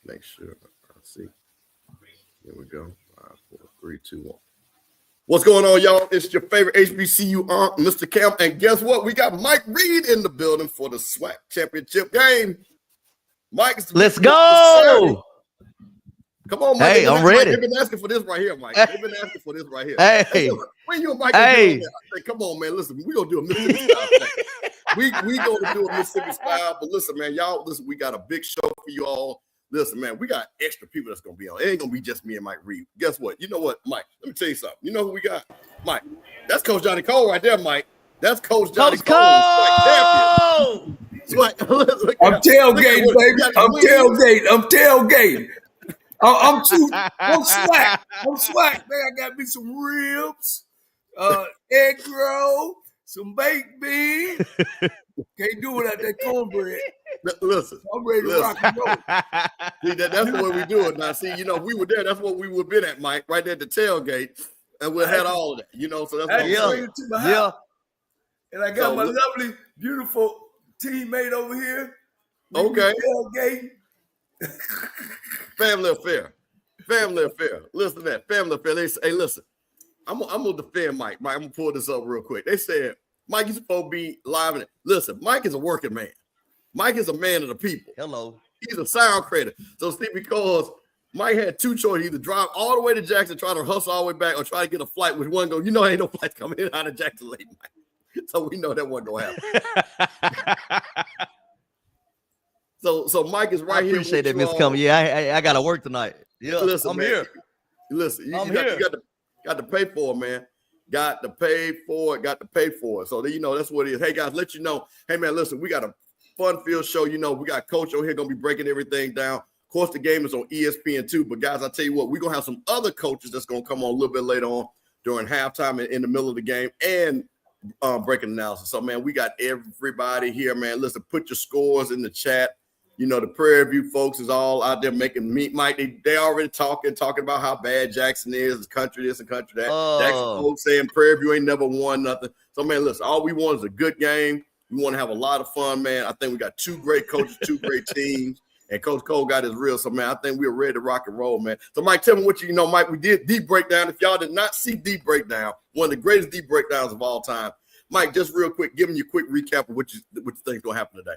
Make sure I see. Here we go. 5, 4, 3, 2, 1. What's going on, y'all? It's your favorite HBCU aunt, Mr. Campbell. And guess what? We got Mike Reed in the building for the SWAC Championship game. Mike's let's go. Come on, Mike. Hey, I'm ready. They've been asking for this right here, Mike. They've been asking for this right here. Hey, when you and Mike hey. Say, come on, man. Listen, we're gonna do a Mississippi style thing. We gonna do a Mississippi style, but listen, man, y'all, listen, we got a big show for you all. Listen, man, we got extra people that's gonna be on. It ain't gonna be just me and Mike Reed. Guess what? You know what, Mike? Let me tell you something. You know who we got? Mike. That's Coach Johnny Cole right there, Mike. That's Coach Johnny Cole. I'm tailgating, baby. I'm tailgating. I'm SWAC. I'm SWAC, man. I got me some ribs, egg roll, some baked beans. Can't do without that cornbread. Listen, I'm ready to rock and roll. See, that's the way we do it now. See, you know, we were there. That's what we would have been at, Mike, right there at the tailgate, and we had all of that. You know, so that's what I'm saying. To my house. And I got my lovely, beautiful teammate over here. Okay. Tailgate. Family affair. Listen to that. Family affair. They say, hey, listen, I'm gonna defend Mike. Mike, I'm gonna pull this up real quick. They said Mike is supposed to be live in it. Listen, Mike is a working man. Mike is a man of the people. Hello. He's a sound creator. So see, because Mike had two choices: either drive all the way to Jackson, try to hustle all the way back, or try to get a flight with one go. You know, ain't no flights coming in out of Jackson late night. So we know that wasn't gonna happen. So Mike is right here. I appreciate that, Miss Cummings. Yeah, I gotta work tonight. Yeah, listen, I'm man, here. Listen, you here. got to pay for it, man. Got to pay for it. So you know that's what it is. Hey guys, let you know. Hey man, listen, we got a fun-filled show. You know, we got Coach over here gonna be breaking everything down. Of course, the game is on ESPN too. But guys, I tell you what, we're gonna have some other coaches that's gonna come on a little bit later on during halftime and in the middle of the game and breaking analysis. So man, we got everybody here, man. Listen, put your scores in the chat. You know, the Prairie View folks is all out there making meat. Mike, they already talking about how bad Jackson is, country this and country that. Jackson folks saying Prairie View ain't never won nothing. So, man, listen, all we want is a good game. We want to have a lot of fun, man. I think we got two great coaches, two great teams, and Coach Cole got his real. So, man, I think we're ready to rock and roll, man. So, Mike, tell me what you know, Mike. We did deep breakdown. If y'all did not see deep breakdown, one of the greatest deep breakdowns of all time. Mike, just real quick, giving you a quick recap of what you think is going to happen today.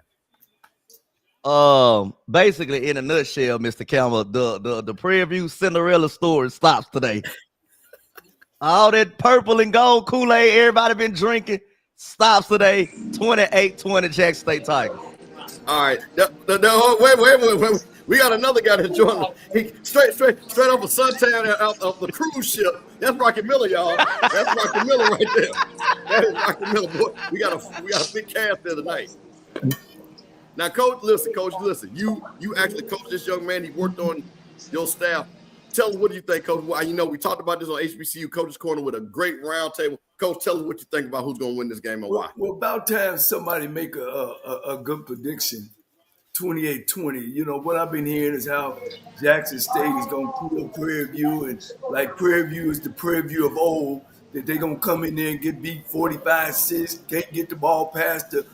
Basically, in a nutshell, Mr. Campbell, the Prairie View Cinderella story stops today. All that purple and gold Kool-Aid everybody been drinking stops today. 28-20 Jackson State Tigers. All right. Wait. We got another guy that joined us. He straight off of Suntown out of the cruise ship. That's Rocky Miller, y'all. That's Rocky Miller right there. That is Rocky Miller. Boy, we got a big cast there tonight. Now, Coach, listen. You actually coached this young man. He worked on your staff. Tell us, what do you think, Coach? Well, you know, we talked about this on HBCU Coach's Corner with a great round table. Coach, tell us what you think about who's going to win this game and why. Well, about time somebody make a good prediction. 28-20. You know, what I've been hearing is how Jackson State is going to pull up Prairie View, and like Prairie View is the Prairie View of old, that they're going to come in there and get beat 45-6, can't get the ball past the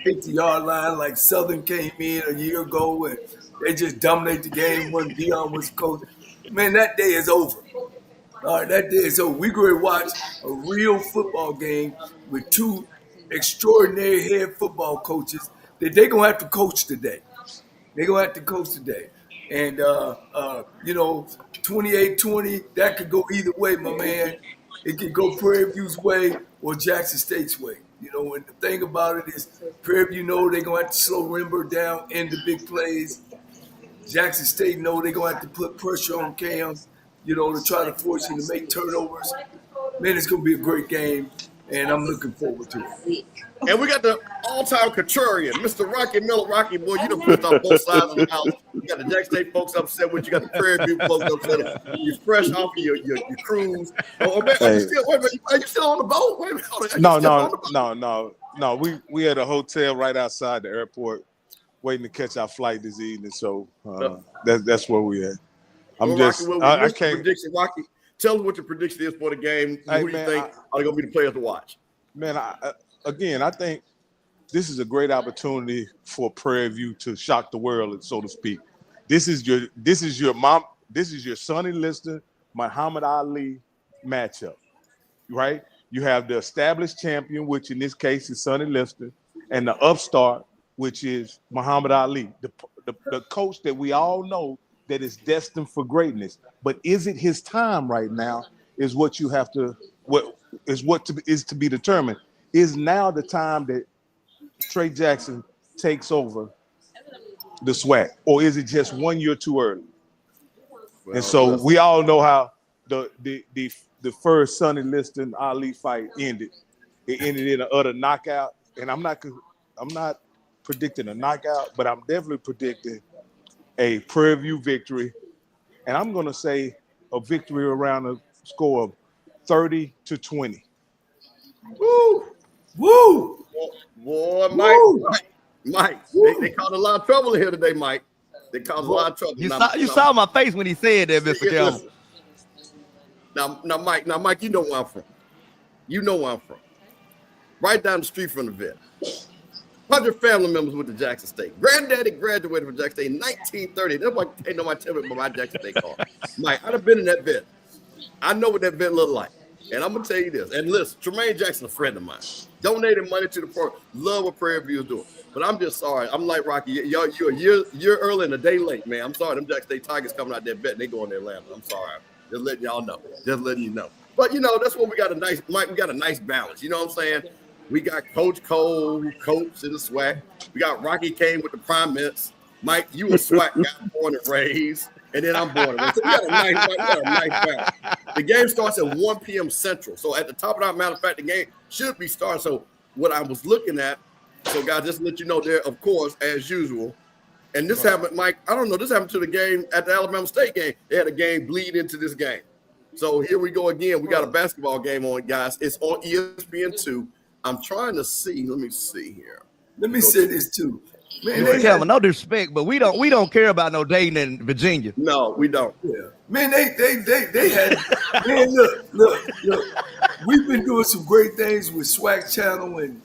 50-yard line like Southern came in a year ago and they just dominate the game when Dion was coach. Man, that day is over. All right, that day is over. We're going to watch a real football game with two extraordinary head football coaches that they're going to have to coach today. And, you know, 28-20, that could go either way, my man. It could go Prairie View's way or Jackson State's way. You know, and the thing about it is, Prairie View know they're going to have to slow Rimber down in the big plays. Jackson State know they're going to have to put pressure on Cam, you know, to try to force him to make turnovers. Man, it's going to be a great game, and I'm looking forward to it. And we got the all-time contrarian, Mr. Rocky Miller. Rocky, boy, you done pushed on both sides of the house. You got the Jackson State folks upset with you. You got the Prairie View folks upset. You're fresh off of your cruise. Oh, man, are you still on the boat? Wait a minute. No. We at a hotel right outside the airport waiting to catch our flight this evening. So that's where we at. I can't. Prediction, Rocky, tell us what your prediction is for the game. Who do you think are going to be the players to watch? Man, I think this is a great opportunity for Prairie View to shock the world, so to speak. This is your Sonny Liston, Muhammad Ali matchup, right? You have the established champion, which in this case is Sonny Liston, and the upstart, which is Muhammad Ali, the coach that we all know that is destined for greatness. But is it his time right now? Is what you have to is to be determined. Is now the time that Trey Jackson takes over the SWAC, or is it just 1 year too early? Well, and so we all know how the first Sonny Liston Ali fight ended. It ended in an utter knockout, and I'm not predicting a knockout, but I'm definitely predicting a Prairie View victory, and I'm going to say a victory around a score of 30-20. Woo! Woo! Boy, Mike, they caused a lot of trouble here today, Mike. They caused a lot of trouble. You saw my face when he said that, Mr. Campbell. Now, Mike, you know where I'm from. You know where I'm from. Right down the street from the vet. 100 family members with the Jackson State. Granddaddy graduated from Jackson State in 1930. That's why ain't nobody tell me about my Jackson State car. Mike, I'd have been in that vet. I know what that vet looked like. And I'm going to tell you this. And listen, Tremaine Jackson, a friend of mine, donated money to the program. Love what Prairie View is doing. But I'm just sorry. I'm like Rocky. You're a year early and a day late, man. I'm sorry. Them Jackson State Tigers coming out there betting. They going to Atlanta. I'm sorry. Just letting y'all know. Just letting you know. But, that's what we got Mike, we got a nice balance. You know what I'm saying? We got Coach Cole, who coached in the SWAC. We got Rocky Kane with the Prime Mints. Mike, you a SWAC guy born and raised. And then I'm born and raised. So we got a nice balance. The game starts at 1 p.m. Central. So at the top of that, matter of fact, the game should be starting. So what I was looking at, so guys, just to let you know there, of course, as usual. And this happened, Mike, I don't know, this happened to the game at the Alabama State game. They had a game bleed into this game. So here we go again. We got a basketball game on, guys. It's on ESPN2. I'm trying to see. Let me see here. Let me say this too. Man, Campbell, no disrespect, but we don't care about no Dayton and Virginia. No, we don't. Yeah. Man, they had man, look. We've been doing some great things with SWAC Channel and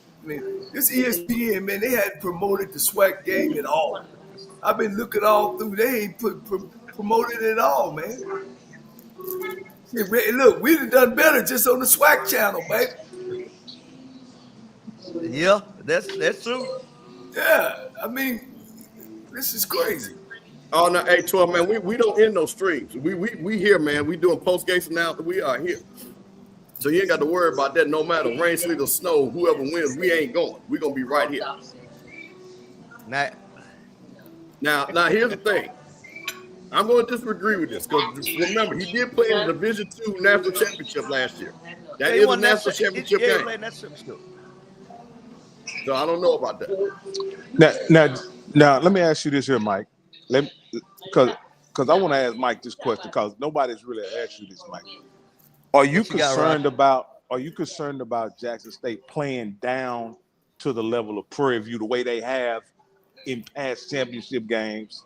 this ESPN, man, they hadn't promoted the SWAC game at all. I've been looking all through. They ain't promoted it at all, man. Look, we'd have done better just on the SWAC Channel, baby. Yeah, that's true. Yeah, I mean, this is crazy. Oh no, hey 12 man, we don't end those streams. We here, man. We doing post games now. We are here, so you ain't got to worry about that. No matter rain, sleet, or snow, whoever wins, we ain't going. We gonna be right here. Now, here's the thing. I'm going to disagree with this because remember he did play in the Division II National Championship last year. That is a national championship game. So I don't know about that. Now, let me ask you this here, Mike. Because I want to ask Mike this question because nobody's really asked you this, Mike. Are you concerned about Jackson State playing down to the level of Prairie View the way they have in past championship games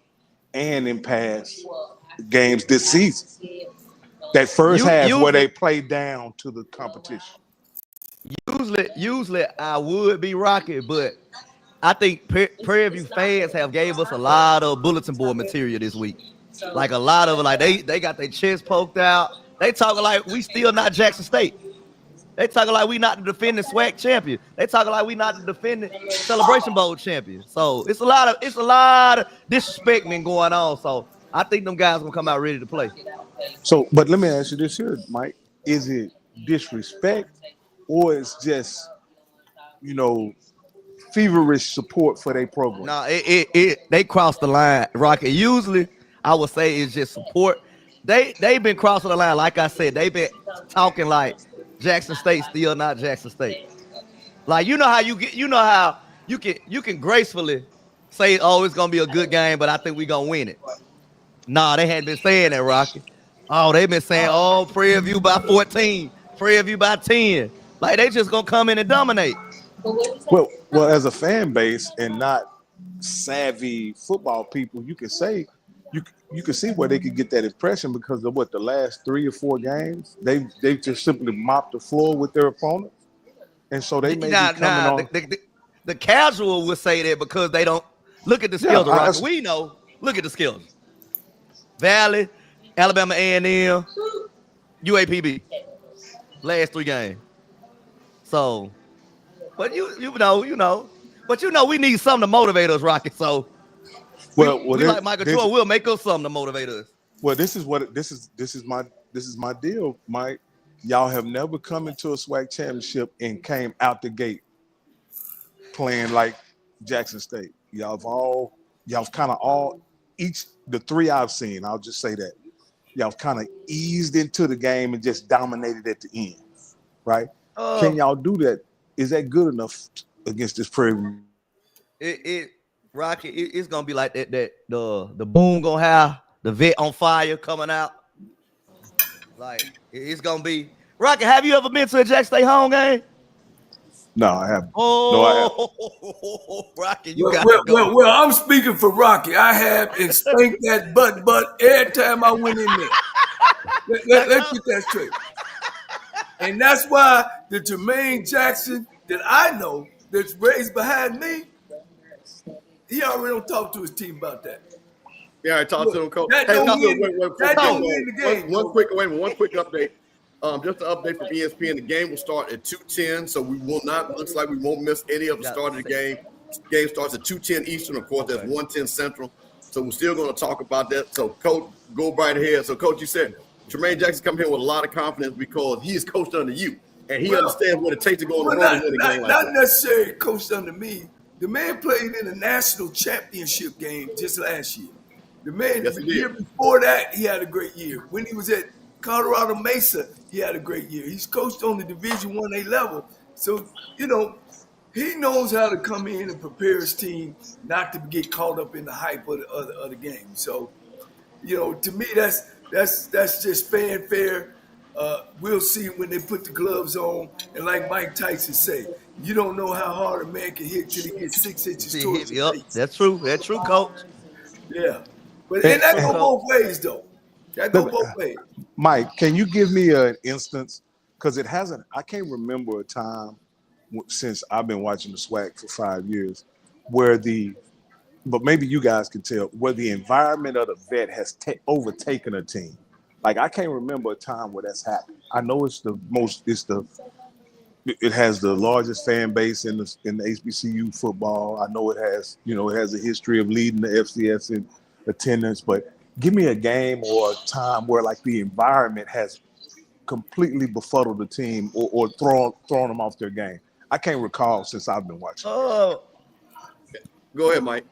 and in past games this season? That first half where they play down to the competition. Usually I would be Rocky, but I think Prairie View fans have gave us a lot of bulletin board material this week. Like a lot of it, like they got their chest poked out. They talking like we still not Jackson State. They talking like we not the defending SWAC champion. They talking like we not the defending Celebration Bowl champion. So it's a lot of disrespect going on. So I think them guys gonna come out ready to play. So, but let me ask you this here, Mike: is it disrespect, or it's just feverish support for their program? No, they crossed the line, Rocky. Usually, I would say it's just support. They've been crossing the line, like I said. They've been talking like Jackson State still not Jackson State. Like how you can gracefully say, oh, it's gonna be a good game, but I think we're gonna win it. Nah, they hadn't been saying that, Rocky. Oh, they've been saying, oh, Prairie View by 14, Prairie View by 10. Like they just gonna come in and dominate. Well, as a fan base and not savvy football people, you can say you can see where they could get that impression because of the last 3 or 4 games they just simply mopped the floor with their opponents, and so they may be coming on. The casual would say that because they don't look at the schedule. We know. Look at the schedule. Valley, Alabama A&M, UAPB. Last 3 games. So, but you know, but we need something to motivate us, Rocket. So we like Michael Jordan. We'll make us something to motivate us. Well, this is my deal, Mike. Y'all have never come into a SWAC championship and came out the gate playing like Jackson State. Y'all kind of the 3 I've seen, I'll just say that. Y'all kind of eased into the game and just dominated at the end, right? Can y'all do that? Is that good enough against this Prairie? Rocket, it's gonna be like that. The boom gonna have the vet on fire coming out. Like it's gonna be. Rocket, have you ever been to a Jack State home game? No, I haven't. No, I haven't. Rocket, you got well, I'm speaking for Rocky. I have and spanked that butt every time I went in there. Let's get that straight. And that's why the Jermaine Jackson that I know that's raised behind me, he already don't talk to his team about that. Yeah, I talked to him, coach. That don't win the game. One quick update. Just an update from ESPN. The game will start at 2:10, so we will not. Looks like we won't miss any of the start of the game. The game starts at 2:10 Eastern. Of course, that's 1:10 Central. So we're still going to talk about that. So, Coach, go right ahead. So, Coach, you said Jermaine Jackson come here with a lot of confidence because he is coached under you, and he understands what it takes to go on the road and win a game like that. Not necessarily coached under me. The man played in a national championship game just last year. The man, the year before that, he had a great year. When he was at Colorado Mesa, he had a great year. He's coached on the Division I-A level. So, he knows how to come in and prepare his team not to get caught up in the hype of the game. So, to me, that's just fanfare. We'll see when they put the gloves on. And like Mike Tyson say, you don't know how hard a man can hit till he gets 6 inches towards the face. That's true. That's true, Coach. Yeah. But that go both ways, though. That go both ways. Mike, can you give me an instance? Because I can't remember a time since I've been watching the SWAC for 5 years but maybe you guys can tell, where the environment of the vet has overtaken a team. Like, I can't remember a time where that's happened. I know it has the largest fan base in the HBCU football. I know it has a history of leading the FCS in attendance, but give me a game or a time where like the environment has completely befuddled the team or thrown them off their game. I can't recall since I've been watching. Go ahead, Mike.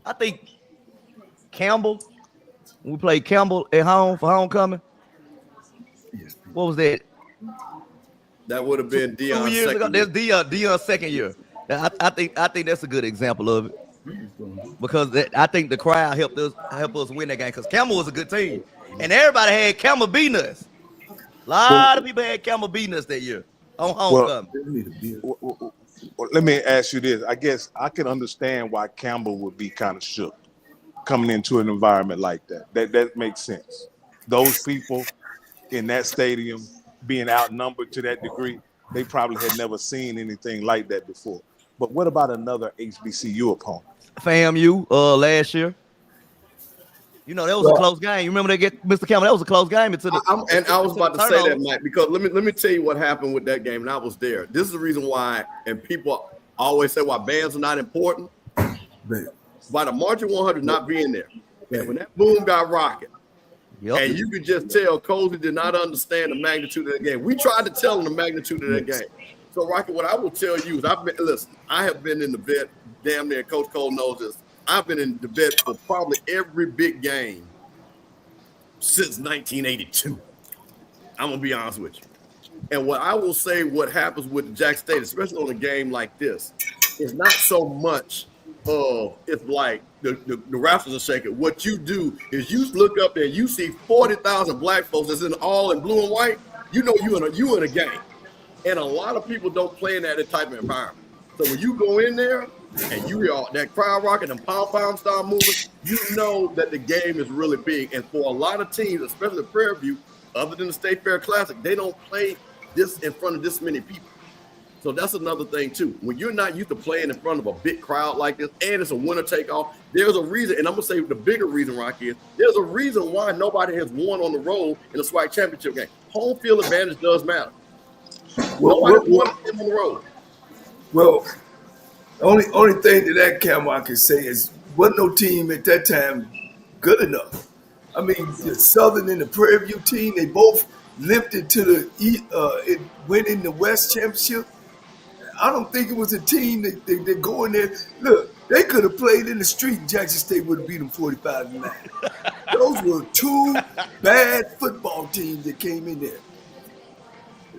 I think Campbell. We played Campbell at home for homecoming. What was that? That would have been Dion's 2 years ago. year. That's Dion's second year. I think that's a good example of it. Because I think the crowd helped us win that game because Campbell was a good team. And everybody had Campbell beating us. A lot of people had Campbell beating us that year on homecoming. Well, let me ask you this. I guess I can understand why Campbell would be kind of shook coming into an environment like that. That makes sense. Those people in that stadium being outnumbered to that degree, they probably had never seen anything like that before. But what about another HBCU opponent? FAMU last year. That was a close game. You remember Mr. Campbell? That was a close game. I was about to say that, Mike, because let me tell you what happened with that game, and I was there. This is the reason why, and people always say why bands are not important. By the margin 100 not being there, and when that boom got rocking, and you could just tell Cozy did not understand the magnitude of that game. We tried to tell him the magnitude of that game. So, Rocky, what I will tell you is I have been in the vet, damn near, Coach Cole knows this. I've been in the vet for probably every big game since 1982. I'm going to be honest with you. And what I will say, what happens with Jack State, especially on a game like this, is not so much it's like the rafters are shaking. What you do is you look up there and you see 40,000 black folks that's all in blue and white. You in a game. And a lot of people don't play in that type of environment. So when you go in there and you hear that crowd rocking and pom-pom start moving, you know that the game is really big. And for a lot of teams, especially Prairie View, other than the State Fair Classic, they don't play this in front of this many people. So that's another thing too. When you're not used to playing in front of a big crowd like this, and it's a winner take all, there's a reason. And I'm gonna say the bigger reason, Rocky, is there's a reason why nobody has won on the road in a SWAC championship game. Home field advantage does matter. Nobody won on the road. Well, only thing that Campbell I can say is wasn't no team at that time good enough. I mean, the Southern and the Prairie View team, they both lifted to it went in the West Championship. I don't think it was a team that go in there. Look, they could have played in the street. Jackson State would have beat them 45-9. Those were two bad football teams that came in there.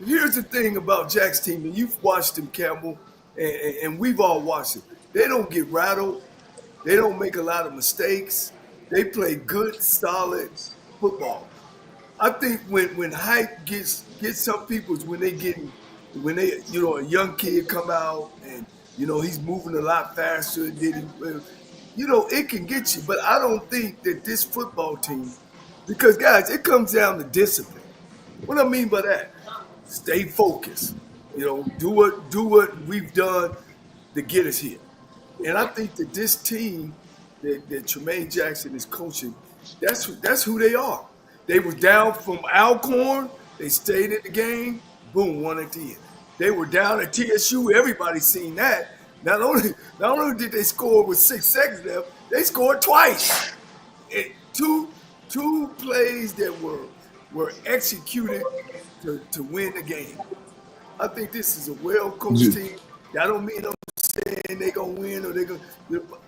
Here's the thing about Jack's team, and you've watched them, Campbell, and we've all watched it. They don't get rattled. They don't make a lot of mistakes. They play good, solid football. I think when hype gets some people's when they a young kid come out and he's moving a lot faster than it can get you. But I don't think that this football team, because guys, it comes down to discipline. What I mean by that, stay focused. Do what we've done to get us here. And I think that this team that Tremaine Jackson is coaching, that's who they are. They were down from Alcorn. They stayed in the game. Boom, won at the end. They were down at TSU. Everybody's seen that. Not only did they score with 6 seconds left, they scored twice. Two plays that were executed to win the game. I think this is a well-coached team. That don't mean I'm saying they're going to win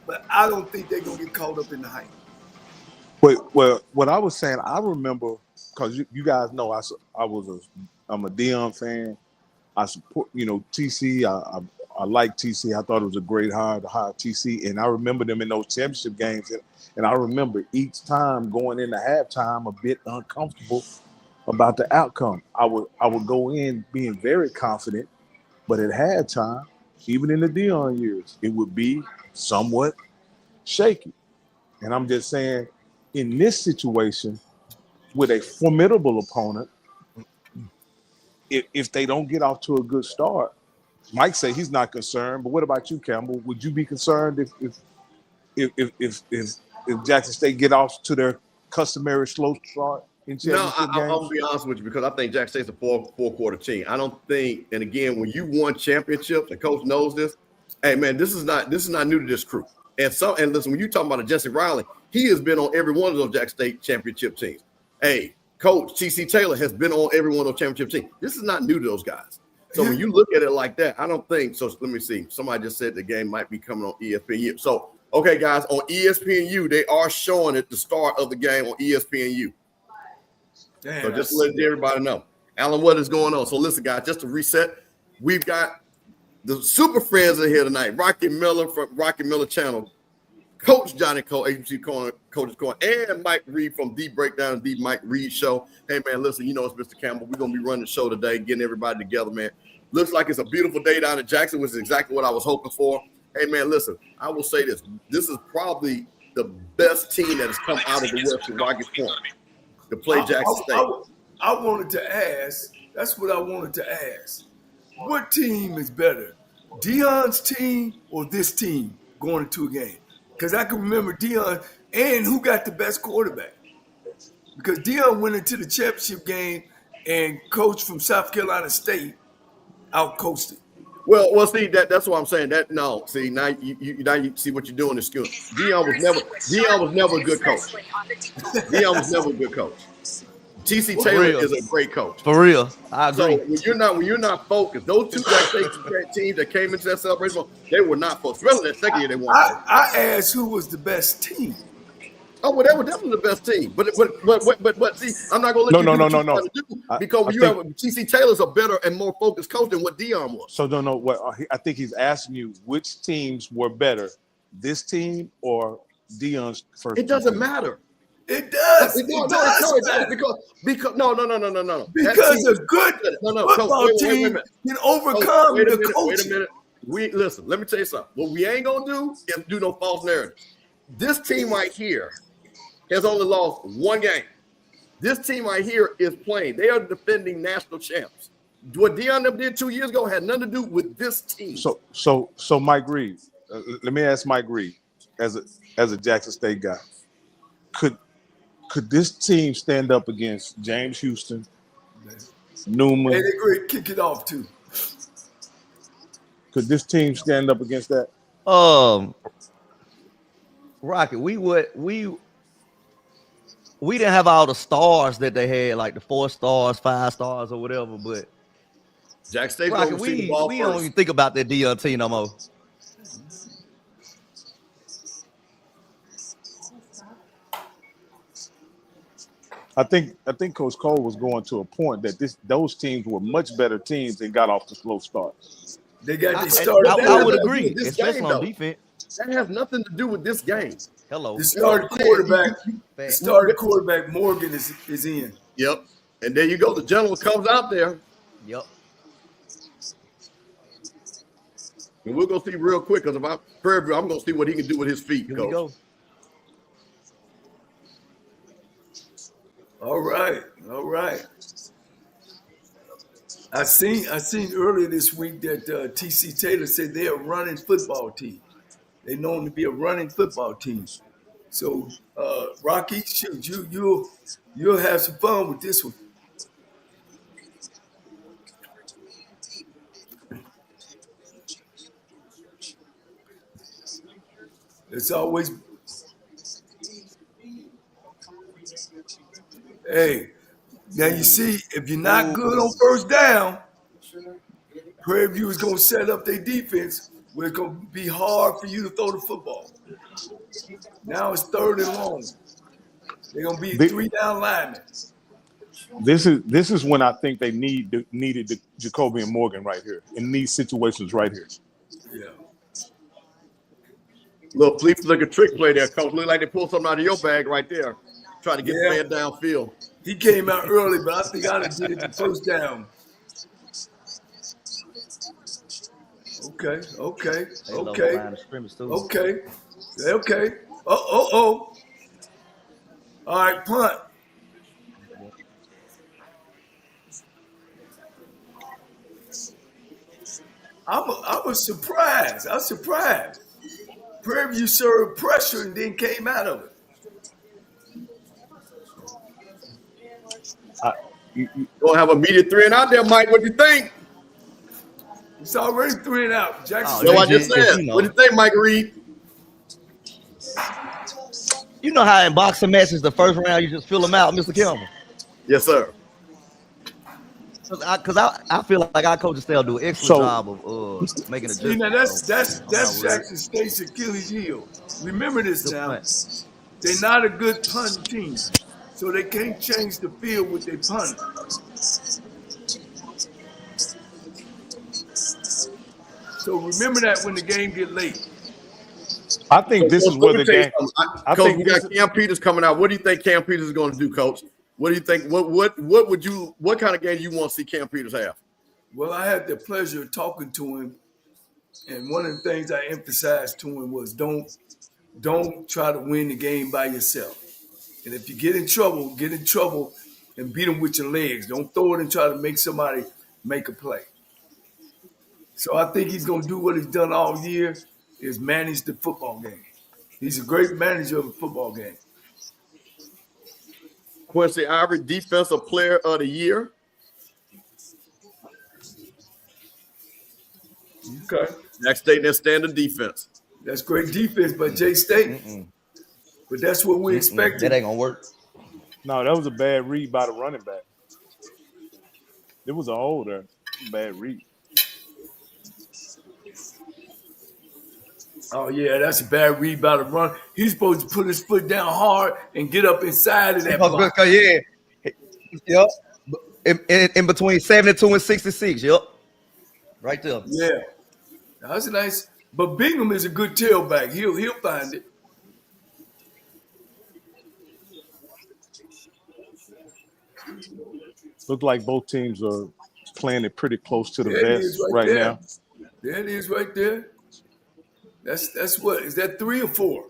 but I don't think they're going to get caught up in the hype. Well, what I was saying, I remember, because you guys know I'm a Deion fan. I support, TC. I like TC. I thought it was a great hire to hire TC, and I remember them in those championship games. And I remember each time going into halftime a bit uncomfortable about the outcome. I would go in being very confident, but at halftime, even in the Deion years, it would be somewhat shaky. And I'm just saying, in this situation, with a formidable opponent, if they don't get off to a good start, Mike say he's not concerned. But what about you, Campbell? Would you be concerned if Jackson State get off to their customary slow start in championship games? I'm gonna be honest with you, because I think Jackson State's a four-quarter team. I don't think, and again, when you won championships, the coach knows this. Hey man, this is not new to this crew. And listen, when you talking about a Jesse Riley, he has been on every one of those Jackson State championship teams. Hey, Coach T.C. Taylor has been on every one of those championship teams. This is not new to those guys. So when you look at it like that, I don't think so. Let me see. Somebody just said the game might be coming on ESPNU. So, okay, guys, on ESPNU, they are showing it the start of the game on ESPNU. Damn, so just to let everybody know. Alan, what is going on? So listen, guys, just to reset, we've got the super friends are here tonight. Rocky Miller from Rocky Miller Channel, Coach Johnny Cole, HBCU Coach's Corner, and Mike Reed from The Breakdown, The Mike Reed Show. Hey, man, listen, it's Mr. Campbell. We're going to be running the show today, getting everybody together, man. Looks like it's a beautiful day down in Jackson, which is exactly what I was hoping for. Hey, man, listen, I will say this. This is probably the best team that has come out of the West from Rocky's Point to play Jackson State. I wanted to ask, that's what I wanted to ask. What team is better, Deion's team or this team going into a game? Because I can remember Deion and who got the best quarterback. Because Deion went into the championship game and coach from South Carolina State out-coached it. Well, see that's what I'm saying. Now you see what you're doing in school. Deion was never a good coach. Deion was never a good coach. T.C. Taylor is a great coach. For real, I agree. So when you're not focused, those two teams that came into that celebration, they were not focused. Especially that second year they won. I asked who was the best team. Oh, well, they were definitely the best team. But see, I'm not going to let you do because when you have T.C. Taylor's a better and more focused coach than what Deion was. So I think he's asking you which teams were better, this team or Deion's first. It doesn't matter. It does. Because no. Because a good football team can overcome the coaching. Wait a minute. Listen. Let me tell you something. What we ain't gonna do is do no false narratives. This team right here has only lost one game. This team right here is playing. They are defending national champs. What Deion them did 2 years ago had nothing to do with this team. So Mike Reed, let me ask Mike Reed, as a Jackson State guy, could this team stand up against James Houston, Newman? Hey, they great kick it off too. Could this team stand up against that? Rocket, we didn't have all the stars that they had, like the 4 stars, 5 stars, or whatever. But Jack State's Rocket, gonna receive the ball we first. don't even think about that Deion team no more. I think Coach Cole was going to a point that those teams were much better teams and got off to slow starts. They got I would agree, This especially game, on though. defense. That has nothing to do with this game. Hello. The starting quarterback Morgan is in. Yep. And there you go. The gentleman comes out there. Yep. And we're going to see real quick because if I'm Prairie, I'm going to see what he can do with his feet, Here Coach. we go. All right. I seen earlier this week that TC Taylor said they're a running football team. They're known to be a running football team. So Rocky, shoot, you'll have some fun with this one. It's always hey. Now you see, if you're not good on first down, Prairie View is gonna set up their defense where it's gonna be hard for you to throw the football. Now it's 3rd and long. They're gonna be 3 down linemen. This is when I think they needed the Jacoby and Morgan right here in these situations right here. Yeah. Little flea flicker trick play there, Coach. Look like they pulled something out of your bag right there. Try to get man downfield. He came out early, but I think I'd have did it the first down. Okay. Oh. All right, punt. I was surprised. Prairie View served pressure and then came out of it. Gonna have a immediate 3 and out there, Mike. What do you think? It's already 3 and out. Jackson. So I just said. What do you think, Mike Reed? You know how in boxing matches, the first round you just fill them out, Mr. Campbell. Yes, sir. Because I feel like our coaches still do an excellent job of making See, now adjustments. that's Jackson State's Achilles heel. Remember this now. They're not a good punt team, so they can't change the field with their punt. So remember that when the game get late. I think this is where the game. Coach, we got Cam Peters coming out. What do you think Cam Peters is going to do, Coach? What do you think? What kind of game do you want to see Cam Peters have? Well, I had the pleasure of talking to him, and one of the things I emphasized to him was don't try to win the game by yourself. And if you get in trouble and beat them with your legs. Don't throw it and try to make somebody make a play. So I think he's going to do what he's done all year, is manage the football game. He's a great manager of a football game. Quincy Ivory, Defensive Player of the Year. Okay. Jack State in their standard defense. That's great defense by J State. But that's what we expected. That ain't going to work. No, that was a bad read by the running back. It was a holder. Bad read. Oh, yeah, that's a bad read by the run. He's supposed to put his foot down hard and get up inside of that block. Yeah. Yep. In between 72 and 66. Yep. Right there. Yeah. That's nice. But Bingham is a good tailback. He'll find it. Look like both teams are playing it pretty close to the vest right now. There it is right there. That's what, is that 3 or 4?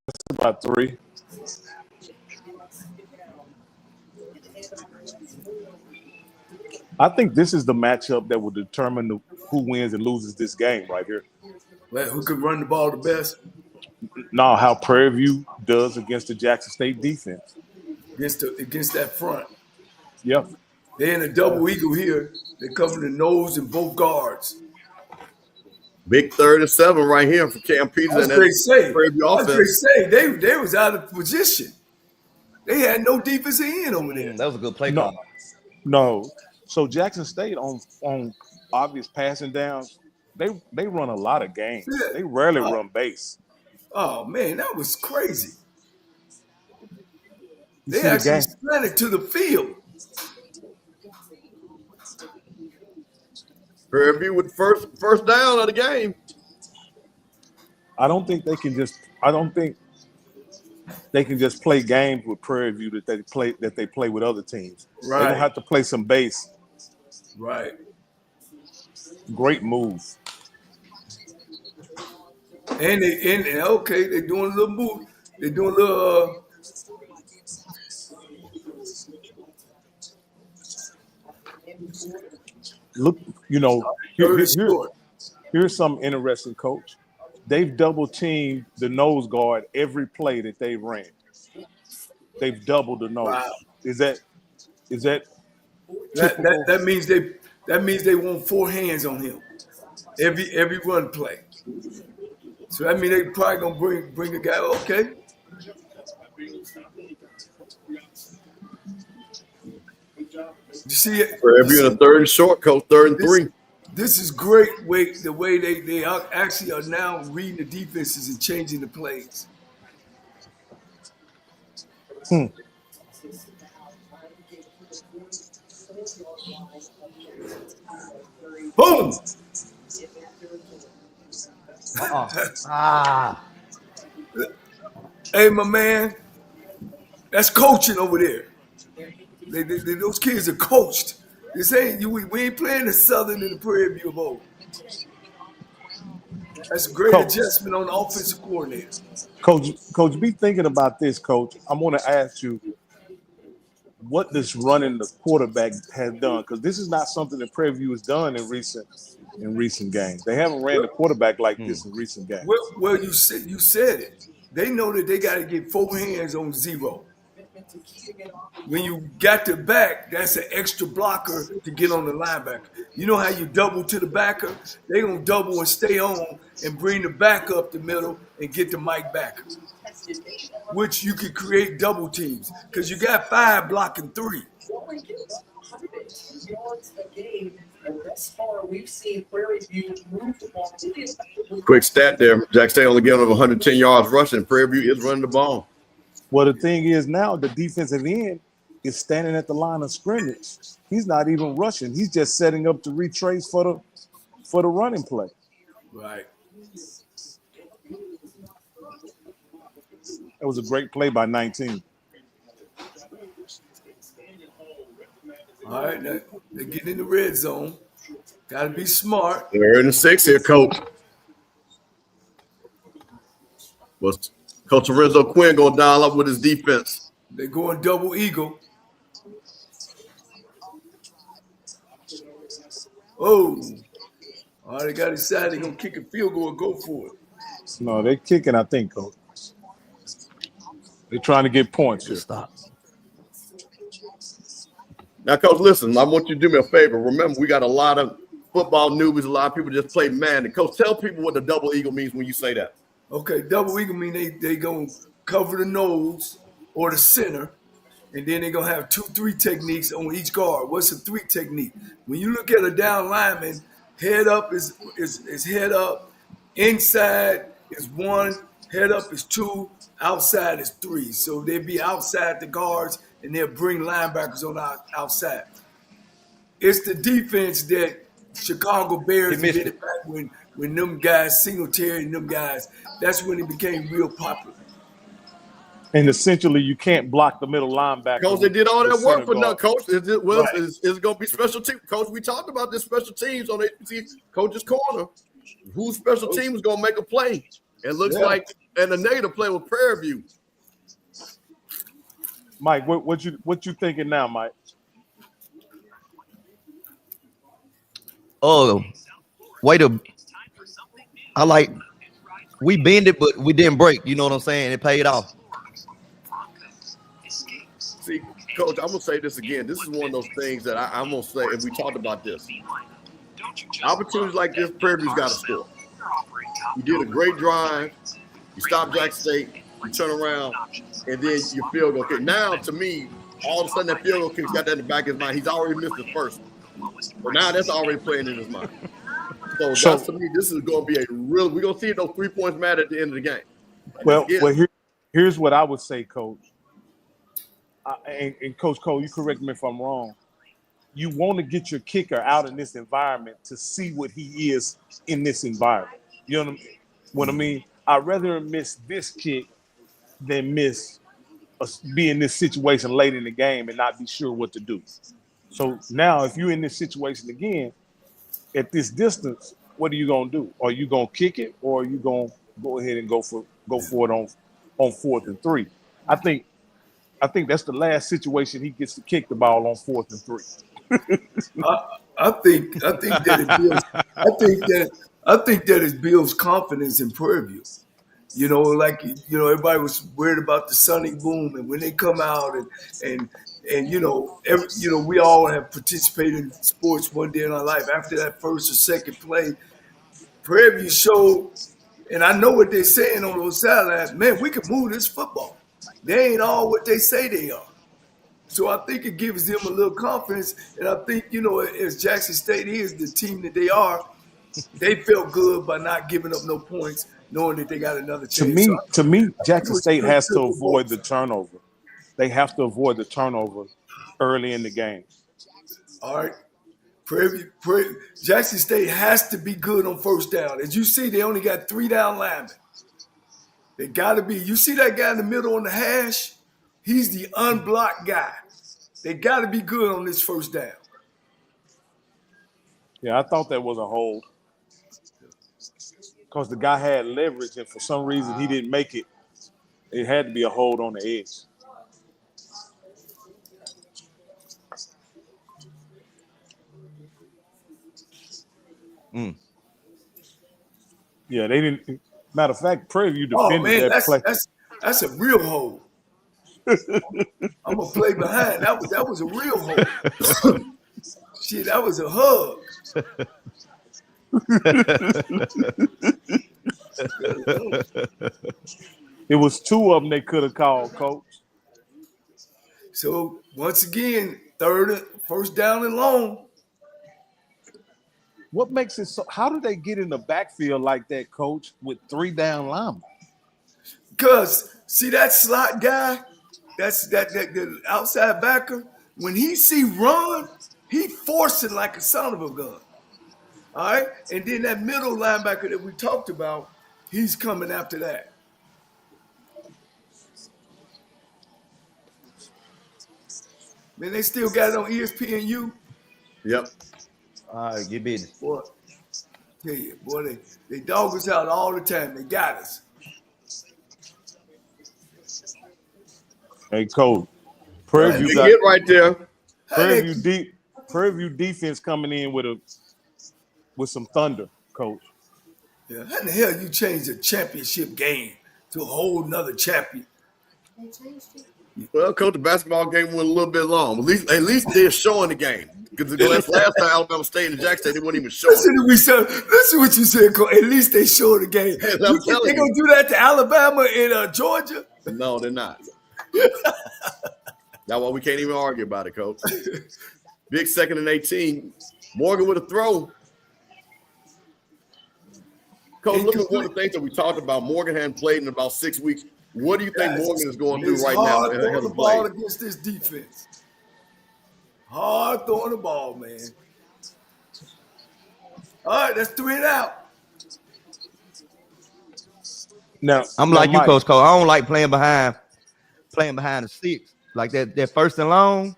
That's about 3. I think this is the matchup that will determine who wins and loses this game right here. Well, who can run the ball the best? Now, how Prairie View does against the Jackson State defense. Against that front. Yep. They're in a double eagle here. They cover the nose and both guards. Big 37 right here for Cam Peters. That's what they say. Prairie View That's what they offense. say. They was out of position. They had no defensive end over there. That was a good play call. No. So Jackson State on obvious passing downs, they run a lot of games. Yeah. They rarely run base. Oh man, that was crazy. You They see the actually game? spread it to the field. Prairie View with first down of the game. I don't think they can just play games with Prairie View that they play with other teams. Right. They're gonna have to play some base. Right. Great move. And they're doing a little move. They're doing a little Look, here's some interesting, coach. They've double teamed the nose guard every play that they ran. They've doubled the nose. Wow. Is that that means they want four hands on him every run play. So that means they probably gonna bring the guy. Okay. You see it? Prairie View in a third and short, coach, 3rd and 3. This is great. The way they actually are now reading the defenses and changing the plays. Boom! Hey, my man, that's coaching over there. Those kids are coached. This ain't we ain't playing the Southern and the Prairie View of old. That's a great adjustment on the offensive coordinator. Coach, be thinking about this, Coach. I'm going to ask you what this running the quarterback has done, because this is not something that Prairie View has done in recent games. They haven't ran the quarterback like this in recent games. Well, you said it. They know that they got to get four hands on zero. When you got the back, that's an extra blocker to get on the linebacker. You know how you double to the backer? They're going to double and stay on and bring the back up the middle and get the Mike backer, which you can create double teams because you got 5 blocking 3. Quick stat there. Jack State only getting over 110 yards rushing. Prairie View is running the ball. Well, the thing is now the defensive end is standing at the line of scrimmage. He's not even rushing. He's just setting up to retrace for the running play. Right. That was a great play by 19. All right, they're getting in the red zone. Got to be smart. They're in the 6 here, Coach. Was Coach Lorenzo Quinn going to dial up with his defense? They're going double eagle. Oh, they got decided they're going to kick a field goal and go for it. No, they're kicking, I think, Coach. They're trying to get points here. Stop. Now, Coach, listen, I want you to do me a favor. Remember, we got a lot of football newbies. A lot of people just play Madden. Coach, tell people what the double eagle means when you say that. Okay, double eagle mean they going to cover the nose or the center, and then they're going to have 2-3 techniques on each guard. What's a 3 technique? When you look at a down lineman, head up is head up, inside is 1, head up is 2, outside is 3. So they'll be outside the guards, and they'll bring linebackers on outside. It's the defense that Chicago Bears did it back when them guys, Singletary and them guys, that's when it became real popular. And essentially, you can't block the middle linebacker. Coach, they did all that work for nothing, Coach. Is it going to be special team? Coach, we talked about this special teams on HBCU Coach's Corner. Whose special team is going to make a play? It looks like, and the negative play with Prairie View. Mike, what you thinking now, Mike? Oh, wait a. I like we bend it, but we didn't break. You know what I'm saying? It paid off. See, Coach, I'm gonna say this again. This is one of those things that I'm gonna say, and we talked about this. Opportunities like this, Prairie View's got to score. You did a great drive. You stopped Jackson State. You turn around, and then your field goal kick. Now, to me, all of a sudden that field goal kick's got that in the back of his mind. He's already missed his first one. So now that's already playing in his mind. So that's, to me, this is going to be a real. We're going to see if those 3 points matter at the end of the game. Well, here's what I would say, Coach. And Coach Cole, you correct me if I'm wrong. You want to get your kicker out in this environment to see what he is in this environment. You know what I mean? I'd rather miss this kick than be in this situation late in the game and not be sure what to do. So now, if you're in this situation again, at this distance, what are you gonna do? Are you gonna kick it, or are you gonna go ahead and go for it on 4th and 3? I think that's the last situation he gets to kick the ball on 4th and 3. I think that it builds confidence in Prairie View. You know, like, you know, everybody was worried about the Sonic Boom, and when they come out and we all have participated in sports one day in our life. After that first or second play, Prairie View showed, and I know what they're saying on those sidelines, man, we can move this football. They ain't all what they say they are. So I think it gives them a little confidence, and I think, you know, as Jackson State is the team that they are, they felt good by not giving up no points, knowing that they got another chance. To me, Jackson State has to avoid the turnover. They have to avoid the turnover early in the game. All right. Jackson State has to be good on first down. As you see, they only got 3 down linemen. They got to be. You see that guy in the middle on the hash? He's the unblocked guy. They got to be good on this first down. Yeah, I thought that was a hold because the guy had leverage, and for some reason he didn't make it. It had to be a hold on the edge. Yeah, they didn't. Matter of fact, Prairie View defended that play. That's a real hold. I'm gonna play behind. That was a real hold. Shit, that was a hug. It was 2 of them they could have called, Coach. So once again, first down and long. What makes it so? How do they get in the backfield like that, Coach, with 3 down linemen? Because see that slot guy, that's the outside backer. When he see run, he force it like a son of a gun. All right, and then that middle linebacker that we talked about, he's coming after that. Man, they still got it on ESPNU. Yep. All right, get busy. Boy, tell you, boy, they dog us out all the time. They got us. Hey, Coach, Prairie View got it right there. Prairie View defense coming in with some thunder, Coach. Yeah, how in the hell you change a championship game to a whole nother champion? Well, Coach, the basketball game went a little bit long. At least they're showing the game. Because last time Alabama State and Jackson State, they weren't even showing. Listen what you said, Coach. At least they showed the game. You think they're going to do that to Alabama and Georgia? No, they're not. That's why we can't even argue about it, Coach. Big 2nd and 18. Morgan with a throw. Coach, look at one of the things that we talked about. Morgan hadn't played in about 6 weeks. What do you think Morgan is going to do right now? Hard throwing the ball against this defense. Hard throwing the ball, man. All right, that's 3 and out. Now I'm like you, Coach Cole. I don't like playing behind the 6. Like that 1st and long,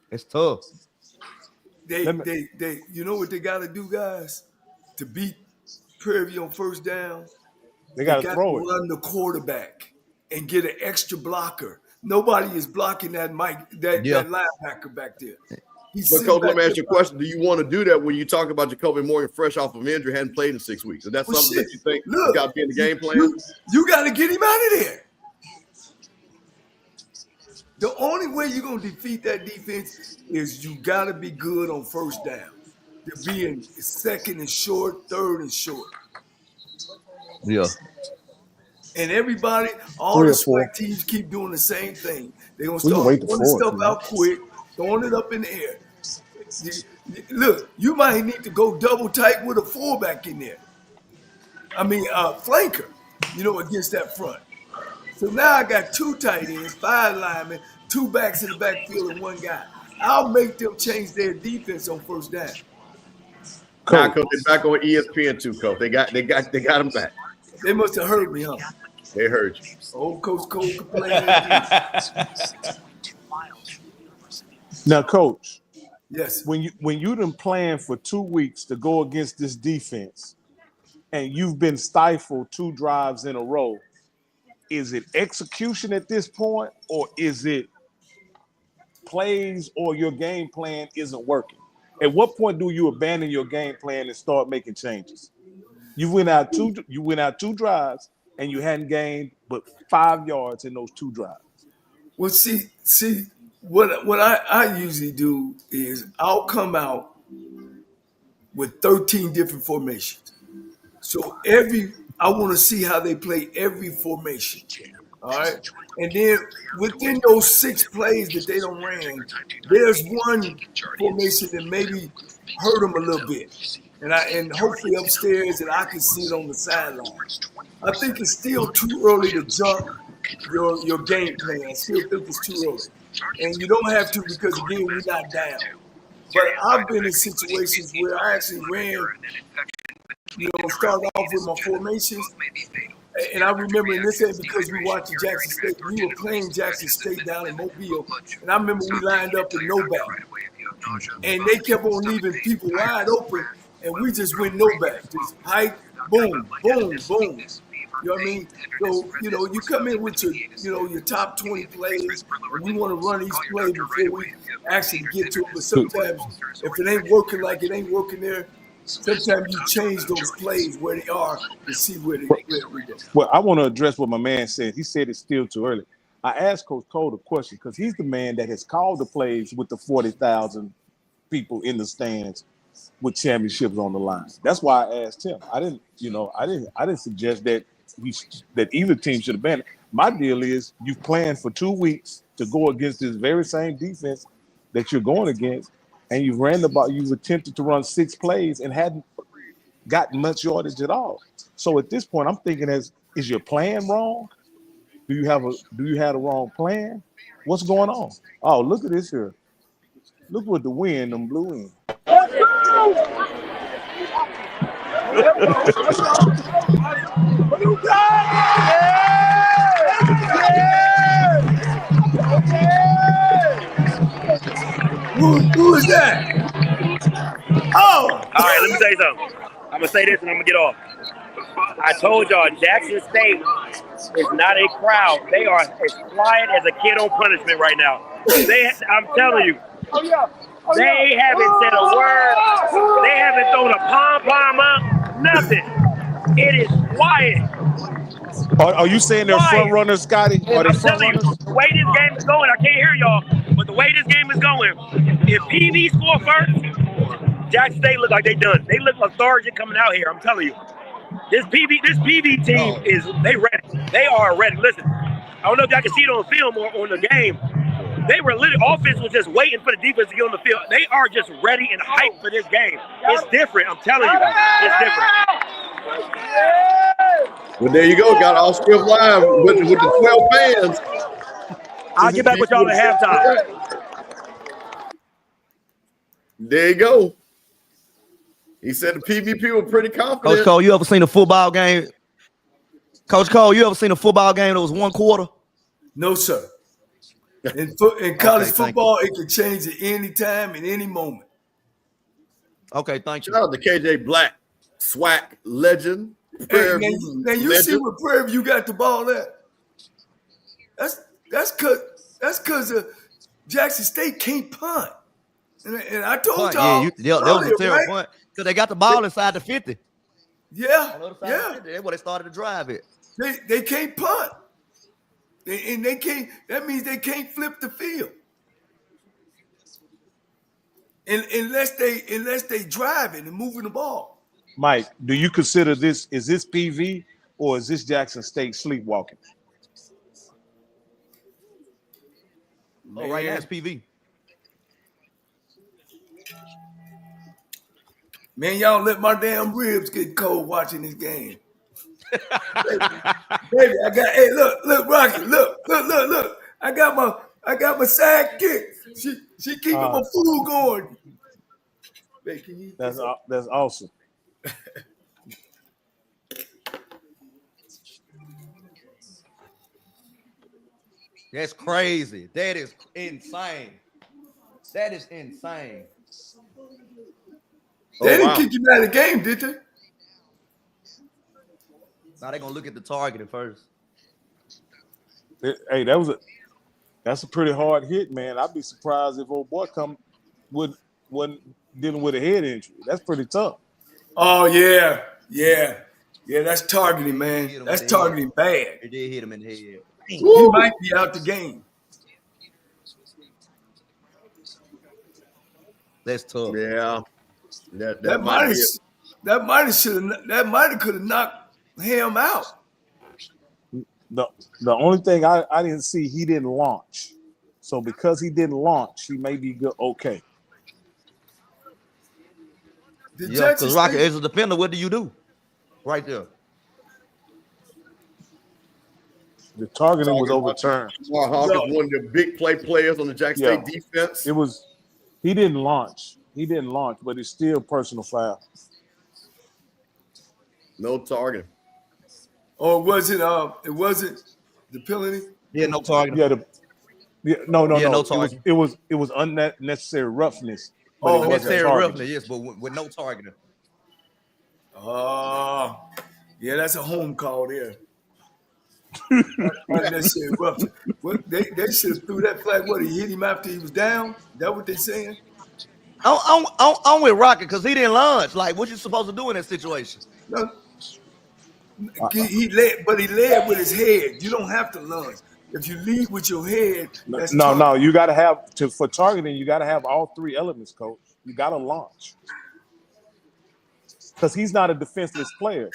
it's tough. They you know what they got to do, guys, to beat Prairie on first down? They got to throw it. Run the quarterback and get an extra blocker. Nobody is blocking that linebacker back there. But Coach, let me ask you a question. Do you want to do that when you talk about Jacoby Morgan fresh off of injury, hadn't played in 6 weeks? Is that something that you think got to be in the game plan? You got to get him out of there. The only way you're going to defeat that defense is you got to be good on first down. To be in second and short, third and short. Yeah. And everybody, all the SWAC teams keep doing the same thing. They're going to start throwing stuff out quick, throwing it up in the air. Look, you might need to go double tight with a fullback in there. I mean, flanker, against that front. So now I got 2 tight ends, 5 linemen, 2 backs in the backfield, and 1 guy. I'll make them change their defense on first down. Now, Coach, they're back on ESPN too, Coach. They got them back. They must have heard me, huh? They heard you. Old Coach Cole complaining. Now, Coach. Yes. When you done planned for 2 weeks to go against this defense, and you've been stifled 2 drives in a row, is it execution at this point, or is it plays, or your game plan isn't working? At what point do you abandon your game plan and start making changes? You went out 2 drives, and you hadn't gained but 5 yards in those 2 drives. Well, see, what I usually do is I'll come out with 13 different formations. So I want to see how they play every formation. All right. And then within those 6 plays that they don't ran, there's one formation that maybe hurt them a little bit. And hopefully upstairs and I can see it on the sideline. I think it's still too early to jump your game plan. I still think it's too early. And you don't have to because, again, we're not down. But I've been in situations where I actually ran, started off with my formations. And I remember, and this ain't because we watched Jackson State. We were playing Jackson State down in Mobile. And I remember we lined up in no back. And they kept on leaving people wide open. And we just went no back. Just hike, boom, boom, boom. You know what I mean? So, you come in with your top 20 plays, and we want to run each play before we actually get to it. But sometimes, if it ain't working like it ain't working there, sometimes you change those plays where they are to see where they go. Well, I want to address what my man said. He said it's still too early. I asked Coach Cole the question because he's the man that has called the plays with the 40,000 people in the stands with championships on the line. That's why I asked him. I didn't suggest that either team should have been. My deal is you planned for 2 weeks to go against this very same defense that you're going against, and you've attempted to run 6 plays and hadn't gotten much yardage at all. So at this point, I'm thinking, is your plan wrong? Do you have the wrong plan? What's going on? Oh, look at this here. Look what the wind them blew in. Who is that? Oh! All right, let me tell you something. I'm going to say this and I'm going to get off. I told y'all, Jackson State is not a crowd. They are as quiet as a kid on punishment right now. I'm telling you, they haven't said a word. They haven't thrown a pom-pom up, nothing. It is quiet. Are you saying they're front runners, Scotty? Are they front runners? The way this game is going, I can't hear y'all, but the way this game is going, if PV score first, Jackson State look like they done. They look lethargic coming out here. I'm telling you, this PV team they ready. They are ready. Listen, I don't know if y'all can see it on film or on the game. They were literally, offense was just waiting for the defense to get on the field. They are just ready and hyped for this game. It's different. I'm telling you, it's different. Well, there you go. Got all script live with the 12 fans. I'll get back with y'all at halftime. There you go. He said the PVP were pretty confident. Coach Cole, you ever seen a football game? Coach Cole, you ever seen a football game that was 1 quarter? No, sir. In college football, it can change at any time, at any moment. Okay, thank you. Shout out to KJ Black, SWAC legend. Hey, now you see what Prairie you got the ball at? That's because Jackson State can't punt. And I told Punt, y'all that was earlier, a terrible right? point. Because they got the ball inside the 50. Yeah, On the other side of yeah. the 50, that's where they started to drive it. They can't punt. And they can't, that means they can't flip the field. And unless they driving and moving the ball. Mike, do you consider is this PV or is this Jackson State sleepwalking? Oh, right now it's PV. Man, y'all let my damn ribs get cold watching this game. Baby, look, Rocky, look. I got my sidekick. She keeping my food going. Baby, can you eat That's this? that's awesome. That's crazy. That is insane. That is insane. They didn't kick him out of the game, did they? Now they're gonna look at the targeting first. Hey, that's a pretty hard hit, man. I'd be surprised if old boy wasn't dealing with a head injury. That's pretty tough. Oh yeah. That's targeting, man. That's targeting bad. They did hit him in the head. He might be out the game. That's tough. Yeah. That might have could have knocked him out. The only thing I didn't see, he didn't launch. So because he didn't launch, he may be good. Okay. Yeah, because Rocky, as a defender, what do you do? Right there. The targeting was overturned. Hawkins, one of the big players on the Jackson State defense. He didn't launch. But it's still personal foul. No targeting. Or was it? It wasn't the penalty. Yeah, no targeting. No. No targeting. It was unnecessary roughness. But unnecessary roughness, yes, but with no targeting. Yeah, that's a home call there. Unnecessary roughness. They should have threw that flag. What, he hit him after he was down? That what they saying? I'm with Rocket because he didn't lunge. Like, what you supposed to do in that situation? No. He led with his head. You don't have to lunge. If you lead with your head, that's no. You got to have for targeting. You got to have all three elements, coach. You got to launch because he's not a defenseless player.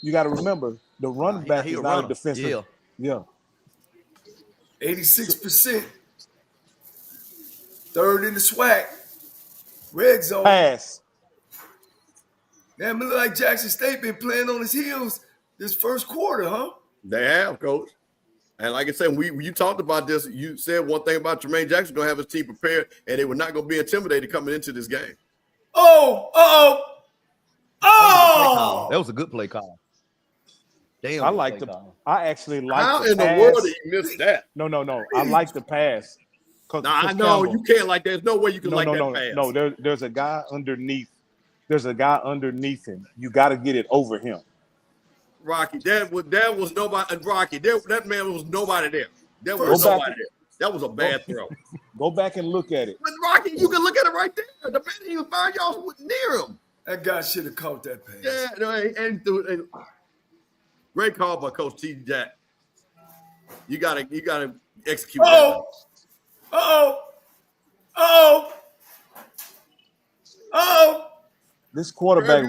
You got to remember the running back is not a defensive. Yeah. 86%. Third in the SWAC. Red zone. Pass. Damn, it look like Jackson State been playing on his heels this first quarter, huh? They have, coach. And like I said, you talked about this. You said one thing about Jermaine Jackson going to have his team prepared, and they were not going to be intimidated coming into this game. Oh! That was a good play call. Damn, I actually like. How the in pass. the world did you miss that? No. I like the pass. I know you can't like that. There's no way you can that pass. No, there's a guy underneath. There's a guy underneath him. You got to get it over him. Rocky, that was nobody. Rocky, that man was nobody there. There was nobody there. That was a bad throw. Go back and look at it. But Rocky, you can look at it right there. The man he was 5 yards near him. That guy should have caught that pass. Yeah, no, and great call by Coach T. Jack. You gotta execute. This quarterback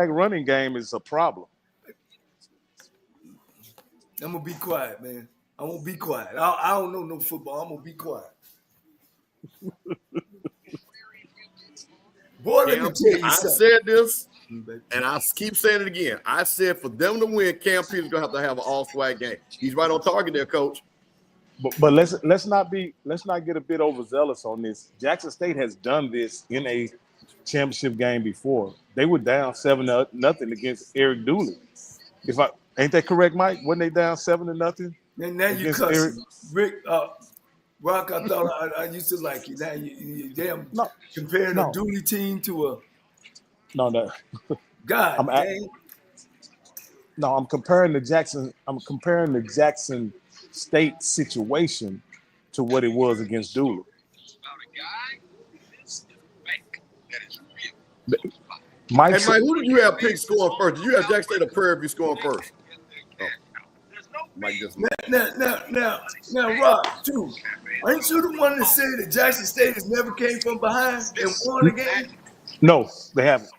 running game is a problem. I'm gonna be quiet, man. I'm gonna be quiet. I don't know no football. I'm gonna be quiet. Boy, let me tell you I something. said this, and I keep saying it again. I said for them to win, Cam Peter's gonna have an all SWAC game. He's right on target there, coach. But let's not get a bit overzealous on this. Jackson State has done this in a championship game before. They were down 7-0 against Eric Dooley. Ain't that correct, Mike? Wasn't they down 7-0? Man, now you cussing. Rick, Rock, I thought I used to like you. Now you damn comparing a Dooley team to a no. God dang. I'm comparing the Jackson State situation to what it was against Dooley. Mike, Hey, Mike, who did you have picked scoring first? Did you have Jackson State or Prairie View scoring first? Oh, Mike just Now, Rob, too. Ain't you the one that said that Jackson State has never came from behind and won a game? no, they haven't.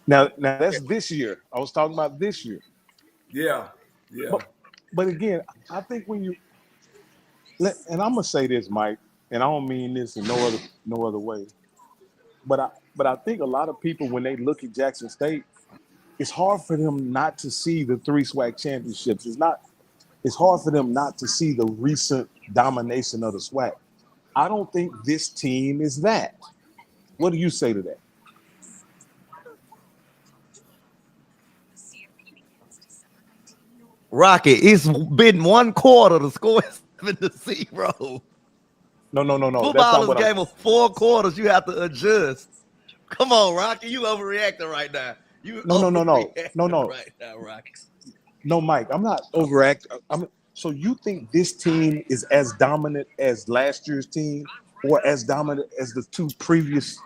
Now that's this year. I was talking about this year. Yeah. But again, I think when you and I'm gonna say this, Mike, and I don't mean this in no other way. But I think a lot of people, when they look at Jackson State, it's hard for them not to see the 3 SWAC championships. It's hard for them not to see the recent domination of the SWAC. I don't think this team is that. What do you say to that? Rocky, it's been 1 quarter. The score is 7-0. No. Football That's not is what a game of 4 quarters. You have to adjust. Come on, Rocky. You overreacting right now. No. Right now, Rocky. No, Mike, I'm not overacting. So you think this team is as dominant as last year's team, or as dominant as the 2 previous,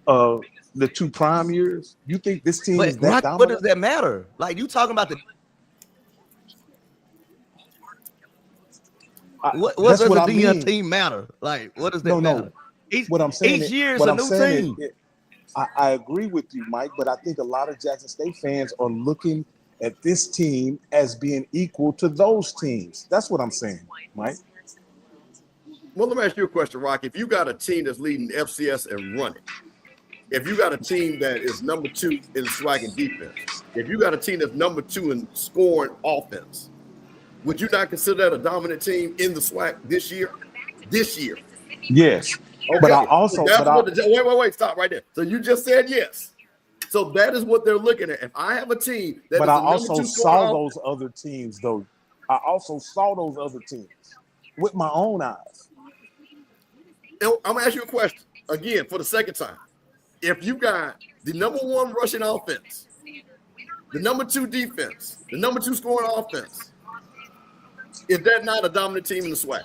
the 2 prime years? You think this team is that dominant? What does that matter? Like, you talking about the what does the DN team matter? Like, what does that matter? What I'm saying each year is a new team. I agree with you, Mike, but I think a lot of Jackson State fans are looking at this team as being equal to those teams. That's what I'm saying, Mike. Well, let me ask you a question, Rocky. If you got a team that's leading FCS and running, if you got a team that is number 2 in SWAC and defense, if you got a team that's number 2 in scoring offense, would you not consider that a dominant team in the SWAC this year? This year. Yes. Okay. But I also wait, stop right there. So you just said yes. So that is what they're looking at. If I have a team that but is I also saw those other teams, though. I also saw those other teams with my own eyes. I'm gonna ask you a question again for the second time. If you got the number 1 rushing offense, the number 2 defense, the number 2 scoring offense, is that not a dominant team in the SWAC?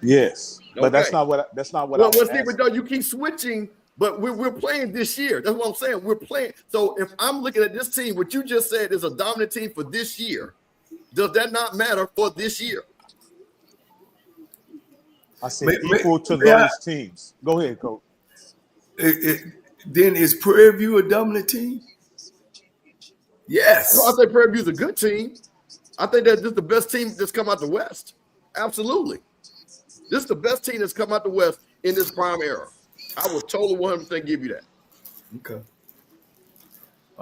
Yes, but Okay. that's not what. Well, Steve, you keep switching, but we're playing this year. That's what I'm saying. We're playing. So if I'm looking at this team, what you just said is a dominant team for this year. Does that not matter for this year? I said equal to those teams. Go ahead, Coach. Then is Prairie View a dominant team? Yes. Well, I think Prairie View is a good team. I think that this is the best team that's come out the West. Absolutely. This is the best team that's come out the West in this prime era. I will totally 100% give you that. Okay.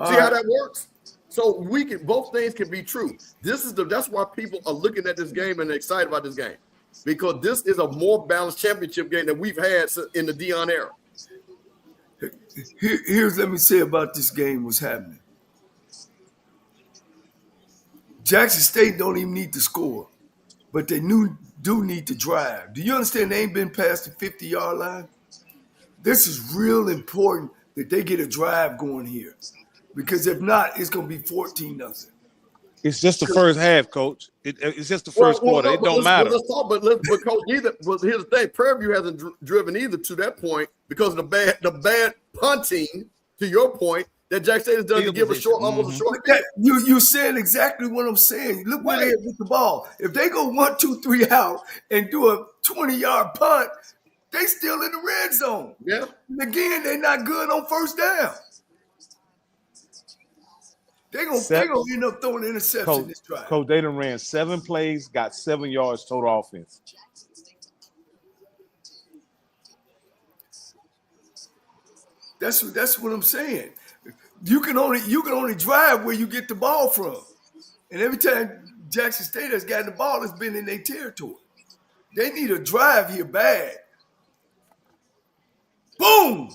See how that works? So both things can be true. That's why people are looking at this game and excited about this game, because this is a more balanced championship game than we've had in the Dion era. Here's let me say about this game what's happening. Jackson State don't even need to score, but they do need to drive. Do you understand they ain't been past the 50-yard line? This is real important that they get a drive going here, because if not, it's going to be 14-0. It's just the first half, Coach. It's just the first quarter. It don't matter. But Coach, here's the thing. Prairie View hasn't driven either to that point because of the bad punting, to your point, that Jackson State has done to give almost a short. You said exactly what I'm saying. Look where they are with the ball. If they go 1, 2, 3 out and do a 20-yard punt, they still in the red zone. Yeah. And again, they're not good on first down. They're gonna end up throwing an interception this drive. Coach, they done ran 7 plays, got 7 yards total offense. That's what I'm saying. You can only drive where you get the ball from. And every time Jackson State has gotten the ball, it's been in their territory. They need a drive here bad. Boom!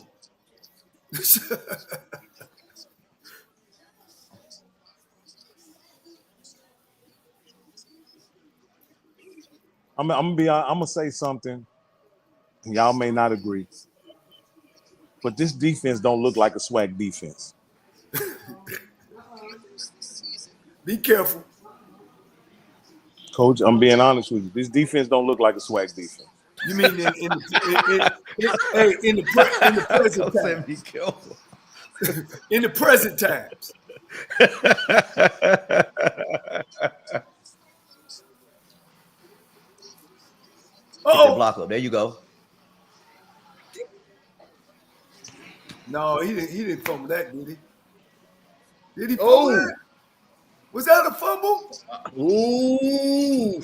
I'm gonna say something. Y'all may not agree, but this defense don't look like a SWAC defense. Be careful, Coach. I'm being honest with you. This defense don't look like a SWAC defense. You mean in the present time? In the present times. Get the block up. There you go. No, he didn't fumble that, did he? Did he fumble that? Was that a fumble? Ooh.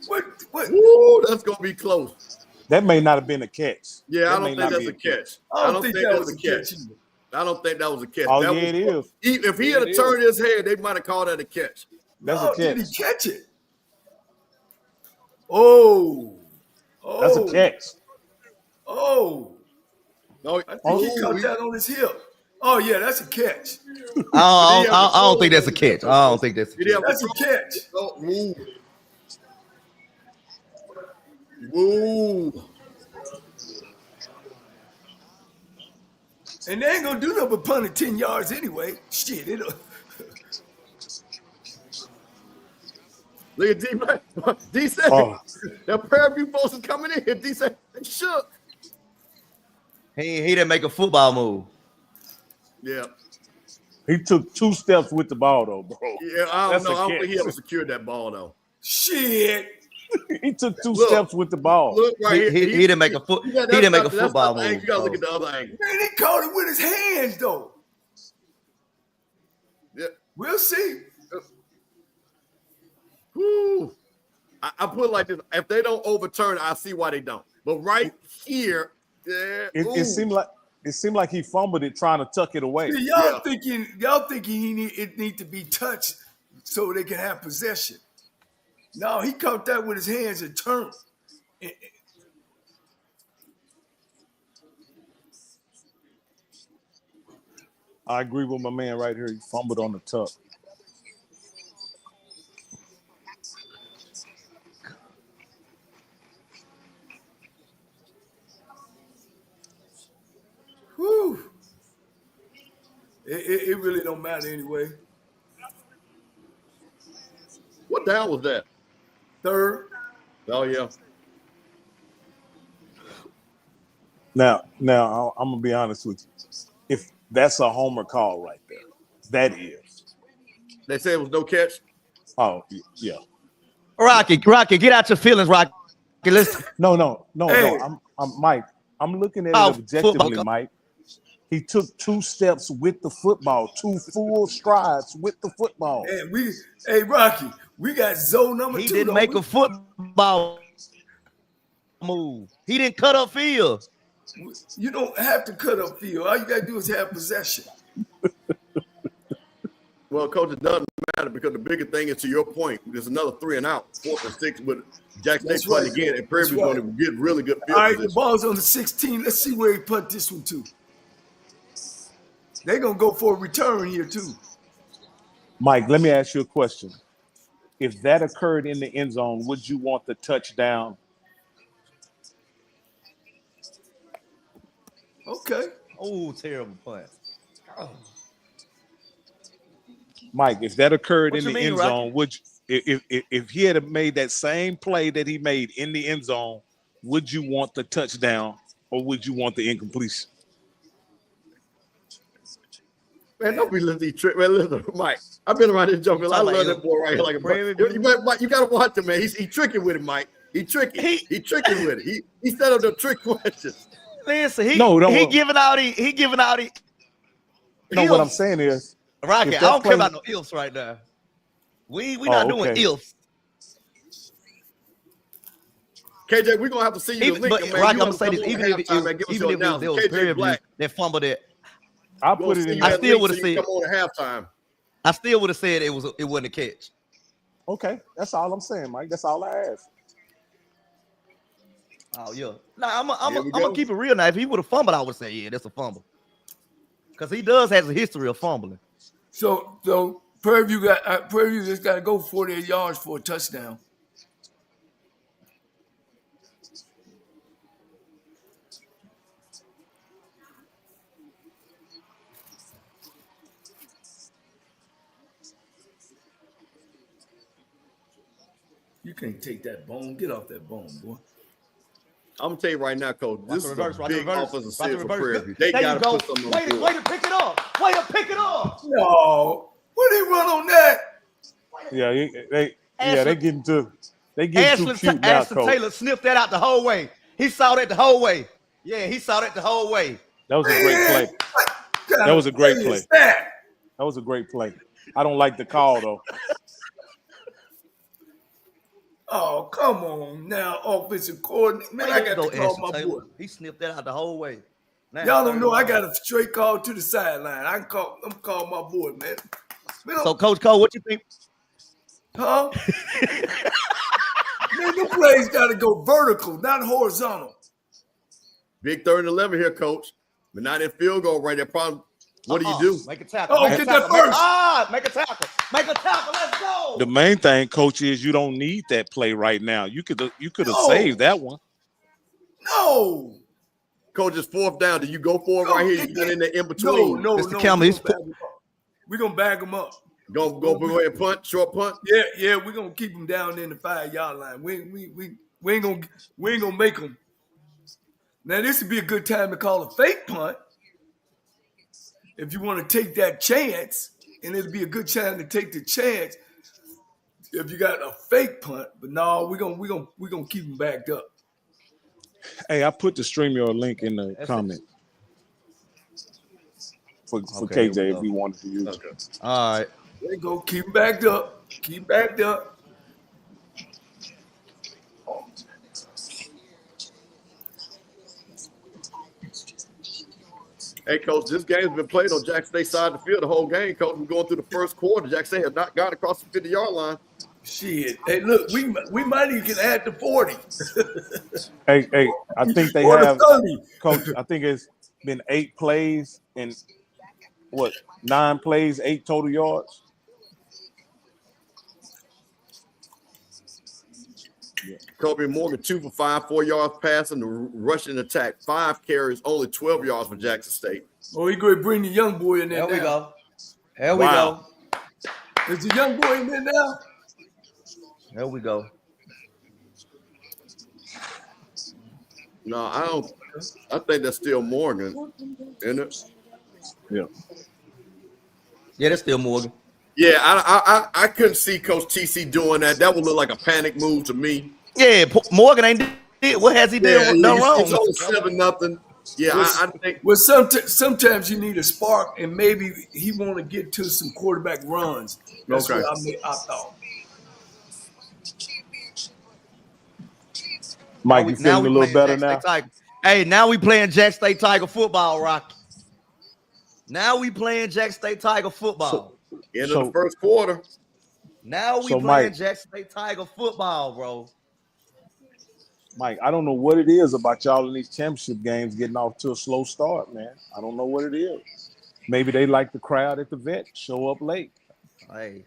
What? Ooh, that's gonna be close. That may not have been a catch. Yeah, I don't think that's a catch. I don't think that was a catch either. I don't think that was a catch. Oh, that yeah, it is. If he had turned his head, they might have called that a catch. That's a catch. Did he catch it? Oh. That's a catch. Oh. No, I think he caught that on his hip. Oh, yeah, that's a catch. I don't think that's a catch. I don't think that's a catch. That's a catch. Woo. Woo. And they ain't gonna do nothing but punt it 10 yards anyway. Shit, it'll. Look at D. D said that Prairie View folks is coming in. D said they shook. He didn't make a football move. Yeah. He took 2 steps with the ball, though, bro. Yeah, I don't know. I don't think he ever secured that ball, though. Shit. He took 2 steps with the ball. Look right here. He didn't make a foot. He didn't make a football move. You gotta look at the other angle. Man, he caught it with his hands, though. Yeah. We'll see. Woo. I put it like this: if they don't overturn it, I see why they don't. But right here, It seemed like he fumbled it trying to tuck it away. See, y'all thinking it need to be touched so they can have possession. No, he caught that with his hands and turned. I agree with my man right here. He fumbled on the tuck. Whew. It really don't matter anyway. what down was that? Third. Oh yeah. Now, I'm gonna be honest with you. If that's a homer call right there, that is. They said it was no catch. Oh yeah. Rocky, get out your feelings, Rocky. Listen. No. Hey. I'm Mike. I'm looking at it objectively, football. Mike. He took 2 steps with the football, 2 full strides with the football. Hey, Rocky, we got zone number 2. He didn't make a football move. He didn't cut up field. You don't have to cut up field. All you gotta do is have possession. Well, coach, it doesn't matter because the bigger thing is, to your point, there's another 3 and out, 4th and 6, but Jackson State punting again, and Prairie is going to get really good field All right, position. the ball's on the 16. Let's see where he put this one to. They're gonna go for a return here too. Mike, let me ask you a question. If that occurred in the end zone, would you want the touchdown? Okay. Oh, terrible punt. Oh. Mike, if that occurred What in you the mean, end Rocky? zone, would you, if he had made that same play that he made in the end zone, would you want the touchdown or would you want the incompletion? Man, don't be listening to trick. Man, listen, Mike. I've been around this jungle. I love that boy right here. Like a Mike, you gotta watch him, man. He tricking with it, Mike. He tricking. He tricking with it. He set up the trick questions. Listen, he giving out. No, what I'm saying is, Rocky, I don't care about no ifs right now. We not doing ifs. KJ, we're gonna have to see you. But Rocky, I'm gonna say this: even if there was Prairie View that fumbled it, I put it in. I still would have said. Come on at halftime. I still would have said it wasn't a catch. Okay, that's all I'm saying, Mike. That's all I ask. Oh yeah. Nah, I'm gonna keep it real now. If he would have fumbled, I would say yeah, that's a fumble. Because he does have a history of fumbling. So Prairie View just got to go 48 yards for a touchdown. You can't take that bone. Get off that bone, boy. I'm gonna tell you right now, Coach. This is a big offensive set for Prairie View. They gotta go. put something on the board. Way to pick it up. Way to pick it up. No, what they run on that? Yeah, they getting too cute now, Ashton Coach. Taylor sniffed that out the whole way. He saw that the whole way. Yeah, he saw that the whole way. That was a great play. That was a great play. That was a great play. I don't like the call though. Oh, come on now, offensive coordinator. Man, I got to call my boy. He sniffed that out the whole way. Now, y'all don't know I got a straight call to the sideline. I'm calling my boy, man. So, Coach Cole, what you think? Huh? Man, the plays got to go vertical, not horizontal. Big 3rd and 11 here, Coach. But not in field goal right there. Problem. What do you do? Make a tackle. Oh, get that first. Make a tackle. Make a tackle. Let's go. The main thing, Coach, is you don't need that play right now. You could have saved that one. No. Coach, it's 4th down. Do you go for it right here? You got in there in between. No. Mr. Campbell, we're gonna bag them up. Go ahead and punt, short punt. Yeah, we're gonna keep them down in the 5-yard line. We ain't gonna make them. Now this would be a good time to call a fake punt. If you want to take that chance, and it'd be a good time to take the chance if you got a fake punt. But no, we're gonna keep them backed up. Hey, I put the StreamYard link in the comment for KJ if he wanted to use it. All right. There you go. Keep them backed up. Keep backed up. Hey, Coach, this game's been played on Jackson State side of the field the whole game, Coach. We're going through the first quarter. Jackson State has not gone across the 50-yard line. Shit. Hey, look, we might even get add to 40. Hey, I think they have, 30. Coach, I think it's been 8 plays and 9 plays, 8 total yards. Yeah. Kobe Morgan 2 for 5, 4 yards passing, the rushing attack, 5 carries, only 12 yards for Jackson State. Oh, he going to bring the young boy in there. There we go. There we go. Is the young boy in there now? There we go. No, I don't. I think that's still Morgan, isn't it? Yeah. Yeah, that's still Morgan. Yeah, I couldn't see Coach TC doing that. That would look like a panic move to me. Yeah, Morgan ain't did. What has he done wrong? It's only 7-0. Yeah, I think. Well, sometimes you need a spark, and maybe he want to get to some quarterback runs. That's what I thought. Mike, you feeling a little better now? Hey, now we playing Jack State Tiger football, Rocky. Now we playing Jack State Tiger football. End of the first quarter. Now we playing Jack State Tiger football, bro. Mike, I don't know what it is about y'all in these championship games getting off to a slow start, man. I don't know what it is. Maybe they like the crowd at the vet, show up late. Hey,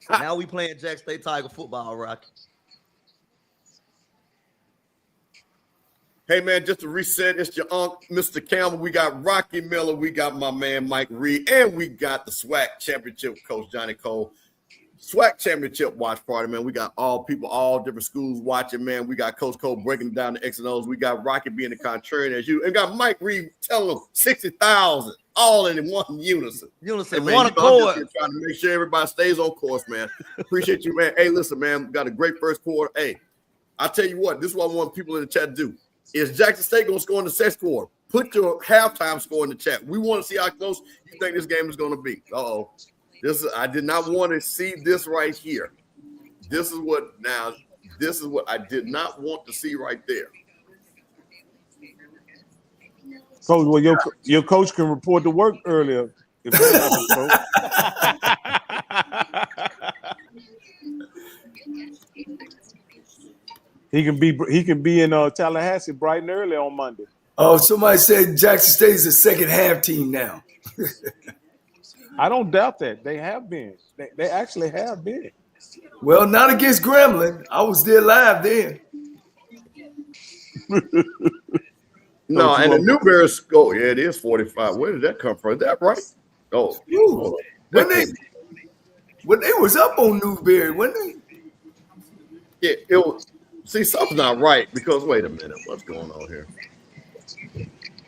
now we playing Jack State Tiger football, Rocky. Hey, man, just to reset, it's your uncle, Mr. Campbell. We got Rocky Miller. We got my man, Mike Reed. And we got the SWAC Championship coach, Johnny Cole. SWAC Championship watch party, man. We got all people, all different schools watching, man. We got Coach Cole breaking down the X and O's. We got Rocky being the contrarian as you. And got Mike Reed telling them 60,000, all in one unison. Unison, man, one accord. I'm just trying to make sure everybody stays on course, man. Appreciate you, man. Hey, listen, man, we got a great first quarter. Hey, I tell you what, this is what I want people in the chat to do. Is Jackson State going to score in the second quarter? Put your halftime score in the chat. We want to see how close you think this game is going to be. I did not want to see this right here. This is what I did not want to see right there. Coach, well, your coach can report to work earlier. If He can be in Tallahassee bright and early on Monday. Oh, somebody said Jackson State is a second half team now. I don't doubt that. They have been. They actually have been. Well, not against Gremlin. I was there live then. No, and the Newberry score, yeah, it is 45. Where did that come from? Is that right? Oh, when they was up on Newberry, wasn't they? Yeah, it was. See, something's not right because wait a minute, what's going on here?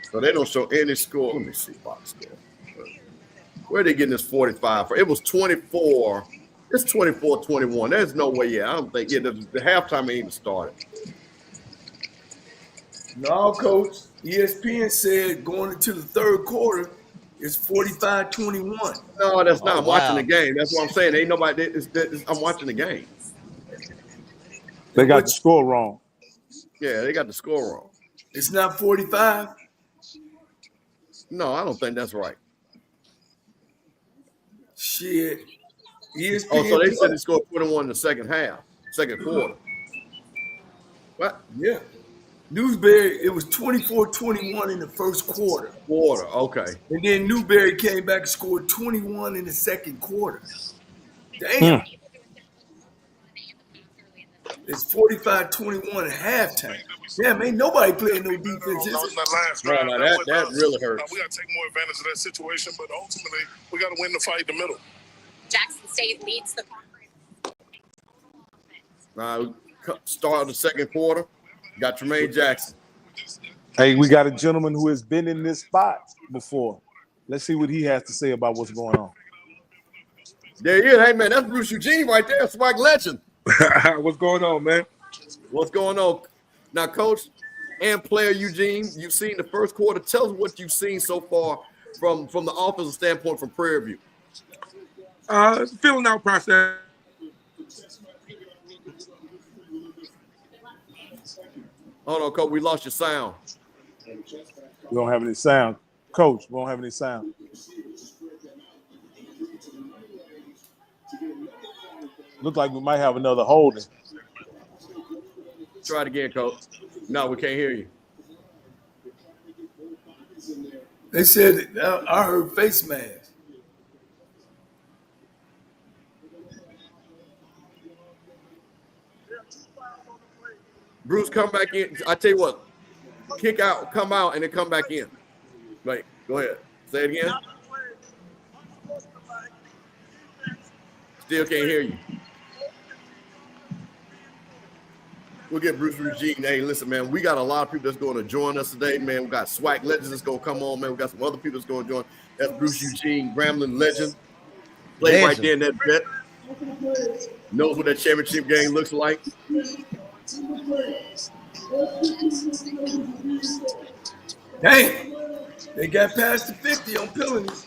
So they don't show any score. Let me see box score. Where are they getting this 45 from? It was 24. It's 24-21. There's no way. Yeah, I don't think. Yeah, the halftime ain't even started. No, Coach. ESPN said going into the third quarter, it's 45-21. No, that's not. I'm watching wow. the game. That's what I'm saying. Ain't nobody. I'm watching the game. They got the score wrong. Yeah, they got the score wrong. It's not 45. No, I don't think that's right. Shit. ESPN. Oh, so they said they scored 21 in the second quarter. What? Yeah. Newsbury, it was 24-21 in the first quarter. Okay. And then Newberry came back and scored 21 in the second quarter. Damn. It's 45-21 at halftime. Damn, ain't nobody playing no defense. That really hurts. We got to take more advantage of that situation, but ultimately, we got to win the fight in the middle. Jackson State leads the conference. Start of the second quarter. Got Tremaine Jackson. Hey, we got a gentleman who has been in this spot before. Let's see what he has to say about what's going on. There he is. Hey, man, that's Bruce Eugene right there. SWAC legend. What's going on, man? What's going on? Now, Coach and player Eugene, you've seen the first quarter. Tell us what you've seen so far from the offensive standpoint from Prairie View. Filling out process. Hold on, Coach. We lost your sound. We don't have any sound. Coach, we don't have any sound. Look like we might have another holding. Try it again, Coach. No, we can't hear you. They said, I heard face mask. Bruce, come back in. I tell you what, kick out, come out, and then come back in. Right, go ahead. Say it again. Still can't hear you. We'll get Bruce Eugene. Hey, listen, man, we got a lot of people that's going to join us today, man. We got SWAC legends that's going to come on, man. We got some other people that's going to join. That's Bruce Eugene, Grambling legend. Played right there in that vet. Knows what that championship game looks like. Dang, they got past the 50 on penalties.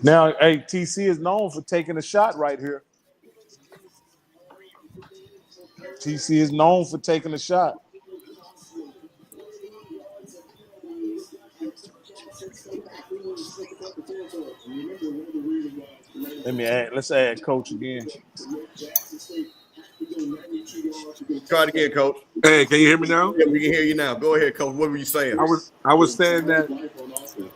Now, hey, TC is known for taking a shot right here. TC is known for taking a shot. Let's add Coach again. Try it again, Coach. Hey, can you hear me now? Yeah, we can hear you now. Go ahead, Coach. What were you saying? I was saying that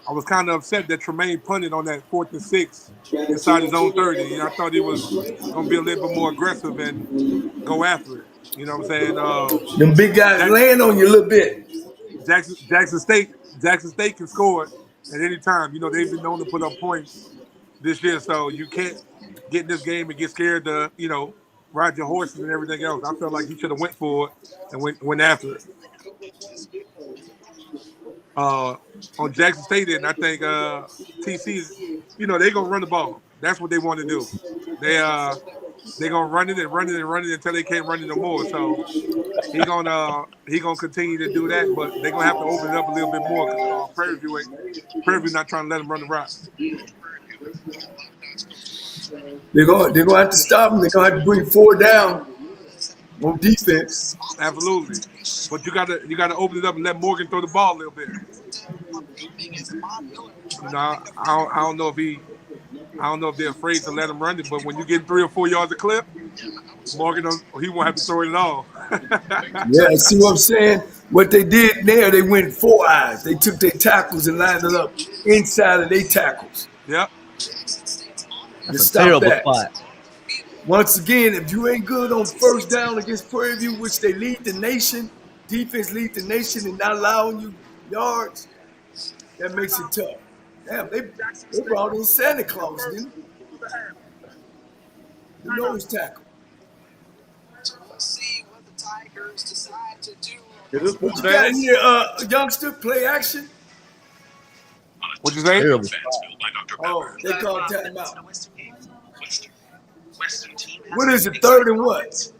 I was kind of upset that Tremaine punted on that 4th and 6 inside his own 30. You know, I thought he was going to be a little bit more aggressive and go after it. You know what I'm saying? Them big guys laying on you a little bit. Jackson State can score at any time. You know, they've been known to put up points this year, so you can't get in this game and get scared to, you know, ride your horses and everything else. I felt like he should have went for it and went after it. On Jackson State, and I think TC, you know, they're gonna run the ball. That's what they want to do. They're gonna run it until they can't run it no more. So he gonna continue to do that, but they're gonna have to open it up a little bit more because Prairie View not trying to let them run the rock. They're gonna have to stop them. They're gonna have to bring 4 down on defense. Absolutely, but you gotta open it up and let Morgan throw the ball a little bit. You know, I don't know if they're afraid to let him run it, but when you get 3 or 4 yards a clip, Morgan he won't have to throw it at all. Yeah, see what I'm saying? What they did there, they went 4 eyes. They took their tackles and lined it up inside of their tackles. Yep. That's a terrible spot. Once again, if you ain't good on first down against Prairie View, which they lead the nation, defense lead the nation and not allowing you yards, that makes it tough. Damn, they brought in Santa Claus, didn't they? The nose tackle. Is this What you got in here, youngster? Play action. What you say? Terrible. Oh, they called timeout. What is it? 3rd and what?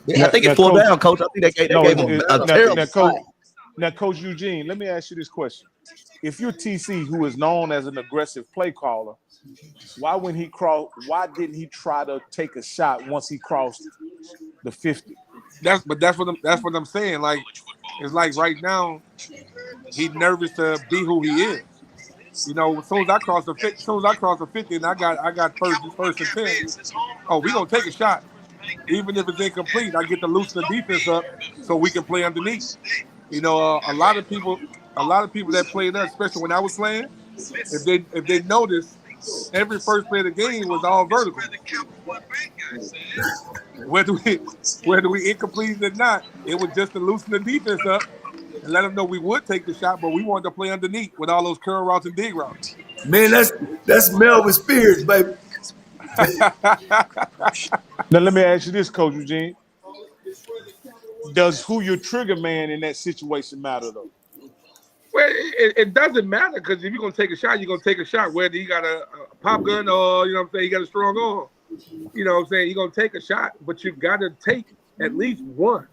Yeah, I think it's 4 down, Coach. I think they gave him a terrible spot. Now, Coach Eugene, let me ask you this question. If you're TC, who is known as an aggressive play caller, why didn't he try to take a shot once he crossed the 50? That's what I'm saying. Like, it's like right now, he's nervous to be who he is. You know, as soon as I cross the 50, and I got first and 10. Oh, we gonna take a shot, even if it's incomplete. I get to loosen the defense up so we can play underneath. You know, a lot of people that played us, especially when I was playing, if they noticed, every first play of the game was all vertical. Whether we incomplete or not, it was just to loosen the defense up and let them know we would take the shot, but we wanted to play underneath with all those curl routes and dig routes. Man, that's Melvin Spears, baby. Now, let me ask you this, Coach Eugene. Does who your trigger man in that situation matter, though? Well, it doesn't matter, because if you're going to take a shot, you're going to take a shot, whether you got a pop gun or, you know what I'm saying, you got a strong arm. You know what I'm saying? You're going to take a shot, but you got to take at least one,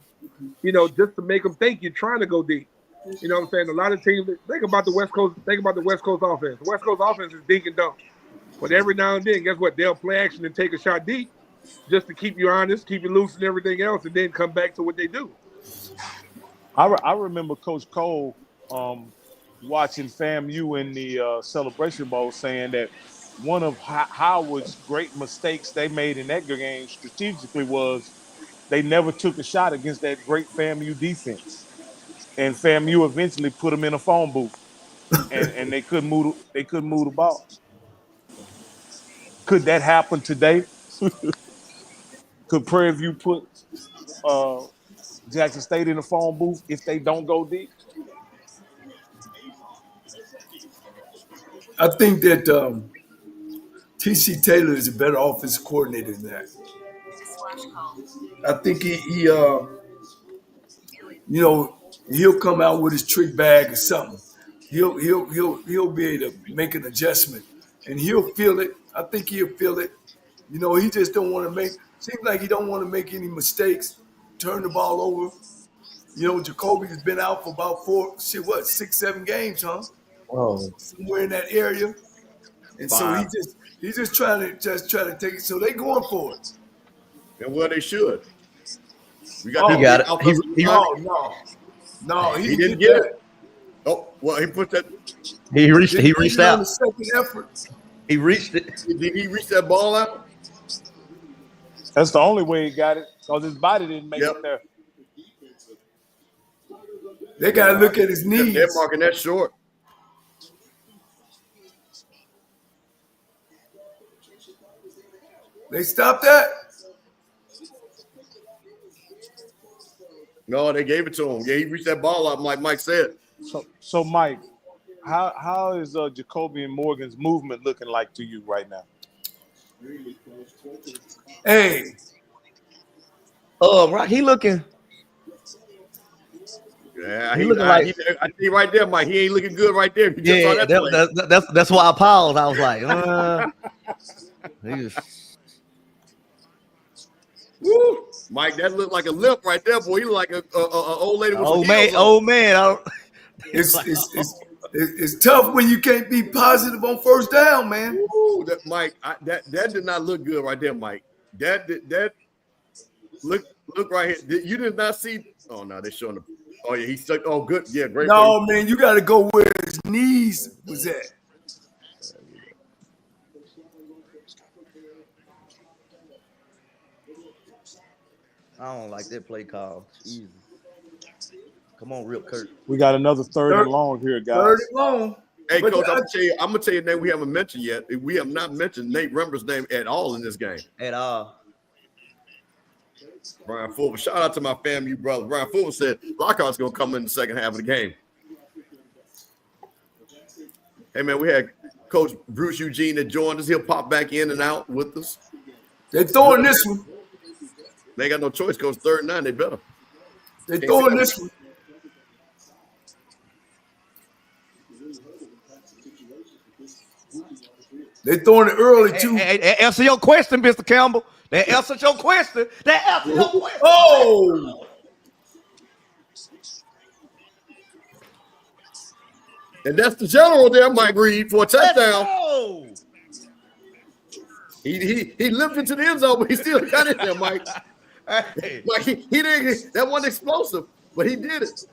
you know, just to make them think you're trying to go deep. You know what I'm saying? A lot of teams, think about the West Coast offense. The West Coast offense is dink and dunk. But every now and then, guess what? They'll play action and take a shot deep just to keep you honest, keep you loose and everything else, and then come back to what they do. I remember Coach Cole watching FAMU in the Celebration Bowl saying that one of Howard's great mistakes they made in that game strategically was they never took a shot against that great FAMU defense. And FAMU eventually put them in a phone booth, and they couldn't move the ball. Could that happen today? Could Prairie View put Jackson State in a phone booth if they don't go deep? I think that TC Taylor is a better offensive coordinator than that. I think he you know, he'll come out with his trick bag or something. He'll be able to make an adjustment, and he'll feel it. I think he'll feel it. You know, he just don't want to seems like he don't want to make any mistakes, turn the ball over. You know, Jacoby has been out for about 6, 7 games, huh? Oh. Somewhere in that area. And so he's just trying to take it. So they going for it. And well, they should. We He got it. No, he didn't get it. Oh, well, he put that. He reached out. On the second effort. He reached it. Did he reach that ball out? That's the only way he got it, because his body didn't make it there. They got to look at his knees. They're marking that short. They stopped that? No, they gave it to him. Yeah, he reached that ball out, like Mike said. So Mike, how is Jacoby and Morgan's movement looking like to you right now? Hey. Right, he looking. Yeah, he looking like. I see right there, Mike. He ain't looking good right there. Yeah, that's why I paused. I was like, Woo. Mike, that looked like a lip right there, boy. He look like a old lady with old man. It's tough when you can't be positive on first down, man. Ooh, Mike, that did not look good right there, Mike. That look right here. You did not see. Oh no, they're showing the. Oh yeah, he's stuck. Oh good, yeah, great. No, man, you got to go where his knees was at. I don't like that play call. Jesus. Come on, real Kurt. We got another third and long here, guys. Third and long. Hey, Coach, I'm gonna tell you a name we haven't mentioned yet. We have not mentioned Nate Rember's name at all in this game. At all. Brian Fulton. Shout out to my FAMU brother. Brian Fulton said Lockhart's gonna come in the second half of the game. Hey man, we had Coach Bruce Eugene that joined us. He'll pop back in and out with us. They're throwing this one. They ain't got no choice because 3rd and 9, they better. They throwing this one. They throwing it early too. Hey, answer your question, Mr. Campbell. That answered your question. That answered your question. Oh! And that's the general there, Mike Reed, for a touchdown. Oh! He limped into the end zone, but he still got it there, Mike. Hey. Like he didn't. That wasn't explosive, but he did it.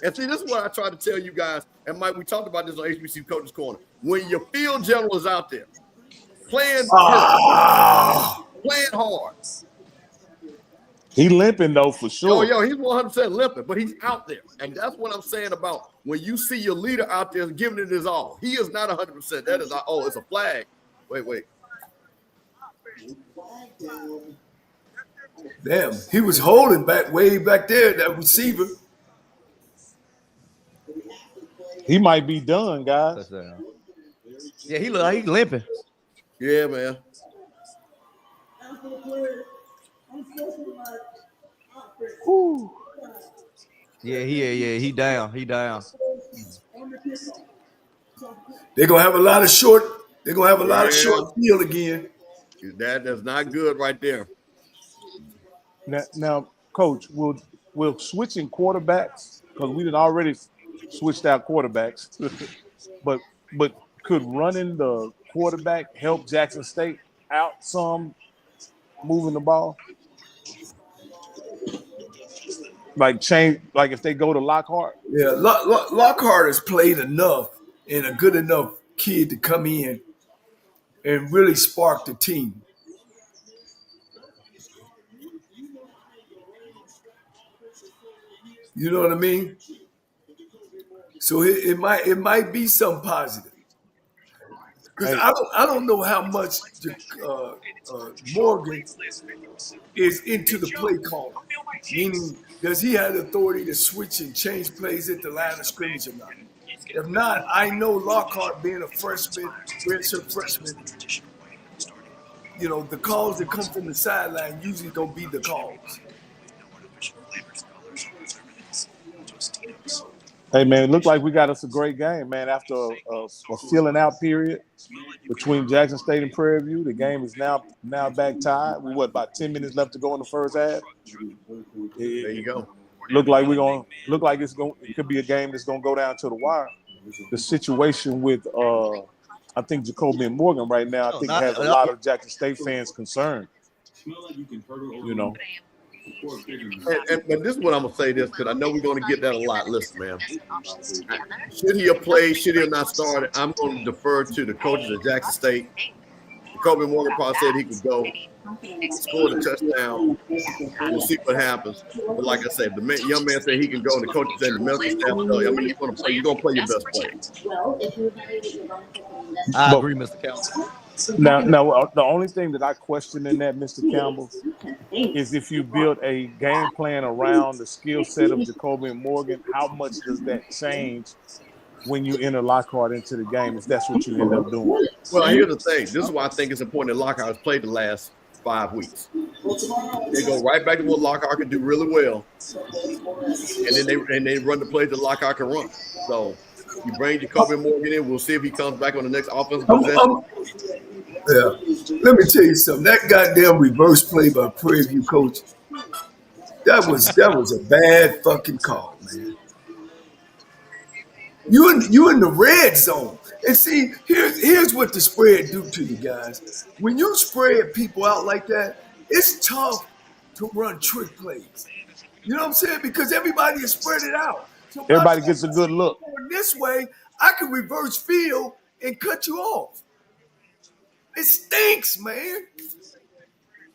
And see, this is what I try to tell you guys. And Mike, we talked about this on HBCU Coach's Corner. When your field general is out there playing hard, He limping though for sure. Oh, yo, he's 100% limping, but he's out there, and that's what I'm saying about when you see your leader out there giving it his all. He is not 100%. That is, oh, it's a flag. Wait. Damn, he was holding back way back there, that receiver. He might be done, guys. Yeah, he look like he's limping. Yeah, man. Whew. Yeah, he down. He down. They're gonna have a lot of short. They're gonna have a lot of short field again. That's not good right there. Now, Coach, will switching quarterbacks, because we did already switched out quarterbacks, but could running the quarterback help Jackson State out some, moving the ball? Like change, like if they go to Lockhart? Yeah, Lockhart has played enough and a good enough kid to come in and really spark the team. You know what I mean? So it might be some positive. Because I don't know how much Morgan is into the play call. Meaning, does he have the authority to switch and change plays at the line of scrimmage or not? If not, I know Lockhart being a freshman, redshirt freshman, you know, the calls that come from the sideline usually don't be the calls. Hey, man, it looked like we got us a great game, man. After a filling out period between Jackson State and Prairie View, the game is now back tied. We about 10 minutes left to go in the first half. There you go. Look like it could be a game that's gonna go down to the wire. The situation with I think Jacoby and Morgan right now, I think has a lot of Jackson State fans concerned. You know. And this is what I'm gonna say this, because I know we're gonna get that a lot. Listen, man. Should he have played? Should he have not started? I'm going to defer to the coaches at Jackson State. Jacoby Morgan probably said he could go, score the touchdown. We'll see what happens. But like I said, the young man said he can go, and the coaches said the medical staff tell you, I mean, you're gonna play your best player. I agree, Mr. Campbell. Now, the only thing that I question in that, Mr. Campbell, is if you build a game plan around the skill set of Jacoby and Morgan, how much does that change when you enter Lockhart into the game, if that's what you end up doing? Well, here's the thing. This is why I think it's important that Lockhart has played the last 5 weeks. They go right back to what Lockhart can do really well, and then they run the plays that Lockhart can run. So you bring Jacoby Morgan in. We'll see if he comes back on the next offensive possession. Yeah. Let me tell you something. That goddamn reverse play by Prairie View coach, that was a bad fucking call, man. You in the red zone. And see, here's what the spread do to you guys. When you spread people out like that, it's tough to run trick plays. You know what I'm saying? Because everybody is spread it out. So everybody gets a good look. This way, I can reverse field and cut you off. It stinks, man.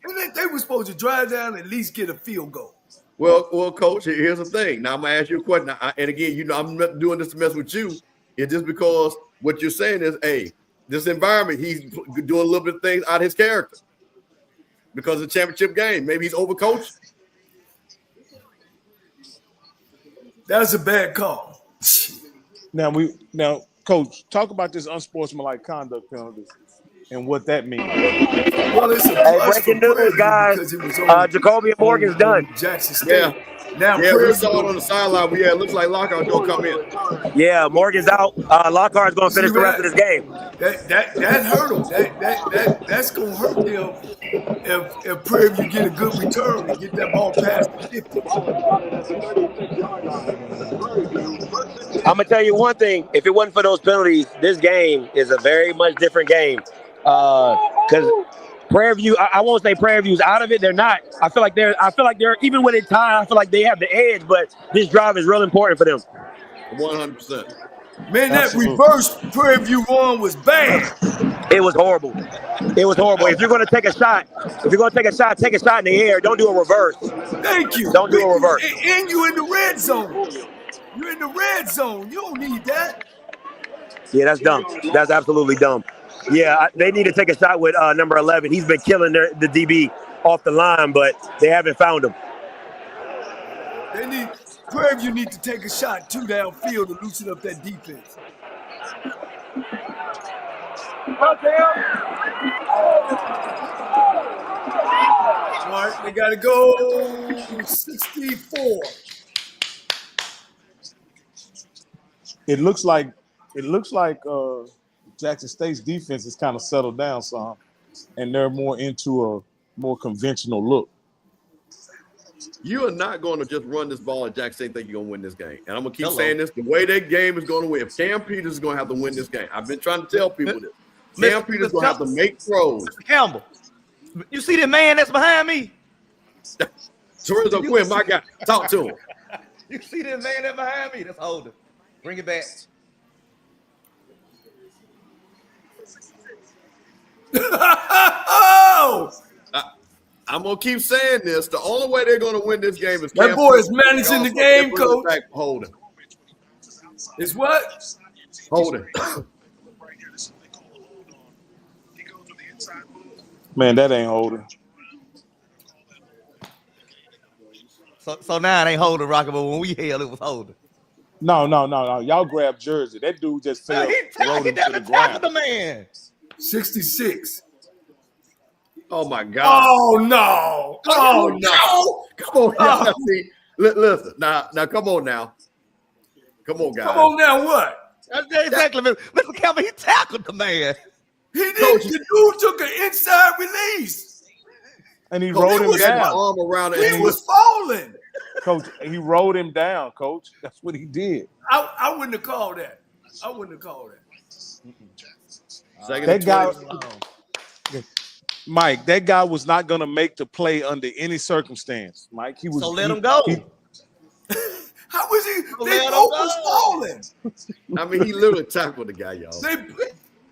And they were supposed to drive down and at least get a field goal. Well, Coach, here's the thing. Now I'm gonna ask you a question. And again, you know, I'm not doing this to mess with you. It's just because what you're saying is, hey, this environment, he's doing a little bit of things out of his character because of the championship game. Maybe he's overcoached. That's a bad call. Now, Coach, talk about this unsportsmanlike conduct penalty and what that means. Well, it's a Hey, plus breaking for news, Prairie View guys. because it was on Jacoby Morgan's done. Jackson State. Yeah. Now Yeah, we Prairie saw it View, on the sideline. It looks like Lockhart's gonna come in. Yeah, Morgan's out. Lockhart's going to finish the rest of this game. that hurt them. That's gonna hurt them if Prairie View get a good return and get that ball past the 50. I'm going to tell you one thing. If it wasn't for those penalties, this game is a very much different game. Because Prairie View, I won't say Prairie View's out of it. They're not. I feel like they're even when it's tied, I feel like they have the edge, but this drive is real important for them. 100%. Man, that reverse Prairie View one was bad. It was horrible. It was horrible. If you're going to take a shot, take a shot in the air. Don't do a reverse. Thank you. Don't do a reverse. And you in the red zone. You're in the red zone. You don't need that. Yeah, that's dumb. That's absolutely dumb. Yeah, they need to take a shot with number 11. He's been killing the DB off the line, but they haven't found him. Prairie View need to take a shot two downfield to loosen up that defense. All right, they got to go 64. It looks like Jackson State's defense has kind of settled down some, and they're more into a more conventional look. You are not going to just run this ball at Jackson State and think you're going to win this game. And I'm going to keep saying this. The way that game is going to win, if Cam Peters is going to have to win this game, I've been trying to tell people this. Cam Peters is going to have to make throws. Mr. Campbell, you see the man that's behind me? Lorenzo Quinn, my guy, talk to him. You see this man that's behind me? That's older. Bring it back. Oh! I'm going to keep saying this. The only way they're going to win this game is that Cam boy Peters is managing the game, coach. Holding. It's what? Holding. Man, that ain't holding. So now it ain't holding, Rocket, but when we held, it was holding. No. Y'all grab jersey. That dude just fell. He never tackled the man. 66. Oh, my God. Oh, no. Oh, no. Come on now. See, listen. Now, come on now. Come on, guys. Come on now, what? That's exactly. Mr. Campbell, he tackled the man. He did. The dude took an inside release. And he rolled him down. Arm around it. He was falling. Coach, he rolled him down, Coach. That's what he did. I wouldn't have called that. That guy, Mike, that guy was not going to make the play under any circumstance. Mike, he was. So let him go. How was he? They both was falling. I mean, he literally tackled the guy, y'all.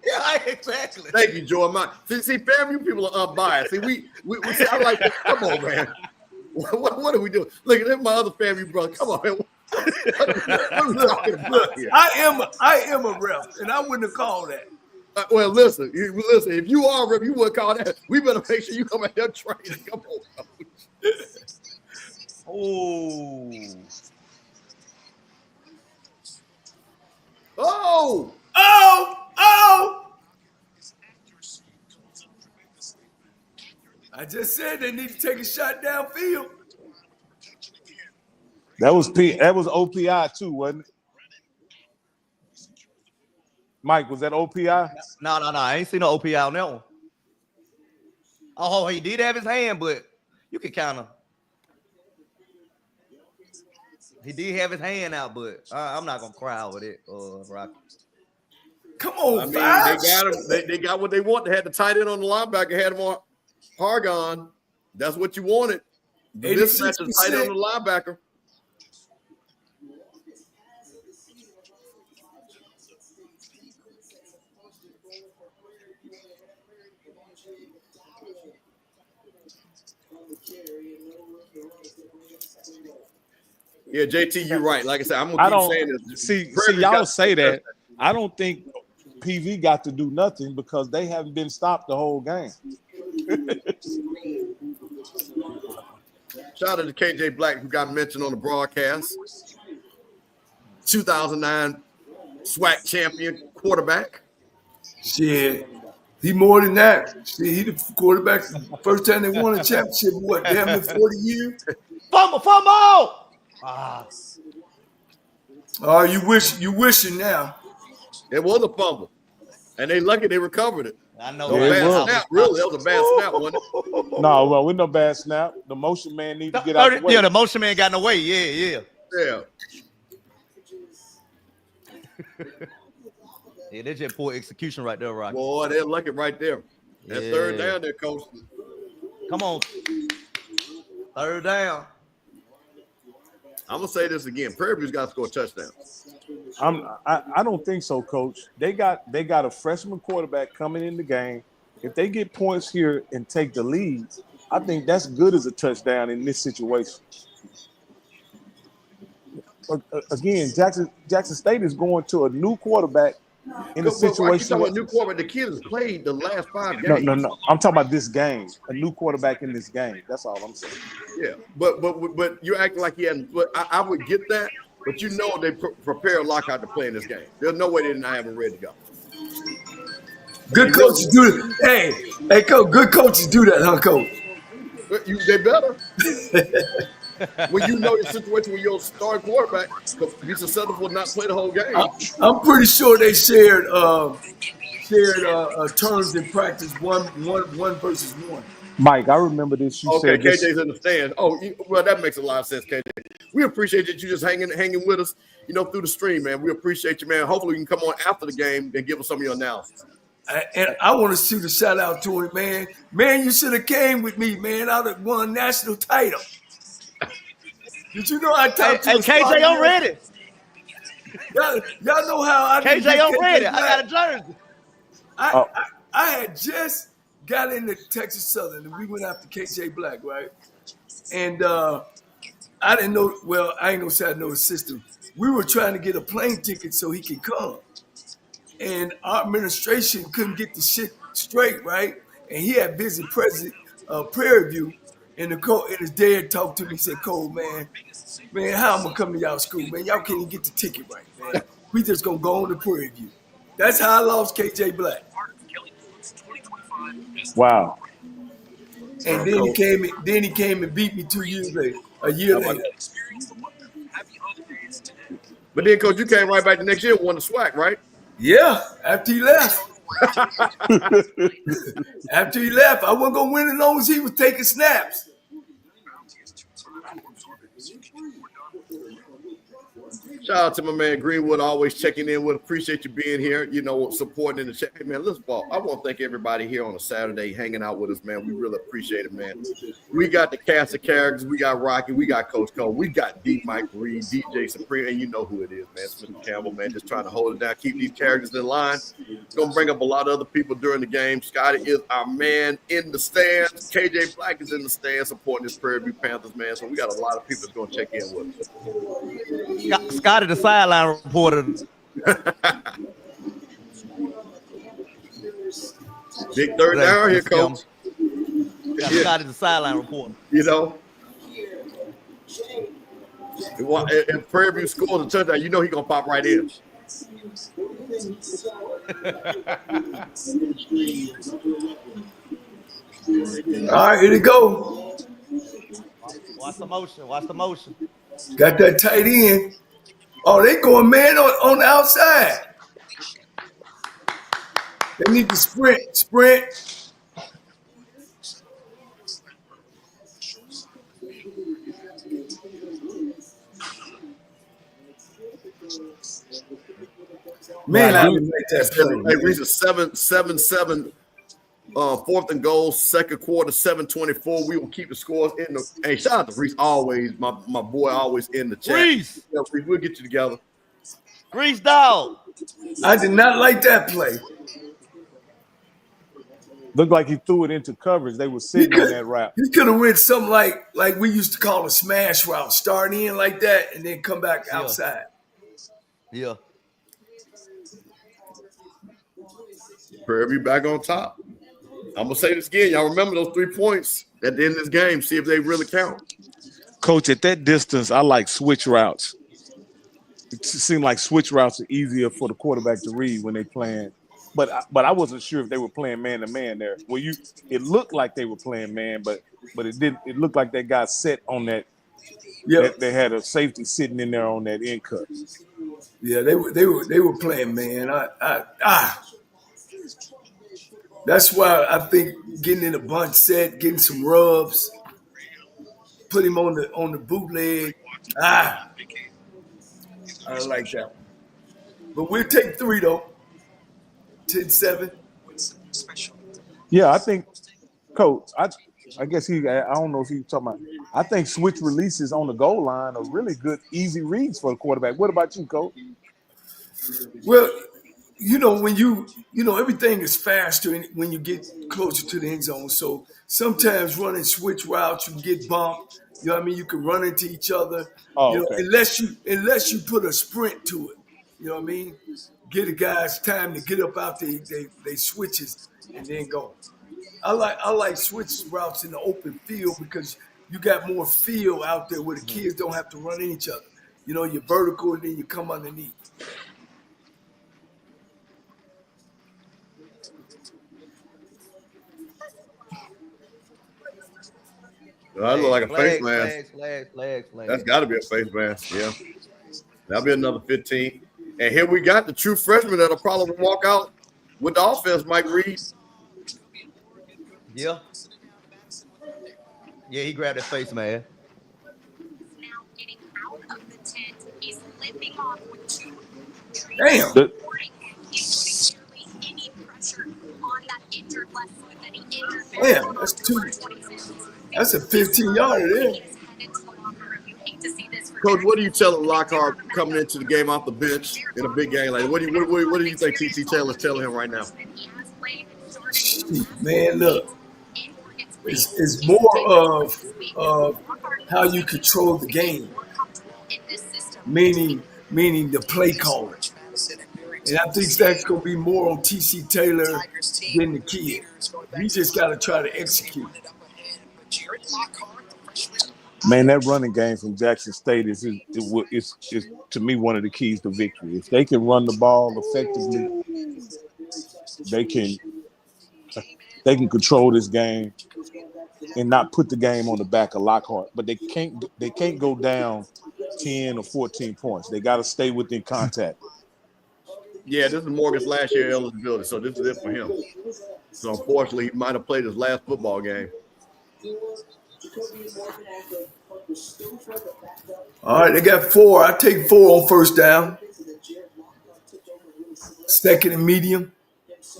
Yeah, exactly. Thank you, Joe. See, FAMU people are unbiased. See, we say, I like this. Come on, man. What are we doing? Look at my other FAMU brother. Come on, man. What are we talking about here? I am a ref, and I wouldn't have called that. Well, listen. If you are a ref, you wouldn't call that. We better make sure you come out there training. Come on, coach. Oh! I just said they need to take a shot downfield. That was OPI too, wasn't it? Mike, was that OPI? No. I ain't seen no OPI on that one. Oh, he did have his hand, but you can kind of. He did have his hand out, but I'm not gonna cry over it, Rocky. Come on, I mean, they got him. They got what they want. They had the tight end on the linebacker, had him on Hargon. That's what you wanted. The mismatch of tight end on the linebacker. Yeah, JT, you're right. Like I said, I'm gonna keep saying this. See, y'all say that. I don't think PV got to do nothing because they haven't been stopped the whole game. Shout out to KJ Black, who got mentioned on the broadcast. 2009 SWAC champion quarterback. Shit. He more than that. See, he the quarterback. First time they won a championship, what, damn near 40 years? Fumble! Ah. Oh, you wishing now. It was a fumble. And they lucky they recovered it. I know. No bad snap, really. That was a bad snap, wasn't it? No, well, with no bad snap. The motion man needs to get out the way. Yeah, the motion man got in the way. Yeah. Yeah, that's just poor execution right there, Rocky. Boy, they're lucky right there. That third down there, coach. Come on. Third down. I'm gonna say this again. Prairie View's got to score touchdowns. I don't think so, Coach. They got a freshman quarterback coming in the game. If they get points here and take the lead, I think that's good as a touchdown in this situation. Again, Jackson State is going to a new quarterback in a situation. A new quarterback. The kid has played the last 5 games. No. I'm talking about this game. A new quarterback in this game. That's all I'm saying. Yeah, but you're acting like he hadn't. But I would get that. But you know they prepare Lockhart to play in this game. There's no way they didn't have him ready to go. Good coaches do that. Hey, coach. Good coaches do that, huh, coach? They better. When you know the situation with your starting quarterback, be susceptible to not play the whole game. I'm pretty sure they shared terms in practice one versus one. Mike, I remember this. You said KJ's in the stands. Oh, well, that makes a lot of sense, KJ. We appreciate that you just hanging with us, through the stream, man. We appreciate you, man. Hopefully, you can come on after the game and give us some of your analysis. And I want to shoot a shout out to him, man. Man, you should have came with me, man. I'd have won a national title. Did you know I talked to KJ, I'm ready. Y'all know how I KJ, I'm ready. I got a jersey. I had just got into Texas Southern, and we went after KJ Black, right? And I didn't know. Well, I ain't gonna say I know his system. We were trying to get a plane ticket so he could come, and our administration couldn't get the shit straight, right? And he had visited President Prairie View, and his dad talked to me. He said, "Cole, man, how I'm gonna come to y'all school, man? Y'all can't even get the ticket right, man. We just gonna go on to Prairie View." That's how I lost KJ Black. Wow. And then he came and beat me 2 years later, a year later. But then, Coach, you came right back the next year and won the SWAC, right? Yeah, after he left. After he left, I wasn't going to win as long as he was taking snaps. Shout out to my man Greenwood, always checking in with. Appreciate you being here, supporting in the chat. Hey, man, listen, ball. I want to thank everybody here on a Saturday hanging out with us, man. We really appreciate it, man. We got the cast of characters. We got Rocky. We got Coach Cole. We got D. Mike Reed, DJ Supreme, and you know who it is, man. It's Mr. Campbell, man, just trying to hold it down, keep these characters in line. It's going to bring up a lot of other people during the game. Scotty is our man in the stands. KJ Black is in the stands supporting this Prairie View Panthers, man. So we got a lot of people that's going to check in with us. Scotty, the sideline reporter. Big third down here, Coach. Scotty, the sideline reporter. If Prairie View scores a touchdown, he's going to pop right in. All right, here we go. Watch the motion. Got that tight end. Oh, they going man on the outside. They need to sprint. Man, I didn't like that play. Hey, Reese, 7-7, 4th and goal, second quarter, 7:24. We will keep the scores in the. Hey, shout out to Reese, always my boy, always in the chat. Reese, we'll get you together. Reese, dog. I did not like that play. Looked like he threw it into coverage. They were sitting on that route. He could have went something like we used to call a smash route, start in like that and then come back outside. Yeah. Prairie View back on top. I'm gonna say this again. Y'all remember those 3 points at the end of this game? See if they really count. Coach, at that distance, I like switch routes. It seemed like switch routes are easier for the quarterback to read when they playing but I wasn't sure if they were playing man to man there. Well, it looked like they were playing man, but it didn't. It looked like they got set on that. Yeah, They had a safety sitting in there on that end cut. yeah, they were playing man. That's why I think getting in a bunch set, getting some rubs, put him on the bootleg. I like that one. But we'll take 3 though. 10-7. Yeah, I think, Coach. I guess I don't know if he's talking about. I think switch releases on the goal line are really good, easy reads for a quarterback. What about you, Coach? Well, when everything is faster when you get closer to the end zone. So sometimes running switch routes, you get bumped. You know what I mean? You can run into each other. Oh, okay. Unless you put a sprint to it. You know what I mean? Get a guy's time to get up out they switches and then go. I like switch routes in the open field because you got more field out there where the kids don't have to run in each other. You're vertical and then you come underneath. I look like a face mask. Flag. That's got to be a face mask. Yeah. That'll be another 15. And here we got the true freshman that'll probably walk out with the offense, Mike Reed. Yeah. Yeah, he grabbed that face, man. Now getting out of the tent, he's limping off with 2. Damn. He's putting nearly any pressure on that injured left foot that he injured. Damn, that's 2. That's a 15-yarder there. Coach, what do you tell Lockhart coming into the game off the bench in a big game? Like, what do you think TC Taylor's telling him right now? Man, look, it's more of how you control the game, meaning the play calling. And I think that's going to be more on TC Taylor than the kid. We just got to try to execute. Man, that running game from Jackson State is to me one of the keys to victory. If they can run the ball effectively, they can control this game and not put the game on the back of Lockhart. But they can't go down 10 or 14 points. They got to stay within contact. Yeah, this is Morgan's last year eligibility, so this is it for him. So unfortunately, he might have played his last football game. All right, they got 4. I take 4 on first down. Second and medium.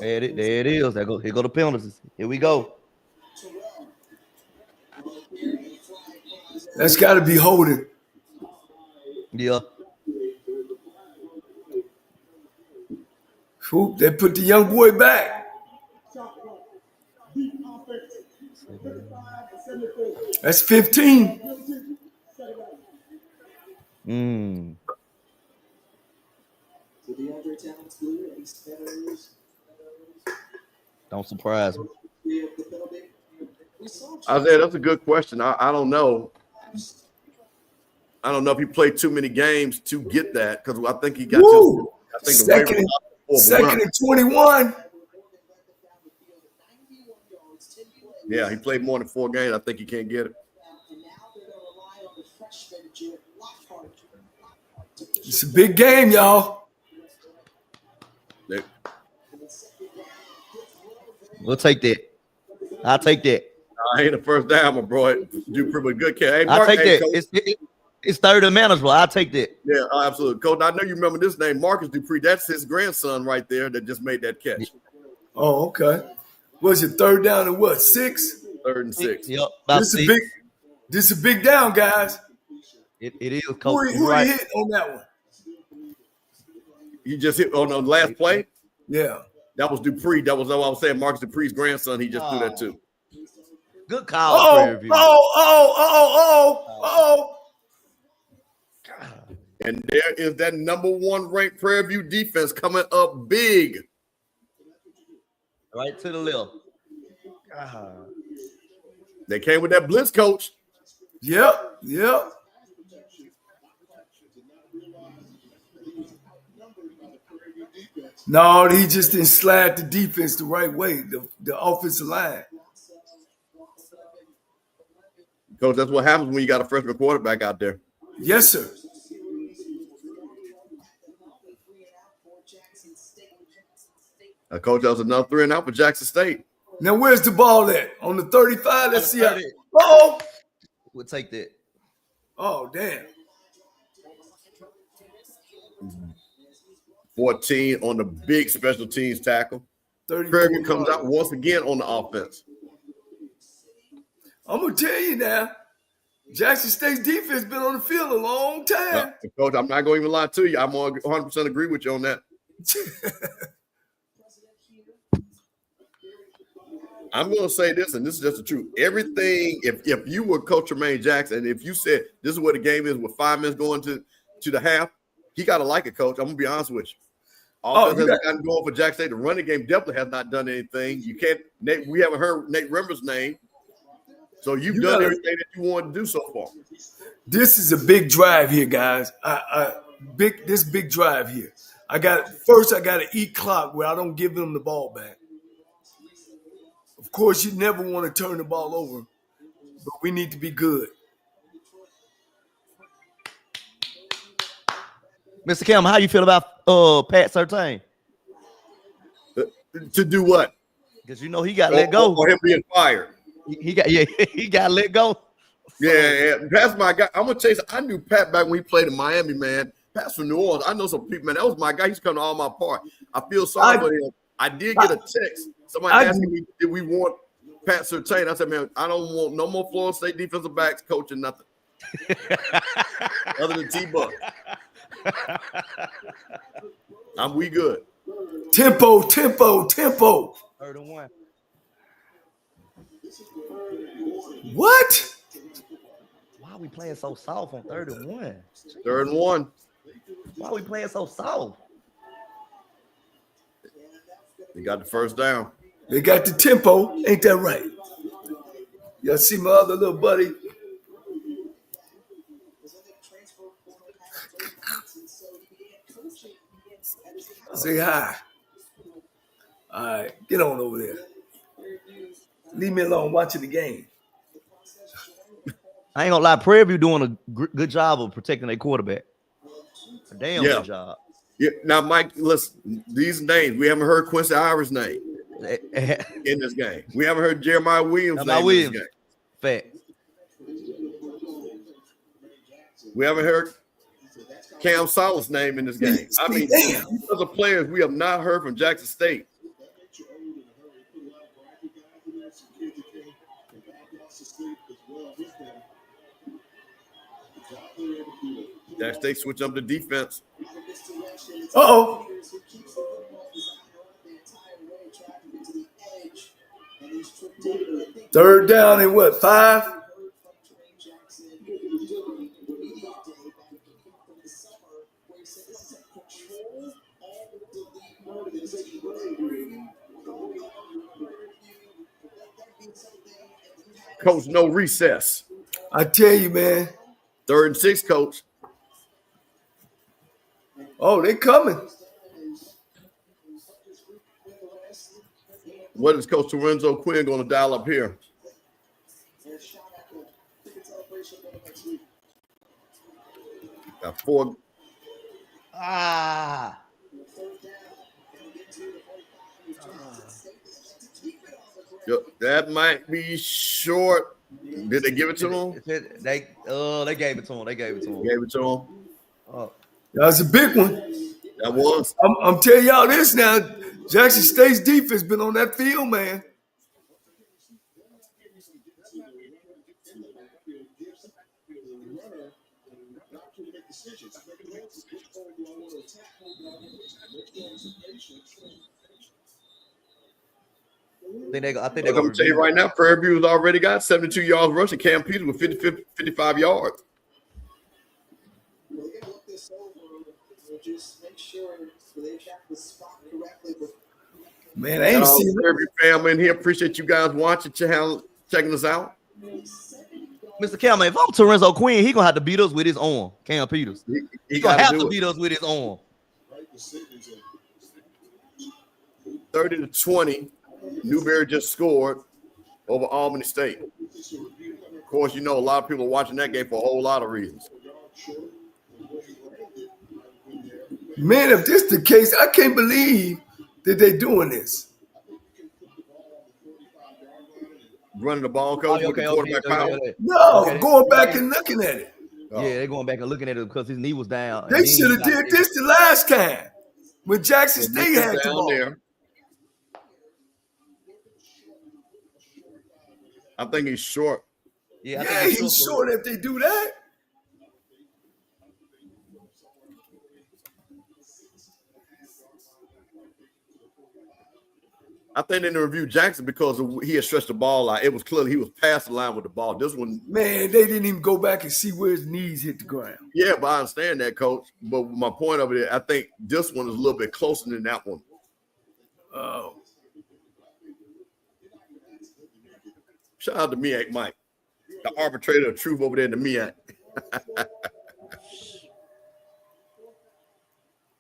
There it is. Here go the penalties. Here we go. That's got to be holding. Yeah. Whoop, they put the young boy back. That's 15. Don't surprise me. Isaiah, that's a good question. I don't know. I don't know if he played too many games to get that because I think he got second and 21. Yeah, he played more than 4 games. I think he can't get it. It's a big game, y'all. We'll take that. I'll take that. I ain't a first down, my bro. Do pretty good catch. Hey, I'll take that. It's third and manageable. I'll take that. Yeah, absolutely. Coach, I know you remember this name, Marcus Dupree. That's his grandson right there that just made that catch. Oh, okay. Was it third down and what? 6? 3rd and 6. Yep. This is a big down, guys. It is, Coach. Who right. Hit on that one? He just hit on the last play? Yeah. That was Dupree. That was what I was saying. Marcus Dupree's grandson. He just threw that too. Good call. And there is that number 1 ranked Prairie View defense coming up big. Right to the left. They came with that blitz, coach. Yep. No, he just didn't slide the defense the right way, the offensive line. Coach, that's what happens when you got a freshman quarterback out there. Yes, sir. Coach, that was another 3 and out for Jackson State. Now, where's the ball at? On the 35? Let's see how. Oh, We'll take that. oh, damn. 14 on the big special teams tackle. 34 Prairie comes yards. out once again on the offense. I'm going to tell you now, Jackson State's defense been on the field a long time. Coach, I'm not going to even lie to you. I'm 100% agree with you on that. I'm going to say this, and this is just the truth. Everything, if you were Coach Tremaine Jackson, if you said this is where the game is with 5 minutes going to the half, he got to like it, Coach. I'm going to be honest with you. Offense has gotten going for Jackson State. The running game definitely has not done anything. You can't. We haven't heard Nate Rimmer's name. So you've done everything that you wanted to do so far. This is a big drive here, guys. This big drive here. I got to eat clock where I don't give them the ball back. Of course, you never want to turn the ball over, but we need to be good. Mr. Campbell, how you feel about Pat Surtain? To do what? Because you know he got let go. Or him being fired. He got let go. Yeah, Pat's my guy. I'm gonna tell you something. I knew Pat back when he played in Miami, man. Pat's from New Orleans. I know some people, man. That was my guy. He's come to all my part. I feel sorry for him. I did get a text. Somebody asked me, did we want Pat Surtain? I said, man, I don't want no more Florida State defensive backs coaching nothing. Other than T-Buck. We good. Tempo. 31. What? Why are we playing so soft on 31? 3rd and 1. Why are we playing so soft? They got the first down. They got the tempo. Ain't that right? Y'all see my other little buddy? Say hi. All right, get on over there. Leave me alone watching the game. I ain't gonna lie, Prairie View doing a good job of protecting their quarterback. A damn good job. Yeah. Now, Mike, listen, these names, we haven't heard Quincy Ivers' name in this game. We haven't heard Jeremiah Williams' name in this game. Fact. We haven't heard Cam Salas' name in this game. I mean, these are the players we have not heard from Jackson State. Jackson State switch up the defense. Uh-oh. Third down and what, 5? Coach, no recess. I tell you, man. 3rd and 6, Coach. Oh, they coming. What is Coach Lorenzo Quinn going to dial up here? Got 4. That might be short. Did they give it to him? They gave it to him. Gave it to him. Oh. That was a big one. That was. I'm telling y'all this now. Jackson State's defense been on that field, man. I think I'm going to tell you right now, Prairie View has already got 72 yards rushing. Cam Peters with 55 yards. Man, I ain't seen Prairie View family in here. Appreciate you guys watching, checking us out. Mr. Campbell, if I'm Lorenzo Quinn, he gonna have to beat us with his arm. Cam Peters. He gonna have to beat us with his arm. 30-20. Newberry just scored over Albany State. Of course, you know a lot of people are watching that game for a whole lot of reasons. Man, if this the case, I can't believe that they're doing this. Running the ball, coach, with the quarterback power. No, going back and looking at it. Yeah, they're going back and looking at it because his knee was down. They should have did this the last time when Jackson State had the ball. There. I think he's short. Yeah, he's short if they do that. I think they didn't review Jackson because he had stretched the ball out. It was clearly he was past the line with the ball. This one, man, they didn't even go back and see where his knees hit the ground. Yeah, but I understand that, coach. But my point of it is, I think this one is a little bit closer than that one. Oh. Shout out to MEAC Mike, the arbitrator of truth over there in the MEAC.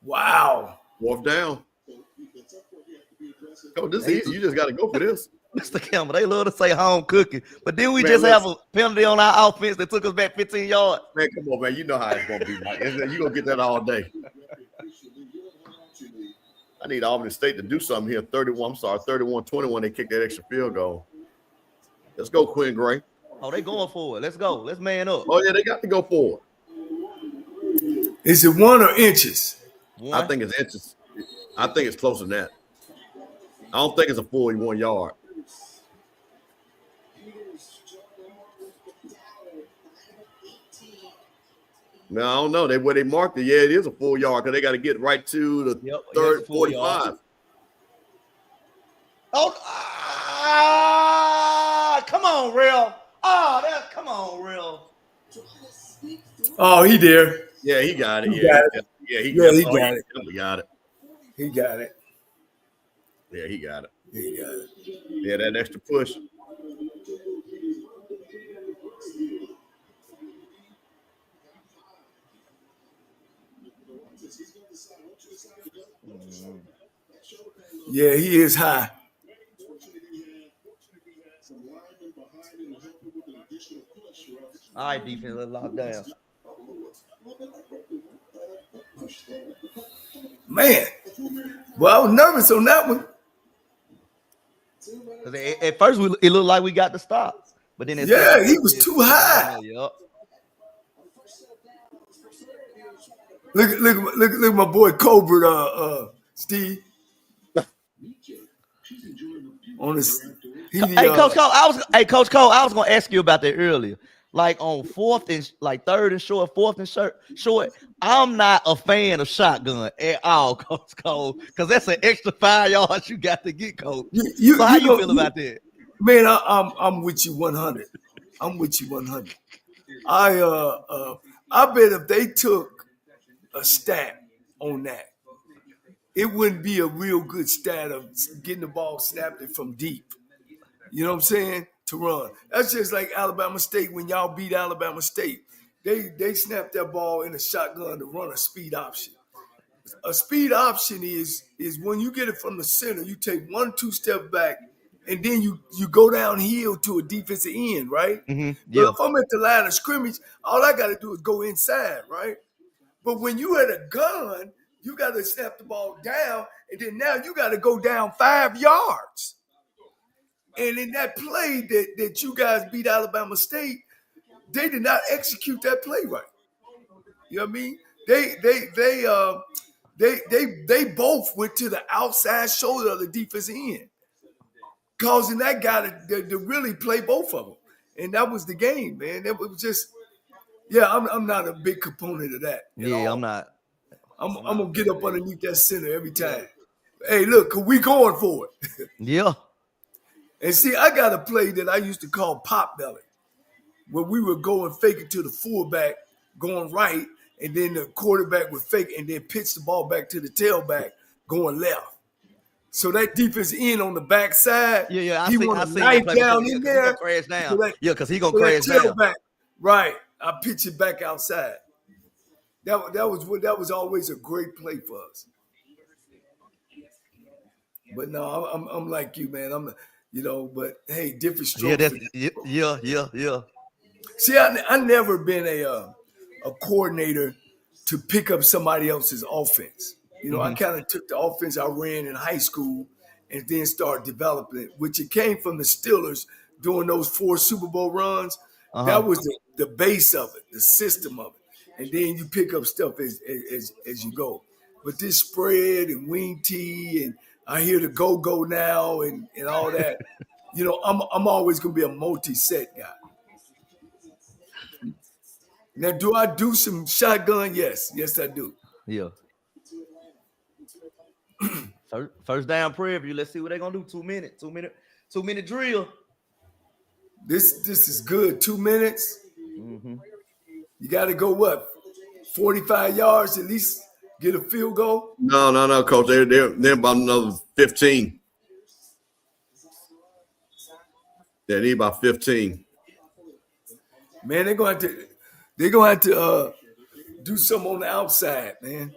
Wow. Fourth down. Oh, this is easy. You just got to go for this. Mr. Campbell, they love to say home cooking. But then we have a penalty on our offense that took us back 15 yards. Man, come on, man. You know how it's going to be, Mike. You're going to get that all day. I need Albany State to do something here. 31-21. They kicked that extra field goal. Let's go, Quinn Gray. Oh, they going for it. Let's go. Let's man up. Oh, yeah, they got to go for it. Is it 1 or inches? I think it's inches. I think it's closer than that. I don't think it's a 41 yard. No, I don't know. Where they marked it, yeah, it is a 4 yard because they got to get right to the third 45. Come on, Real. Come on, Real. Oh, he there. Yeah, he got it. He got it. Yeah, he got it. He got it. He got it. Yeah, he got it. He got it. Yeah, that extra push. Yeah, he is high. All right, defense, let's lock down. Man, well, I was nervous on that one. At first, it looked like we got the stop, but then he was too high. Yep. Look at my boy Colbert, Steve. On his, Coach Cole, I was gonna ask you about that earlier. Like on third and short. I'm not a fan of shotgun at all, Coach Cole, because that's an extra 5 yards you got to get, Coach. So how you feel about that? Man, I'm with you 100. I'm with you 100. I bet if they took a stat on that, it wouldn't be a real good stat of getting the ball snapped from deep. You know what I'm saying? To run. That's just like Alabama State when y'all beat Alabama State. They snapped that ball in a shotgun to run a speed option. A speed option is when you get it from the center, you take 1-2 steps back, and then you go downhill to a defensive end, right? Mm-hmm. Yeah. But if I'm at the line of scrimmage, all I got to do is go inside, right? But when you had a gun, you got to snap the ball down, and then now you got to go down 5 yards. And in that play that you guys beat Alabama State, they did not execute that play right. You know what I mean? They both went to the outside shoulder of the defensive end, causing that guy to really play both of them. And that was the game, man. That was just, I'm not a big component of that. Yeah, I'm not. I'm gonna get up underneath that center every time. Hey, look, we going for it. Yeah. And see, I got a play that I used to call pop belly, where we would go and fake it to the fullback going right, and then the quarterback would fake and then pitch the ball back to the tailback going left. So that defense end on the backside, he want to knife down in there. Crash down. So Because he's going to crash down. Right. I pitch it back outside. That was always a great play for us. But no, I'm like you, man. But hey, different Yeah, strokes. yeah. See, I never been a coordinator to pick up somebody else's offense. I kind of took the offense I ran in high school and then started developing it, which it came from the Steelers doing those 4 Super Bowl runs. That was the base of it, the system of it, and then you pick up stuff as you go. But this spread and wing tee, and I hear the go now and all that. I'm always gonna be a multi-set guy. Now, do I do some shotgun? Yes, I do. Yeah. First down Prairie View. Let's see what they're gonna do. 2 minutes. 2 minute drill. This is good. 2 minutes. You got to go what? 45 yards at least. Get a field goal. No, coach. They're about another 15. They need about 15. Man, they're gonna have to do something on the outside, man.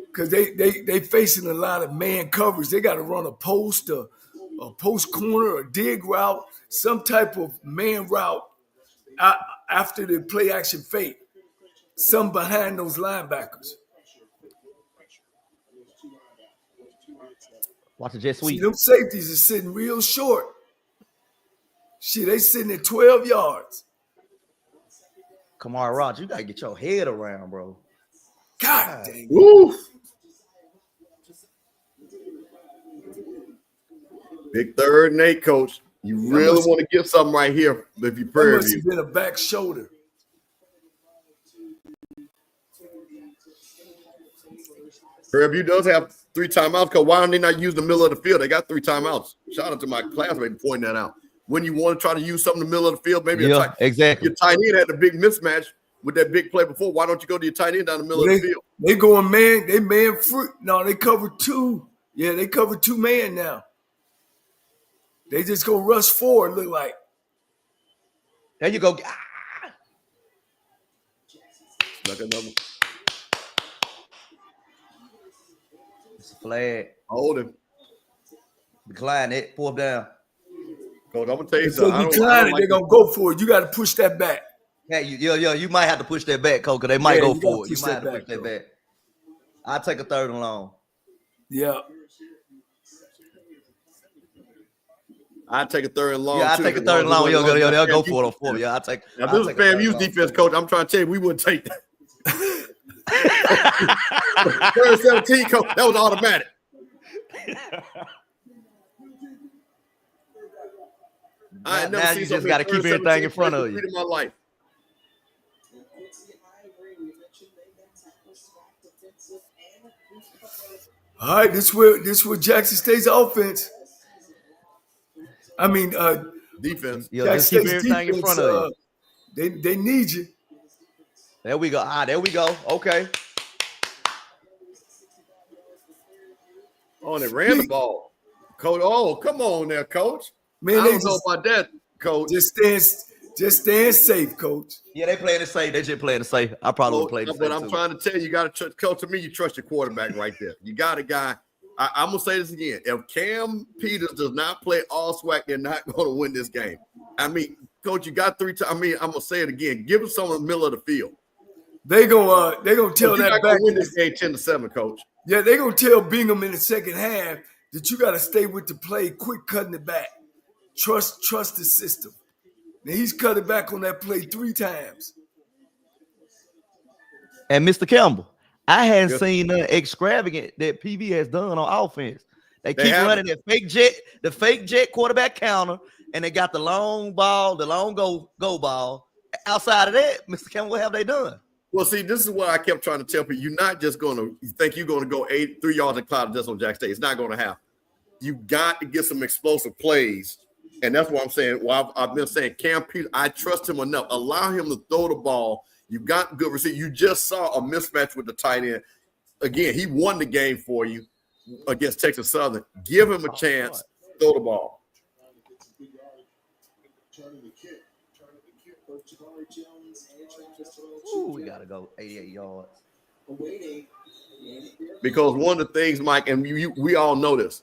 Because they facing a lot of man coverage. They got to run a post, a post corner, a dig route, some type of man route after the play action fake. Some behind those linebackers. Watch the jet sweep. See, them safeties are sitting real short. Shit, they sitting at 12 yards. Kamar Rogers, you got to get your head around, bro. God dang. Woo! Big 3rd and 8, coach. You really want to get something right here if you Prairie That must have been a back shoulder. Prairie View does have 3 timeouts. Because why don't they not use the middle of the field? They got 3 timeouts. Shout out to my classmate pointing that out. When you want to try to use something in the middle of the field, maybe exactly. Your tight end had a big mismatch with that big play before. Why don't you go to your tight end down the middle of the field? They going man. They man fruit. No, they cover 2. Yeah, they cover 2 man now. They just go rush forward. Look like. There you go. Like another. It's a flag. Hold him. Decline it. 4th down. Coach, I'm gonna tell you If they something. decline it, they're gonna go for it. You got to push that back. Yeah, you might have to push that back, Coach, because they might go for it. You might have to push that back. I'll take a 3rd and long. Yeah. I take a 3rd and long. Yeah, I take a 3rd and long. They'll go for it on 4th. Yeah, I take. Now, this is FAMU's defense, coach. I'm trying to tell you, we wouldn't take that. 3rd and 17, coach. That was automatic. Now you just got to keep everything in front of you. In my life. All right, this where Jackson State's offense. I mean, defense. Yeah, just keep everything in front of you. They need you. There we go. There we go. Okay. Oh, they ran the ball. Coach, oh, come on there, coach. Man, I don't know about that, coach. Just stand safe, coach. Yeah, they playing it safe. They just playing it safe. I probably would play it safe. But I'm trying to tell you, got to coach. To me, you trust your quarterback right there. You got a guy. I'm gonna say this again. If Cam Peters does not play all SWAC, they're not going to win this game. I mean, coach, you got 3 times. I mean, I'm gonna say it again. Give us some in the middle of the field. They gonna tell that back. Win this game 10-7, coach. Yeah, they gonna tell Bingham in the second half that you got to stay with the play, quit cutting it back. Trust the system. Now he's cut it back on that play 3 times. And Mr. Campbell, I hadn't seen nothing extravagant that PV has done on offense. They keep running that fake jet quarterback counter, and they got the long ball, the long go ball. Outside of that, Mr. Campbell, what have they done? Well, see, this is what I kept trying to tell people. You're not just going to think you're going to go 3 yards and cloud just on Jack State. It's not going to happen. You got to get some explosive plays. And that's what I'm saying. Well, I've been saying Cam Peters, I trust him enough. Allow him to throw the ball. You got good receiver. You just saw a mismatch with the tight end. Again, he won the game for you against Texas Southern. Give him a chance. Throw the ball. Ooh, we got to go 88 yards. Because one of the things, Mike, and we all know this,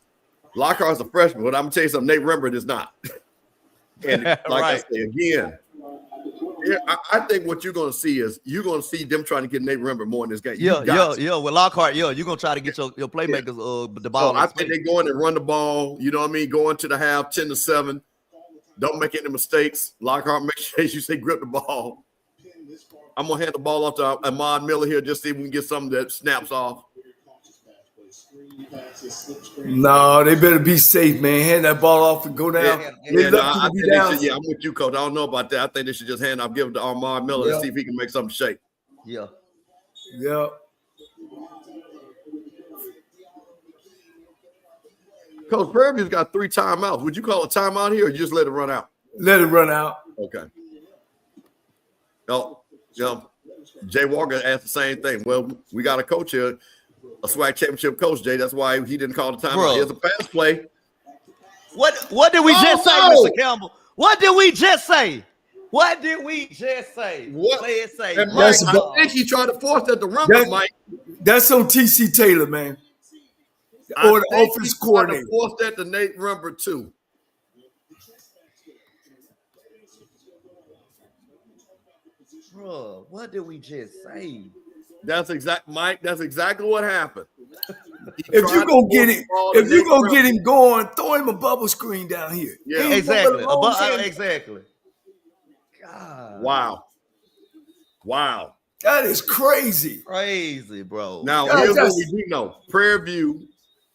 Lockhart's a freshman, but I'm gonna tell you something. Nate Rembert is not. And like Right. I say again, I think what you're gonna see is you're gonna see them trying to get Nate Rembert more in this game. Yeah. With Lockhart, you're gonna try to get your playmakers the ball. So I think they go in and run the ball. You know what I mean? Go into the half 10-7. Don't make any mistakes. Lockhart, make sure you say grip the ball. I'm gonna hand the ball off to Ahmad Miller here, just see if we can get something that snaps off. No, they better be safe, man. Hand that ball off and go down. I'm with you, Coach. I don't know about that. I think they should just hand off, give it to Ahmad Miller and see if he can make something shake. Yeah. Coach, Prairie View's got 3 timeouts. Would you call a timeout here or you just let it run out? Let it run out. Okay. Oh, Jay Walker asked the same thing. Well, we got a coach here, a SWAC championship coach, Jay. That's why he didn't call the timeout. Bro. Here's a pass play. What did we just say, Mr. Campbell? What did we just say? What did we just say? What? Play it safe. And Mike, I think he tried to force that to run, Mike. That's on TC Taylor, man. Or the offense coordinator. Force that to Nate Rembert too. Bro, what did we just say? That's Mike. That's exactly what happened. If you're gonna get him going, throw him a bubble screen down here. Yeah, exactly. Exactly. God. Wow. That is crazy. Crazy, bro. Now, here's what we do know. Prairie View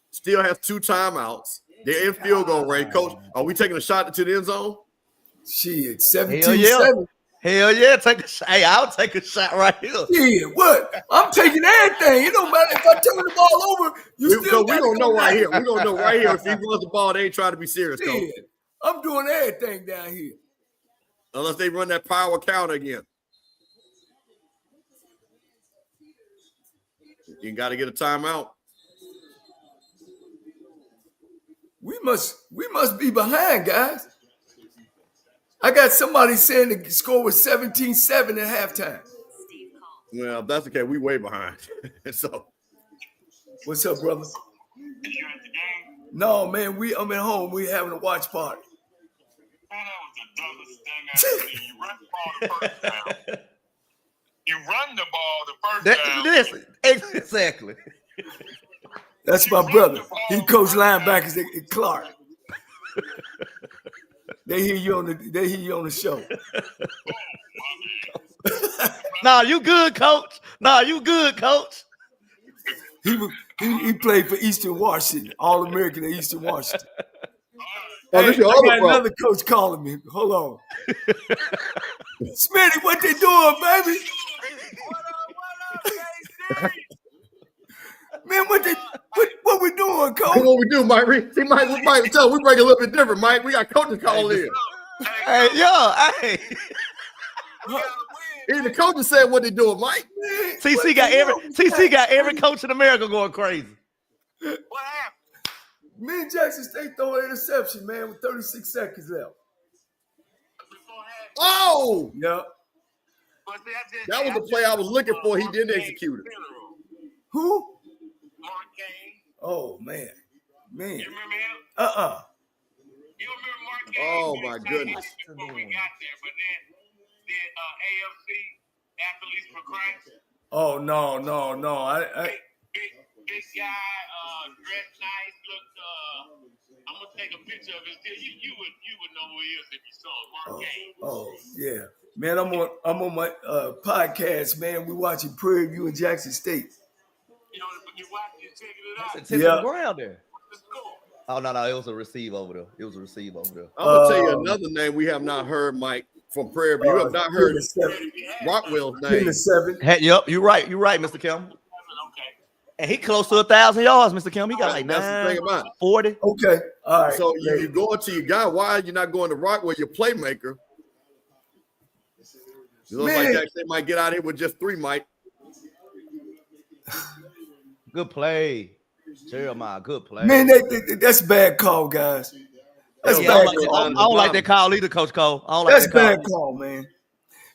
still has 2 timeouts. They're in field goal range. Coach, are we taking a shot to the end zone? Shit, 17-7. Hell yeah, take a shot. Hey, I'll take a shot right here. Yeah, what? I'm taking everything. It don't matter if I turn the ball over. We're gonna know right here. We're gonna know right here if he runs the ball, they ain't trying to be serious, Coach. Yeah, I'm doing everything down here. Unless they run that power counter again. You got to get a timeout. We must be behind, guys. I got somebody saying the score was 17-7 at halftime. Well, if that's okay. We way behind. So, what's up, brother? No, man. I'm at home. We having a watch party. You run the ball the first down. Listen, exactly. That's my brother. He coached linebackers at Clark. They hear you on the show. Nah, you good, coach. He played for Eastern Washington, All-American at Eastern Washington. Oh, hey, this your I other got brother. another coach calling me. Hold on. Smitty, what they doing, baby? Man, what we doing, coach? What we do, Mike? We break a little bit different, Mike. We got coaches calling in. Hey, hey. Even the coaches said what they doing, Mike. TC got every coach in America going crazy. What happened? Me and Jackson State throw an interception, man, with 36 seconds left. Oh! Yeah. That was the play I was looking for. He didn't execute it. Who? Mark Kane. Oh, man. You remember him? You remember Mark Kane? Oh, my goodness. Before we got there, but then AFC, Athletes for Christ. Oh, no. Big guy, dressed nice, looked. I'm gonna take a picture of his. You would know who he is if you saw him. Mark Kane. Oh, yeah, man. I'm on my podcast, man. We watching Prairie View and Jackson State. You watching, you checking it out. It's the ground there. What's the score? Oh no, it was a receive over there. I'm gonna tell you another name we have not heard, Mike, from Prairie View. You have not heard Rockwell's name. 7. Hey, yep, you're right, Mr. Campbell. Okay. And he close to 1,000 yards, Mr. Campbell. He got like That's the thing about it. 40. Okay, all right. So you go into your guy. Why are you not going to Rockwell, your playmaker? It looks like Jackson might get out here with just 3, Mike. Good play. Jeremiah, good play. Man, that's a bad call, guys. That's I bad don't call. like that call either, Coach Cole. I don't like That's that call. bad call, man.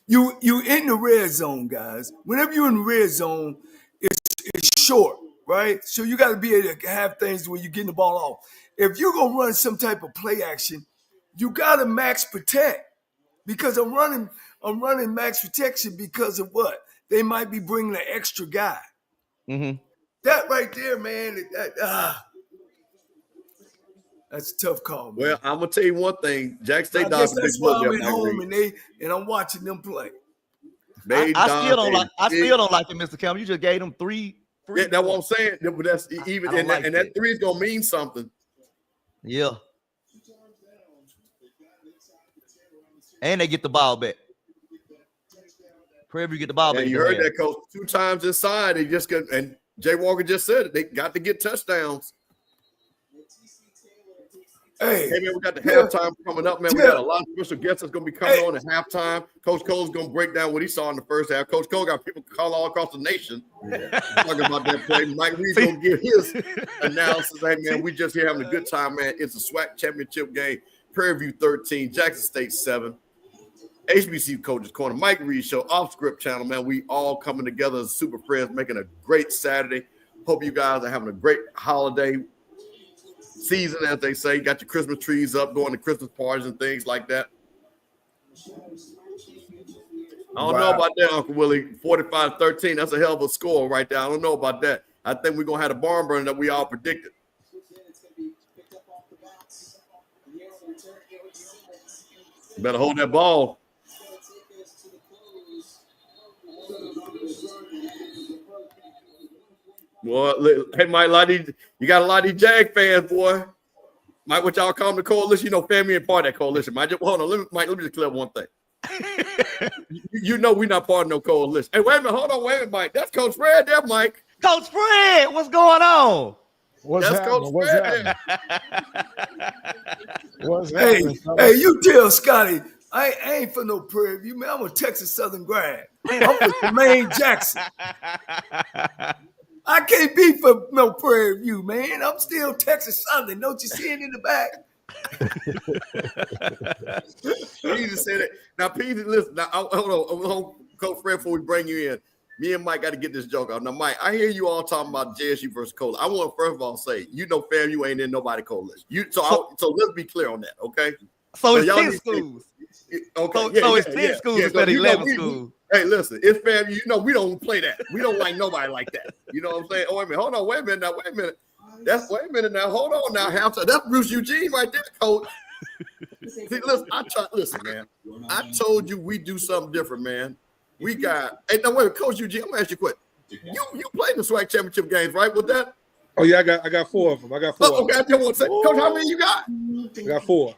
You in the red zone, guys. Whenever you're in the red zone, it's short. right? So you got to be able to have things where you're getting the ball off. If you're going to run some type of play action, you got to max protect, because I'm running max protection because of what? They might be bringing an extra guy. Mm-hmm. That right there, man, that's a tough call, man. Well, I'm gonna tell you one thing. Jack State I guess dogs a big that's why book I'm there, at Mike home Reed. and I'm watching them play. I still don't like it, Mr. Campbell. You just gave them three. Yeah, that's what I'm saying. But that's even and that 3 is gonna mean something. Yeah. And they get the ball back. Prairie get the ball back. You heard that, coach. 2 times inside, they just got, and Jay Walker just said it. They got to get touchdowns. Hey man, we got the halftime coming up, man. We got a lot of special guests that's gonna be coming on at halftime. Coach Cole's gonna break down what he saw in the first half. Coach Cole got people calling all across the nation talking about that play. Mike Reed's gonna give his analysis. Hey man, we just here having a good time, man. It's a SWAC Championship game. Prairie View 13, Jackson State 7. HBCU Coaches Corner, Mike Reed Show, Off Script Channel, man. We all coming together as super friends, making a great Saturday. Hope you guys are having a great holiday season, as they say. Got your Christmas trees up, going to Christmas parties and things like that. I don't know about that, Uncle Willie. 45-13, that's a hell of a score right there. I don't know about that. I think we're going to have a barn burner that we all predicted. Better hold that ball. Well, hey, Mike, you got a lot of these Jag fans, boy. Mike, what y'all call the coalition? You know, family and part of that coalition. Mike, hold on. Mike, let me just clear one thing. You know we're not part of no coalition. Hey, wait a minute. Hold on. Wait a minute, Mike. That's Coach Fred there, Mike. Coach Fred, what's going on? That's Coach Fred. Hey, you tell Scotty, I ain't for no Prairie View, man. I'm a Texas Southern grad. I'm for Jermaine Jackson. I can't be for no Prairie View, man. I'm still Texas Southern. Don't you see it in the back? Peter said it. Now, Peter, listen. Now, hold on, Coach Fred, before we bring you in. Me and Mike got to get this joke out. Now, Mike, I hear you all talking about JSU versus coalition. I want to first of all say, FAMU ain't in nobody coalition. So let's be clear on that, okay? So it's 10 schools. Okay. So it's 10 schools instead of 11 schools. Hey, listen, it's FAMU. We don't play that. We don't like nobody like that. You know what I'm saying? Oh, wait a minute. Hold on. Wait a minute now. Wait a minute. Wait a minute now. Hold on now. Halftime. That's Bruce Eugene right there, coach. See, listen, man. I told you we do something different, man. We got. Hey, now wait, Coach Eugene. I'm gonna ask you a question. You played the SWAC Championship games, right? With that? Oh yeah, I got 4 of them. I got 4. Okay, I just want to say, Coach, how many you got? I got 4.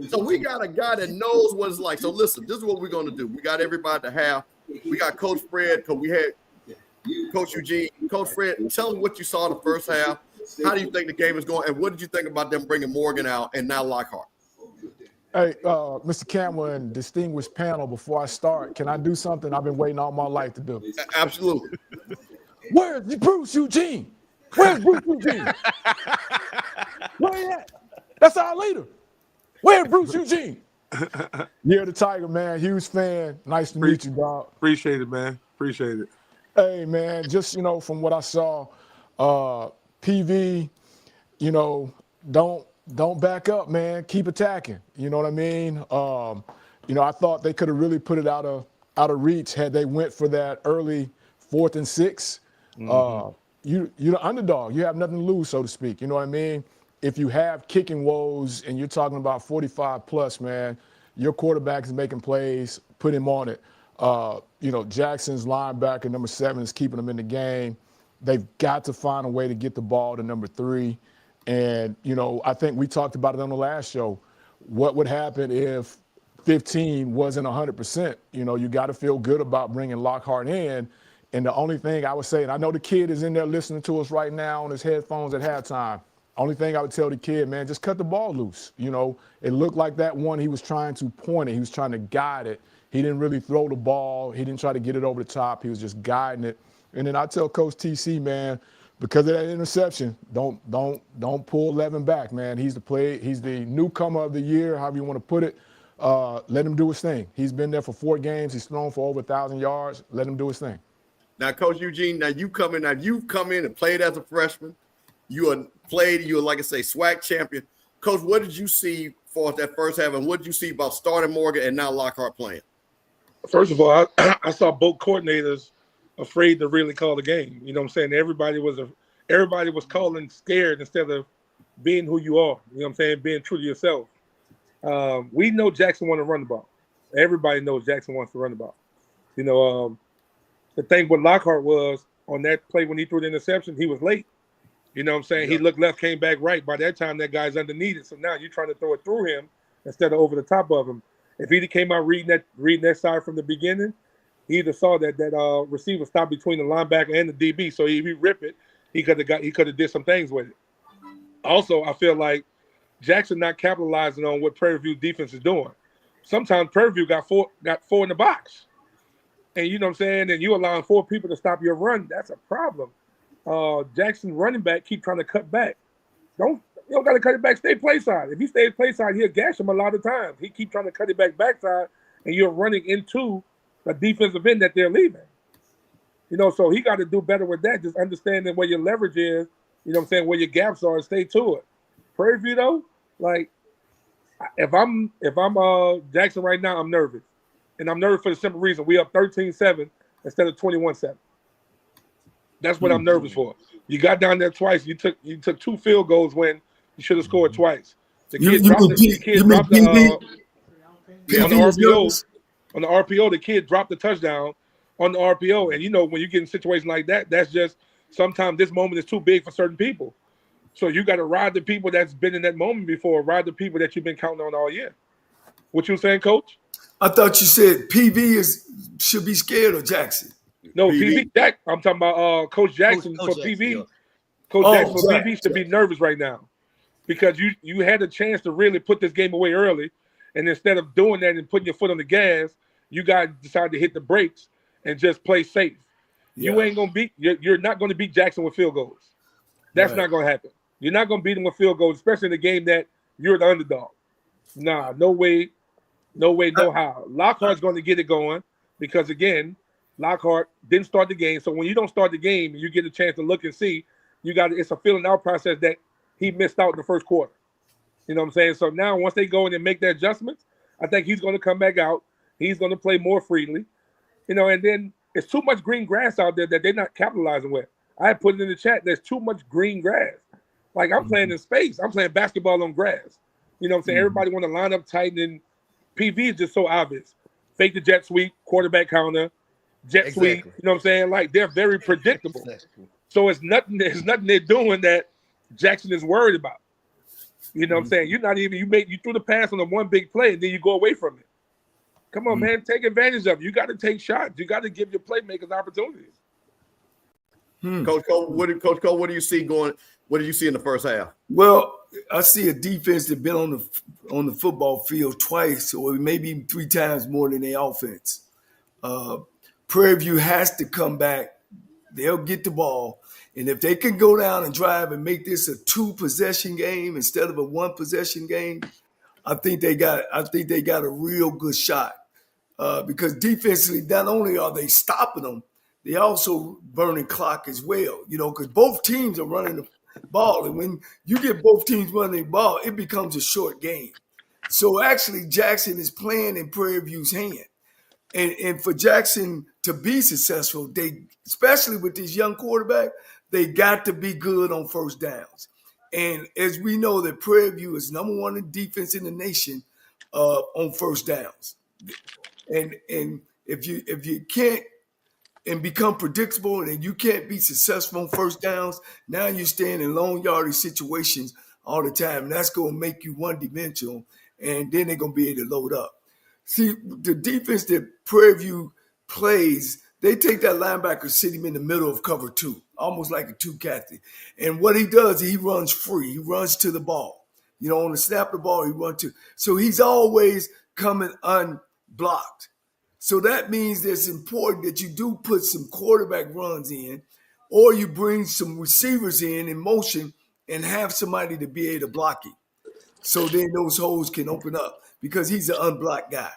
So we got a guy that knows what it's like. So listen, this is what we're gonna do. We got everybody to have. We got Coach Fred, because we had Coach Eugene. Coach Fred, tell them what you saw in the first half. How do you think the game is going? And what did you think about them bringing Morgan out and now Lockhart? Hey, Mr. Campbell and distinguished panel, before I start, can I do something I've been waiting all my life to do? Absolutely. Where's Bruce Eugene? Where's Bruce Eugene? Where he at? That's our leader. Where's Bruce Eugene? You're the Tiger, man. Huge fan. Nice to meet you, dog. Appreciate it, man. Appreciate it. Hey, man, just, from what I saw, PV, don't back up, man. Keep attacking. You know what I mean? I thought they could have really put it out of reach had they went for that early 4th and 6. You're the underdog. You have nothing to lose, so to speak. You know what I mean? If you have kicking woes and you're talking about 45 plus, man, your quarterback is making plays. Put him on it. Jackson's linebacker, number 7, is keeping them in the game. They've got to find a way to get the ball to number 3. And, I think we talked about it on the last show. What would happen if 15 wasn't 100%? You got to feel good about bringing Lockhart in. And the only thing I would say, and I know the kid is in there listening to us right now on his headphones at halftime. Only thing I would tell the kid, man, just cut the ball loose. It looked like that one he was trying to point it. He was trying to guide it. He didn't really throw the ball. He didn't try to get it over the top. He was just guiding it. And then I tell Coach TC, man, because of that interception, don't pull 11 back, man. He's the newcomer of the year, however you want to put it. Let him do his thing. He's been there for 4 games. He's thrown for over 1,000 yards. Let him do his thing. Now, Coach Eugene, you've come in and played as a freshman. You are, like I say, SWAC champion. Coach, what did you see for that first half, and what did you see about starting Morgan and now Lockhart playing? First of all, I saw both coordinators afraid to really call the game. You know what I'm saying? Everybody was calling scared instead of being who you are. You know what I'm saying? Being true to yourself. We know Jackson want to run the ball. Everybody knows Jackson wants to run the ball. You know, the thing with Lockhart was on that play when he threw the interception, he was late. You know what I'm saying? Yeah. He looked left, came back right. By that time, that guy's underneath it. So now you're trying to throw it through him instead of over the top of him. If he came out reading that side from the beginning, he either saw that receiver stop between the linebacker and the DB. So if he rip it, he could have did some things with it. Also, I feel like Jackson not capitalizing on what Prairie View defense is doing. Sometimes Prairie View got four in the box. And you know what I'm saying? And you allowing 4 people to stop your run, that's a problem. Jackson running back keep trying to cut back. You don't got to cut it back. Stay play side. If he stays play side, he'll gash him a lot of times. He keep trying to cut it backside, and you're running into a defensive end that they're leaving. You know, so he got to do better with that. Just understanding where your leverage is. You know what I'm saying? Where your gaps are, and stay to it. Prairie View though, like if I'm Jackson right now, I'm nervous, and I'm nervous for the simple reason we up 13-7 instead of 21-7. That's what I'm nervous for. You got down there twice. You took 2 field goals when you should have scored twice. The kid dropped the RPO. On the RPO, the kid dropped the touchdown on the RPO. And you know, when you get in situations like that, that's just sometimes this moment is too big for certain people. So you got to ride the people that's been in that moment before, ride the people that you've been counting on all year. What you saying, Coach? I thought you said PV should be scared of Jackson. No, PV Jack. I'm talking about Coach Jackson for PV. Yeah. Coach Jackson for PV should be nervous right now because you had a chance to really put this game away early, and instead of doing that and putting your foot on the gas, you guys decided to hit the brakes and just play safe. Yeah. You ain't gonna beat. You're not going to beat Jackson with field goals. That's not going to happen. You're not going to beat him with field goals, especially in a game that you're the underdog. Nah, no way, no how. Lockhart's going to get it going because again, Lockhart didn't start the game. So when you don't start the game, you get a chance to look and see. It's a feeling out process that he missed out in the first quarter. You know what I'm saying? So now once they go in and make their adjustments, I think he's going to come back out. He's going to play more freely. You know, and then it's too much green grass out there that they're not capitalizing with. I had put it in the chat. There's too much green grass. Like I'm playing in space. I'm playing basketball on grass. You know what I'm saying? Everybody want to line up tight, and PV is just so obvious. Fake the jet sweep, quarterback counter, jet sweep. You know what I'm saying? Like they're very predictable. So it's nothing they're doing that Jackson is worried about. You know what I'm saying? You're not even you threw the pass on the one big play and then you go away from it. Come on, man, take advantage of it. You got to take shots. You got to give your playmakers opportunities. Coach Cole, what do you see going? What did you see in the first half? Well, I see a defense that's been on the football field twice, or maybe even 3 times more than their offense. Prairie View has to come back. They'll get the ball, and if they can go down and drive and make this a 2-possession game instead of a 1-possession game, I think they got a real good shot. Because defensively, not only are they stopping them, they also burning clock as well. You know, because both teams are running the ball, and when you get both teams running the ball, it becomes a short game. So actually, Jackson is playing in Prairie View's hand, and for Jackson to be successful, they, especially with this young quarterback, they got to be good on first downs. And as we know, that Prairie View is number 1 in defense in the nation on first downs. And if you can't and become predictable and you can't be successful on first downs, now you're staying in long yardage situations all the time. And that's going to make you one-dimensional, and then they're going to be able to load up. See, the defense that Prairie View plays, they take that linebacker, sit him in the middle of cover 2, almost like a 2-captain. And what he does, he runs free. He runs to the ball. You know, on the snap of the ball, he runs to. So he's always coming unblocked. So that means it's important that you do put some quarterback runs in, or you bring some receivers in motion and have somebody to be able to block it. So then those holes can open up because he's an unblocked guy.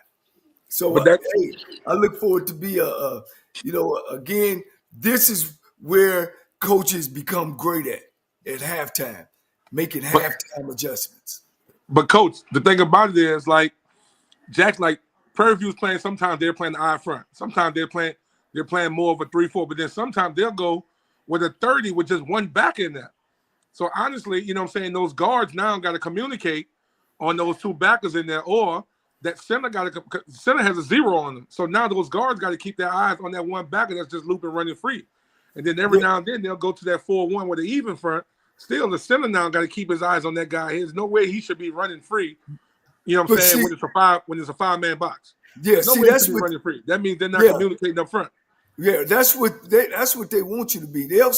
So I look forward to be again, This is where coaches become great at halftime, making halftime adjustments. But coach, the thing about it is like Jackson, like Prairie View's playing. Sometimes they're playing the eye front. Sometimes they're playing more of a 3-4. But then sometimes they'll go with a 30 with just one back in there. So honestly, you know what I'm saying, those guards now got to communicate on those two backers in there, or that center center has a 0 on them. So now those guards got to keep their eyes on that one backer that's just looping, running free. And then every now and then they'll go to that 4-1 with an even front. Still, the center now got to keep his eyes on that guy. There's no way he should be running free. You know what I'm saying? When it's a 5-man box. Yeah, no way he should be running free. That means they're not communicating up front. Yeah, that's what they want you to be. They'll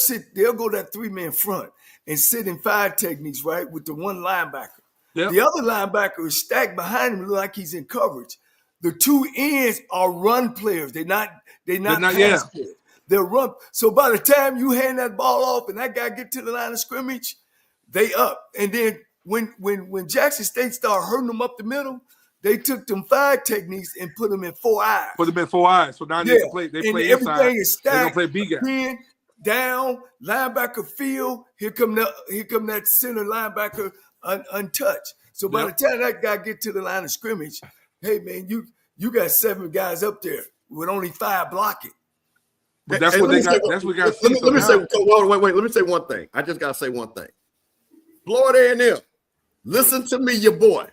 go that 3-man front and sit in 5 techniques, right, with the one linebacker. Yep. The other linebacker is stacked behind him, like he's in coverage. The 2 ends are run players. They're not pass players. They're run. So by the time you hand that ball off and that guy get to the line of scrimmage, they up. And then when Jackson State started hurting them up the middle, they took them 5 techniques and put them in 4 eyes. Put them in 4 eyes. So now they play and inside. Everything is stacked. They're gonna play B-gap. In, down, linebacker field. Here come that center linebacker untouched. So by the time that guy get to the line of scrimmage, hey man, you got 7 guys up there with only 5 blocking. But that's what they got. That's what we got. Let me say. Wait. Let me say one thing. I just gotta say one thing. Florida A&M, listen to me, your boy.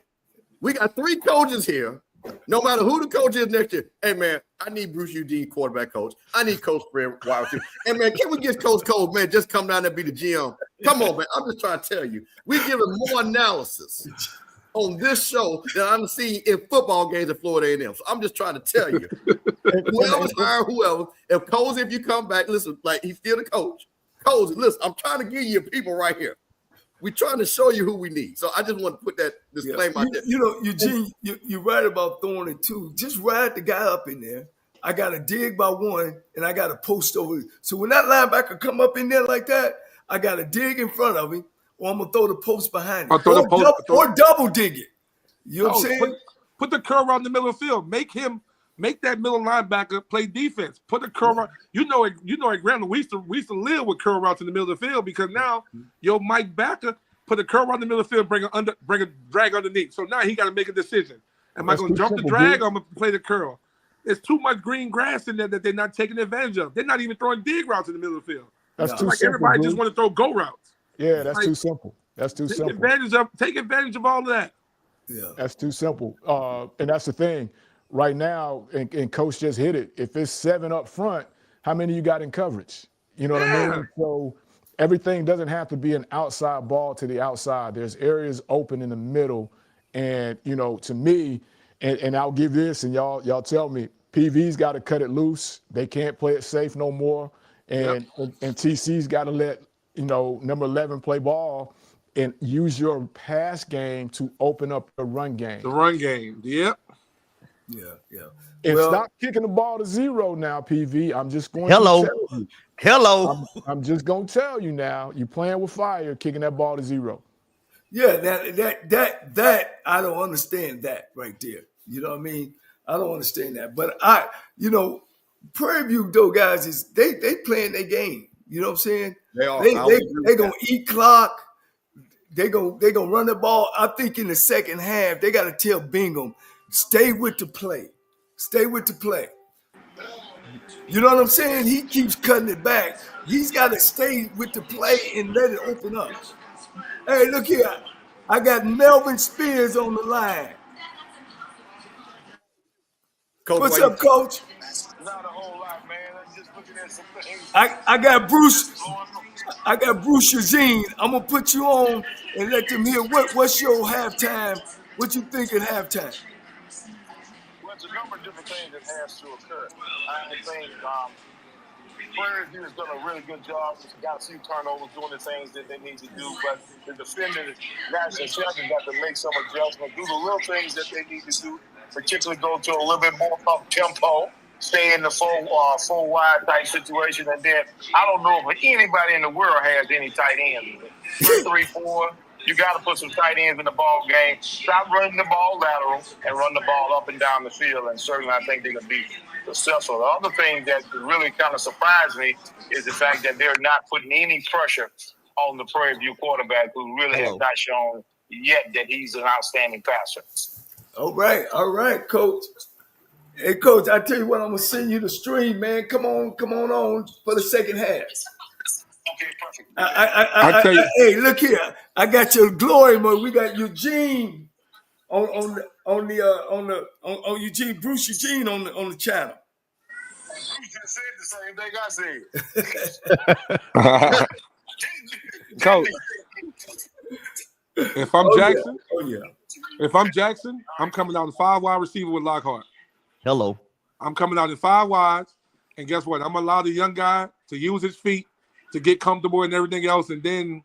We got 3 coaches here. No matter who the coach is next year. Hey man, I need Bruce Eugene, quarterback coach. I need Coach Prairie, wide receiver. Hey man, can we get Coach Cole, man? Just come down there and be the GM. Come on, man. I'm just trying to tell you, we're giving more analysis on this show than I'm seeing in football games at Florida A&M. So I'm just trying to tell you, whoever's hiring whoever, if Coles, if you come back, listen, like he's still the coach. Coles, listen, I'm trying to give you people right here. We're trying to show you who we need. So I just want to put that disclaimer out there. You know, Eugene, you're right about throwing it too. Just ride the guy up in there. I got to dig by one, and I got to post over. So when that linebacker come up in there like that, I got to dig in front of him, or I'm going to throw the post behind him. Or double dig it. You know what I'm saying? Put the curl around the middle of the field. Make that middle linebacker play defense. Put the curl around. You know it, Graham, we used to live with curl routes in the middle of the field because now your Mike Backer put a curl around the middle of the field, bring a drag underneath. So now he got to make a decision. Am I going to jump the drag or am I going to play the curl? There's too much green grass in there that they're not taking advantage of. They're not even throwing dig routes in the middle of the field. That's too like simple. Everybody just want to throw go routes. Yeah, that's too simple. That's too simple. Take advantage of all of that. Yeah, that's too simple. And that's the thing. Right now, and Coach just hit it. If it's 7 up front, how many you got in coverage? You know what I mean? So everything doesn't have to be an outside ball to the outside. There's areas open in the middle. And, you know, to me, and I'll give this, and y'all tell me, PV's got to cut it loose. They can't play it safe no more. And TC's got to let, you know, number 11 play ball and use your pass game to open up the run game. The run game, yep. Yeah. And stop kicking the ball to 0 now, PV. I'm just going to tell you. Hello. I'm just going to tell you now. You're playing with fire, kicking that ball to 0. Yeah, that I don't understand that right there. You know what I mean? I don't understand that. But Prairie View though, guys, is they playing their game. You know what I'm saying? They are. They gonna eat clock. They gonna run the ball. I think in the second half they got to tell Bingham, stay with the play. Stay with the play. You know what I'm saying? He keeps cutting it back. He's got to stay with the play and let it open up. Hey, look here. I got Melvin Spears on the line. Coach, what's up, Coach? Not a whole lot, man. I'm just looking at some things. I got Bruce Eugene. I'm gonna put you on and let them hear what's your halftime. What you think at halftime? Well, it's a number of different things that has to occur. I think Prairie View has done a really good job. Got a few turnovers, doing the things that they need to do. But the defenders, national champion, got to make some adjustments, do the little things that they need to do. Particularly go to a little bit more up tempo, stay in the full wide type situation, and then I don't know if anybody in the world has any tight ends. 3, 4, you got to put some tight ends in the ball game. Stop running the ball lateral and run the ball up and down the field, and certainly I think they can beat successful. The other thing that really kind of surprised me is the fact that they're not putting any pressure on the Prairie View quarterback, who really has not shown yet that he's an outstanding passer. All right, Coach. Hey, Coach, I tell you what, I'm gonna send you the stream, man. Come on for the second half. Okay, perfect. I tell you, Hey, look here. I got your glory mode. We got Eugene on Eugene, Bruce Eugene on the channel. You just said the same thing I said. Coach, if I'm Jackson, yeah. if I'm Jackson, I'm coming out in 5 wide receiver with Lockhart. Hello. I'm coming out in 5 wides, and guess what? I'm gonna allow the young guy to use his feet to get comfortable and everything else, and then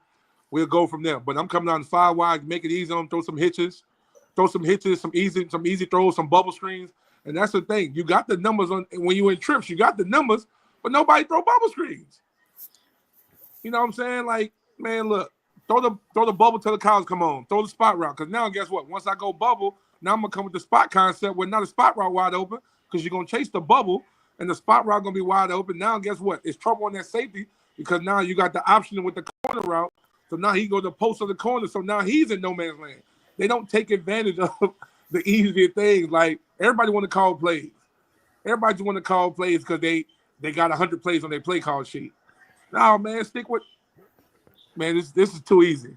we'll go from there. But I'm coming out in 5 wide, make it easy on him, throw some hitches, some easy throws, some bubble screens. And that's the thing. You got the numbers on when you in trips, you got the numbers, but nobody throw bubble screens. You know what I'm saying? Like, man, look, throw the bubble till the cows come on. Throw the spot route. Because now, guess what? Once I go bubble, now I'm going to come with the spot concept where now the spot route wide open because you're going to chase the bubble and the spot route going to be wide open. Now, guess what? It's trouble on that safety because now you got the option with the corner route. So now he goes to post of the corner. So now he's in no man's land. They don't take advantage of the easier things. Like, everybody want to call plays. Everybody just want to call plays because they got 100 plays on their play call sheet. No, man, stick with – man, this is too easy.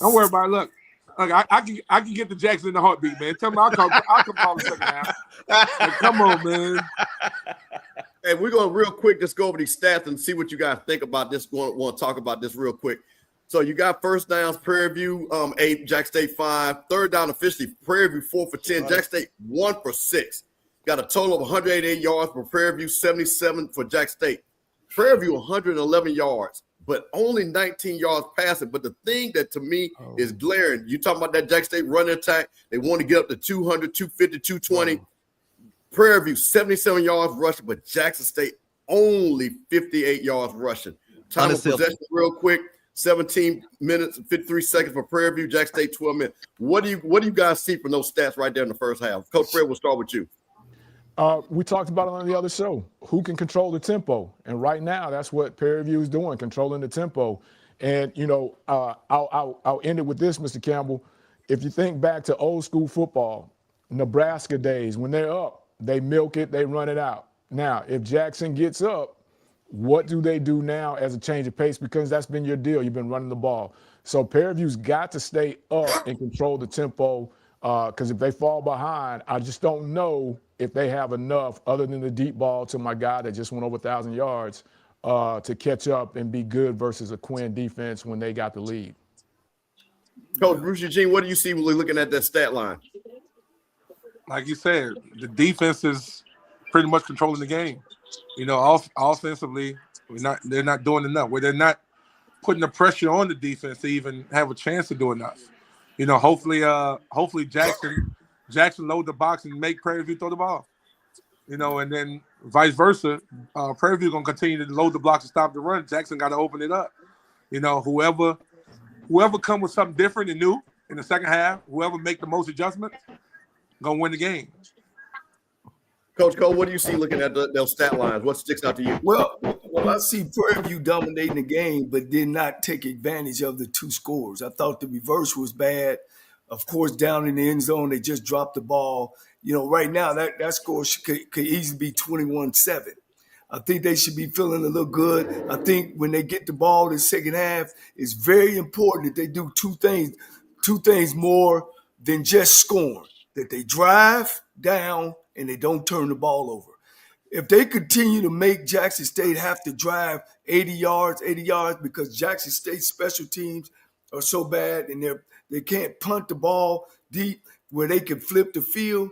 Don't worry about it. Look, I can get the Jackson in the heartbeat, man. Tell me I'll come call the second half. Like, come on, man. Hey, we're going to real quick just go over these stats and see what you guys think about this. Want to talk about this real quick. So you got first downs, Prairie View 8, Jack State 5. Third down officially, Prairie View 4 for 10, Jack State 1 for 6. Got a total of 188 yards for Prairie View, 77 for Jack State. Prairie View 111 yards, but only 19 yards passing. But the thing that to me is glaring, you talking about that Jack State running attack, they want to get up to 200, 250, 220. Prairie View 77 yards rushing, but Jackson State only 58 yards rushing. Time of possession real quick, 17 minutes and 53 seconds for Prairie View, Jack State 12 minutes. What do you guys see from those stats right there in the first half? Coach Fred, we'll start with you. We talked about it on the other show. Who can control the tempo? And right now, that's what Prairie View is doing, controlling the tempo. And, you know, I'll end it with this, Mr. Campbell. If you think back to old school football, Nebraska days, when they're up, they milk it, they run it out. Now, if Jackson gets up, what do they do now as a change of pace? Because that's been your deal. You've been running the ball. So Prairie View's got to stay up and control the tempo because if they fall behind, I just don't know if they have enough other than the deep ball to my guy that just went over 1,000 yards to catch up and be good versus a Quinn defense when they got the lead. Coach Bruce Eugene, what do you see when we're looking at that stat line? Like you said, the defense is pretty much controlling the game. You know, offensively, they're not doing enough. Where they're not putting the pressure on the defense to even have a chance to do enough. You know, hopefully Jackson load the box and make Prairie View throw the ball. You know, and then vice versa. Prairie View gonna continue to load the blocks and stop the run. Jackson got to open it up. You know, whoever come with something different and new in the second half, whoever make the most adjustments, gonna win the game. Coach Cole, what do you see looking at those stat lines? What sticks out to you? Well, I see Prairie View dominating the game, but did not take advantage of the two scores. I thought the reverse was bad. Of course, down in the end zone, they just dropped the ball. You know, right now, that score could easily be 21-7. I think they should be feeling a little good. I think when they get the ball in the second half, it's very important that they do two things more than just scoring, that they drive down and they don't turn the ball over. If they continue to make Jackson State have to drive 80 yards because Jackson State special teams are so bad and they can't punt the ball deep where they can flip the field,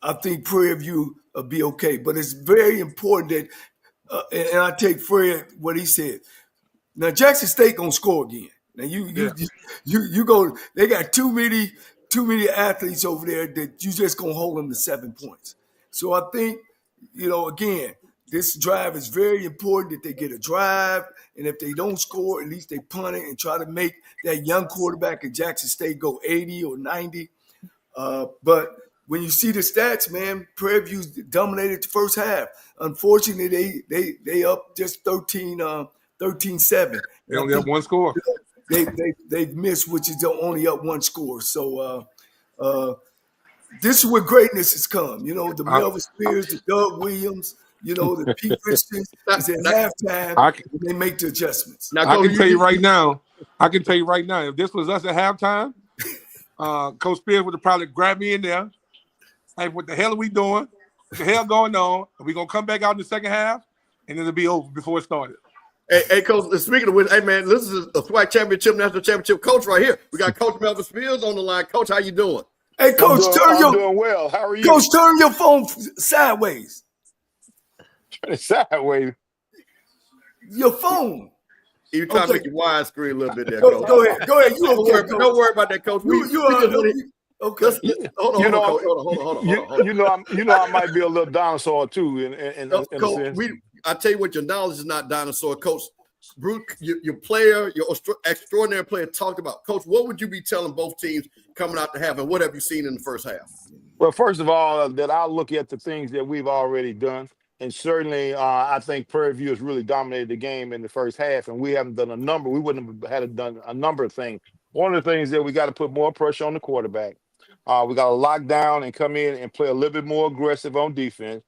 I think Prairie View will be okay. But it's very important that, and I take Fred what he said. Now Jackson State gonna score again. Now you go. They got too many athletes over there that you just gonna hold them to 7 points. So I think, you know, again, this drive is very important that they get a drive, and if they don't score, at least they punt it and try to make that young quarterback at Jackson State go 80 or 90. But when you see the stats, man, Prairie View dominated the first half. Unfortunately, they up just 13-7. They only have one score. They missed, which is only up one score. So this is where greatness has come. You know, the Melvin Spears, the Doug Williams, you know, the Pete Richards is at halftime when they make the adjustments. Now, I can tell you right now, if this was us at halftime, Coach Spears would have probably grabbed me in there. Hey, what the hell are we doing? What the hell going on? Are we going to come back out in the second half? And it'll be over before it started. Hey, Coach, speaking of which, hey, man, this is a SWAC Championship, National Championship coach right here. We got Coach Melvin Spears on the line. Coach, how you doing? Hey, Coach, I'm doing well. How are you? Coach, turn your phone sideways. Turn it sideways. Your phone. You trying to make your widescreen a little bit there, Coach. Go ahead. Don't worry about that, Coach. Okay. Hold on. You know, I might be a little dinosaur too. In Coach, a sense. I tell you what, your knowledge is not dinosaur, Coach. Bruce, your player, your extraordinary player talked about. Coach, what would you be telling both teams coming out to half, and what have you seen in the first half? Well, first of all, that I'll look at the things that we've already done. And certainly, I think Prairie View has really dominated the game in the first half, and we haven't done a number. We wouldn't have had done a number of things. One of the things that we got to put more pressure on the quarterback. We got to lock down and come in and play a little bit more aggressive on defense.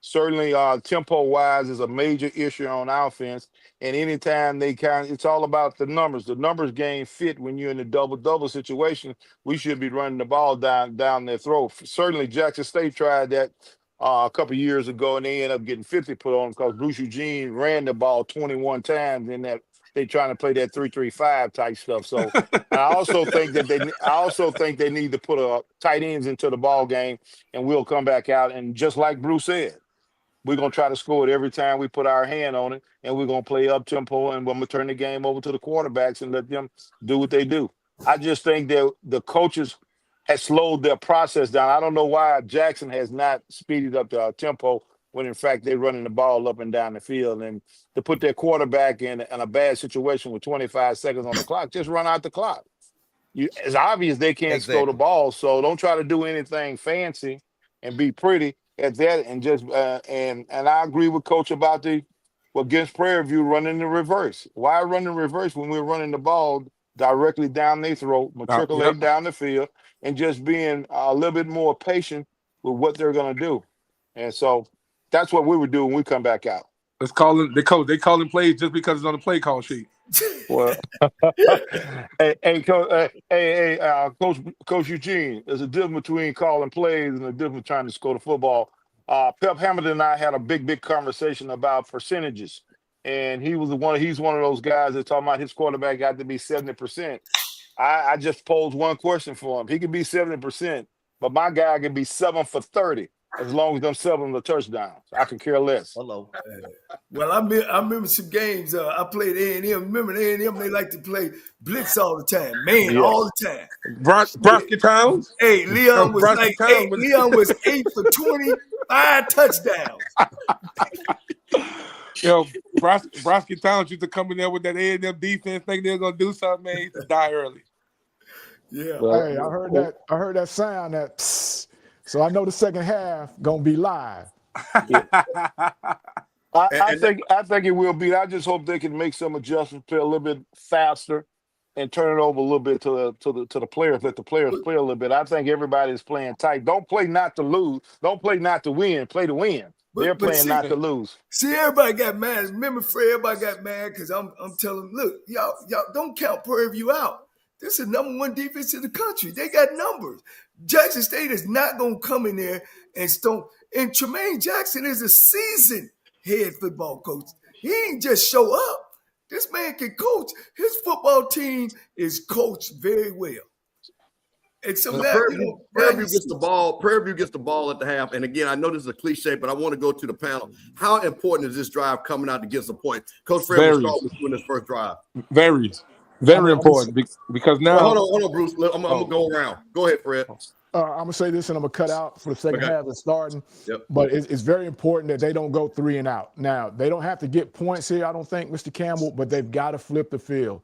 Certainly, tempo-wise is a major issue on offense. And anytime it's all about the numbers. The numbers game fit when you're in a double-double situation. We should be running the ball down their throat. Certainly, Jackson State tried that a couple years ago, and they ended up getting 50 put on because Bruce Eugene ran the ball 21 times in that. They trying to play that 3-3-5 type stuff. So I also think they need to put tight ends into the ball game, and we'll come back out. And just like Bruce said, we're gonna try to score it every time we put our hand on it, and we're gonna play up tempo, and we're gonna turn the game over to the quarterbacks and let them do what they do. I just think that the coaches have slowed their process down. I don't know why Jackson has not speeded up the tempo when in fact they're running the ball up and down the field. And to put their quarterback in a bad situation with 25 seconds on the clock, just run out the clock. It's obvious they can't throw the ball, so don't try to do anything fancy and be pretty at that. And just and I agree with Coach about against Prairie View running the reverse. Why run the reverse when we're running the ball directly down their throat, matriculate down the field, and just being a little bit more patient with what they're going to do. And so that's what we would do when we come back out. Let's call them. They calling plays just because it's on the play call sheet. Well, Coach Eugene, there's a difference between calling plays and a difference trying to score the football. Pep Hamilton and I had a big conversation about percentages, and he's one of those guys that talking about his quarterback got to be 70%. I just posed one question for him. He could be 70%, but my guy can be 7 for 30. As long as them 7 the touchdowns, I can care less. Hello. Well, I remember some games. I played A&M. Remember A&M? They like to play blitz all the time, all the time. Brosky Towns. Hey, Leon was 8 for 25 touchdowns. Yo, Brosky Towns used to come in there with that A&M defense, thinking they were gonna do something, man. He used to die early. Yeah. Hey, I heard that sound. That. Psst. So I know the second half gonna be live. I think it will be. I just hope they can make some adjustments, play a little bit faster, and turn it over a little bit to the players. Let the players play a little bit. I think everybody's playing tight. Don't play not to lose. Don't play not to win. Play to win. They're playing not to lose. See, everybody got mad. Remember, Fred? Everybody got mad because I'm telling them, look, y'all don't count Prairie View out. This is the #1 defense in the country. They got numbers. Jackson State is not going to come in there and stone. And Tremaine Jackson is a seasoned head football coach. He ain't just show up. This man can coach. His football team is coached very well. And so Prairie View gets the ball. Prairie View gets the ball at the half. And again, I know this is a cliche, but I want to go to the panel. How important is this drive coming out to get us a point? Coach Fred will start with you in this first drive. Very important because now. Well, hold on, Bruce. I'm gonna go around. Go ahead, Fred. I'm gonna say this, and I'm gonna cut out for the second half and starting. Yep. But it's very important that they don't go 3 and out. Now they don't have to get points here, I don't think, Mr. Campbell, but they've got to flip the field.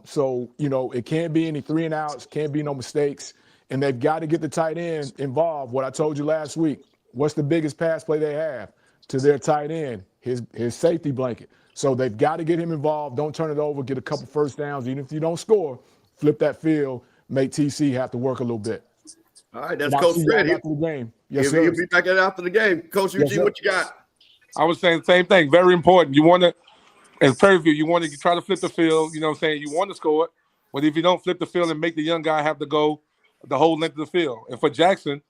So it can't be any 3 and outs, can't be no mistakes. and they've got to get the tight end involved. What I told you last week, what's the biggest pass play they have to their tight end? His safety blanket. So they've got to get him involved. Don't turn it over. Get a couple first downs. Even if you don't score, flip that field. Make TC have to work a little bit. All right, that's Coach Fred. After the game. Yes, He'll be back after the game. Coach Eugene, what you got? I was saying the same thing. Very important. You want to, as Prairie View, you want to try to flip the field. You know what I'm saying? You want to score it. But if you don't flip the field and make the young guy have to go the whole length of the field. And for Jackson,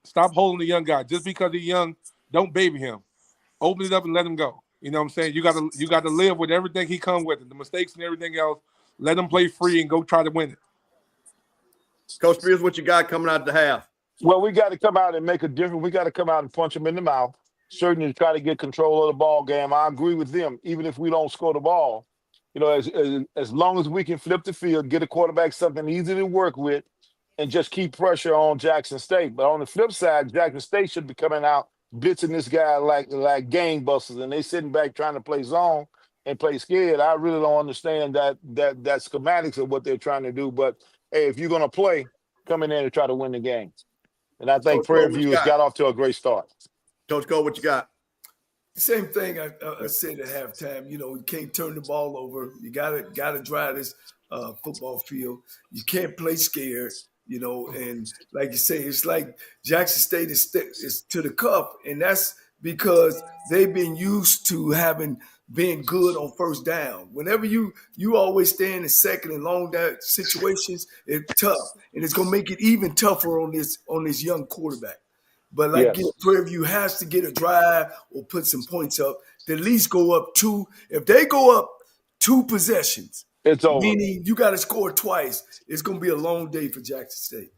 stop holding the young guy. Just because he's young, don't baby him. Open it up and let him go. You know what I'm saying? You got to live with everything he comes with, the mistakes and everything else. Let him play free and go try to win it. Coach Spears, what you got coming out of the half? Well, we got to come out and make a difference. We got to come out and punch them in the mouth. Certainly try to get control of the ball game. I agree with them. Even if we don't score the ball, you know, as long as we can flip the field, get a quarterback something easy to work with, and just keep pressure on Jackson State. But on the flip side, Jackson State should be coming out blitzing this guy like gangbusters, and they sitting back trying to play zone and play scared. I really don't understand that schematics of what they're trying to do. But hey, if you're gonna play, come in there and try to win the game. And I think Prairie View has got off to a great start. Coach Cole, what you got? Same thing I said at halftime. You know, you can't turn the ball over. You gotta drive this football field. You can't play scared. You know, and like you say, it's like Jackson State is to the cuff, and that's because they've been used to being good on first down. Whenever you always stand in second and long down situations, it's tough, and it's gonna make it even tougher on this young quarterback. But like Prairie View has to get a drive or put some points up to at least go up 2. If they go up 2 possessions, it's over. Meaning you got to score twice. It's going to be a long day for Jackson State.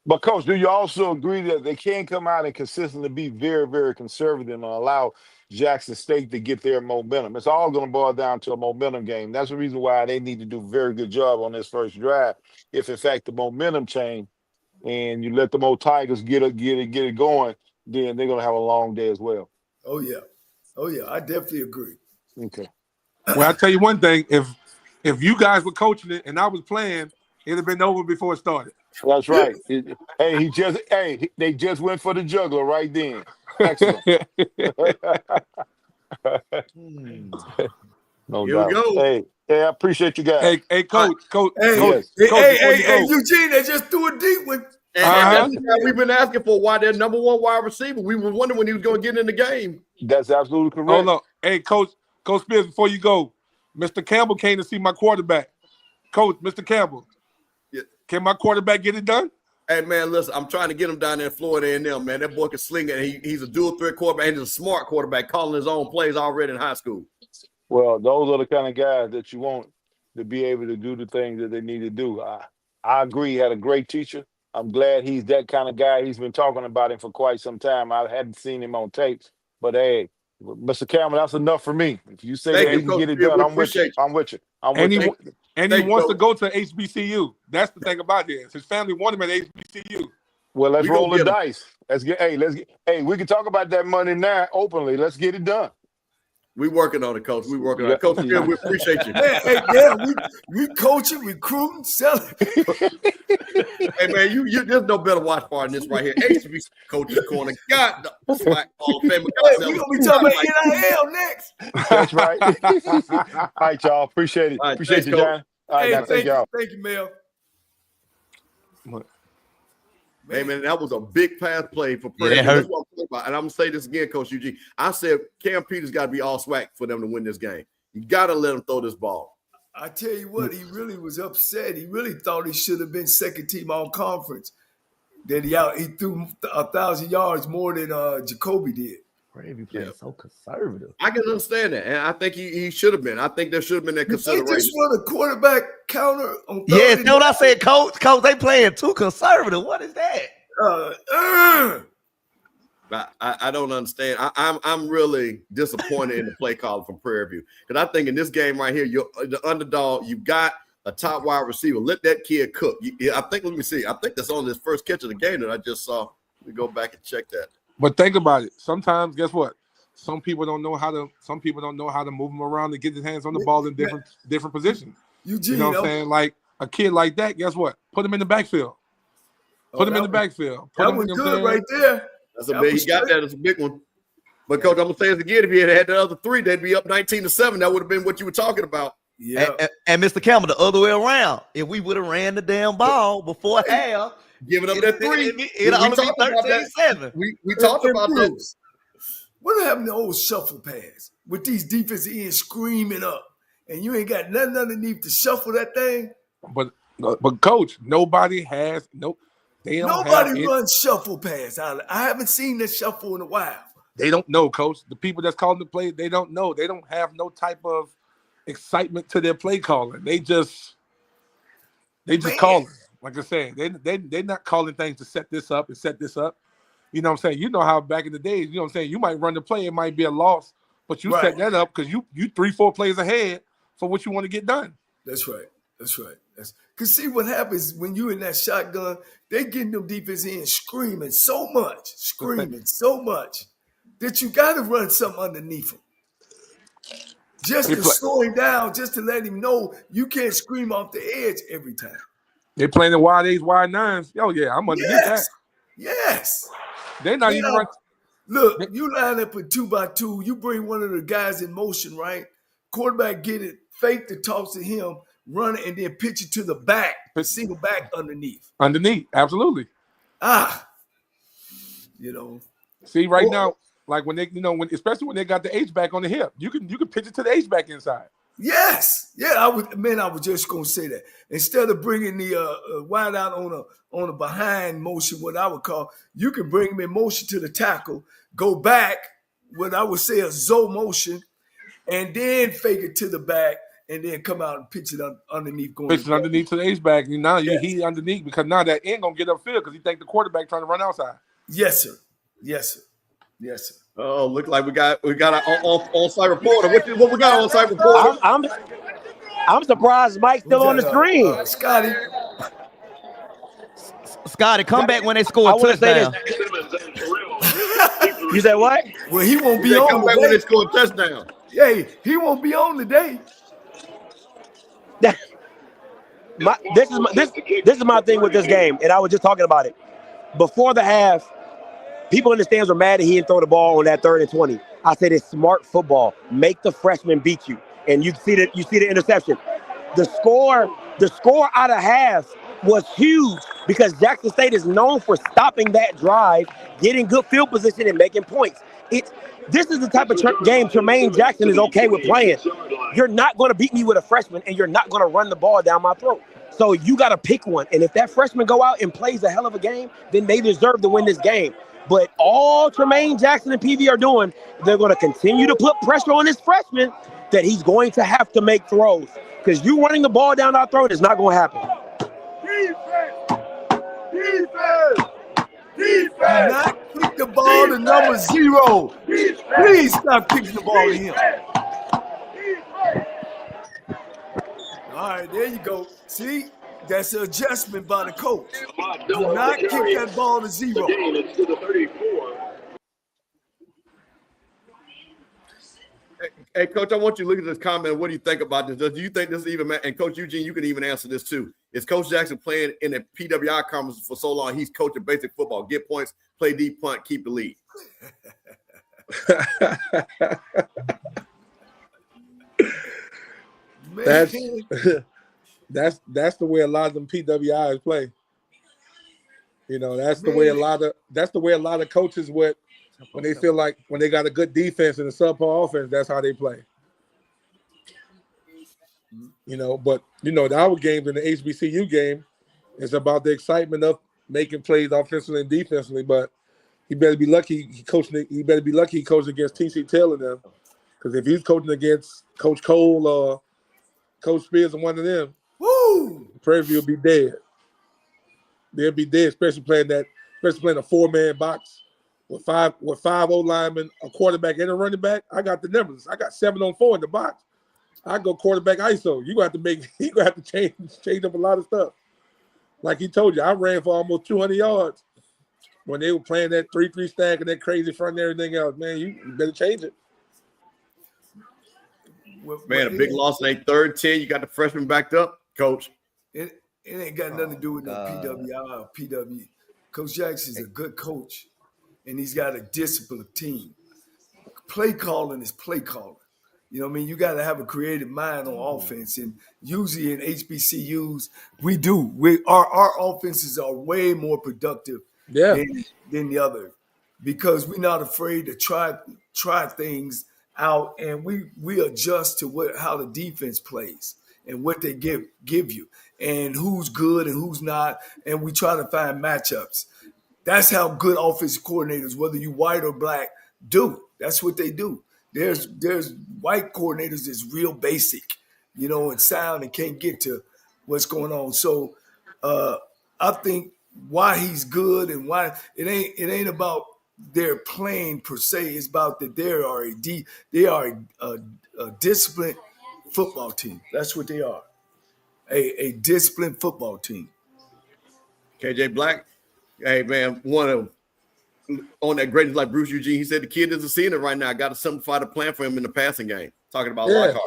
But, Coach, do you also agree that they can't come out and consistently be very, very conservative and allow Jackson State to get their momentum? It's all going to boil down to a momentum game. That's the reason why they need to do a very good job on this first drive. If, in fact, the momentum change and you let the old Tigers get it going, then they're going to have a long day as well. Oh, yeah. I definitely agree. Okay. Well, I'll tell you one thing. If you guys were coaching it and I was playing, it'd have been over before it started. That's right. They just went for the juggler right then. Excellent. No Here doubt. we go. Hey, I appreciate you guys. Hey, Coach. Hey, Eugene, they just threw a deep one. And we've been asking for why their number one wide receiver. We were wondering when he was going to get in the game. That's absolutely correct. Hold on. Hey, Coach Spears, before you go, Mr. Campbell came to see my quarterback. Coach, Mr. Campbell, can my quarterback get it done? Hey, man, listen, I'm trying to get him down there in Florida A&M, man. That boy can sling it. He's a dual-threat quarterback, and he's a smart quarterback, calling his own plays already in high school. Well, those are the kind of guys that you want to be able to do the things that they need to do. I agree. He had a great teacher. I'm glad he's that kind of guy. He's been talking about him for quite some time. I hadn't seen him on tapes. But, hey, Mr. Campbell, that's enough for me. If you say that he can get it done, I'm with you. And he wants to go to HBCU. That's the thing about this. His family wanted him at HBCU. Well, let's roll the dice. We can talk about that money now openly. Let's get it done. We working on it, Coach. We working on it. Coach, we appreciate you. We coaching, recruiting, selling. Hey, man, you there's no better watch part than this right here. HBCU Coach's Corner. God, SWAC Hall of Fame. We're going to be talking about NIL next. That's right. All right, y'all. Appreciate it. Right, appreciate you, John. All right, thank y'all. Thank you, Mel. Hey, man, that was a big pass play for Prairie. That's what I'm talking about. And I'm going to say this again, Coach Eugene. I said Cam Peters got to be all SWAC for them to win this game. You got to let him throw this ball. I tell you what, he really was upset. He really thought he should have been second team all conference. Then he threw 1,000 yards more than Jacoby did. Prairie playing so conservative. I can understand that, and I think he should have been. I think there should have been that consideration. They just run a quarterback counter on. Yes, that's what I said, Coach. Coach, they playing too conservative. What is that? I don't understand. I'm really disappointed in the play call from Prairie View because I think in this game right here, you're the underdog. You've got a top wide receiver. Let that kid cook. Let me see. I think that's on his first catch of the game that I just saw. Let me go back and check that. But think about it. Sometimes, guess what? Some people don't know how to move him around to get his hands on the ball in different positions. Eugene, you know what I'm saying? Like a kid like that, guess what? Put him in the backfield. Put him in the backfield. Put That him, was you know what good I'm right saying? there. That's a big. He got that. That's a big one. But coach, I'm gonna say this again. If he had the other three, they'd be up 19-7. That would have been what you were talking about. Yeah. And Mr. Campbell, the other way around. If we would have ran the damn ball before half, giving up that three, it'll only be 13-7. We talked about that. What happened to old shuffle pass with these defensive ends screaming up, and you ain't got nothing underneath to shuffle that thing? But coach, nobody has They don't Nobody runs shuffle pass. I haven't seen this shuffle in a while. They don't know, coach. The people that's calling the play, they don't know. They don't have no type of excitement to their play calling. They just calling. Like I said, they're not calling things to set this up and set this up. You know what I'm saying? You know how back in the days, you know what I'm saying? You might run the play, it might be a loss, but you set that up because you 3-4 plays ahead for what you want to get done. That's right. Because see what happens when you in that shotgun, they getting them defense in screaming so much that you got to run something underneath them. Just to slow him down, just to let him know you can't scream off the edge every time. They're playing the wide 8s, wide 9s. Oh, yeah, I'm underneath that. Yes. They're not even running. Look, you line up a 2x2, you bring one of the guys in motion, right? Quarterback get it, fake the toss to him, run it, and then pitch it to the back, single back underneath. Underneath, absolutely. See, right now, like when they, especially when they got the H-back on the hip, you can pitch it to the H-back inside. Yes. Yeah, I was just gonna say that. Instead of bringing the wide out on a behind motion, what I would call, you can bring him in motion to the tackle, go back, what I would say a zo motion, and then fake it to the back, and then come out and pitch it underneath. Pitch it underneath to the H-back. Now he underneath because now that end gonna get upfield because he think the quarterback trying to run outside. Yes, sir. Oh, look like we got an on-site reporter. What we got on-site reporter? I'm surprised Mike's still on the screen. Scotty, come back when they score a touchdown. You said what? Well, he won't be on. Come back when they score a touchdown. Hey, he won't be on today. This is my thing with this game, and I was just talking about it before the half. People in the stands were mad that he didn't throw the ball on that 3rd and 20. I said it's smart football. Make the freshman beat you, and you see the interception. The score out of half was huge because Jackson State is known for stopping that drive, getting good field position, and making points. This is the type of game Tremaine Jackson is okay with playing. You're not going to beat me with a freshman, and you're not going to run the ball down my throat. So you got to pick one. And if that freshman go out and plays a hell of a game, then they deserve to win this game. But all Tremaine Jackson and PV are doing, they're going to continue to put pressure on this freshman that he's going to have to make throws. Because you running the ball down our throat is not going to happen. Do not kick the ball to number 0. Please stop kicking the ball to him. All right, there you go. See, that's an adjustment by the coach. Do not kick that ball to 0. Hey, Coach, I want you to look at this comment. What do you think about this? Do you think this is even, and Coach Eugene, you can even answer this too. Is Coach Jackson playing in the PWI conference for so long? He's coaching basic football. Get points, play deep, punt, keep the lead. That's the way a lot of them PWIs play. That's the way a lot of coaches would. When they feel like when they got a good defense and a subpar offense, that's how they play. But our games in the HBCU game is about the excitement of making plays offensively and defensively. But he better be lucky he coached against TC Taylor now. Because if he's coaching against Coach Cole or Coach Spears or one of them, Prairie View will be dead. They'll be dead, especially playing a 4-man box. With five O linemen, a quarterback, and a running back, I got the numbers. I got 7-on-4 in the box. I go quarterback ISO. You gonna have to change up a lot of stuff. Like he told you, I ran for almost 200 yards when they were playing that 3-3 stack and that crazy front and everything else. Man, you better change it. Man, a big loss in a 3rd 10. You got the freshman backed up, Coach. It ain't got nothing to do with no PWI or PW. Coach Jackson's a good coach, and he's got a disciplined team. Play calling is play calling. You know what I mean? You got to have a creative mind on offense. And usually in HBCUs, we do. Our offenses are way more productive than the other because we're not afraid to try things out, and we adjust to how the defense plays and what they give you and who's good and who's not, and we try to find matchups. That's how good offensive coordinators, whether you white or black, do. That's what they do. There's white coordinators that's real basic, and sound and can't get to what's going on. So I think why he's good and why it ain't about their playing per se. It's about that they are a disciplined football team. That's what they are. A disciplined football team. KJ Black, hey man, one of on that greatest like Bruce Eugene, he said the kid isn't seeing it right now. I got to simplify the plan for him in the passing game. Talking about Lockhart.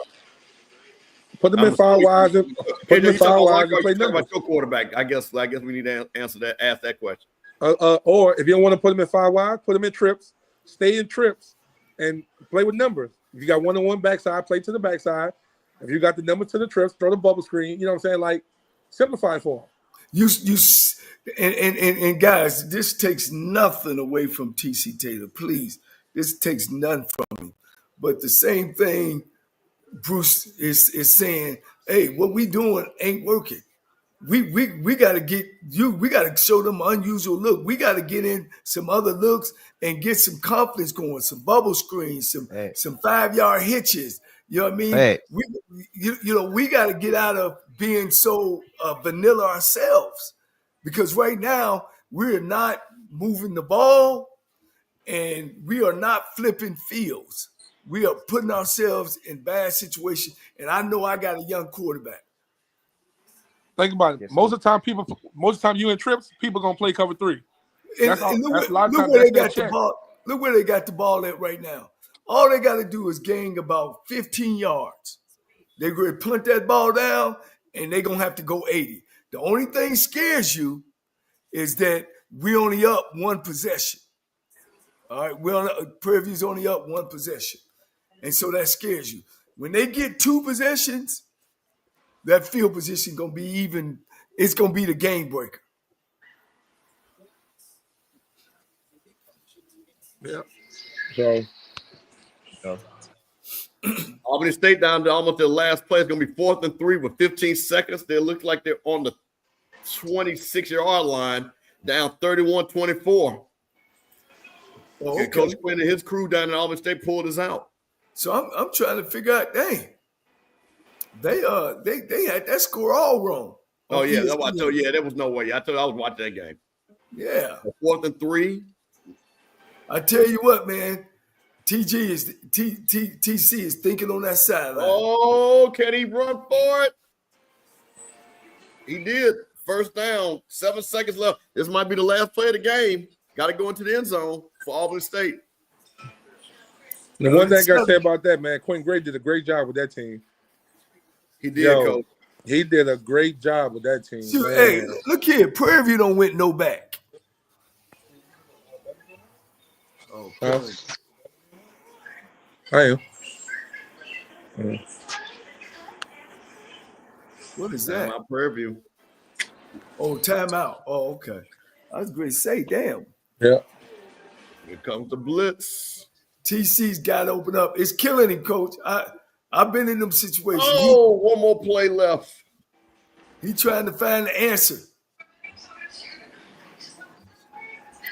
Put them in five wide. Put them in five wide and play numbers. About your quarterback. I guess we need to ask that question. Or if you don't want to put them in five wide, put them in trips. Stay in trips and play with numbers. If you got one-on-one backside, play to the backside. If you got the number to the trips, throw the bubble screen. You know what I'm saying? Like simplify for them. And guys, this takes nothing away from TC Taylor. Please, this takes nothing from him. But the same thing Bruce is saying, hey, what we doing ain't working. We got to get you. We got to show them unusual look. We got to get in some other looks and get some confidence going. Some bubble screens, some 5-yard hitches. You know what I mean? Hey. We got to get out of being so vanilla ourselves, because right now we're not moving the ball and we are not flipping fields. We are putting ourselves in bad situations. And I know I got a young quarterback. Think about it. Yes, most of the time you in trips, people gonna play cover 3. Look where they got the ball. Look where they got the ball at right now. All they got to do is gain about 15 yards. They're going to punt that ball down, and they're going to have to go 80. The only thing scares you is that we only up one possession. All right, Prairie View's only up one possession. And so that scares you. When they get 2 possessions, that field position going to be it's going to be the game breaker. Yeah. So Albany State down to almost their last play. It's going to be 4th and 3 with 15 seconds. They look like they're on the 26-yard line, down 31-24. Oh, okay. Coach Quinn and his crew down in Albany State pulled us out. So I'm trying to figure out, dang, they had that score all wrong. Oh yeah, that's what I told you. Yeah, there was no way. I told you I was watching that game. Yeah. 4th and 3. I tell you what, man. TC is thinking on that sideline. Oh, can he run for it? He did. First down, 7 seconds left. This might be the last play of the game. Got to go into the end zone for Albany State. The one thing I got to say about that, man, Quentin Gray did a great job with that team. He did, Coach. He did a great job with that team. See, hey, look here. Prairie View don't win no back. Oh, I am. What is that? My Prairie View. Oh, timeout. Oh, okay. I was going to say, damn. Yeah. Here comes the blitz. TC's got to open up. It's killing him, Coach. I've been in them situations. Oh, one more play left. He trying to find the answer.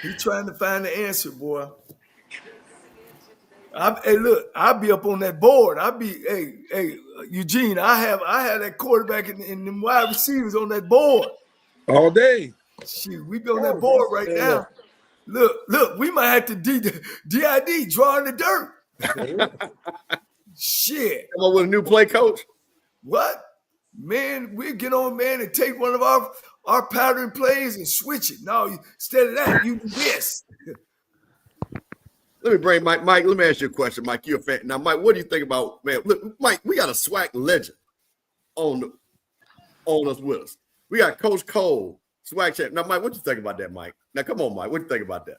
He trying to find the answer, boy. Hey, look, I'll be up on that board. Hey, Eugene, I had that quarterback and them wide receivers on that board. All day. Shoot, we be on that board right now. Look, we might have to DID draw in the dirt. Shit. Come on with a new play, Coach. What? Man, we get on, man, and take one of our pattern plays and switch it. No, instead of that, you do this. Let me bring Mike. Mike, let me ask you a question, Mike. You're a fan. Now, Mike, what do you think about, man? Look, Mike, we got a SWAC legend on us with us. We got Coach Cole, SWAC champ. Now, Mike, what you think about that, Mike? Now, come on, Mike. What you think about that?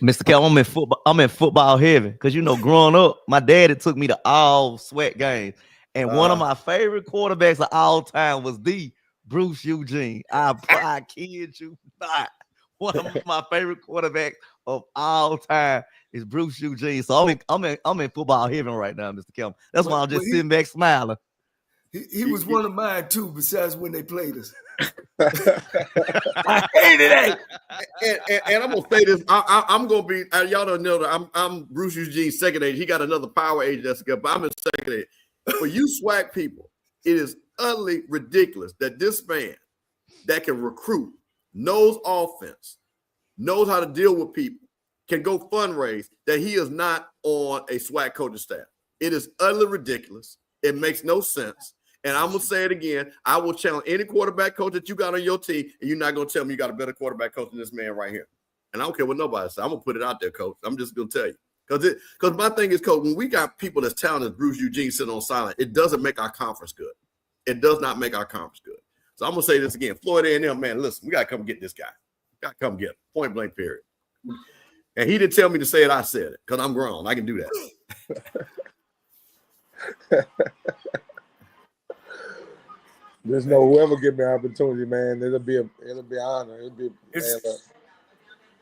Mr. Cal, I'm in football heaven because growing up, my daddy took me to all SWAC games, and one of my favorite quarterbacks of all time was the Bruce Eugene. I kid you not. One of my favorite quarterbacks of all time is Bruce Eugene. So I'm in football heaven right now, Mr. Campbell. That's why I'm just sitting back smiling. He was one of mine too, besides when they played us. I hated it. And I'm gonna say this. I'm gonna be. Y'all don't know that I'm Bruce Eugene's second age. He got another power age that's good, but I'm in second age. For you SWAC people, it is utterly ridiculous that this man that can recruit, knows offense, knows how to deal with people, can go fundraise, that he is not on a SWAC coaching staff. It is utterly ridiculous. It makes no sense. And I'm going to say it again. I will challenge any quarterback coach that you got on your team, and you're not going to tell me you got a better quarterback coach than this man right here. And I don't care what nobody says. I'm going to put it out there, coach. I'm just going to tell you. Because my thing is, coach, when we got people that's talented as Bruce Eugene sitting on silent, it doesn't make our conference good. It does not make our conference good. So I'm going to say this again. Florida A&M, man, listen, we got to come get this guy. We got to come get him. Point blank, period. And he didn't tell me to say it. I said it because I'm grown. I can do that. There's no whoever give me an opportunity, man. It'll be an honor.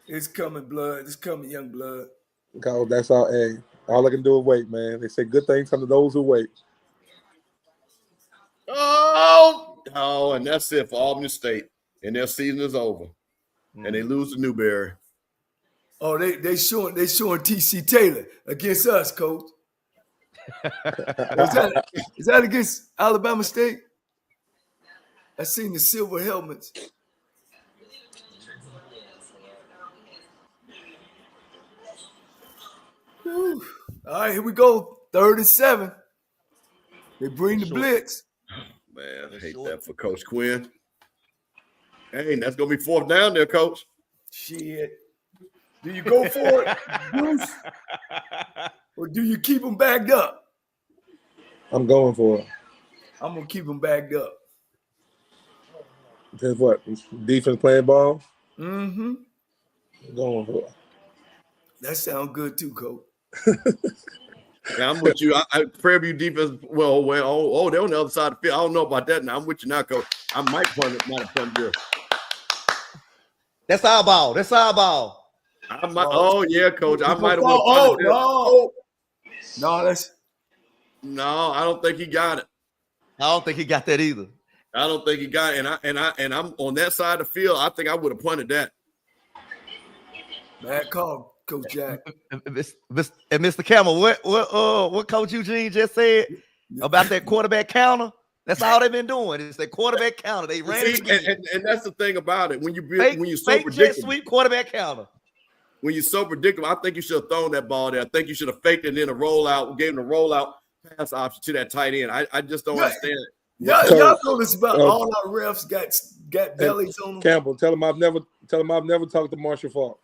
It's coming, blood. It's coming, young blood. Because that's all. Hey, all I can do is wait, man. They say good things come to those who wait. Oh, and that's it for Albany State. And their season is over, and they lose to Newberry. Oh, they showing TC Taylor against us, coach. Is that against Alabama State? I seen the silver helmets. Whew. All right, here we go. 3rd and 7. They bring the blitz. Man, I hate that for Coach Quinn. Hey, that's going to be 4th down there, Coach. Shit. Do you go for it, Bruce? Or do you keep them bagged up? I'm going for it. I'm going to keep them bagged up. That's what? Defense playing ball? Mm-hmm. I'm going for it. That sounds good too, Coach. Yeah, I'm with you. Prairie View defense, they're on the other side of the field. I don't know about that now. I'm with you now, Coach. I might have punt this. That's our ball. Yeah, Coach. I might have No, I don't think he got it. I don't think he got that either. I don't think he got it. And I'm on that side of the field. I think I would have punted that. Bad call, Coach Jack. And Mr. Campbell, what Coach Eugene just said about that quarterback counter? That's all they've been doing. It's that quarterback counter. They ran it. And that's the thing about it. When you're so fake predictable, jet sweep quarterback counter. When you're so predictable, I think you should have thrown that ball there. I think you should have faked it and then a rollout, gave him a rollout pass option to that tight end. I just don't understand it. Y'all know this about all our refs got bellies on them. Campbell, tell him I've never talked to Marshall Falk.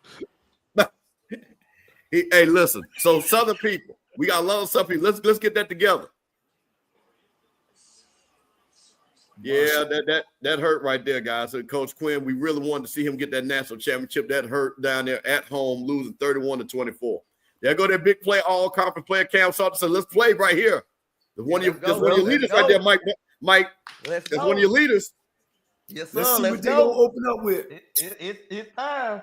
Hey, listen. So Southern people, we got a lot of Southern people. Let's get that together. Yeah, that hurt right there, guys. So Coach Quinn, we really wanted to see him get that national championship. That hurt down there at home, losing 31-24. There go that big play, all conference player Cam Salter said, let's play right here. That's one of your leaders right there, Mike. That's one of your leaders. Yes, sir. Let's see what they gonna open up with. It's time.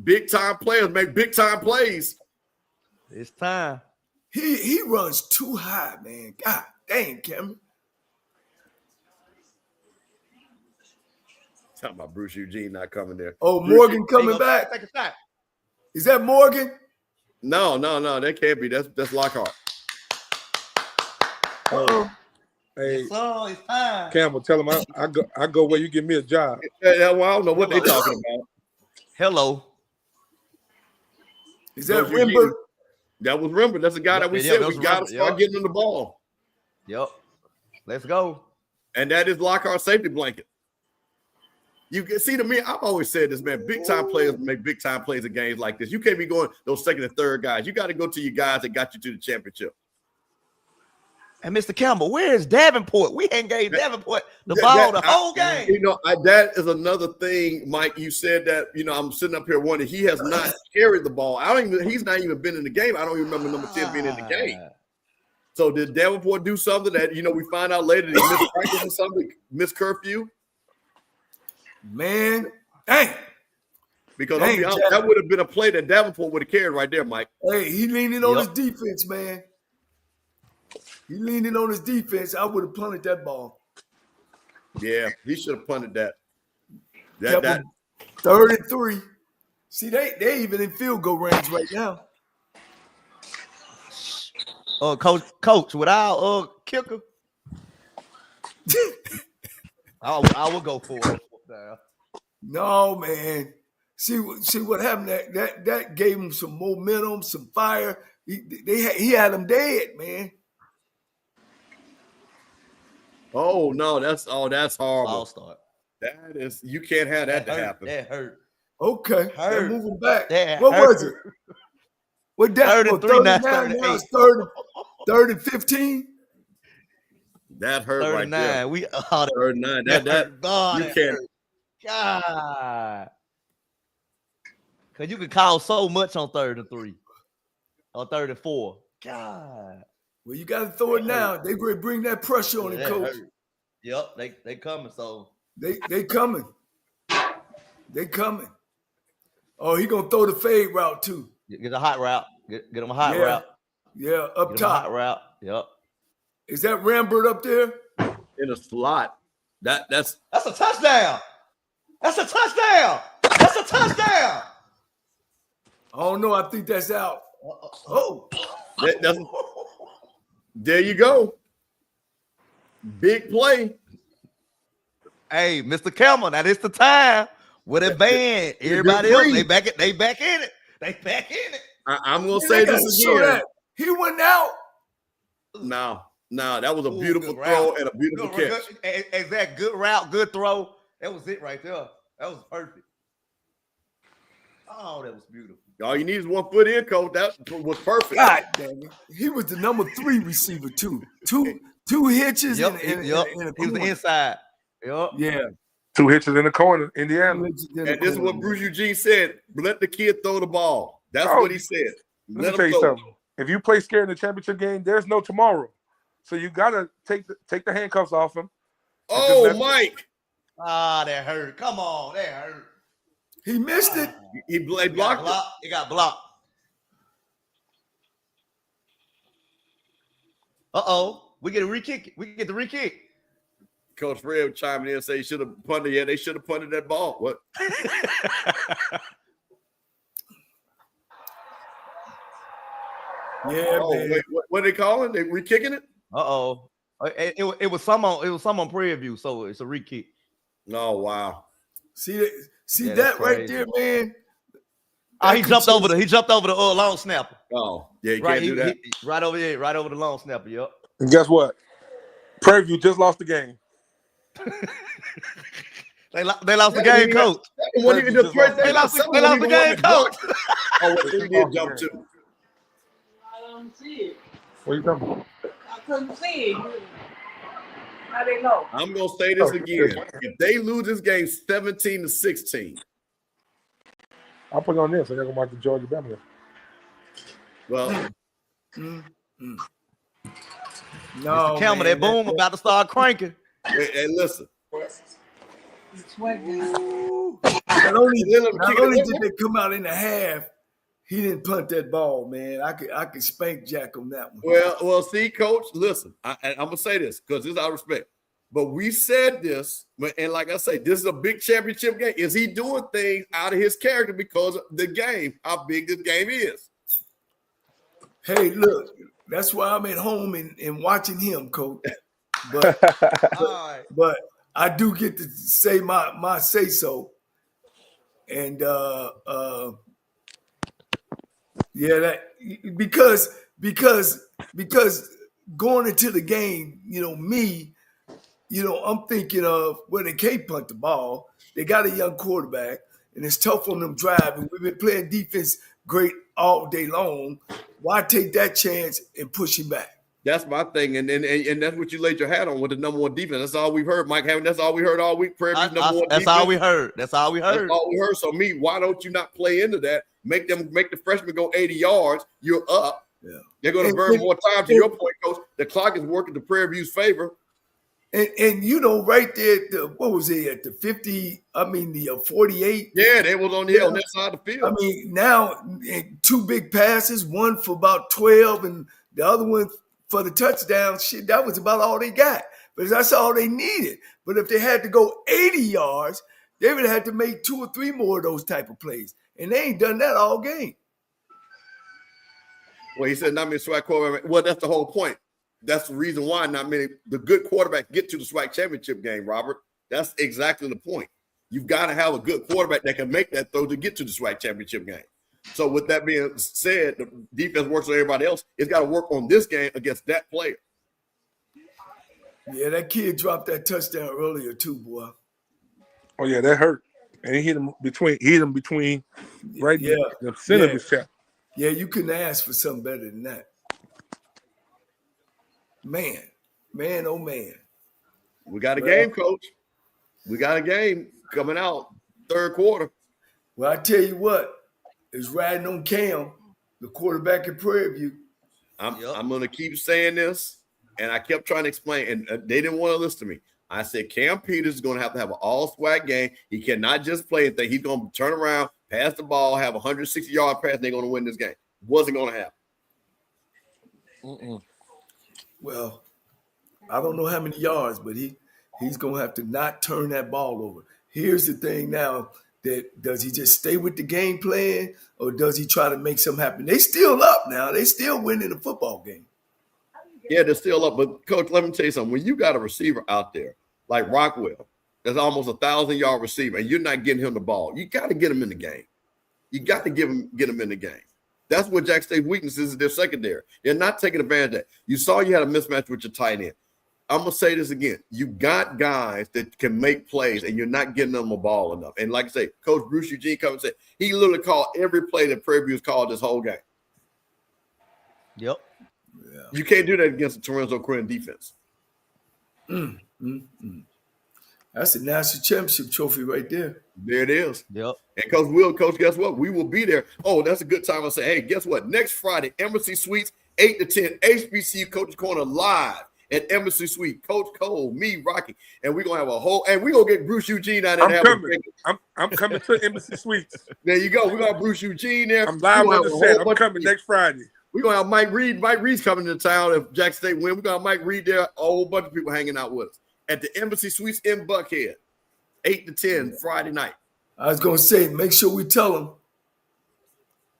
Big time players make big time plays. It's time. He runs too high, man. God dang, Cameron. Talking about Bruce Eugene not coming there. Oh, Morgan coming back. Take a shot. Is that Morgan? No. That can't be. That's Lockhart. Hey, so it's time. Campbell, tell him I go where you give me a job. Well, I don't know what they're talking about. Hello. Is that Rimber? That was Rimber. That's the guy that we said we got to start getting him the ball. Yep. Let's go. And that is Lockhart's safety blanket. You can see, to me, I've always said this, man. Big time players make big time plays in games like this. You can't be going those second and third guys. You got to go to your guys that got you to the championship. And Mr. Campbell, where is Davenport? We ain't gave Davenport the ball the whole game. You know, that is another thing, Mike. You said that, you know, I'm sitting up here wondering, he has not carried the ball. He's not even been in the game. I don't even remember number 10 being in the game. So did Davenport do something that, you know, we find out later that he missed practice or something, missed curfew? Man, dang. Because that would have been a play that Davenport would have carried right there, Mike. Hey, he leaned in on his defense, man. He leaned in on his defense. I would have punted that ball. Yeah, he should have punted that. That 3rd and 3. See, they even in field goal range right now. Coach, without kicker, I will go for it. No, man. See what happened? That gave him some momentum, some fire. He had him dead, man. Oh no, that's horrible. I'll start. That is, you can't have that to happen. That hurt. Okay, they're moving back. That what hurt. was it? What that? 3rd and 3, now 3rd and 15. That hurt 3rd right and there. 9. 3rd and 9. That you can't. God, because you can call so much on 3rd and 3, or 3rd and 4. God. Well, you got to throw it now. They bring that pressure on him, coach. Hurt. Yep, they coming. So they coming. They coming. Oh, he gonna throw the fade route too. Get a hot route. Get him a hot route. Yeah, up top. Hot route. Yep. Is that Rambert up there? In a slot. That's a touchdown. That's a touchdown. That's a touchdown. I don't know. I think that's out. Oh. There you go. Big play. Hey, Mr. Campbell, now this the time with a band. Everybody else, they back in it. They back in it. I'm gonna say this again. He went out. No, that was a beautiful throw and a beautiful catch. Exact good route, good throw. That was it right there. That was perfect. Oh, that was beautiful. All you need is 1 foot in, coach. That was perfect. God damn it. He was the number 3 receiver too. Two hitches and he was the inside. Yep. Yeah. 2 hitches in the corner, Indiana. And this is what Bruce Eugene said. Let the kid throw the ball. That's what he said. Let me tell you something. If you play scared in the championship game, there's no tomorrow. So you gotta take the handcuffs off him. Oh, Mike. That hurt. Come on, that hurt. He missed it. He blocked it. He got blocked. We get a re-kick. We get the re-kick. Coach Fred chiming in and say he should have punted. Yeah, they should have punted that ball. What? Yeah, man. Wait, what are they calling? They re-kicking it? It was some on Prairie View, so it's a re-kick. Oh wow. See that right there, man. He jumped over the long snapper. Oh, yeah, you can't do that. Right over the long snapper, yep. And guess what? Prairie View just lost the game. They lost the game, coach. They lost the game, coach. Oh, wait, he did jump too. I don't see it. What are you talking about? I couldn't see it. How they know? I'm gonna say this again. If they lose this game 17-16, I'll put it on this. I gotta go watch the Georgia Bama. Well, No, Mr. Campbell, that boom about to start cranking. Hey, listen. Not only did they come out in the half, he didn't punt that ball, man. I could spank Jack on that one. Well, see, coach, listen. I'm gonna say this because this is our respect. But we said this, and like I say, this is a big championship game. Is he doing things out of his character because of the game, how big this game is? Hey, look, that's why I'm at home and watching him, coach. But but I do get to say my say so. And yeah, that because going into the game, I'm thinking of they can't punt the ball. They got a young quarterback, and it's tough on them driving. We've been playing defense great all day long. Why take that chance and push him back? That's my thing, and that's what you laid your hat on with the number one defense. That's all we've heard, Mike. That's all we heard all week. Prairie View's number one that's defense. all we heard. That's all we heard. That's all we heard. So why don't you not play into that? Make the freshmen go 80 yards. You're up. Yeah. They're going to burn more time. To your point, Coach, the clock is working to Prairie View's favor. And you know, right there, what was it at the 50? I mean, the 48. Yeah, they was on that side of the field. I mean, now two big passes, one for about 12, and the other one for the touchdown. Shit, that was about all they got. But that's all they needed. But if they had to go 80 yards, they would have had to make 2 or 3 more of those type of plays, and they ain't done that all game. Well, he said not many SWAC quarterbacks. Well, that's the whole point. That's the reason why not many the good quarterbacks get to the SWAC championship game, Robert. That's exactly the point. You've got to have a good quarterback that can make that throw to get to the SWAC championship game. So with that being said, the defense works on everybody else. It's got to work on this game against that player. Yeah, that kid dropped that touchdown earlier too, boy. Oh yeah, that hurt. And he hit him between right the center of his chest. Yeah, you couldn't ask for something better than that. Man, oh man. We got a game, Coach. We got a game coming out third quarter. Well, I tell you what, it's riding on Cam, the quarterback at Prairie View. I'm going to keep saying this, and I kept trying to explain, and they didn't want to listen to me. I said Cam Peters is going to have an all-SWAC game. He cannot just play and think he's going to turn around, pass the ball, have a 160-yard pass, and they're going to win this game. Wasn't going to happen. Well, I don't know how many yards, but he's going to have to not turn that ball over. Here's the thing now, that does he just stay with the game plan, or does he try to make something happen? They still up now. They still winning the football game. Yeah, they're still up. But, Coach, let me tell you something. When you got a receiver out there like Rockwell, that's almost 1,000-yard receiver, and you're not getting him the ball, you got to get him in the game. You got to get him in the game. That's what Jackson State's weakness is their secondary. They're not taking advantage of that. You saw you had a mismatch with your tight end. I'm going to say this again. You got guys that can make plays, and you're not getting them a ball enough. And like I say, Coach Bruce Eugene come and said, he literally called every play that Prairie View has called this whole game. Yep. Yeah. You can't do that against the Torrance O'Quinn defense. That's the national championship trophy right there. There it is. Yep. And Coach, guess what? We will be there. Oh, that's a good time to say, hey, guess what? Next Friday, Embassy Suites, 8 to 10, HBCU Coach's Corner live at Embassy Suite. Coach Cole, me, Rocky, and we're going to have and we're going to get Bruce Eugene out there. I'm coming to Embassy Suites. There you go. We're going to have Bruce Eugene there. I'm live on the set. I'm coming next Friday. We're going to have Mike Reed. Mike Reed's coming to town if Jackson State win. We're going to have Mike Reed there. A whole bunch of people hanging out with us at the Embassy Suites in Buckhead, 8 to 10 Friday night. I was going to say, make sure we tell them.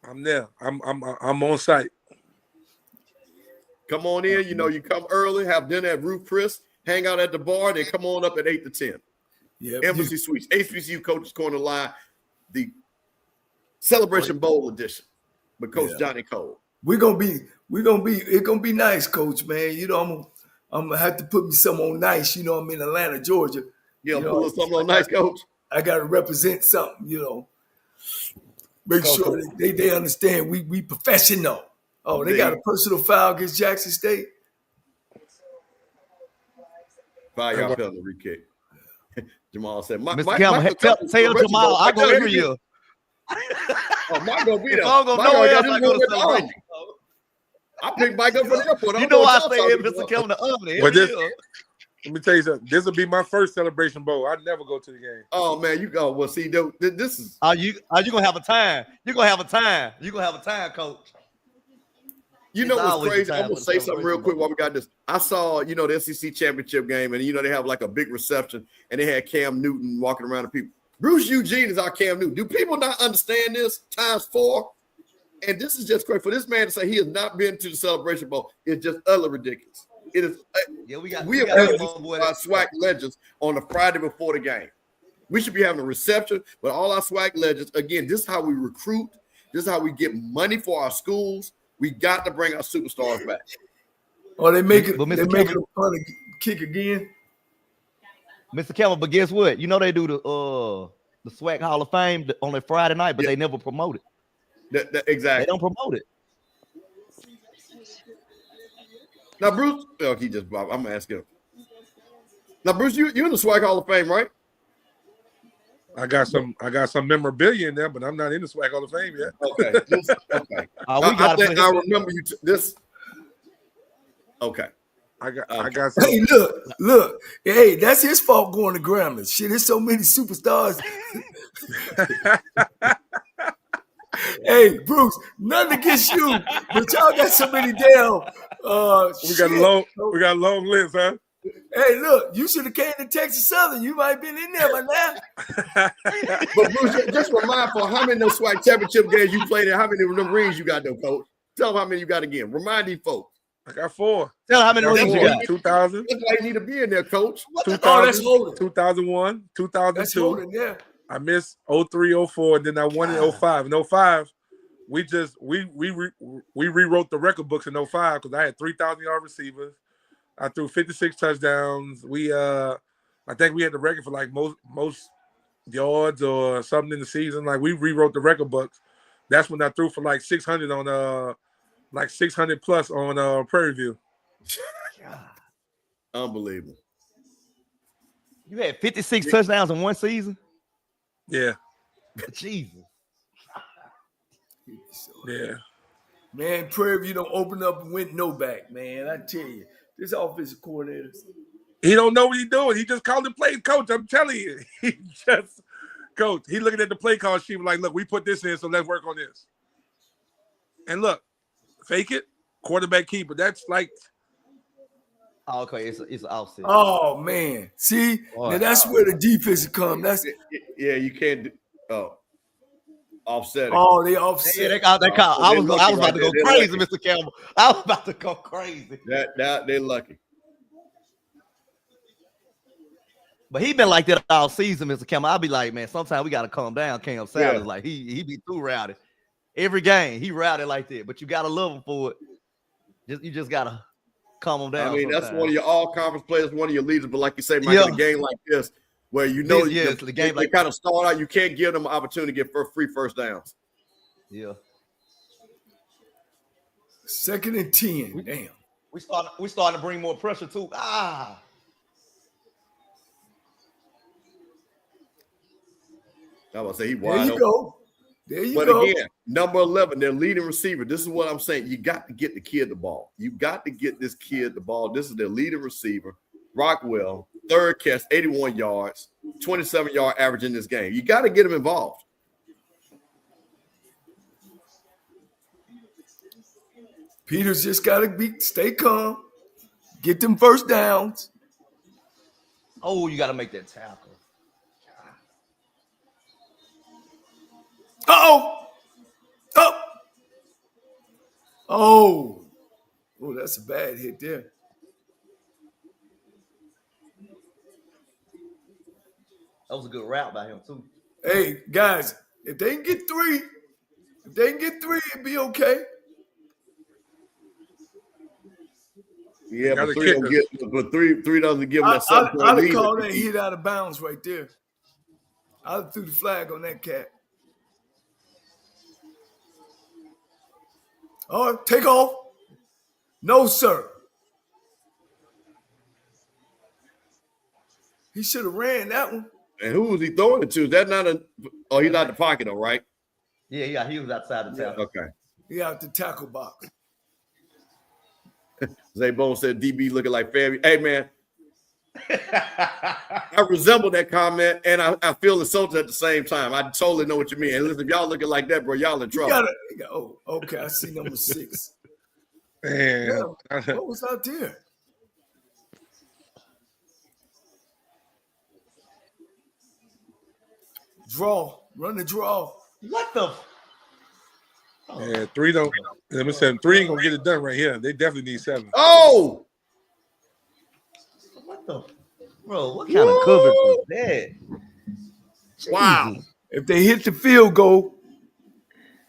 I'm there. I'm on site. Come on in. You know, you come early, have dinner at Ruth Chris, hang out at the bar, then come on up at 8 to 10. Yeah, Embassy Suites, HBCU Coach's Corner Live, the Celebration Bowl edition with Coach Johnny Cole. It's gonna be nice, Coach, man. You know, I'm gonna have to put me some on nice, you know, I'm in Atlanta, Georgia. Yeah, pull something on nice, Coach. I gotta represent something, you know. Make sure they understand we professional. Oh, they got a personal foul against Jackson State. 5-yard penalty re-kick. Jamal said, Mr. Campbell, tell Jamal I go every year. Mike gonna be there. If I don't go nowhere else, I go to celebration. I picked Mike up for the airport. You know I stay in Mr. Campbell the oven. Let me tell you something. This will be my first celebration bowl. I never go to the game. Oh man, you go. Well, see, this is. Are you gonna have a time? You're gonna have a time. You're gonna have a time, Coach. You know what's crazy? I'm gonna say something real quick while we got this. I saw, the SEC championship game, and they have like a big reception, and they had Cam Newton walking around the people. Bruce Eugene is our Cam Newton. Do people not understand this times 4? And this is just crazy for this man to say he has not been to the Celebration Bowl. It's just utterly ridiculous. It is. We have our SWAC legends on the Friday before the game. We should be having a reception with all our SWAC legends. Again, this is how we recruit. This is how we get money for our schools. We got to bring our superstars back. Oh, they make it a fun kick again. Mr. Campbell, but guess what? You know they do the SWAC Hall of Fame on a Friday night, but they never promote it. Exactly. They don't promote it. Now, Bruce, I'm asking him. Now, Bruce, you're in the SWAC Hall of Fame, right? I got some memorabilia in there, but I'm not in the SWAC Hall of Fame yet. Okay. Okay. I remember you. This. Okay. I got some. Hey, look. Hey, that's his fault going to Grambling. Shit, there's so many superstars. Hey, Bruce, nothing against you, but y'all got so many damn. We got a long list, huh? Hey, look, you should have came to Texas Southern. You might have been in there by now. But Bruce, just remind for how many of those SWAC championship games you played in, how many of them rings you got, though, Coach? Tell them how many you got again. Remind these folks. I got 4. Tell them how many rings you got. 2000. That's why you need to be in there, Coach. 2000, 2001, 2002. That's holding, yeah. I missed 03, 04, and then I won in 05. In 05, we rewrote the record books in 05 because I had 3,000-yard receivers. I threw 56 touchdowns. I think we had the record for like most yards or something in the season. Like we rewrote the record books. That's when I threw for like 600 on 600 plus on Prairie View. Unbelievable. You had 56 touchdowns in one season? Yeah. Jesus. Yeah. Man, Prairie View don't open up and went no back, man. I tell you. This offensive coordinator. He don't know what he's doing. He just called the play, coach. I'm telling you. Coach, he looking at the play call sheet like, look, we put this in, so let's work on this. And look, fake it, quarterback keeper. That's like. Oh, okay, it's an offset. Oh, man. See, now that's where the defense come. That's you can't do offset. Oh, they offset. Yeah, they call. I was about to go crazy, Mr. Campbell. I was about to go crazy. That they're lucky. But he been like that all season, Mr. Campbell. I'll be like, man, sometimes we got to calm down. Cam Sanders, Yeah. like he be too rowdy. Every game he rowdy like that, but you gotta love him for it. You just gotta calm him down. I mean, sometimes. that's one of your all-conference players, one of your leaders. But like you say, Mike, in a game like this, where you know the game they kind of start out, you can't give them an opportunity to get free first downs. Yeah. 2nd and 10. Damn. We starting to bring more pressure too. I was say he wide There you open. go. There you But go. again, number 11, their leading receiver. This is what I'm saying. You got to get the kid the ball. You got to get this kid the ball. This is their leading receiver, Rockwell, 3rd catch, 81 yards, 27-yard average in this game. You got to get him involved. Peters just got to stay calm, get them first downs. Oh, you got to make that tackle. Oh, that's a bad hit there. That was a good route by him too. Hey, guys, if they can get 3, it'd be okay. Yeah, but 3 don't get, but three doesn't give them that 7-point I'd lead. have called that hit out of bounds right there. I'd have threw the flag on that cat. All right, take off. No, sir. He should have ran that one. And who was he throwing it to? Is that not a – oh, he's out the pocket, though, right? Yeah, he was outside the tackle. Okay. He out the tackle box. Zay Bone said DB looking like Fairview. Hey, man. I resemble that comment, and I feel insulted at the same time. I totally know what you mean. And listen, if y'all looking like that, bro, y'all in trouble. Okay, I see number 6. Man. Yeah, what was out there? Run the draw. What the? Yeah, 3 don't. Let me say 3 ain't gonna get it done right here. They definitely need 7. Oh, What the? Bro, what kind of coverage was that? wow. If they hit the field goal,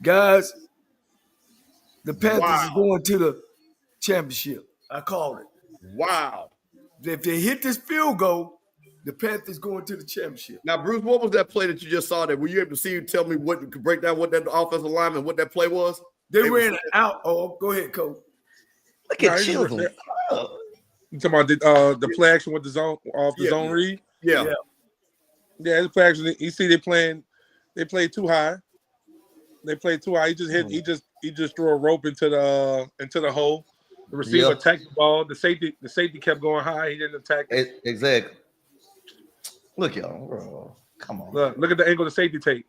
guys, the Panthers is going to the championship. I called it. Wow. If they hit this field goal, the Panthers going to the championship. Now, Bruce, what was that play that you just saw there? Were you able to see? Tell me what could break down what that offensive lineman, what that play was? They ran out. Oh, go ahead, Coach. Look at Chisholm. You talking about the play action with the zone off the zone read? Yeah. Yeah, the play action. You see, they played too high. They played too high. He just hit. He just threw a rope into the hole. The receiver attacked the ball. The safety kept going high. He didn't attack it. Exactly. Look, y'all. Bro. Come on. Look at the angle the safety take.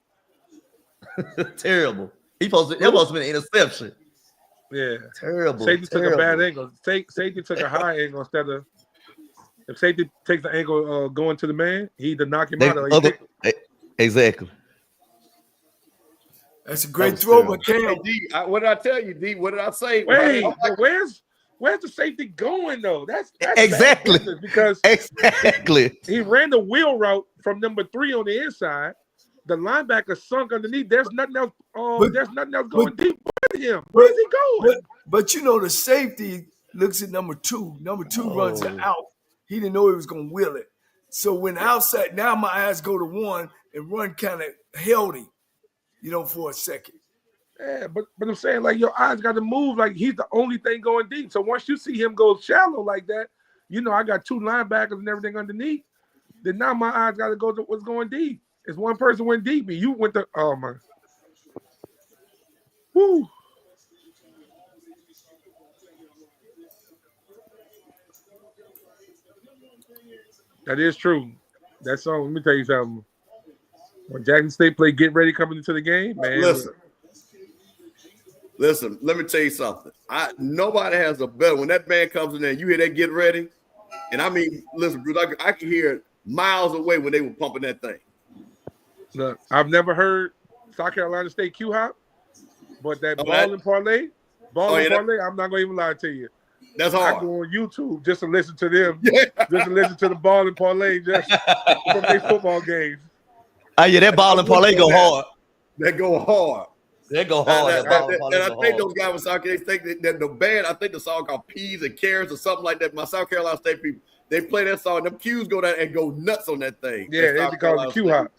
Terrible. It must have been an interception. Yeah. Terrible. Safety took a bad angle. Safety took a high angle instead of. If safety takes the angle going to the man, he either knock him out or exactly. That's a great throw, but Cam. What did I tell you, D? What did I say? Wait, where's the safety going though? That's exactly because he ran the wheel route from number 3 on the inside. The linebacker sunk underneath. There's nothing else. There's nothing else going deep with him. Where's he going? But you know the safety looks at number 2. Number 2 runs it out. He didn't know he was going to wheel it. So when outside, now my eyes go to 1 and run kind of held him, for a second. Yeah, but I'm saying like your eyes got to move like he's the only thing going deep. So once you see him go shallow like that, I got 2 linebackers and everything underneath. Then now my eyes got to go to what's going deep. It's one person went deep and you went to woo. That is true. That's all. Let me tell you something. When Jackson State play Get Ready coming into the game, man. Listen, let me tell you something. Nobody has a better. When that band comes in there, you hear that Get Ready. And I mean, listen, Bruce, I can hear it miles away when they were pumping that thing. Look, I've never heard South Carolina State Q-Hop, but that ball and parlay, I'm not going to even lie to you. That's hard. I go on YouTube just to listen to them, just to listen to the ball and parlay just from their football games. Oh, yeah, that ball and parlay go hard. They go hard. They go hard. And I think those guys with South Carolina State, that the band, I think the song called Peas and Carrots or something like that. My South Carolina State people, they play that song. Them Qs go down and go nuts on that thing. Yeah, they call it the Q-Hop.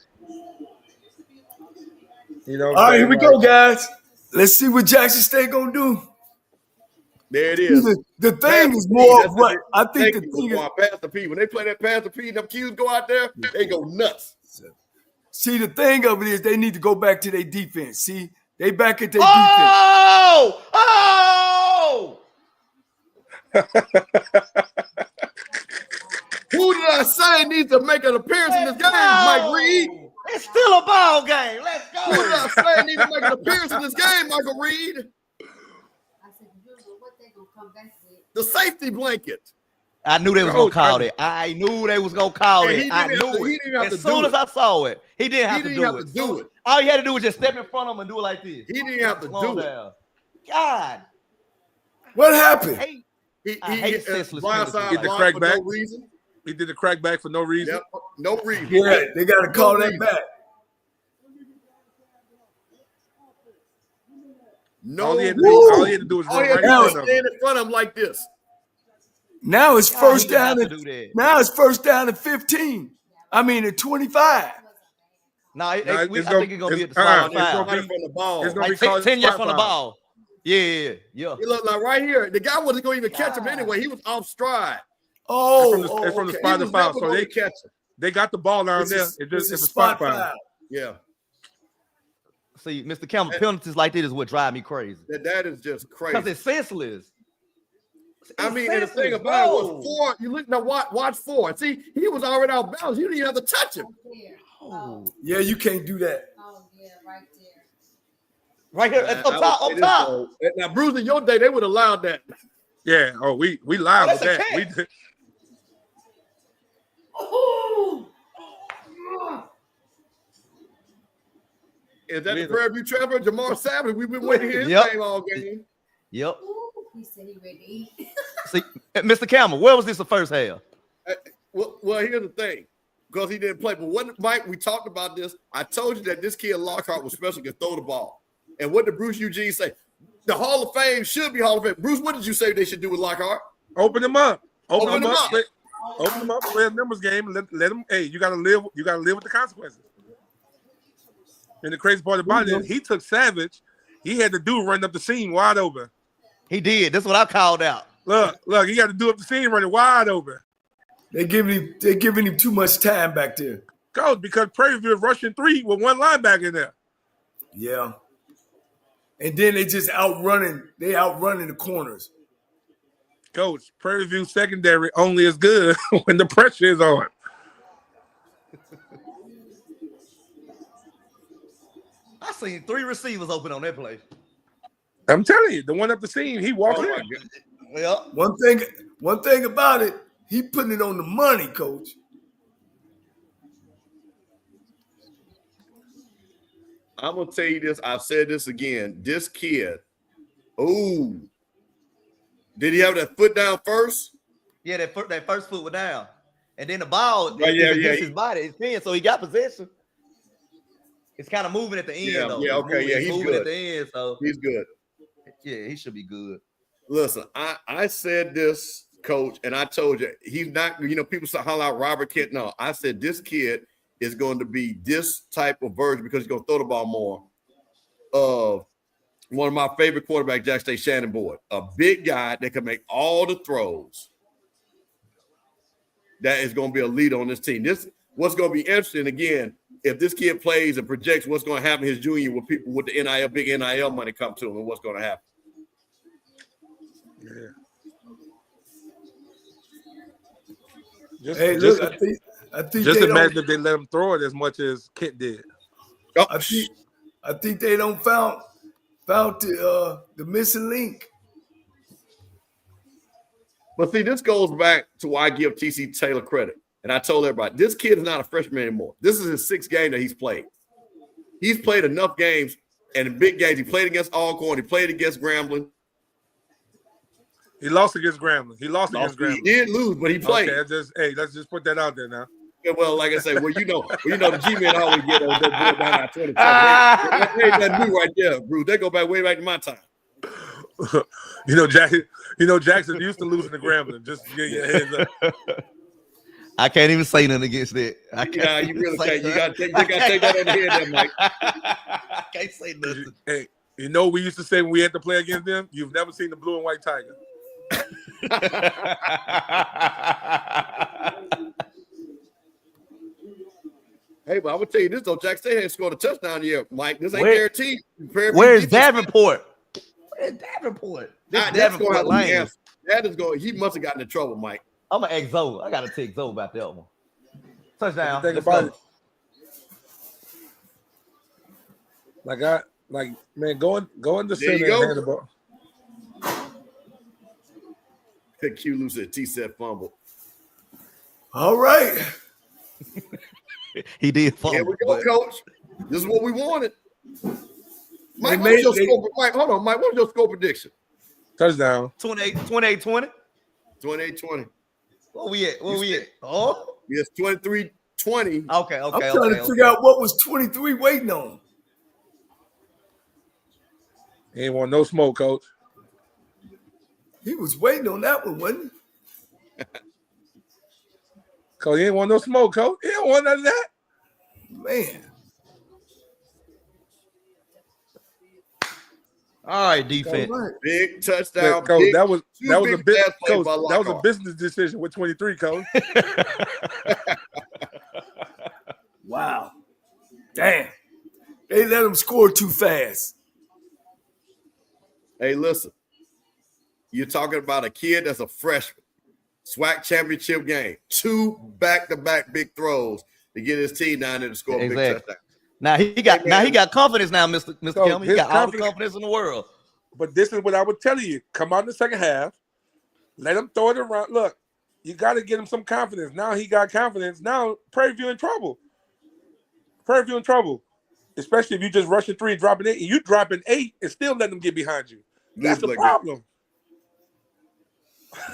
All right, here we go, guys. Let's see what Jackson State gonna do. There it is. The thing is more of what I think the thing is. Pass the P. When they play that pass the P, them Qs go out there, they go nuts. See, the thing of it is they need to go back to their defense. See, they back at their defense. Oh! Who did I say needs to make an appearance in this game? Mike Reed. It's still a ball game. Let's go. Who did I say needs to make an appearance in this game, Michael Reed? The safety blanket. I knew they was gonna call it. I knew they was gonna call it. I knew it. As soon as I saw it, he didn't have to do it. All he had to do was just step in front of him and do it like this. He didn't have to do it. God, what happened? He hit the crack back. No reason. He did the crack back for no reason. Yep. No reason. Yeah, they got to call that back. No, all he had to do was run right stand in front of him like this. Now it's first down. Now it's first down at 15. I mean at 25. I think it's gonna be at the foul. It's gonna be 10 yards from the ball. Yeah. It looked like right here. The guy wasn't going to even catch him anyway. He was off stride. It's from the spot of foul. So they catch him. They got the ball down there. It's a spot foul. Yeah. See, Mr. Campbell, penalties like this is what drive me crazy. That is just crazy. Because it's senseless. I mean, and the thing about it was 4. You look now, watch 4. See, he was already out of bounds. You didn't even have to touch him. Oh. Yeah, you can't do that. Oh, yeah, right there. Right here, up top. Now, Bruce, in your day, they would have allowed that. Yeah. Oh, we live with that. We did. Is that the Prairie View Trevor, Jamar Savage? We've been waiting his name all game. Yep. He said he ready to eat. See, Mr. Campbell, where was this the first half? Well, here's the thing. Because he didn't play. But what, Mike, we talked about this. I told you that this kid Lockhart was special, could throw the ball. And what did Bruce Eugene say? The Hall of Fame should be Hall of Fame. Bruce, what did you say they should do with Lockhart? Open him up. Open him up. Open him up. Play a numbers game. Let him. Hey, you gotta live. You gotta live with the consequences. And the crazy part about it, he took Savage. He had the dude running up the seam wide open. He did. That's what I called out. Look, he got to do up the seam running wide open. They're giving him too much time back there. Coach, because Prairie View is rushing 3 with one linebacker in there. Yeah. And then they just outrunning the corners. Coach, Prairie View secondary only is good when the pressure is on. I seen 3 receivers open on that play. I'm telling you, the one up the seam, he walked in. Yeah. One thing about it, he putting it on the money, Coach. I'm gonna tell you this. I've said this again. This kid, did he have that foot down first? Yeah, that first foot was down, and then the ball Yeah, his body, his pin, so he got possession. It's kind of moving at the end, though. Yeah, okay, he's moving good. at the end, so he's good. Yeah, he should be good. Listen, I said this, Coach, and I told you he's not. People say holler out Robert Kent. No, I said this kid is going to be this type of version because he's going to throw the ball more. Of one of my favorite quarterbacks, Jack State Shannon Boyd, a big guy that can make all the throws. That is going to be a leader on this team. This what's going to be interesting again. If this kid plays and projects what's going to happen his junior with people with the NIL, big NIL money come to him and what's going to happen. Yeah. I think just imagine if they let him throw it as much as Kent did. Oh. I think they don't found the missing link. But see, this goes back to why I give TC Taylor credit. And I told everybody, this kid is not a freshman anymore. This is his 6th game that he's played. He's played enough games, and in big games, he played against Alcorn, he played against Grambling. He lost against Grambling. He did lose, but he played. Okay, let's just put that out there now. Yeah, well, like I say, the G-men always get on that board down at 20. That ain't nothing new right there, Bruce. They go back way back to my time. Jackson used to losing to Grambling. Just to get your heads up. I can't even say nothing against that. You really can't. You got to take that on the head there, Mike. I can't say nothing. Hey, we used to say when we had to play against them, you've never seen the blue and white tiger. Hey, but I would tell you this though, Jack State ain't scored a touchdown yet, Mike. This ain't guaranteed. Where's Davenport? Where's Davenport? Davenport Lane. That is going. He must have gotten in trouble, Mike. I'm gonna ask Zoe. I gotta take Zoe about that one. Touchdown. Think about it. Man, go in the center and hand the ball. Q lose it. T said fumble. All right. He did fumble. Here we go, Coach. This is what we wanted. Mike, Mike, hold on, Mike. What was your score prediction? Touchdown. 28-20. 28-20. Where we at? Oh, yes, 23-20. Okay. I'm trying to figure out what was 23 waiting on. He ain't want no smoke, Coach. He was waiting on that one, wasn't he? Coach, he ain't want no smoke, Coach. He don't want none of that. Man. All right, defense. All right. Big touchdown. Coach, big, that was a Coach. business decision with 23, Coach. Wow. Damn. They let him score too fast. Hey, listen. You're talking about a kid that's a freshman. SWAC championship game. 2 back-to-back big throws to get his team down there to score a big touchdown. Now he got confidence now, Mr. Campbell. He got all the confidence in the world. But this is what I would tell you. Come out in the second half. Let him throw it around. Look, you got to get him some confidence. Now he got confidence. Now Prairie View in trouble. Especially if you just rushing 3 and dropping 8. And you dropping 8 and still letting them get behind you. That's the problem.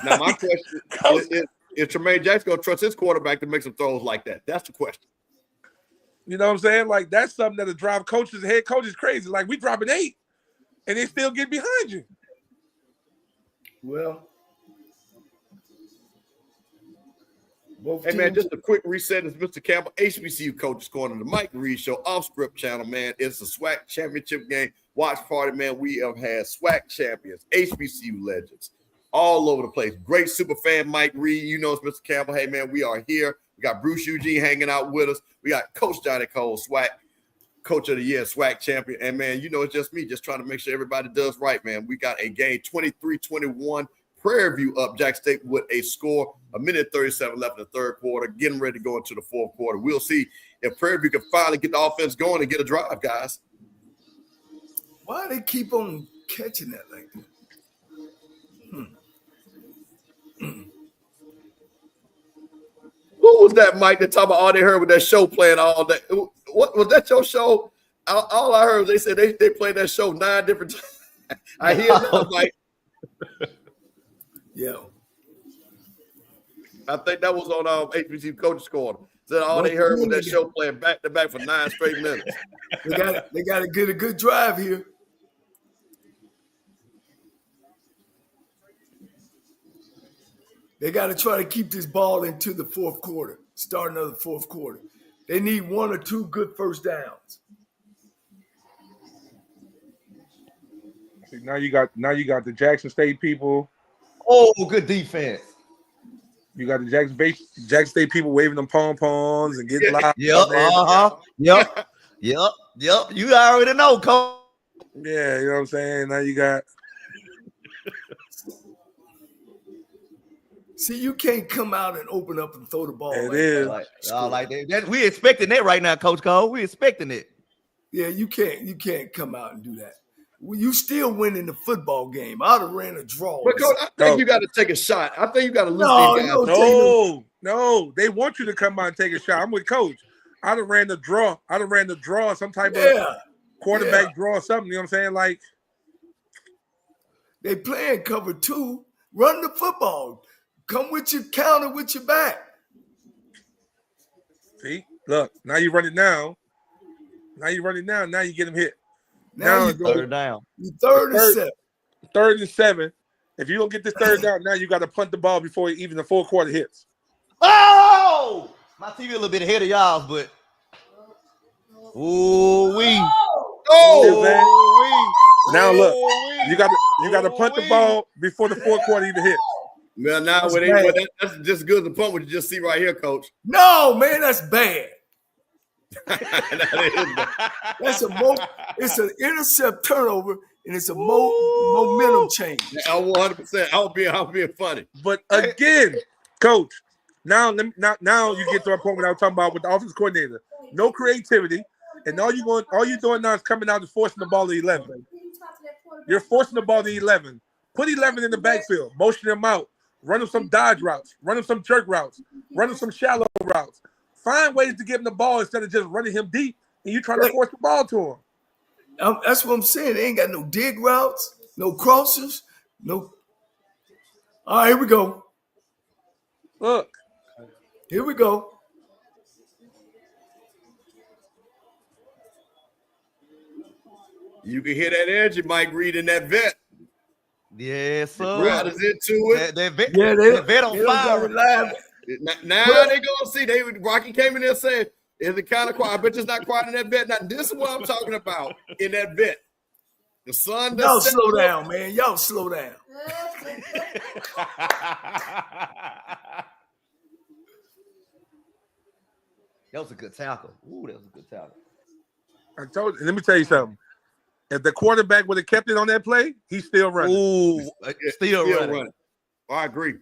Now, my question is Tremaine Jackson going to trust his quarterback to make some throws like that? That's the question. You know what I'm saying? Like, that's something that'll drive coaches, head coaches crazy. Like, we dropping 8, and they still get behind you. Well, hey, man, just a quick reset. It's Mr. Campbell, HBCU Coach's Corner, the Mike Reed Show, off-script channel, man. It's a SWAC championship game. Watch party, man. We have had SWAC champions, HBCU legends, all over the place. Great super fan Mike Reed. You know it's Mr. Campbell. Hey, man, we are here. We got Bruce Eugene hanging out with us. We got Coach Johnny Cole, SWAC, Coach of the Year, SWAC champion. And, man, you know it's just me just trying to make sure everybody does right, man. We got a game 23-21. Prairie View up Jackson State with a score, 1:37 left in the third quarter, getting ready to go into the fourth quarter. We'll see if Prairie View can finally get the offense going and get a drive, guys. Why do they keep on catching that like that? Who was that, Mike, that talking about all they heard with that show playing all day? What was that your show? All I heard was they said they played that show 9 different times. I hear that, Mike. Yeah. I think that was on HBCU Coach's Corner. Said all they heard was that show playing back to back for 9 straight minutes. They got to get a good drive here. They got to try to keep this ball into the fourth quarter, starting of the fourth quarter. They need 1 or 2 good first downs. See, now you got the Jackson State people. Oh, good defense. You got the Jackson State people waving them pom-poms and getting loud. Yep. Yep. You already know, Coach. Yeah, you know what I'm saying? Now you got. See, you can't come out and open up and throw the ball. It is. We expecting that right now, Coach Cole. We expecting it. Yeah, you can't come out and do that. You still winning the football game. I'd have ran a draw. But Coach, I think you got to take a shot. I think you got to lose these guys. No. They want you to come out and take a shot. I'm with Coach. I'd have ran the draw. Some type of quarterback draw or something. You know what I'm saying? Like, they playing cover 2. Run the football. Come with your counter with your back. See? Look, now you run it now. Now you get him hit. Now you third down. You third and 7. 3rd and 7. If you don't get this third down, now you got to punt the ball before even the fourth quarter hits. Oh! My TV a little bit ahead of y'all's, but now look, you got to punt the ball before the fourth quarter even hits. Well, now that's just good as the punt what you just see right here, Coach. No, man, that's bad. It's an intercept turnover, and it's a momentum change. 100%. I'm being funny. But again, Coach, now you get to a point when I was talking about with the offensive coordinator. No creativity, and all you're doing now is coming out and forcing the ball to 11. You're forcing the ball to 11. Put 11 in the backfield, motion them out, run them some dodge routes, run them some jerk routes, run them some shallow routes. Find ways to give him the ball instead of just running him deep, and you trying to force the ball to him. That's what I'm saying. They ain't got no dig routes, no crosses, no. All right, here we go. Look. Here we go. You can hear that energy, Mike Reed, in that vet. Yes, sir. The crowd is into it. That vet on fire. Now they gonna see. Rocky came in there saying, "Is it kind of quiet?" I bet it's not quiet in that vet. Now this is what I'm talking about in that vet. The sun. Y'all slow down, man. Y'all slow down. That was a good tackle. Ooh, that was a good tackle. I told you. Let me tell you something. If the quarterback would have kept it on that play, he's still running. Ooh, still running. I agree.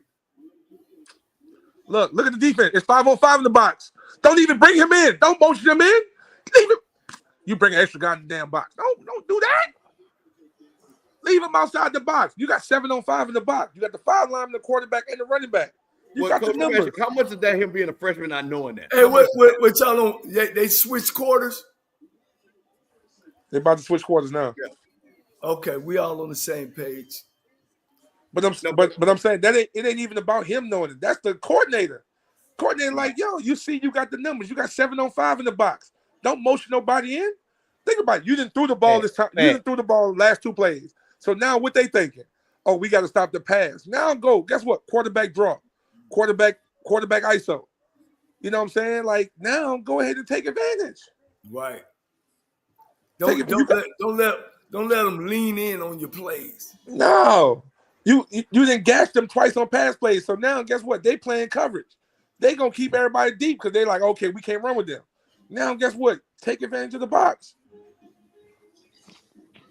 Look at the defense. It's 5-on-5 in the box. Don't even bring him in. Don't motion him in. Leave him. You bring an extra guy in the damn box. Don't do that. Leave him outside the box. You got 7-on-5 in the box. You got the 5 lineman, the quarterback, and the running back. You got the numbers. How much is that him being a freshman not knowing that? Hey, what y'all know? They switched quarters? They're about to switch quarters now. Yeah. Okay, we all on the same page. But I'm saying that it ain't even about him knowing it. That's the coordinator. Coordinator like, yo, you see you got the numbers. You got 7-on-5 in the box. Don't motion nobody in. Think about it. You didn't throw the ball this time. You didn't throw the ball last 2 plays. So now what they thinking? Oh, we got to stop the pass. Now go. Guess what? Quarterback draw. Quarterback ISO. You know what I'm saying? Like now go ahead and take advantage. Right. Don't let them lean in on your plays. No. You didn't gash them twice on pass plays. So now guess what? They playing coverage. They gonna keep everybody deep because they like, okay, we can't run with them. Now guess what? Take advantage of the box.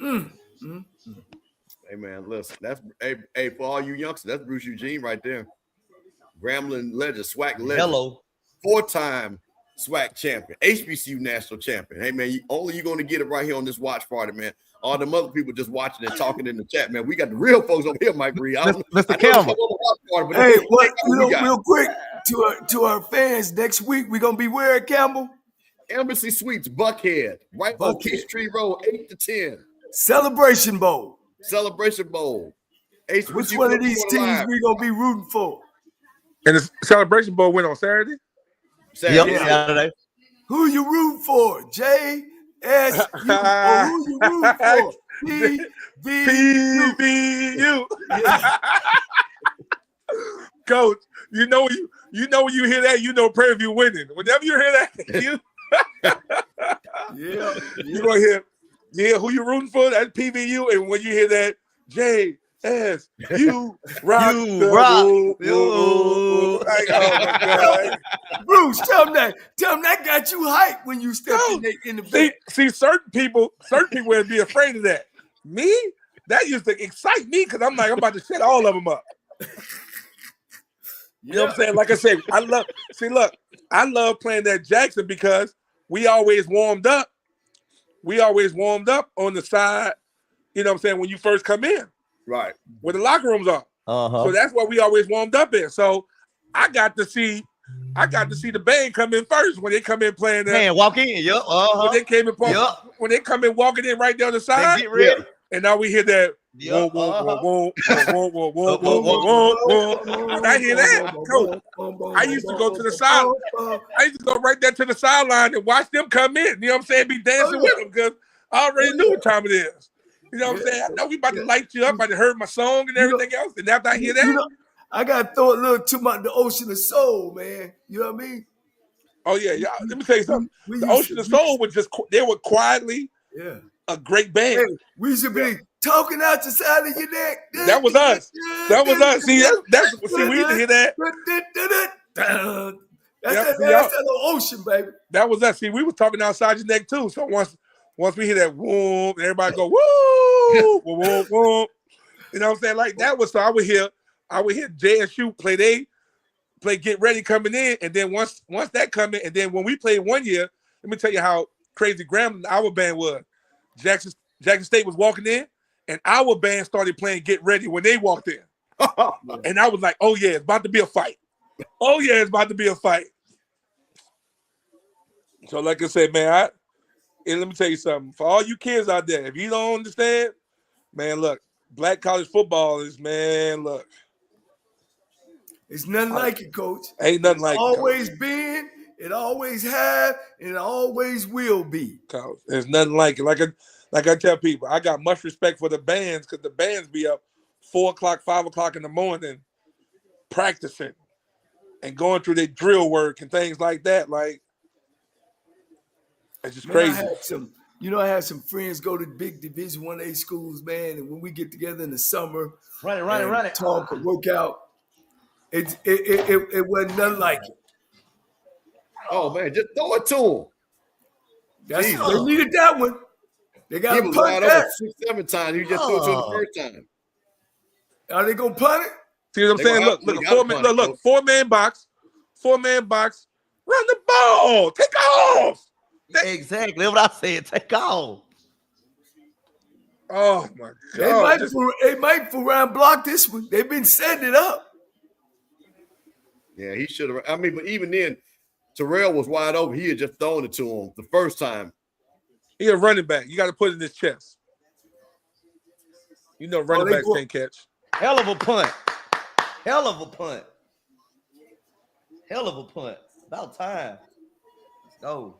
Hey man, listen, that's hey for all you youngsters, that's Bruce Eugene right there. Grambling legend, SWAC legend. Hello. 4-time SWAC champion, HBCU national champion. Hey man, you're going to get it right here on this watch party, man. All the other people just watching and talking in the chat, man. We got the real folks over here, Mike Reed. Mr. Campbell. Hey, what? Real quick to our fans, next week we're gonna be where, Campbell? Embassy Suites, Buckhead, right on Peachtree Road, 8 to 10. Celebration Bowl. Celebration Bowl. HBCU Which one of these teams we gonna be rooting for? And the Celebration Bowl went on Saturday? Saturday. Who you rooting for? JSU or who you rooting for? PVAMU. Coach, you know when you hear that, you know Prairie View winning. Whenever you hear that, you're gonna hear who you rooting for. That's PVU, and when you hear that, JSU rock the like, oh my God. Bruce, tell them that got you hyped when you stepped in the bed. See, certain people would be afraid of that. Me, that used to excite me because I'm like, I'm about to set all of them up. You know what I'm saying? Like I said, I love playing that Jackson because we always warmed up. We always warmed up on the side, you know what I'm saying, when you first come in. Right. Where the locker rooms are. So that's what we always warmed up in. So I got to see the band come in first when they come in playing that. Man, walk in, When they came in, when they come in walking in right down the side. They get ready. And now we hear that. Whoa, whoa, I hear that, Coach. I used to go to the side. I used to go right there to the sideline and watch them come in. You know what I'm saying? Be dancing with them because I already knew what time it is. You know what I'm saying? I know we about to light you up. I heard my song and everything else. And after I hear that, I gotta throw a little to the Ocean of Soul, man. You know what I mean? Oh yeah. Let me tell you something. The Ocean of Soul was they were quietly a great band. Hey, we should be talking out the side of your neck. That was us. That was us. See, we used to hear that. That's that Ocean, baby. That was us. See, we was talking outside your neck too. So once we hear that whoop, everybody go woo, whoop, whoop. You know what I'm saying? Like that was so I would hear JSU play Get Ready coming in, and then once that coming, and then when we played one year, let me tell you how crazy Grambling our band was. Jackson State was walking in, and our band started playing Get Ready when they walked in. And I was like, oh yeah, it's about to be a fight. Oh yeah, it's about to be a fight. So like I said, man, and let me tell you something. For all you kids out there, if you don't understand, man, look, black college football is, man, look. It's nothing like it, Coach. Ain't nothing like it. It's always been, it always have, and it always will be. Coach, there's nothing like it. Like I tell people, I got much respect for the bands because the bands be up 4 o'clock, 5 o'clock in the morning practicing and going through their drill work and things like that. Like, it's just crazy. I had some friends go to big Division 1A schools, man, and when we get together in the summer, run it, talk and work out, it wasn't nothing like it. Oh man, just throw it to them. They needed that one. They got to punt that 6-7 times. You just threw it to them the first time. Are they gonna punt it? See what I'm saying? Look, 4-man box, run the ball, take off. Exactly what I said. Take off. Oh my God! They might for round block this one. They've been setting it up. Yeah, he should have. I mean, but even then, Terrell was wide open. He had just thrown it to him the first time. He a running back. You got to put it in his chest. You know, running backs can't catch. Hell of a punt. Hell of a punt. Hell of a punt. About time. Let's go.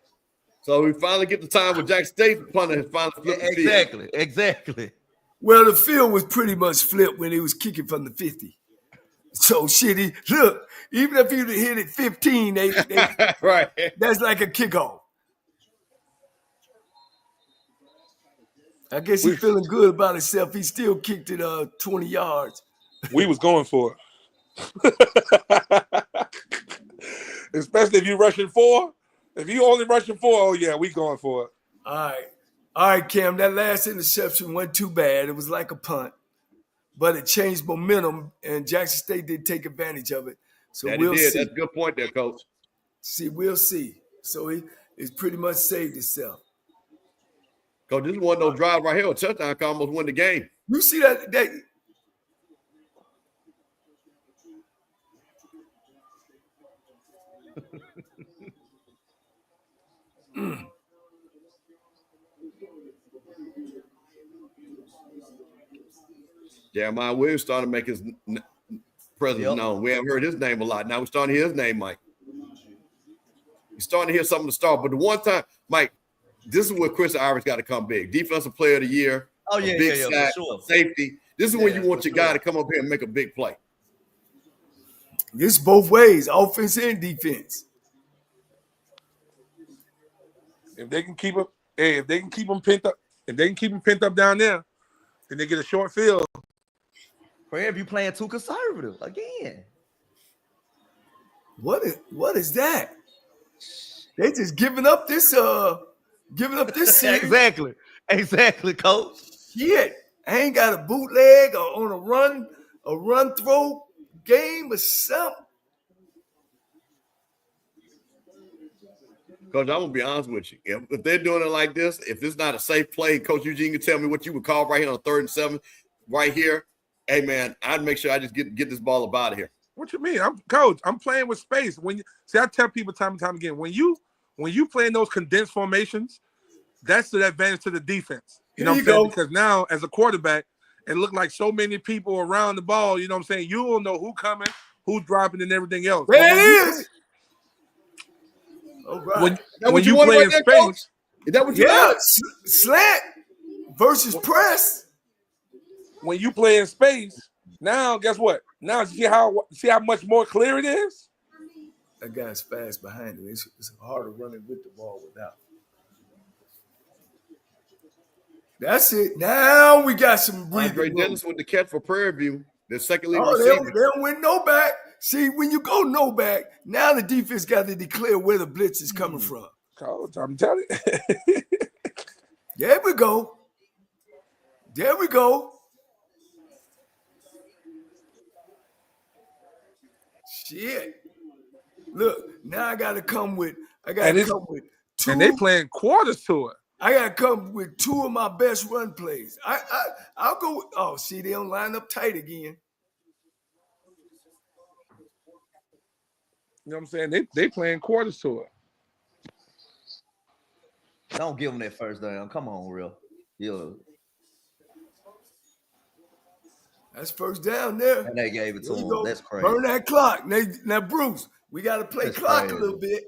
So we finally get the time with Jack State punter has finally flipped the field. Exactly. Well, the field was pretty much flipped when he was kicking from the 50. So shitty. Look, even if you'd hit it 15, they right. That's like a kickoff. I guess he's feeling good about himself. He still kicked it 20 yards. we was going for it. Especially if you're rushing 4. If you only rushing 4, oh yeah, we going for it. All right, Cam. That last interception wasn't too bad. It was like a punt, but it changed momentum, and Jackson State did take advantage of it. So we'll see. That's a good point there, Coach. We'll see. So it's pretty much saved itself. Coach, this is one of those drives right here. A touchdown can almost win the game. You see that Jeremiah Williams started to make his presence known. We haven't heard his name a lot. Now we're starting to hear his name, Mike. You're starting to hear something to start. But the one time, Mike, this is where Chris Irish got to come big. Defensive player of the year. Oh, yeah, big sack, for sure. safety. This is when you want your guy to come up here and make a big play. This is both ways, offense and defense. If they can keep them, if they can keep them pent up down there, then they get a short field. Prairie, you playing too conservative again. What is that? They just giving up this series. Exactly, Coach. Shit. I ain't got a bootleg or on a run throw game or something. Coach, I'm gonna be honest with you. If they're doing it like this, if it's not a safe play, Coach Eugene can tell me what you would call right here on 3rd and 7, right here. Hey man, I'd make sure I just get this ball up out of here. What you mean? I'm playing with space. I tell people time and time again, when you play in those condensed formations, that's the advantage to the defense. You know what I'm saying? Because now, as a quarterback, it looked like so many people around the ball. You know what I'm saying? You will know who's coming, who's dropping, and everything else. There it is. All right. When you play in space, is that what you want? Slant versus press. When you play in space, now guess what? Now see how much more clear it is? That guy's fast behind him. It's harder running with the ball without. That's it. Now we got some breathing. Andre Dennis with the catch for Prairie View. The second league receiver. They don't win no back. See, when you go no back, now the defense got to declare where the blitz is coming from. Coach, I'm telling you. There we go. Shit. Look, now I got to come with two. And they playing quarters to it. I got to come with 2 of my best run plays. I'll go with, see, they don't line up tight again. You know what I'm saying? They playing quarters to it. Don't give them that first down. Come on, real. Yeah. That's first down there. And they gave it to him. That's crazy. Burn that clock. Now, Bruce, we got to play clock a little bit.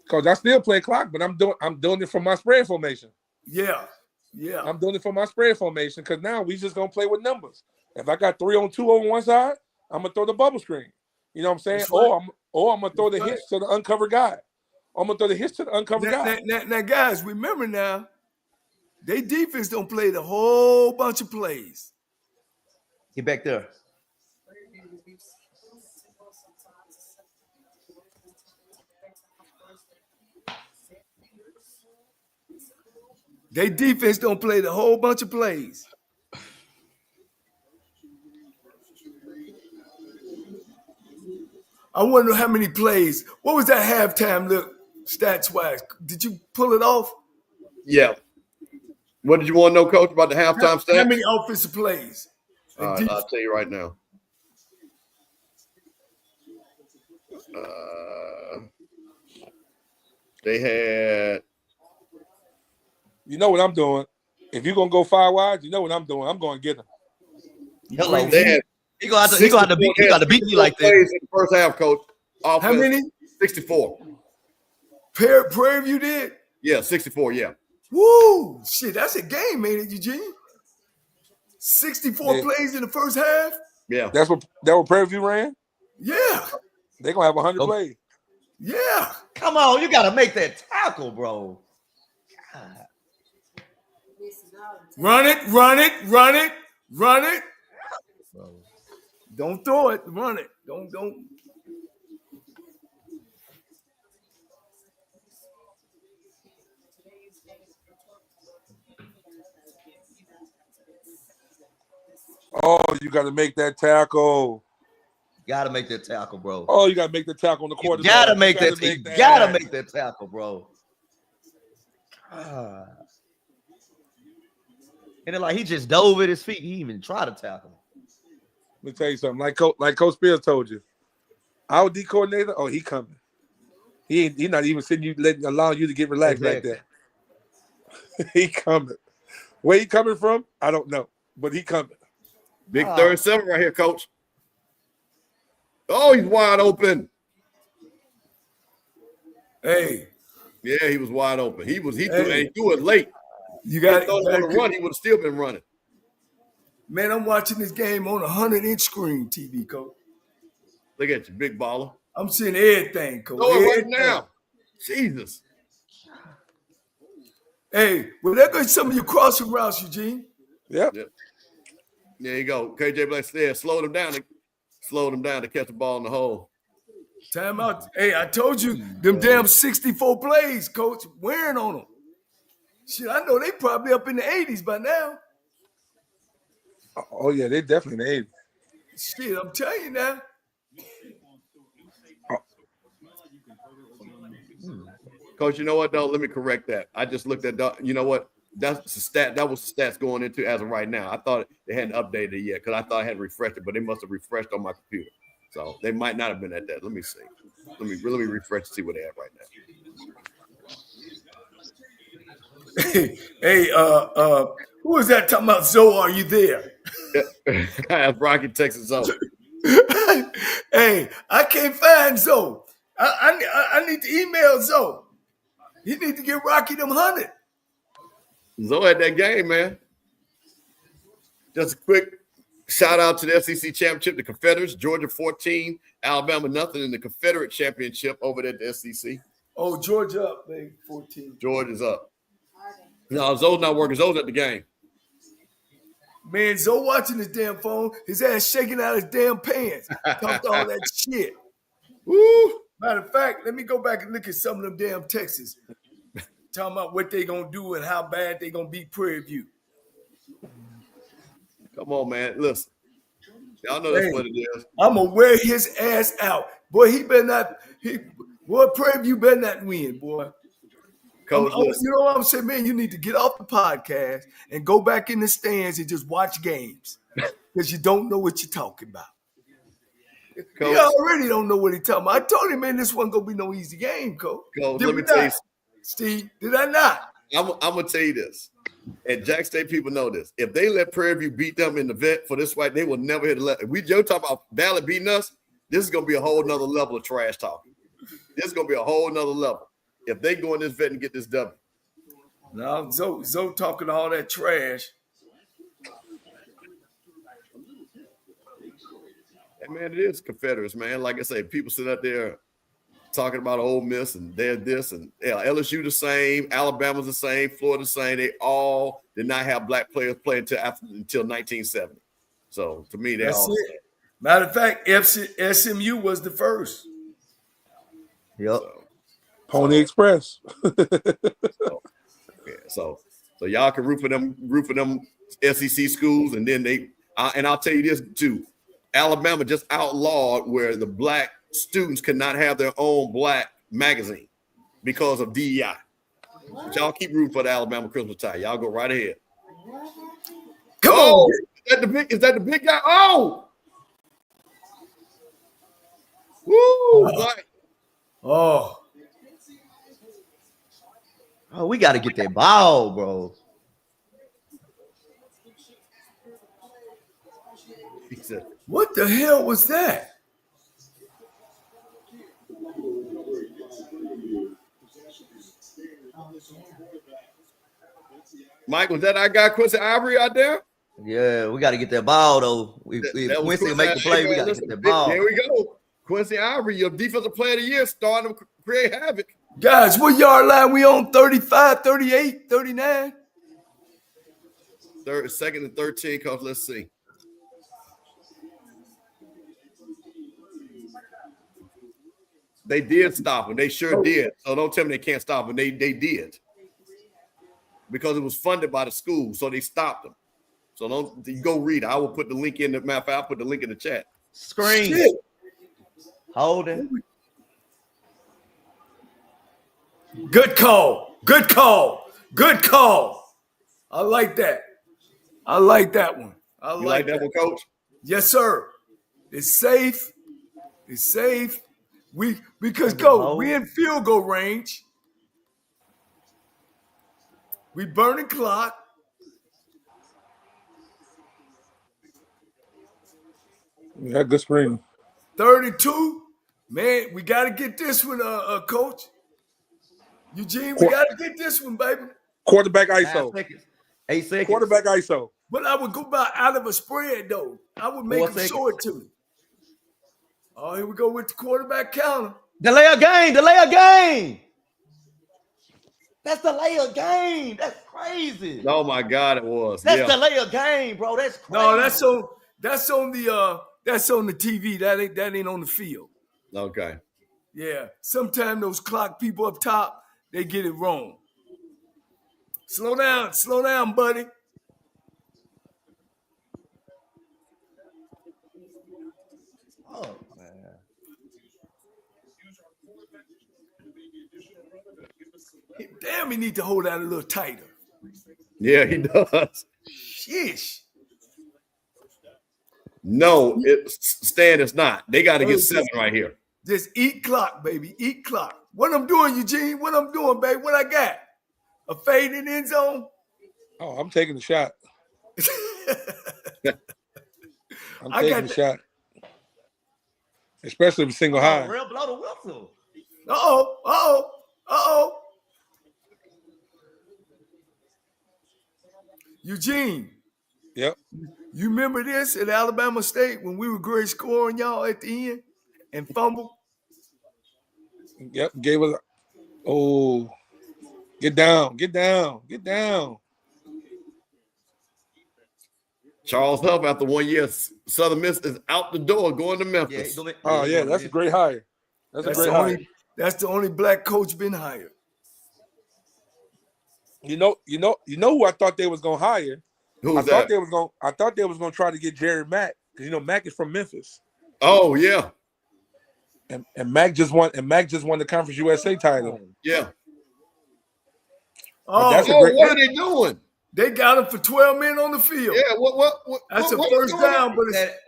Because I still play clock, but I'm doing it from my spread formation. Yeah. I'm doing it from my spread formation because now we just gonna play with numbers. If I got 3 on 2 on one side, I'm gonna throw the bubble screen. You know what I'm saying? Right. Or I'm gonna throw the hitch to the uncovered guy. I'm gonna throw the hitch to the uncovered guy. Now, guys, remember now, they defense don't play the whole bunch of plays. Get back there. They defense don't play the whole bunch of plays. I wonder how many plays. What was that halftime look stats-wise? Did you pull it off? Yeah. What did you want to know, Coach, about the halftime stats? How many offensive plays? All right, I'll tell you right now. They had. You know what I'm doing. If you're going to go 5 wide, you know what I'm doing. I'm going to get them. Hello. They had he got to beat me like that. In the first half, Coach. Offense, how many? 64. Prairie View did? Yeah, 64, yeah. Woo! Shit, that's a game, ain't it, Eugene? 64 plays in the first half? Yeah. That what Prairie View ran? Yeah. They're going to have 100 plays. Yeah. Come on, you got to make that tackle, bro. God. Run it. Don't throw it, run it. Don't. Oh, you got to make that tackle. Gotta make that tackle, bro. Oh, you got to make the tackle on the You quarterback. gotta make that. You gotta make that tackle, bro. And then like he just dove at his feet. He even tried to tackle him. Let me tell you something. Like Coach Spears told you, our D coordinator. Oh, he coming. He not even sitting you allowing you to get relaxed like that. He coming. Where he coming from? I don't know, but he coming. Big 3rd-7 right here, Coach. Oh, he's wide open. Hey. Yeah, he was wide open. He threw it late. You got to run. He would have still been running. Man, I'm watching this game on a 100-inch screen TV, Coach. Look at you, big baller. I'm seeing everything, Coach. Throw it right now. Jesus. Hey, well, there goes some of your crossing routes, Eugene. Yep. There you go. KJ Black there. Slowed him down to catch the ball in the hole. Time out. Hey, I told you, them damn 64 plays, Coach, wearing on them. Shit, I know they probably up in the 80s by now. Oh, yeah, they definitely in the 80s. Shit, I'm telling you now. Coach, you know what, though? Let me correct that. I just looked at, you know what? That's the stat. That was the stats going into as of right now. I thought they hadn't updated it yet because I thought I had refreshed it, but they must have refreshed on my computer. So they might not have been at that. Let me see. Let me refresh to see what they have right now. Hey, who is that talking about? Zoe, are you there? That's Rocky, Texas Zoe. Hey, I can't find Zoe. I need to email Zoe. He need to get Rocky them 100. Zoe at that game, man. Just a quick shout out to the SEC Championship, the Confederates, Georgia 14, Alabama nothing in the Confederate Championship over there at the SEC. Oh, Georgia up, baby, 14. Georgia's up. No, Zoe's not working. Zoe's at the game. Man, Zoe watching his damn phone, his ass shaking out his damn pants. Talked all that shit. Woo! Matter of fact, let me go back and look at some of them damn texts. Talking about what they gonna do and how bad they gonna beat Prairie View. Come on, man. Listen. Y'all know that's what it is. I'm gonna wear his ass out. Boy, he better not. Boy, Prairie View better not win, boy. Coach, you know what I'm saying, man? You need to get off the podcast and go back in the stands and just watch games because you don't know what you're talking about. Coach, you already don't know what he's talking about. I told him, man, this wasn't gonna be no easy game, Coach. Coach, let me tell you, Steve. Did I not? I'm gonna tell you this, and Jack State people know this. If they let Prairie View beat them in the vet for this fight, they will never hit the level. If we Joe talk about Ballard beating us, this is gonna be a whole nother level of trash talking. This is gonna be a whole nother level. If they go in this vet and get this W. No, Zoe talking all that trash. Hey, man, it is Confederates, man. Like I say, people sit up there talking about Ole Miss and they're this and LSU the same, Alabama's the same, Florida the same. They all did not have black players play until 1970. So to me, that's all. It. Matter of fact, SMU was the first. Yep. Pony Express. So y'all can root for them SEC schools, and then I'll tell you this too. Alabama just outlawed where the black students could not have their own black magazine because of DEI. But y'all keep rooting for the Alabama Christmas tie. Y'all go right ahead. Come on. Is that the big guy? Oh! Woo! Oh, we got to get that ball, bro. What the hell was that? Mike, was that our guy Quincy Ivory out there? Yeah, we got to get that ball, though. If Quincy can make the play, we got to get that ball. There we go. Quincy Ivory, your defensive player of the year, starting to create havoc. Guys, what yard line we on? 35, 38, 39? Second and 13, Coach. Let's see. They did stop him. They sure did. So don't tell me they can't stop him. They did. Because it was funded by the school, so they stopped him. So don't you go read it. I will put the link in the map. I'll put the link in the chat. Screen. Shit. Holding. Good call. Good call. Good call. I like that. I like that one. I You like that one, Coach? Yes, sir. It's safe. It's safe. Because Coach, we in field goal range. We burning clock. Yeah, good screen. 32. Man, we got to get this one, Coach. Eugene, we got to get this one, baby. Quarterback 9 ISO. seconds. 8 seconds. Quarterback ISO. But I would go by out of a spread, though. I would make 4 them seconds. show it to me. Oh, here we go with the quarterback counter. Delay a game. Delay a game. That's delay a game. That's crazy. Oh my God, it was. That's delay a game, bro. That's crazy. No, that's on the TV. That ain't on the field. Okay. Yeah. Sometimes those clock people up top, they get it wrong. Slow down, buddy. Oh man. Damn, he need to hold that a little tighter. Yeah, he does. Sheesh. No, Stan, it's not. They got to get 7 right here. Just eat clock, baby. Eat clock. What I'm doing, Eugene? What I'm doing, baby? What I got? A fade in end zone? Oh, I'm taking the shot. I'm I taking got the the- shot. Especially if it's single high. Real blow the whistle. Uh-oh. Eugene. Yep. You remember this at Alabama State when we were great scoring y'all at the end and fumble? Yep. Gave us. Oh, get down. Charles Huff, after 1 year, Southern Miss is out the door going to Memphis. Oh yeah, that's a great hire. That's a great hire. That's the only black coach been hired. You know who I thought they was gonna hire. Who's I thought that? they was gonna try to get Jerry Mack because Mack is from Memphis. Oh yeah, And Mack just won the Conference USA title. yeah. Oh, What are they doing? They got him for 12 men on the field. Yeah, what That's a what first going down, on? but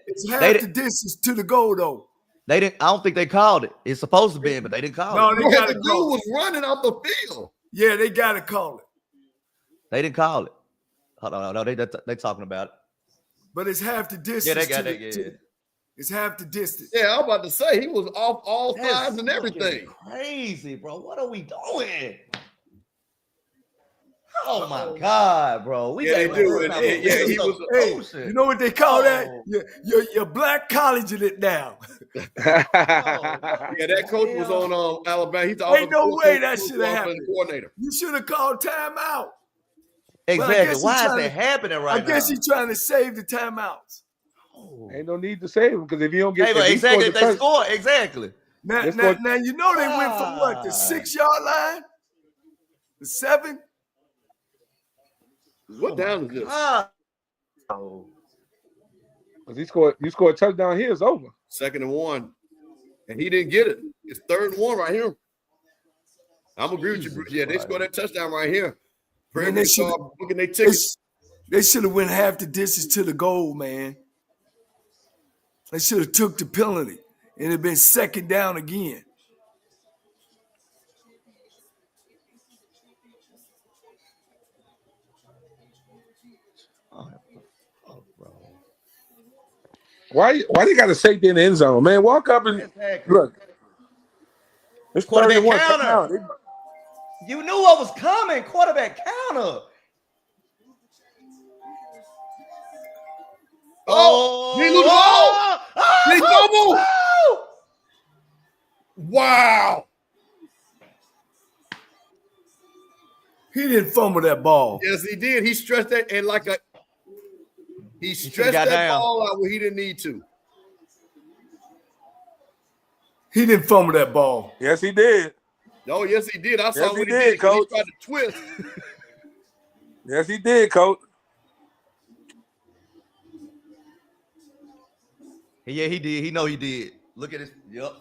it's half They the distance to the goal, though. They didn't. I don't think they called it. It's supposed to be, but they didn't call No, it. they got The to dude call was it. running off the field. Yeah, they got to call it. They didn't call it. Hold on, no, they talking about it. But it's half the distance. Yeah, they got to that. the- Yeah. It's half the distance. Yeah, I was about to say he was off all That's sides and everything. Crazy, bro. What are we doing? Oh my God, bro. We Yeah, got they do. He was. Hey, you know what they call that? Oh. You're black colleging it now. Yeah, that coach was on Alabama. He's the Ain't no way that should have offensive happened. coordinator. You should have called timeout. Exactly. Why is trying that to- happening right I now? guess he's trying to save the timeouts. Ain't no need to save him because if you don't get Hey, but exactly. If they score, exactly. Now, Let's now, go- now you know they went from what, the 6-yard line? The 7? What down is this? Oh. Because you score a touchdown here, it's over. 2nd and 1, and he didn't get it. It's 3rd and 1 right here. I'm agree with you, Bruce. Yeah, they scored that touchdown right here. Man, Prairie start booking their tickets. They should have went half the distance to the goal, man. They should have took the penalty and it been 2nd down again. Why they got to safety in the end zone, man? Walk up and look. It's Quarterback 31. counter. You knew what was coming. Quarterback counter. Oh, he lose the ball. He fumbled. Oh! Wow. He didn't fumble that ball. Yes, he did. He stretched that and he stretched got that down. ball out where he didn't need to. He didn't fumble that ball. Yes, he did. Oh, yes, he did. I saw what he did, did. Coach. He tried to twist. Yes, he did, Coach. Yeah, he did. He know he did. Look at his. Yep.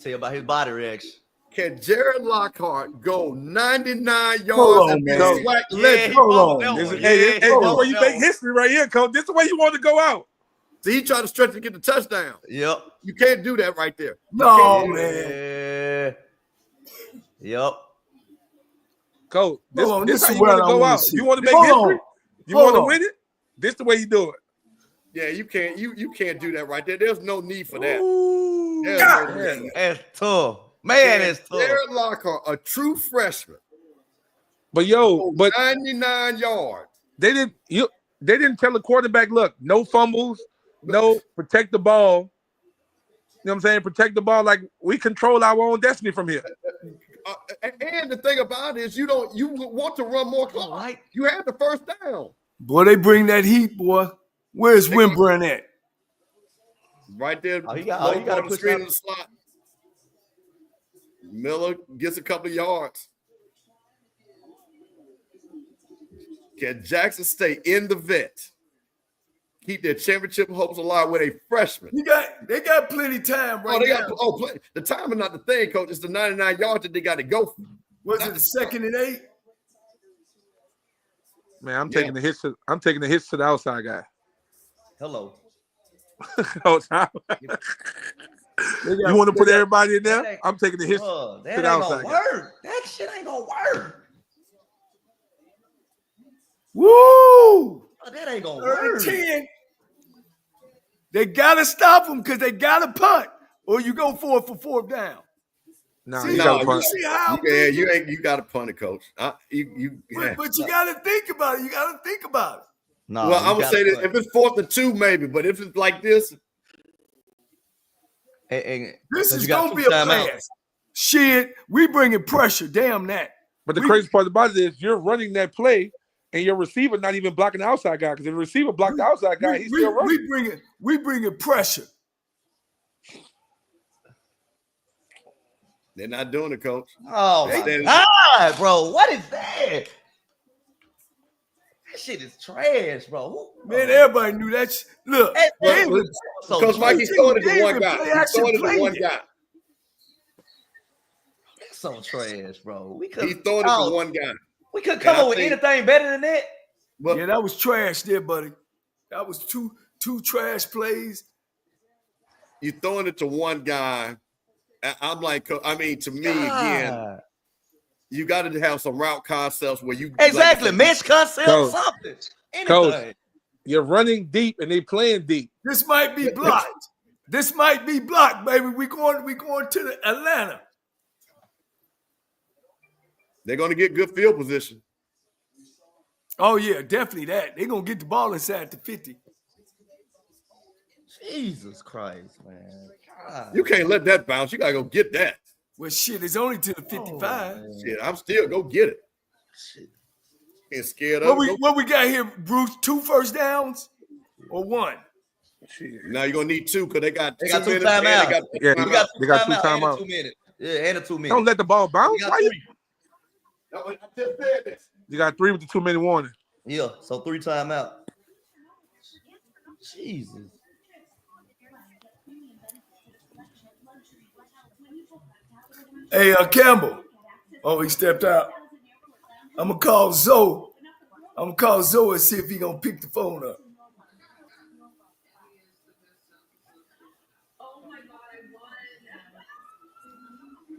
Tell you about his body reaction. Can Jared Lockhart go 99 yards on, and be a man. SWAC Yeah, legend? he fumbled on. that This one. is, Yeah, hey, he this is fumbled where you that make one. history right here, Coach. This is where you want to go out. See, he tried to stretch to get the touchdown. Yep. You can't do that right there. No, man. Yeah. Yep. Coach, this Hold on, is this how is you what want I to go wanna out. see. You want to make Hold history? on. You Hold want to on. win it? This the way you do it. Yeah, you can't. You can't do that right there. There's no need for that. Ooh, There's God. no need for that. That's tough. Man, that's tough. Jared Lockhart, a true freshman, But yo, but 99 yards. they didn't tell the quarterback, look, no fumbles, no protect the ball. You know what I'm saying? Protect the ball like we control our own destiny from here. And the thing about it is, you want to run more clock. Right. You have the first down. Boy, they bring that heat, boy. Where's Wimbrand at? Right there. Oh, you got to the push screen out. in the slot. Miller gets a couple of yards. Can Jackson State in the vet keep their championship hopes alive with a freshman? They got plenty of time right now. The time is not the thing, Coach. It's the 99 yards that they got to go for. Was it the 2nd and 8? Man, I'm taking the hits to the outside guy. Hello. You want to put everybody in there? I'm taking the hits to That the ain't outside gonna guy. work. That shit ain't gonna work. Woo! Oh, that ain't gonna work. 10. They got to stop them because they got to punt, or you go for it for 4th down. Nah, See, you got to you punt. see how? You got to punt it, Coach. But you got to think about it. You got to think about it. No, Well, I'm gonna say this: if it's 4th and 2, maybe. But if it's like this, This is gonna be a pass. Shit, we bringing pressure. Damn that. But the crazy part about it is you're running that play and your receiver not even blocking the outside guy, because if the receiver blocked the outside guy, he's still running. We bringing pressure. they're not doing it, Coach. Oh my God, bro! What is that? That shit is trash, bro. Man, everybody knew that. Look, Because Mike, he's throwing it to one guy. He's throwing it to one guy. That's so trash, bro. He's throwing it to one guy. We couldn't come up with anything better than that. But, yeah, that was trash there, buddy. That was two trash plays. You're throwing it to one guy. I'm like, to me, again, you got to have some route concepts where you exactly mesh concept, something. Anything. Coach, you're running deep and they playing deep. This might be blocked. This might be blocked, baby. We going to the Atlanta. They're going to get good field position. Oh yeah, definitely that. They're gonna get the ball inside the 50. Jesus Christ, man. God. You can't let that bounce. You gotta go get that. Well, shit, it's only to the 55. Shit, I'm still go get it. Shit. Ain't scared of What we got here, Bruce? 2 first downs or 1? Now you're gonna need 2 because they got 2 timeouts. They got 2 timeouts. 2 minutes. Yeah, and a 2 minutes. Don't let the ball bounce. Why I just said this. you got 3 with the 2-minute warning. Yeah, so 3 timeout. Jesus. Hey, Campbell. Oh, he stepped out. I'm gonna call Zoe. And see if he gonna pick the phone up. Oh my God,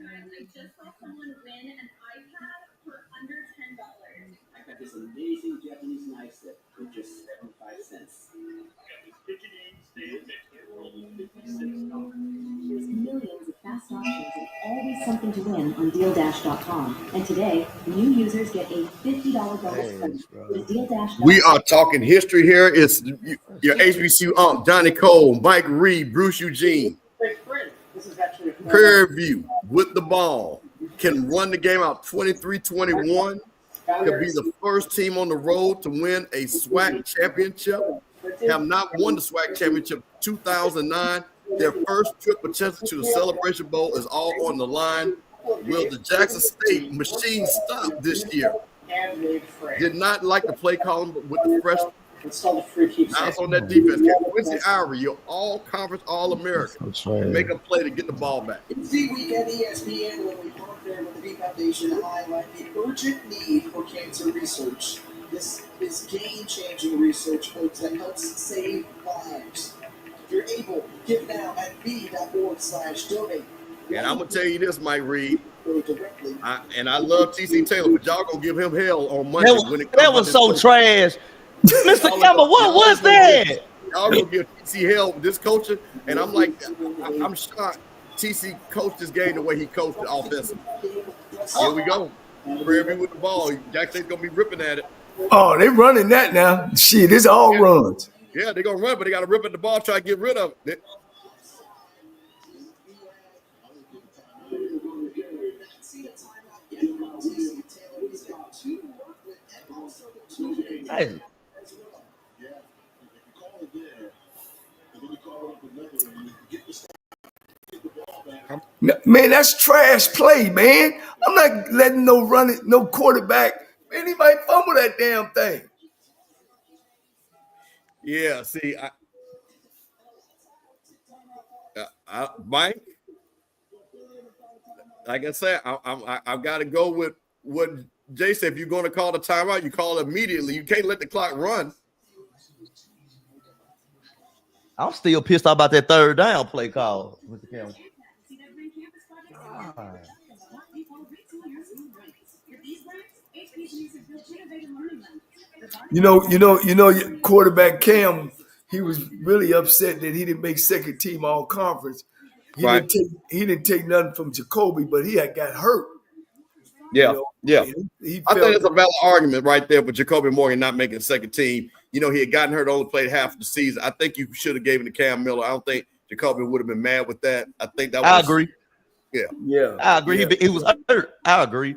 I just saw someone win an iPad for under $10. I got this amazing Japanese knife set for just 75 cents. There's millions of fast options and always something to win on DealDash.com. And today, new users get a $50 bonus credit with DealDash.com. We are talking history here. It's your HBCU Johnny Cole, Mike Reed, Bruce Eugene. Prairie View with the ball can run the game out 23-21. Could be the first team on the road to win a SWAC championship. Have not won the SWAC championship 2009. Their first trip potential to the Celebration Bowl is all on the line. Will the Jackson State machine stop this year? Did not like the play calling with the freshman. Now it's on that defense. Quincy Ivory, your all-conference All-American. Make a play to get the ball back. It's the week at ESPN when we partner with the V Foundation to highlight the urgent need for cancer research. This is game-changing research, folks, that helps save lives. If you're able, give now at v.org/donate. And I'm going to tell you this, Mike Reed. I love T.C. Taylor, but y'all going to give him hell on Monday. That was so trash. Mr. Campbell, what was that? Y'all going to give T.C. hell with this coaching. And I'm like, I'm shocked T.C. coached this game the way he coached it offensively. Here we go. Prairie View with the ball. Jackson State's going to be ripping at it. Oh, they running that now. Shit, it's all runs. Yeah, they're going to run, but they got to rip at the ball, try to get rid of it. Hey. Man, that's trash play, man. I'm not letting no quarterback. Man, he might fumble that damn thing. Yeah, see, Mike, like I said, I've got to go with what Jay said. If you're going to call the timeout, you call it immediately. You can't let the clock run. I'm still pissed off about that third down play call, Mr. Campbell. You know, quarterback Cam, he was really upset that he didn't make second team all conference. He didn't take nothing from Jacoby, but he had got hurt. Yeah, you know, I think it's a valid argument right there for Jacoby Morgan not making second team. You know, he had gotten hurt, only played half the season. I think you should have given it to Cam Miller. I don't think Jacoby would have been mad with that. I think that was. I agree. Yeah. I agree. Yeah. He was hurt. I agree.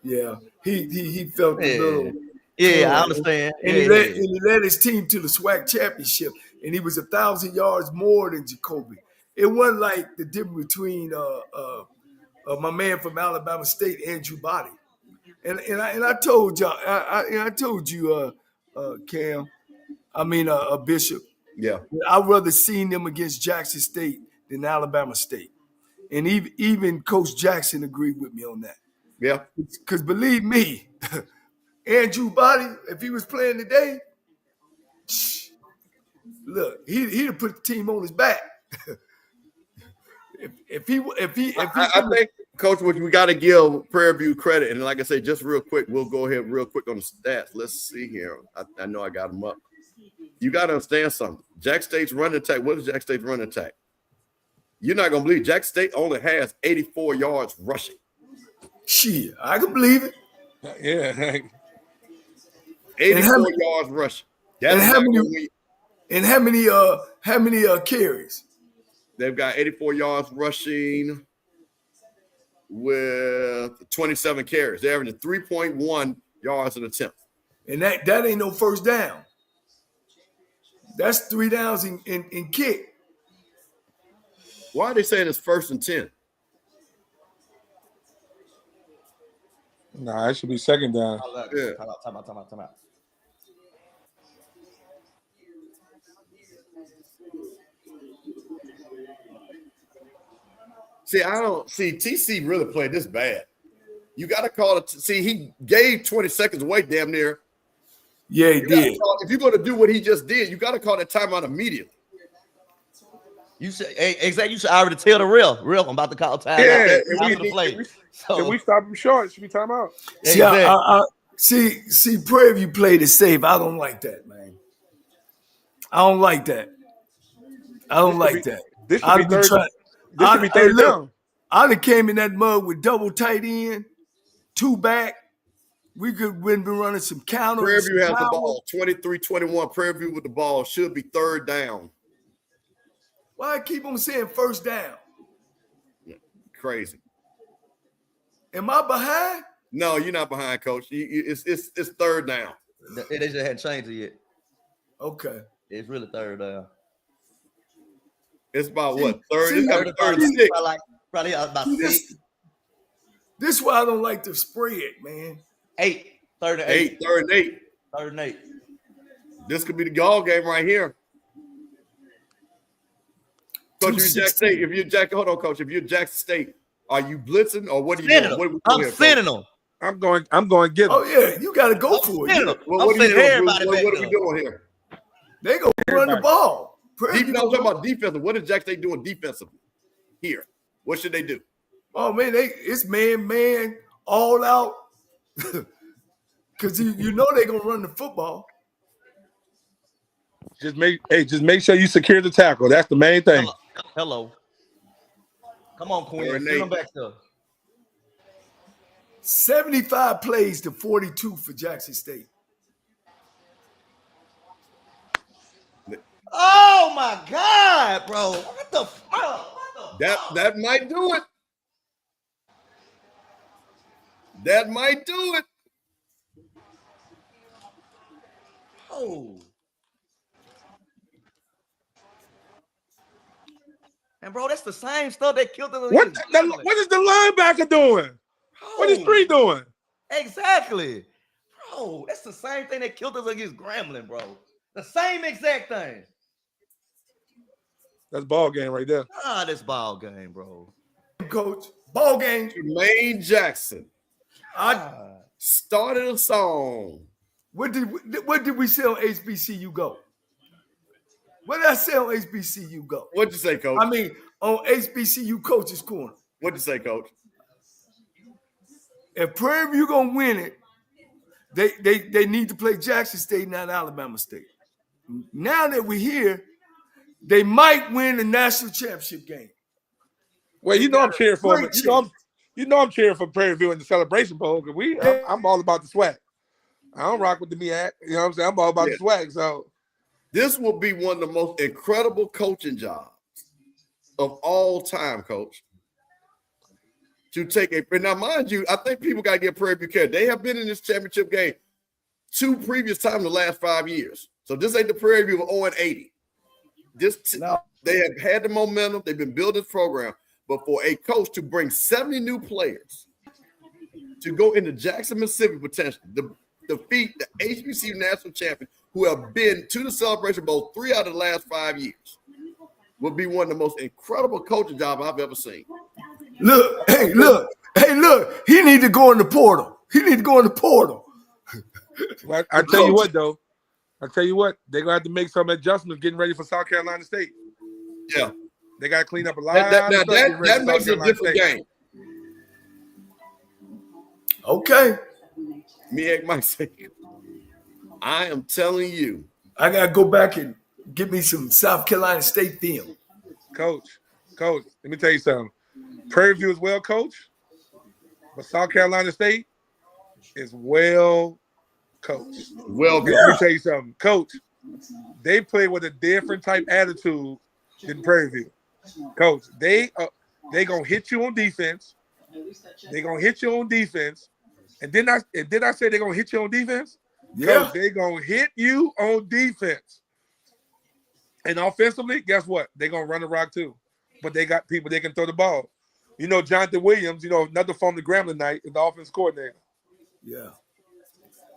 Yeah, he felt a little. Yeah, I understand. And he led his team to the SWAC Championship, and he was 1,000 yards more than Jacoby. It wasn't like the difference between my man from Alabama State, Andrew Body, and I told y'all, I told you, Cam, Bishop. Yeah, I'd rather seen them against Jackson State than Alabama State, and even Coach Jackson agreed with me on that. Yeah, because believe me, Andrew Body, if he was playing today, look, he'd have put the team on his back. I think, Coach, we got to give Prairie View credit, and like I say, just real quick, we'll go ahead real quick on the stats. Let's see here. I know I got them up. You got to understand something. Jack State's running attack. What is Jack State's running attack? You're not gonna believe Jack State only has 84 yards rushing. Shit, I can believe it. Yeah. 84 yards rushing. And how many carries? They've got 84 yards rushing with 27 carries. They're averaging 3.1 yards an attempt. And that ain't no first down. That's 3 downs in kick. Why are they saying it's 1st and 10? Nah, it should be second down. Yeah. Time out. See, I don't see TC really played this bad. You got to call it. See, he gave 20 seconds away damn near. Yeah, he did. If you're going to do what he just did, you got to call that timeout immediately. You should exactly. You should already tell the real. I'm about to call time. Yeah, if we stop him short, it should be timeout. See, Prairie View played it safe. I don't like that, man. I don't like that. This should be third down. I'd have came in that mug with double tight end, 2 back. We could have been running some counters. Prairie View has the ball, 23-21. Prairie View with the ball should be 3rd down. Why I keep on saying first down? Yeah, crazy. Am I behind? No, you're not behind, Coach. It's 3rd down. They just hadn't changed it yet. Okay. It's really 3rd down. It's about See, what? Third? see, It's got to be third and see, six. Probably about See, 6. this is why I don't like to spread, man. 8. Third and 8. Third and 8. Third and 8. This could be the gall game right here. Coach, if you're Jackson, hold on, Coach. If you're Jackson State, are you blitzing or what are you doing? What are we doing I'm sending them. I'm going to get them. Oh yeah, you got to go for it. What are you doing? What are we doing here? They gonna run the ball. I'm talking about defensive. What is Jackson State doing defensively here? What should they do? Oh man, it's man, all out. Because you know they're gonna run the football. Just make sure you secure the tackle. That's the main thing. Hello. Come on, Queen. Send them back there. 75 plays to 42 for Jackson State. Oh my God, bro! What the fuck? That might do it. That might do it. Oh. And bro, that's the same stuff that killed us. What is the linebacker doing? Bro, what is Prairie doing? Exactly. Bro, that's the same thing that killed us against Grambling, bro. The same exact thing. That's ball game right there. This ball game, bro. Coach, ball game. Jermaine Jackson. I started a song. What did we say on HBCU Go? What did I say on HBCU Go? What'd you say, Coach? I mean, on HBCU Coach's Corner. What'd you say, Coach? If Prairie View gonna win it, they need to play Jackson State, not Alabama State. Now that we're here, they might win the national championship game. Well, you know I'm cheering for them. You know I'm cheering for Prairie View in the Celebration Bowl because I'm all about the SWAC. I don't rock with the MEAC. You know what I'm saying? I'm all about the SWAC. So this will be one of the most incredible coaching jobs of all time, Coach. To take now, mind you, I think people got to get Prairie View credit. They have been in this championship game 2 previous times in the last 5 years. So this ain't the Prairie View of 0-80. They have had the momentum. They've been building this program. But for a coach to bring 70 new players to go into Jackson, Mississippi, potentially defeat the HBCU national champion who have been to the Celebration Bowl 3 out of the last 5 years would be one of the most incredible coaching jobs I've ever seen. Look. He need to go in the portal. Well, I tell you what, though. They're going to have to make some adjustments getting ready for South Carolina State. Yeah. They got to clean up a lot of stuff. That makes it a different game. Okay. Me might say, I am telling you. I got to go back and get me some South Carolina State film. Coach, let me tell you something. Prairie View is well coached, but South Carolina State is well coached. Well, let me tell you something. Coach, they play with a different type attitude than Prairie View. Coach, they gonna hit you on defense. They're gonna hit you on defense. And did I say they're gonna hit you on defense? Yeah. Coach, they're gonna hit you on defense. And offensively, guess what? They're gonna run the rock too. But they got people they can throw the ball. You know, Jonathan Williams, another former Grambling night is the offense coordinator. Yeah.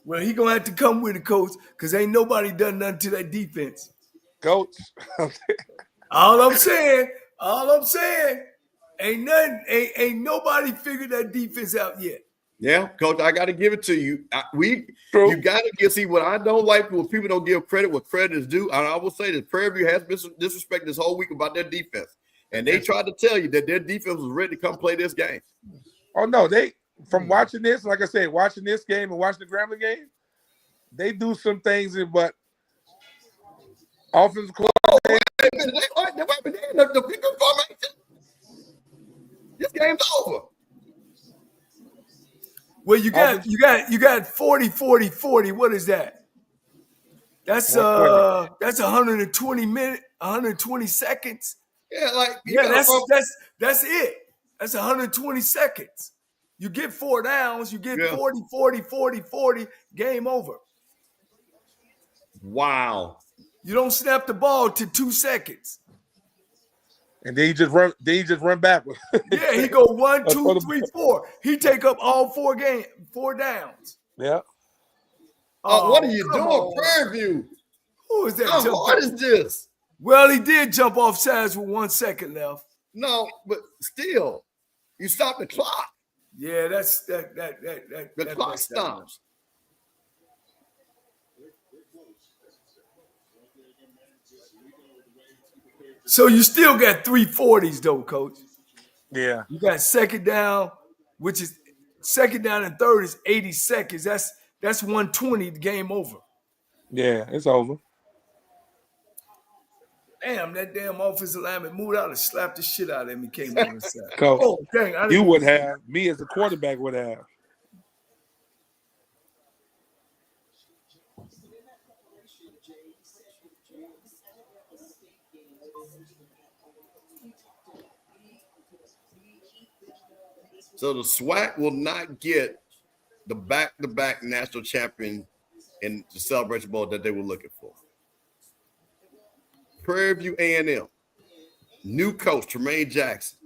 Well, he gonna have to come with it, Coach, because ain't nobody done nothing to that defense. Coach. All I'm saying, ain't nobody figured that defense out yet. Yeah, Coach, I got to give it to you. You got to see what I don't like when people don't give credit what credit is due. And I will say that Prairie View has been disrespected this whole week about their defense. And they tried to tell you that their defense was ready to come play this game. Oh, no, from watching this, like I said, watching this game and watching the Grambling game, they do some things, but offensive coordinator. The bigger formation. This game's over. Well, you got 40. What is that? That's 120 minutes, 120 seconds. Yeah, that's it. That's 120 seconds. You get 4 downs, you get 40, game over. Wow. You don't snap the ball to 2 seconds. And then he just run backwards. Yeah, he go 1, 2, 3, 4. He take up all 4 downs. Yeah. What are you come doing, on. Prairie View? Who is that? How hard is this? Well, he did jump off sides with 1 second left. No, but still, you stop the clock. Yeah, that's The clock stops. So you still got 340s though, Coach. Yeah. You got second down, which is second down and third is 80 seconds. That's 120. The game over. Yeah, it's over. Damn, that damn offensive lineman moved out and slapped the shit out of him. He came on the side. Coach, Oh, dang! You would have. Me as a quarterback would have. So the SWAC will not get the back-to-back national champion in the Celebration Bowl that they were looking for. Prairie View A&M, new coach Tremaine Jackson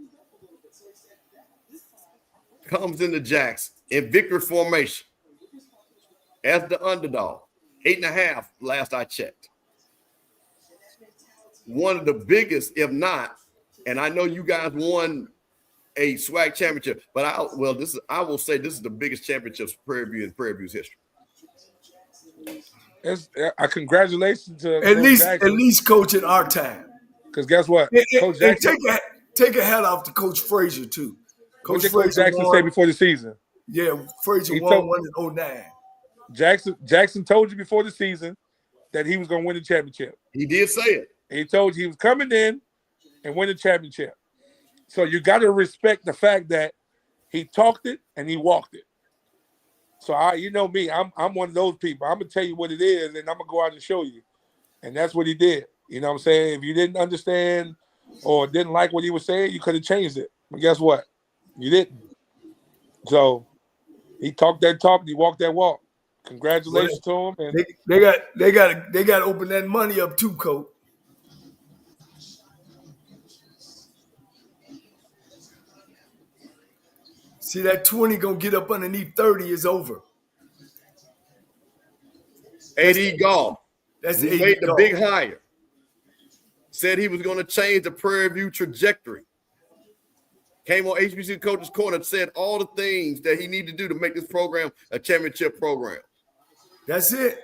comes into Jackson in victory formation as the underdog, 8.5 last I checked. One of the biggest, if not, and I know you guys won a SWAC championship, but I will say this is the biggest championship for Prairie View in Prairie View's history. It's a congratulations to at least coach in our time. Because guess what, Coach Jackson, take a hat off to Coach Frazier too. Coach Jackson said before the season. Yeah, Frazier won 1 in 09. Jackson told you before the season that he was going to win the championship. He did say it. He told you he was coming in and win the championship. So you got to respect the fact that he talked it and he walked it. So you know me, I'm one of those people. I'm gonna tell you what it is, and I'm gonna go out and show you. And that's what he did. You know what I'm saying? If you didn't understand or didn't like what he was saying, you could have changed it. But guess what? You didn't. So he talked that talk and he walked that walk. Congratulations to him. And they got to open that money up too, Coach. See, that 20 gonna get up underneath 30 is over. AD Golf. That's he made the big hire. Said he was going to change the Prairie View trajectory. Came on HBCU Coach's Corner and said all the things that he needed to do to make this program a championship program. That's it.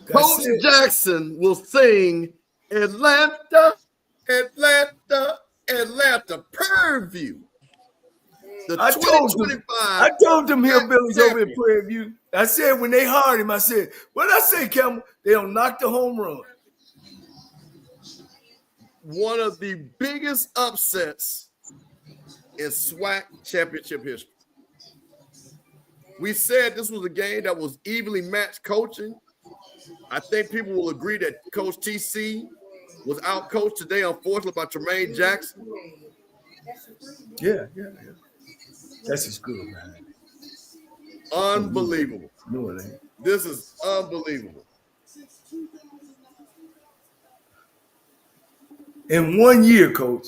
Coach Jackson will sing Atlanta, Atlanta, Atlanta, Prairie View. I told them hillbillies over in Prairie View. I said when they hired him, I said, what did I say, Campbell? They don't knock the home run. One of the biggest upsets in SWAC championship history. We said this was a game that was evenly matched coaching. I think people will agree that Coach TC was out-coached today, unfortunately, by Tremaine Jackson. Yeah. That's just good, man. Unbelievable. No, it ain't. This is unbelievable. In 1 year, Coach.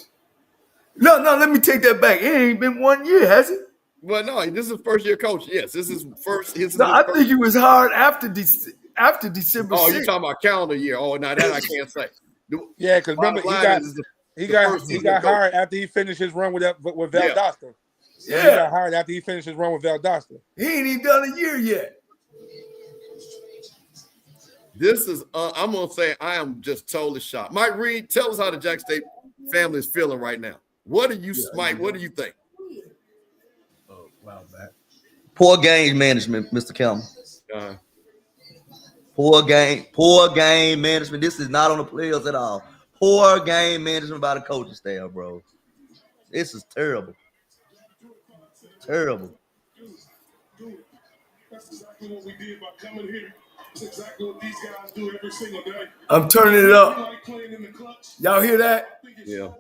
No, let me take that back. It ain't been 1 year, has it? Well, no, this is first-year coach. Yes, this is first. I think he was hired after December 6th. Oh, you're talking about calendar year. Oh, now that I can't say. Yeah, because remember, he got hired after he finished his run with Valdosta. Yeah. He got hired after he finished his run with Valdosta. He ain't even done a year yet. This is, I'm going to say, I am just totally shocked. Mike Reed, tell us how the Jackson State family is feeling right now. What do you, Mike, what do you think? Oh, wow, man. Poor game management, Mr. Campbell. Poor game management. This is not on the players at all. Poor game management by the coaching staff, bro. This is terrible. Terrible. That's exactly what we did by coming here. It's exactly what these guys do every single day. I'm turning it up. Y'all hear that? Yeah.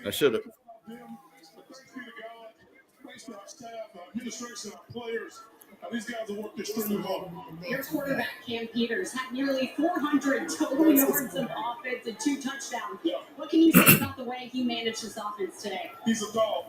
I should have. Thanks to our staff, our administration, our players, These guys have worked extremely hard. Your quarterback, Cam Peters, had nearly 400 total yards of offense and 2 touchdowns. Yeah. What can you say about the way he managed this offense today? He's a dog.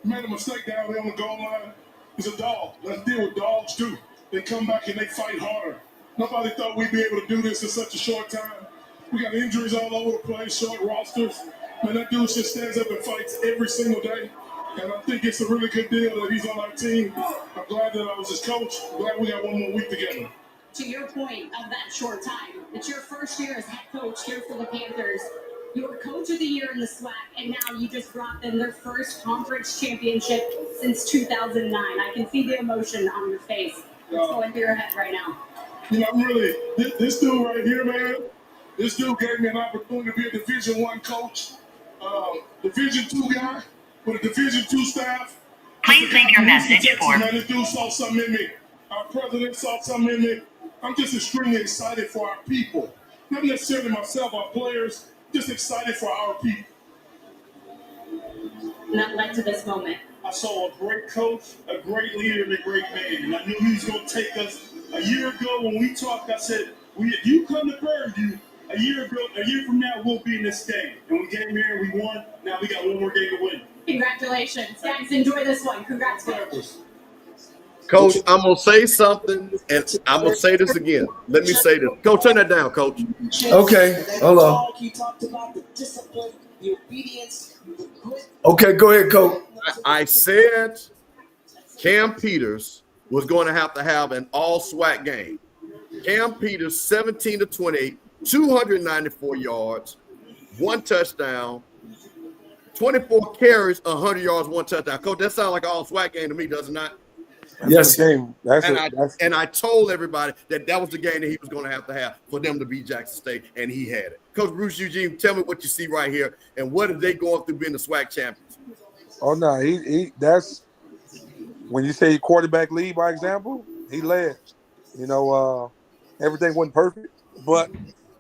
He made a mistake down there on the goal line. He's a dog. Let's deal with dogs too. They come back and they fight harder. Nobody thought we'd be able to do this in such a short time. We got injuries all over the place, short rosters. Man, that dude just stands up and fights every single day. And I think it's a really good deal that he's on our team. I'm glad that I was his coach. I'm glad we got one more week together. To your point of that short time, it's your first year as head coach here for the Panthers. You were coach of the year in the SWAC, and now you just brought them their first conference championship since 2009. I can see the emotion on your face. What's going through your head right now? You know, I'm really, this dude right here, man, this dude gave me an opportunity to be a Division I coach, Division II guy with a Division II staff. Please leave your message for. Man, this dude saw something in me. Our president saw something in me. I'm just extremely excited for our people. Not necessarily myself, our players, just excited for our people. And that led to this moment. I saw a great coach, a great leader, and a great man. And I knew he was going to take us. A year ago when we talked, I said, if you come to Prairie View, a year from now, we'll be in this game. And we came here and we won. Now we got one more game to win. Congratulations. Guys, enjoy this one. Congrats, Coach. Coach, I'm going to say something, and I'm going to say this again. Let me say this. Coach, turn that down, Coach. Okay, hold on. He talked about the discipline, the obedience, the grit. Okay, go ahead, Coach. I said Cam Peters was going to have an all SWAC game. Cam Peters, 17 to 28, 294 yards, 1 touchdown, 24 carries, 100 yards, 1 touchdown. Coach, that sounds like an all SWAC game to me, does it not? Yes. Game. And I told everybody that was the game that he was going to have for them to beat Jackson State, and he had it. Coach Bruce Eugene, tell me what you see right here, and what are they going through being the SWAC champions? Oh no, he that's when you say quarterback lead by example, he led. You know, everything wasn't perfect, but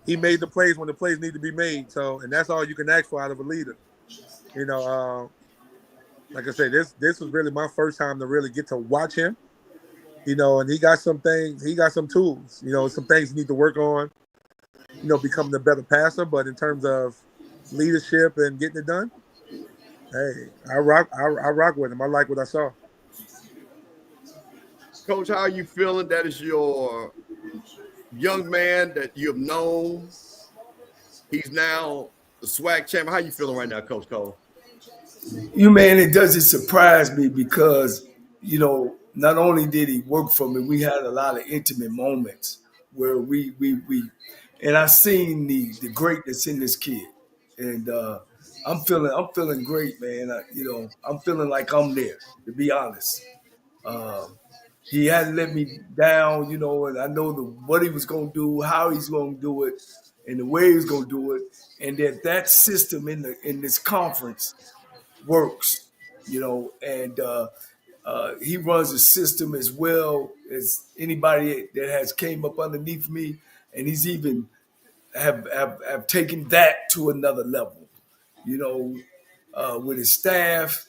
he made the plays when the plays need to be made. So, and that's all you can ask for out of a leader. You know, like I said, this was really my first time to really get to watch him. You know, and he got some things, he got some tools. You know, some things he need to work on. You know, becoming a better passer. But in terms of leadership and getting it done, hey, I rock with him. I like what I saw. Coach, how are you feeling? That is your young man that you've known. He's now the SWAC champion. How are you feeling right now, Coach Cole? Man, it doesn't surprise me because, you know, not only did he work for me, we had a lot of intimate moments where we and I seen the greatness in this kid. And I'm feeling great, man. I'm feeling like I'm there, to be honest. He hadn't let me down, you know, and I know what he was going to do, how he's going to do it, and the way he's going to do it, and that system in this conference works, you know, and he runs a system as well as anybody that has came up underneath me, and he's even have taken that to another level, you know, with his staff.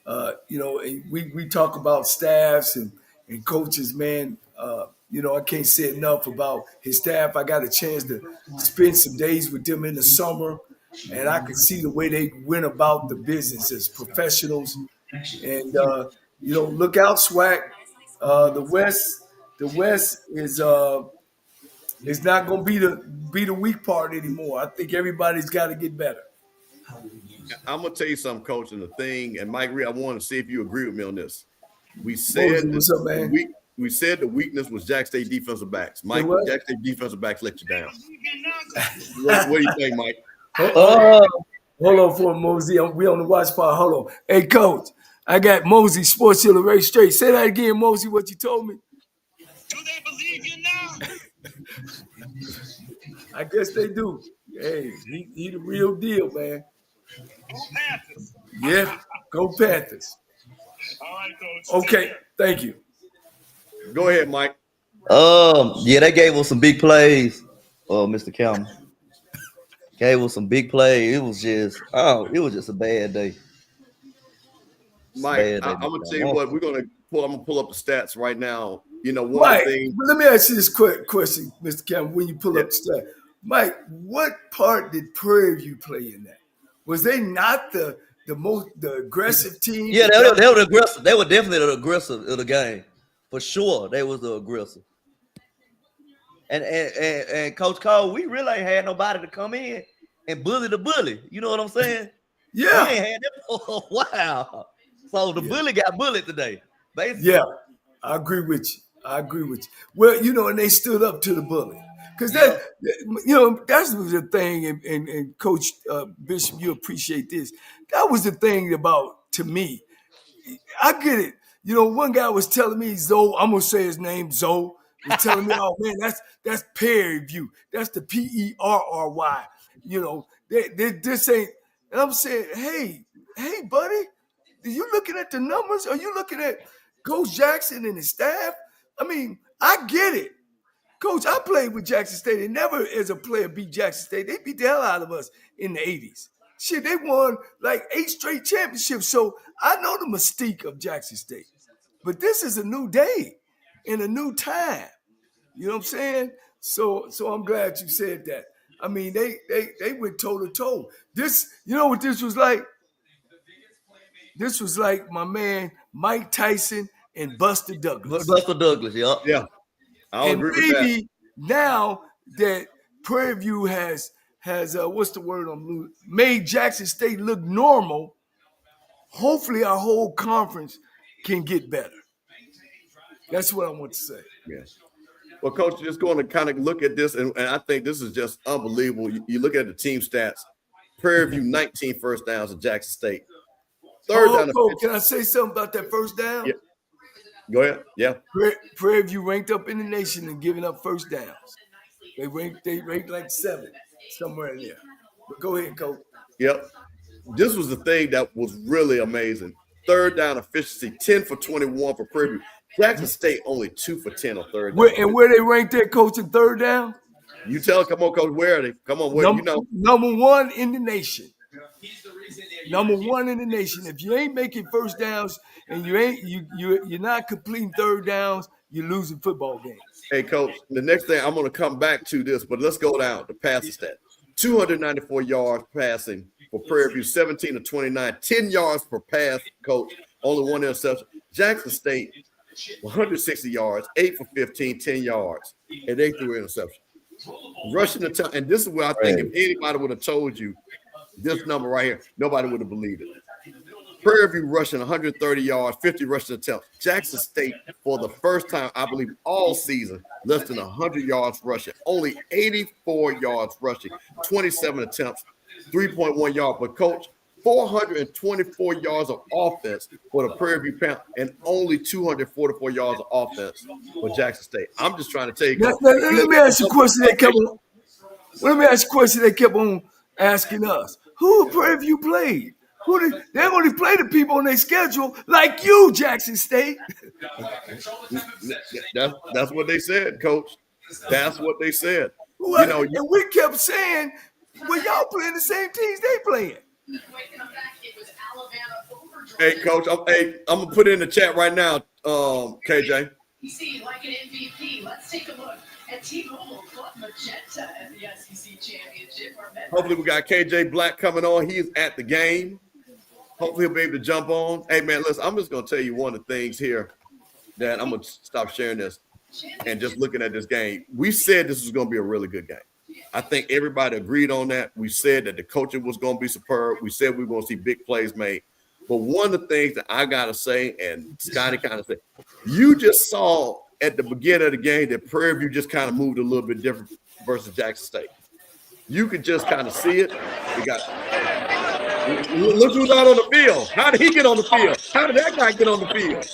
You know, we talk about staffs and coaches, man. You know, I can't say enough about his staff. I got a chance to spend some days with them in the summer, and I could see the way they went about the business as professionals. And you know, look out, SWAC. The West is not going to be the weak part anymore. I think everybody's got to get better. I'm gonna tell you something, Coach, and the thing, and Mike Reed, I want to see if you agree with me on this. We said what's up, man? We said the weakness was Jack State defensive backs. Mike, Jack State defensive backs let you down. What do you think, Mike? Hold on for Mosey. We on the watch part. Hold on. Hey, Coach, I got Mosey Sports Illustrated straight. Say that again, Mosey, what you told me. Do they believe you now? I guess they do. Hey, he the real deal, man. Go Panthers. Yeah, go Panthers. All right, Coach. Okay, thank you. Go ahead, Mike. Yeah, they gave us some big plays. Mr. Campbell gave us some big plays. It was just a bad day. Mike, I'm gonna tell you what, we're gonna pull up the stats right now. You know, one Mike, of the things. let me ask you this quick question, Mr. Campbell. When you pull up the stat, Mike, what part did Prairie View play in that? Was they not the aggressive team? Yeah, they were the aggressive. They were definitely the aggressive of the game, for sure. They was the aggressive. And Coach Cole, we really ain't had nobody to come in and bully the bully. You know what I'm saying? Yeah. We ain't had that for a while. So the bully got bullied today, basically. Yeah, I agree with you. Well, you know, and they stood up to the bully. Because that, you know, that's the thing, and Coach Bishop, you appreciate this. That was the thing about, to me, I get it. You know, one guy was telling me, Zoe, I'm gonna say his name, Zoe, was telling me, oh man, that's Prairie View. That's the Perry. You know, this ain't. And I'm saying, hey, buddy, are you looking at the numbers? Are you looking at Coach Jackson and his staff? I mean, I get it. Coach, I played with Jackson State. They never, as a player, beat Jackson State. They beat the hell out of us in the 80s. Shit, they won like 8 straight championships. So I know the mystique of Jackson State. But this is a new day and a new time. You know what I'm saying? So I'm glad you said that. I mean, they went toe to toe. This, you know what this was like? This was like my man Mike Tyson and Buster Douglas. Buster Douglas, yeah. I'll agree with that. Maybe now that Prairie View has what's the word on made Jackson State look normal, hopefully our whole conference can get better. That's what I want to say. Yes. Well, Coach, just going to kind of look at this, and I think this is just unbelievable. You look at the team stats. Prairie View 19 first downs at Jackson State. Third down. Can I say something about that first down? Yeah. Go ahead. Yeah. Prairie View ranked up in the nation in giving up first downs. They ranked like 7, somewhere in there. But go ahead, Coach. Yep. This was the thing that was really amazing. Third down efficiency, 10 for 21 for Prairie View. Jackson State only 2 for 10 on third down. And where they ranked their coach in third down? You tell, come on, Coach, where are they? Come on, you know. Number 1 in the nation. Number 1 in the nation. If you ain't making first downs and you're not completing third downs, you're losing football games. Hey, Coach, the next thing I'm going to come back to this, but let's go down the passing stat. 294 yards passing for Prairie View, 17 to 29, 10 yards per pass, Coach. Only 1 interception. Jackson State, 160 yards, 8 for 15, 10 yards, and they threw an interception. Rushing the time, and this is where I think if anybody would have told you this number right here, nobody would have believed it. Prairie View rushing 130 yards, 50 rushing attempts. Jackson State, for the first time, I believe, all season, less than 100 yards rushing. Only 84 yards rushing, 27 attempts, 3.1 yards. But, Coach, 424 yards of offense for the Prairie View Panthers and only 244 yards of offense for Jackson State. I'm just trying to tell you. Let me ask you a question they kept on. Let me ask you a question they kept on asking us. Who Prairie View played? They only play the people on their schedule like you, Jackson State. That's what they said, Coach. That's what they said. Well, and we kept saying, well, y'all playing the same teams they playing. Hey, Coach, I'm going to put it in the chat right now, KJ. You see, like an MVP, let's take a look at T-Mobile Club Magenta at the SEC Championship. Hopefully we got KJ Black coming on. He is at the game. Hopefully he'll be able to jump on. Hey, man, listen, I'm just going to tell you one of the things here that I'm going to stop sharing this and just looking at this game. We said this was going to be a really good game. I think everybody agreed on that. We said that the coaching was going to be superb. We said we were going to see big plays made. But one of the things that I got to say, and Scotty kind of said, you just saw at the beginning of the game that Prairie View just kind of moved a little bit different versus Jackson State. You could just kind of see it. Look who's out on the field. How did he get on the field? How did that guy get on the field?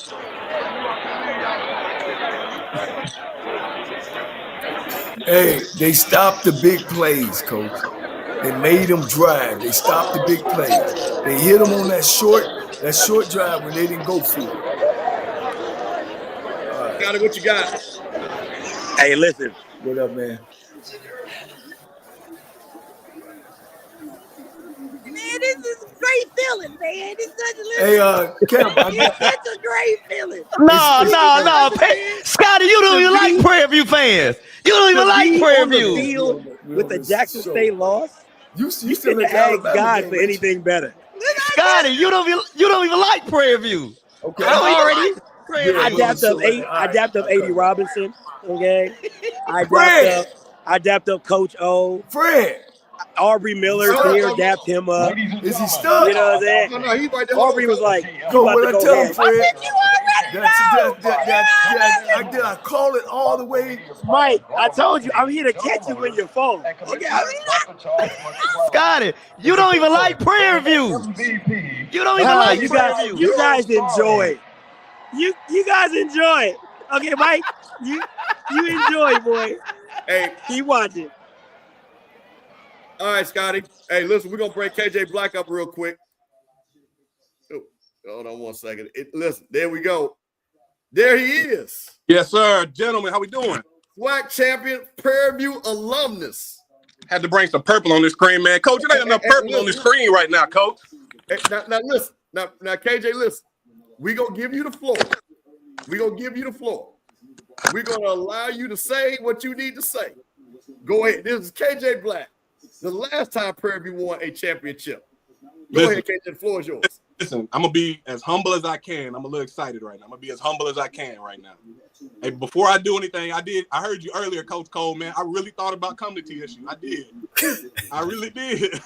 Hey, they stopped the big plays, Coach. They made them drive. They stopped the big plays. They hit them on that short drive when they didn't go for it. Got it. What you got? Hey, listen. What up, man? Man, this is a great feeling, man. It's such a Hey, Campbell, it's such a great feeling. No. Scotty, you don't even like Prairie View fans. You don't even like Prairie on the View. field with the Jackson State loss. You You still couldn't at the ask Alabama God game, for ain't you? anything better. Scotty, you don't even like Prairie View. Okay. You don't even Already, like Prairie Yeah, I View. well, dapped up so like, I dapped up 80 Robinson. Okay. Fred. I dapped up Coach O. Fred. Aubrey Miller's here, dapped him up. Is he stuck? You know what I'm saying? No, he's right there. Aubrey was like, Go, you about what to I go tell him, ahead. Fred? I said, you already know. Did I call it all the way? Mike, I told you, I'm here to catch you in your phone. Okay, Scotty, you don't even like Prairie View. You don't even like Prairie View. You guys enjoy it. You guys enjoy it. Okay, Mike, you enjoy, boy. Hey, Keep watching. all right, Scotty. Hey, listen, we're gonna bring KJ Black up real quick. Oh, hold on one second. Listen, there we go. There he is. Yes, sir. Gentlemen, how we doing? SWAC champion, Prairie View alumnus. Had to bring some purple on the screen, man. Coach, it ain't enough purple on the screen right now, Coach. Hey, now listen. Now, KJ, listen. We're gonna give you the floor. We're gonna give you the floor. We're gonna allow you to say what you need to say. Go ahead. This is KJ Black. The last time Prairie View won a championship. Go ahead, KJ. The floor is yours. Listen, I'm gonna be as humble as I can. I'm a little excited right now. I'm gonna be as humble as I can right now. Hey, before I do anything, I heard you earlier, Coach Cole, man. I really thought about coming to TSU. I did. I really did.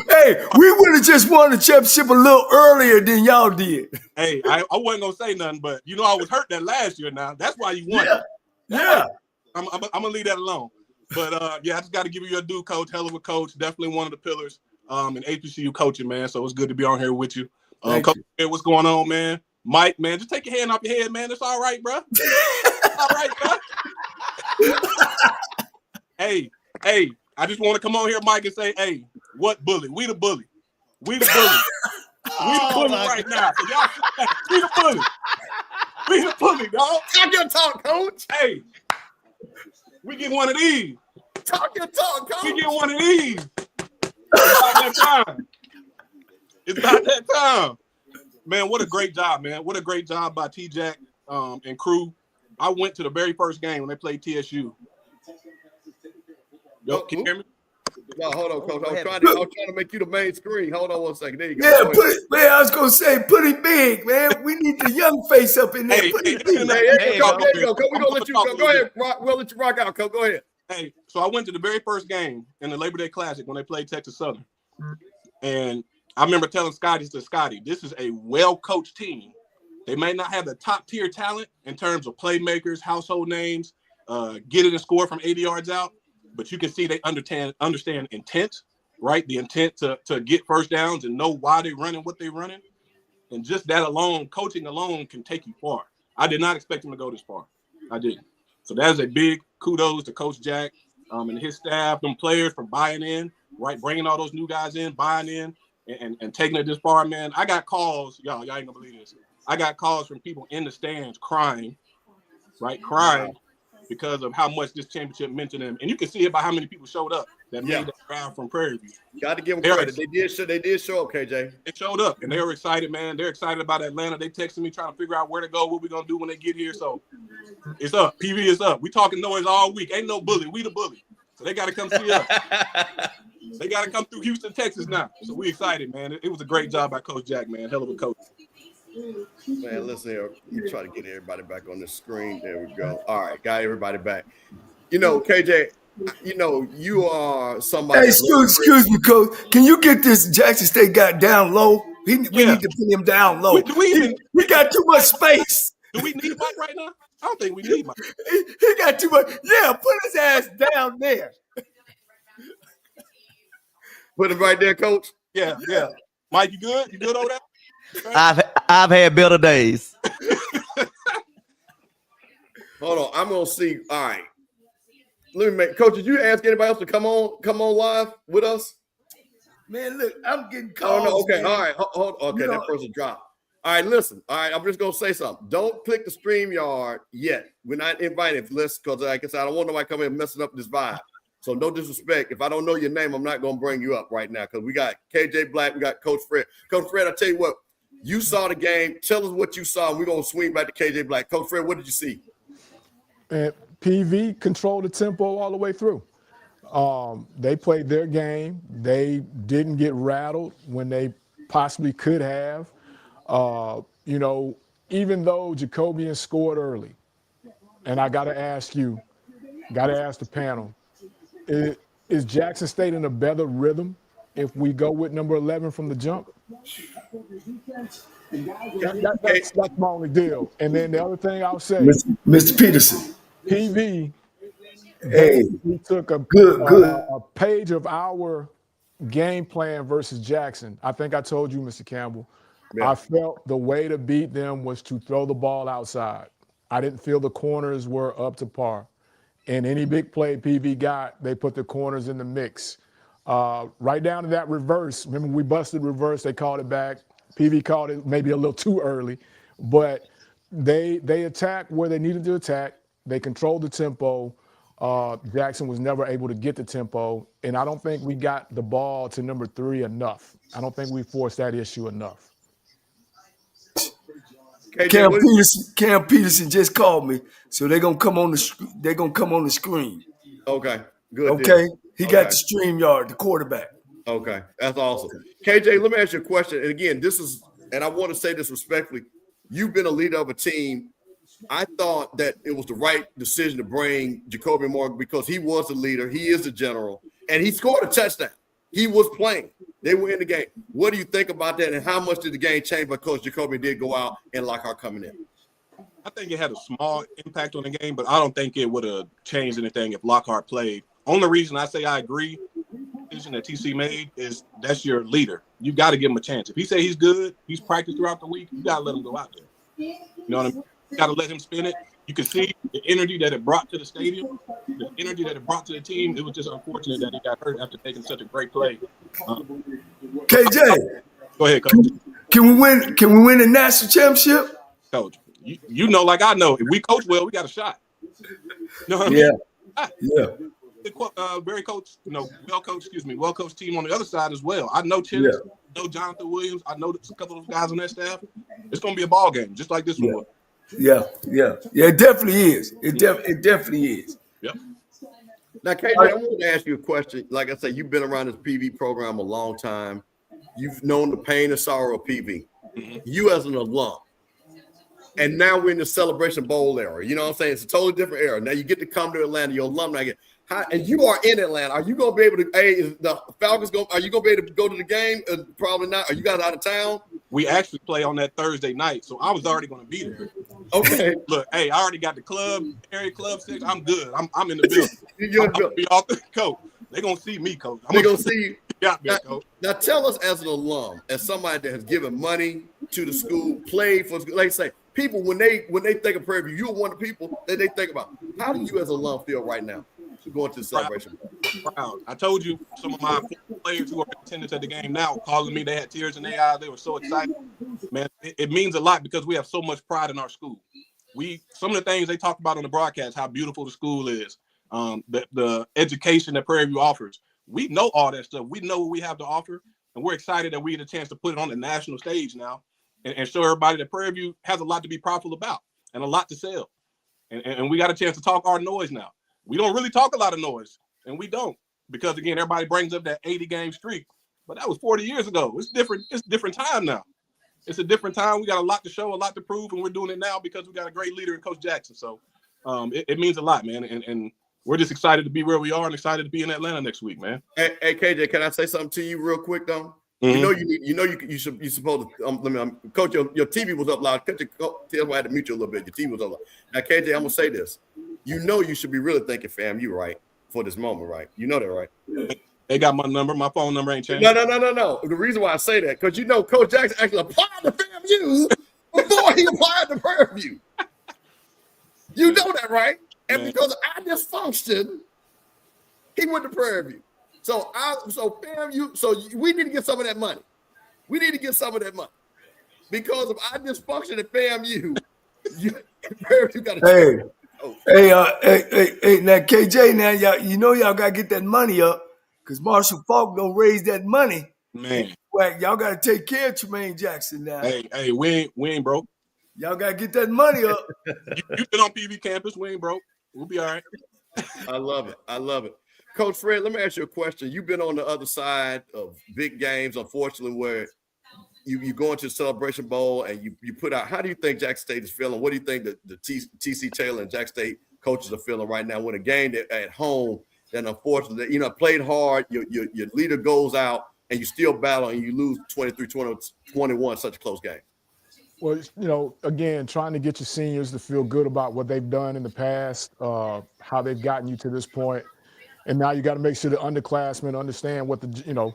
Hey, we would have just won the championship a little earlier than y'all did. Hey, I wasn't gonna say nothing, but you know I was hurt that last year. Now that's why you won. Yeah. I'm gonna leave that alone. But yeah, I just got to give you your due, Coach. Hell of a coach. Definitely one of the pillars in HBCU coaching, man. So it's good to be on here with you. Coach, what's going on, man? Mike, man, just take your hand off your head, man. It's all right, bro. All right, bro. Hey, I just want to come on here, Mike, and say, hey, what bully? We the bully. We the bully. We the bully right now. So y'all, we the bully. We the bully, dog. Talk your talk, Coach. Hey, we get one of these. Talk your talk, Coach. We get one of these. It's about that time. It's about that time. Man, what a great job, man. What a great job by T-Jack and crew. I went to the very first game when they played TSU. Yo, can you hear me? No, hold on, Coach. I was trying to make you the main screen. Hold on one second. There you go. Yeah, go I was gonna say, put it big, man. We need the young face up in there. Hey, put it big. there you go. We're gonna let you go. Go ahead. We'll let you rock out, Coach. Go ahead. Hey, so I went to the very first game in the Labor Day Classic when they played Texas Southern. And I remember telling Scotty, this is a well-coached team. They may not have the top-tier talent in terms of playmakers, household names, get it and score from 80 yards out, but you can see they understand intent, right? The intent to get first downs and know why they're running what they're running. And just that alone, coaching alone can take you far. I did not expect him to go this far. I didn't. So that's a big kudos to Coach Jack and his staff, them players for buying in, right? Bringing all those new guys in, buying in, and taking it this far, man. I got calls, y'all ain't gonna believe this. I got calls from people in the stands crying, right? Crying because of how much this championship meant to them. And you can see it by how many people showed up that made that drive from Prairie View. Got to give them credit. They did show up, KJ. They showed up, and they were excited, man. They're excited about Atlanta. They texted me trying to figure out where to go, what we're going to do when they get here. So it's up. PV is up. We talking noise all week. Ain't no bully. We the bully. So they got to come see us. They got to come through Houston, Texas now. So we excited, man. It was a great job by Coach Jack, man. Hell of a coach. Man, listen here. Let me try to get everybody back on the screen. There we go. All right, got everybody back. You know, KJ, you know, you are somebody. Hey, excuse me, Coach. Can you get this Jackson State guy down low? We need to put him down low. We got too much space. Do we need Mike right now? I don't think we need Mike. He got too much. Yeah, put his ass down there. Put him right there, Coach. Yeah. Mike, you good? You good over there? I've had better days. Hold on, I'm gonna see. All right, let me make. Coach, did you ask anybody else to come on live with us? Man, look, I'm getting calls. Oh no, okay, man. all right, hold. Okay, You know, that person dropped. All right, listen. All right, I'm just gonna say something. Don't click the StreamYard yet. We're not inviting this because, like I said, I don't want nobody coming and messing up this vibe. So no disrespect. If I don't know your name, I'm not going to bring you up right now because we got KJ Black, we got Coach Fred. Coach Fred, I tell you what, you saw the game. Tell us what you saw, and we're going to swing back to KJ Black. Coach Fred, what did you see? And PV controlled the tempo all the way through. They played their game. They didn't get rattled when they possibly could have. You know, even though Jacobian scored early, and I got to ask you, got to ask the panel, is Jackson State in a better rhythm if we go with number 11 from the jump? That's my only deal. And then the other thing I'll say, Mr. Peterson, PV, hey, we took a page of our game plan versus Jackson. I think I told you, Mr. Campbell, I felt the way to beat them was to throw the ball outside. I didn't feel the corners were up to par. And any big play PV got, they put the corners in the mix. Right down to that reverse. Remember, we busted reverse. They called it back. PV called it maybe a little too early. But they attacked where they needed to attack. They controlled the tempo. Jackson was never able to get the tempo. And I don't think we got the ball to number 3 enough. I don't think we forced that issue enough. Cam Peterson just called me, so they're gonna come on the screen. Okay, good. Okay, he got the StreamYard, the quarterback. Okay, that's awesome. KJ, let me ask you a question. And again, and I want to say this respectfully. You've been a leader of a team. I thought that it was the right decision to bring Jacoby Morgan because he was the leader. He is the general, and he scored a touchdown. He was playing. They were in the game. What do you think about that, and how much did the game change because Jacoby did go out and Lockhart coming in? I think it had a small impact on the game, but I don't think it would have changed anything if Lockhart played. Only reason I say I agree with the decision that TC made is that's your leader. You got to give him a chance. If he say he's good, he's practiced throughout the week, you got to let him go out there. You know what I mean? You got to let him spin it. You can see the energy that it brought to the stadium, the energy that it brought to the team. It was just unfortunate that he got hurt after taking such a great play. KJ, go ahead, Coach. Can we win the national championship? Coach, you know, like I know, if we coach well, we got a shot. You know what I mean? Yeah. Very coached, well-coached team on the other side as well. I know Chance, I know Jonathan Williams, I know a couple of those guys on that staff. It's going to be a ball game, just like this one was. Yeah. It definitely is. It definitely is. Yep. Now, KJ, I want to ask you a question. Like I said, you've been around this PV program a long time. You've known the pain and sorrow of PV. Mm-hmm. You as an alum, and now we're in the Celebration Bowl era. You know what I'm saying? It's a totally different era. Now you get to come to Atlanta. Your alumni get. And you are in Atlanta. Are you going to be able to? Is the Falcons going? Are you going to be able to go to the game? Probably not. Are you guys out of town? We actually play on that Thursday night, so I was already going to be there. Okay. Look, hey, I already got the club, area club 6. I'm good. I'm in the building. You're in the building. Be off the coach. They're going to see me, coach. They're going to see you. Got me, coach. Now tell us, as an alum, as somebody that has given money to the school, played for, like I say, people when they think of Prairie View, you're one of the people that they think about. How do you as an alum feel right now? Going to the celebration. Proud. I told you some of my players who are in attendance at the game now calling me. They had tears in their eyes. They were so excited. Man, it means a lot because we have so much pride in our school. Some of the things they talk about on the broadcast, how beautiful the school is, the education that Prairie View offers. We know all that stuff. We know what we have to offer, and we're excited that we get a chance to put it on the national stage now and show everybody that Prairie View has a lot to be proudful about and a lot to sell. And we got a chance to talk our noise now. We don't really talk a lot of noise, and we don't because, again, everybody brings up that 80-game streak, but that was 40 years ago. It's different. It's a different time now. It's a different time. We got a lot to show, a lot to prove, and we're doing it now because we got a great leader in Coach Jackson. So it means a lot, man, and we're just excited to be where we are and excited to be in Atlanta next week, man. Hey, KJ, can I say something to you real quick, though? Mm-hmm. You supposed to Coach, your TV was up loud. Tell me I had to mute you a little bit. Your TV was up loud. Now, KJ, I'm gonna say this. You know you should be really thanking FAMU, right, for this moment, right? You know that, right? They got my number. My phone number ain't changed. No. The reason why I say that, because you know Coach Jackson actually applied to FAMU before he applied to Prairie View. You know that, right? And because of our dysfunction, he went to Prairie View. So FAMU, so we need to get some of that money. Because of our dysfunction at FAMU, Prairie View got to Hey, now KJ, now y'all gotta get that money up, cause Marshall Falk don't raise that money. Man, Y'all gotta take care of Tremaine Jackson now. hey, we ain't broke. Y'all gotta get that money up. You've been on PV campus, we ain't broke. We'll be all right. I love it. Coach Fred, let me ask you a question. You've been on the other side of big games, unfortunately, where you go into Celebration Bowl and you put out. How do you think Jackson State is feeling? What do you think the TC Taylor and Jackson State coaches are feeling right now when a game at home, then unfortunately, played hard, your leader goes out and you still battle and you lose 23-21, such a close game? Well, again, trying to get your seniors to feel good about what they've done in the past, how they've gotten you to this point. And now you got to make sure the underclassmen understand what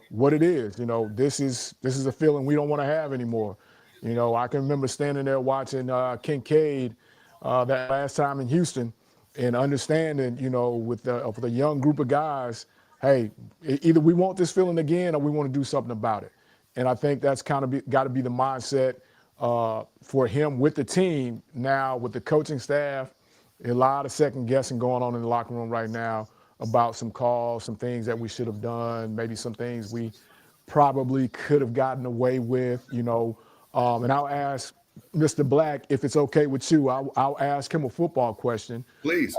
what it is. This is a feeling we don't want to have anymore. I can remember standing there watching Kincaid that last time in Houston and understanding, with the young group of guys, hey, either we want this feeling again or we want to do something about it. And I think that's kind of got to be the mindset for him with the team now, with the coaching staff. A lot of second guessing going on in the locker room right now about some calls, some things that we should have done, maybe some things we probably could have gotten away with, and I'll ask Mr. Black, if it's okay with you, I'll ask him a football question. Please.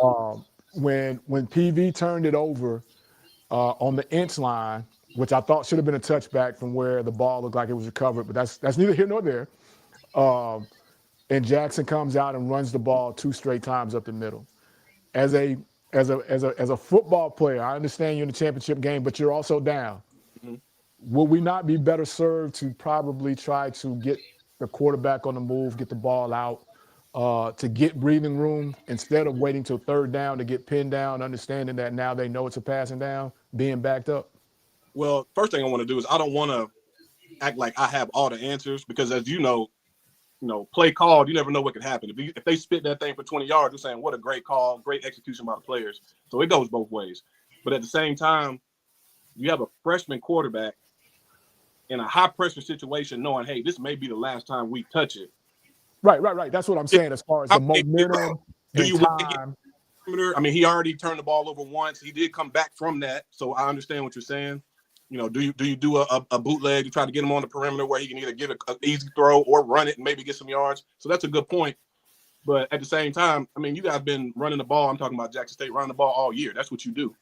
When PV turned it over on the inch line, which I thought should have been a touchback from where the ball looked like it was recovered, but that's neither here nor there. And Jackson comes out and runs the ball 2 straight times up the middle. As a football player, I understand you're in the championship game, but you're also down. Mm-hmm. Will we not be better served to probably try to get the quarterback on the move, get the ball out, to get breathing room instead of waiting till 3rd down to get pinned down, understanding that now they know it's a passing down, being backed up? Well, first thing I want to do is I don't want to act like I have all the answers because, as you know, play called, you never know what could happen. If they spit that thing for 20 yards, you're saying, what a great call, great execution by the players. So it goes both ways. But at the same time, you have a freshman quarterback in a high-pressure situation knowing, hey, this may be the last time we touch it. Right. That's what I'm saying as far as the momentum and time. I mean, he already turned the ball over once. He did come back from that, so I understand what you're saying. Do you do a bootleg to try to get him on the perimeter where he can either get an easy throw or run it and maybe get some yards? So that's a good point. But at the same time, I mean, you guys been running the ball. I'm talking about Jackson State running the ball all year. That's what you do.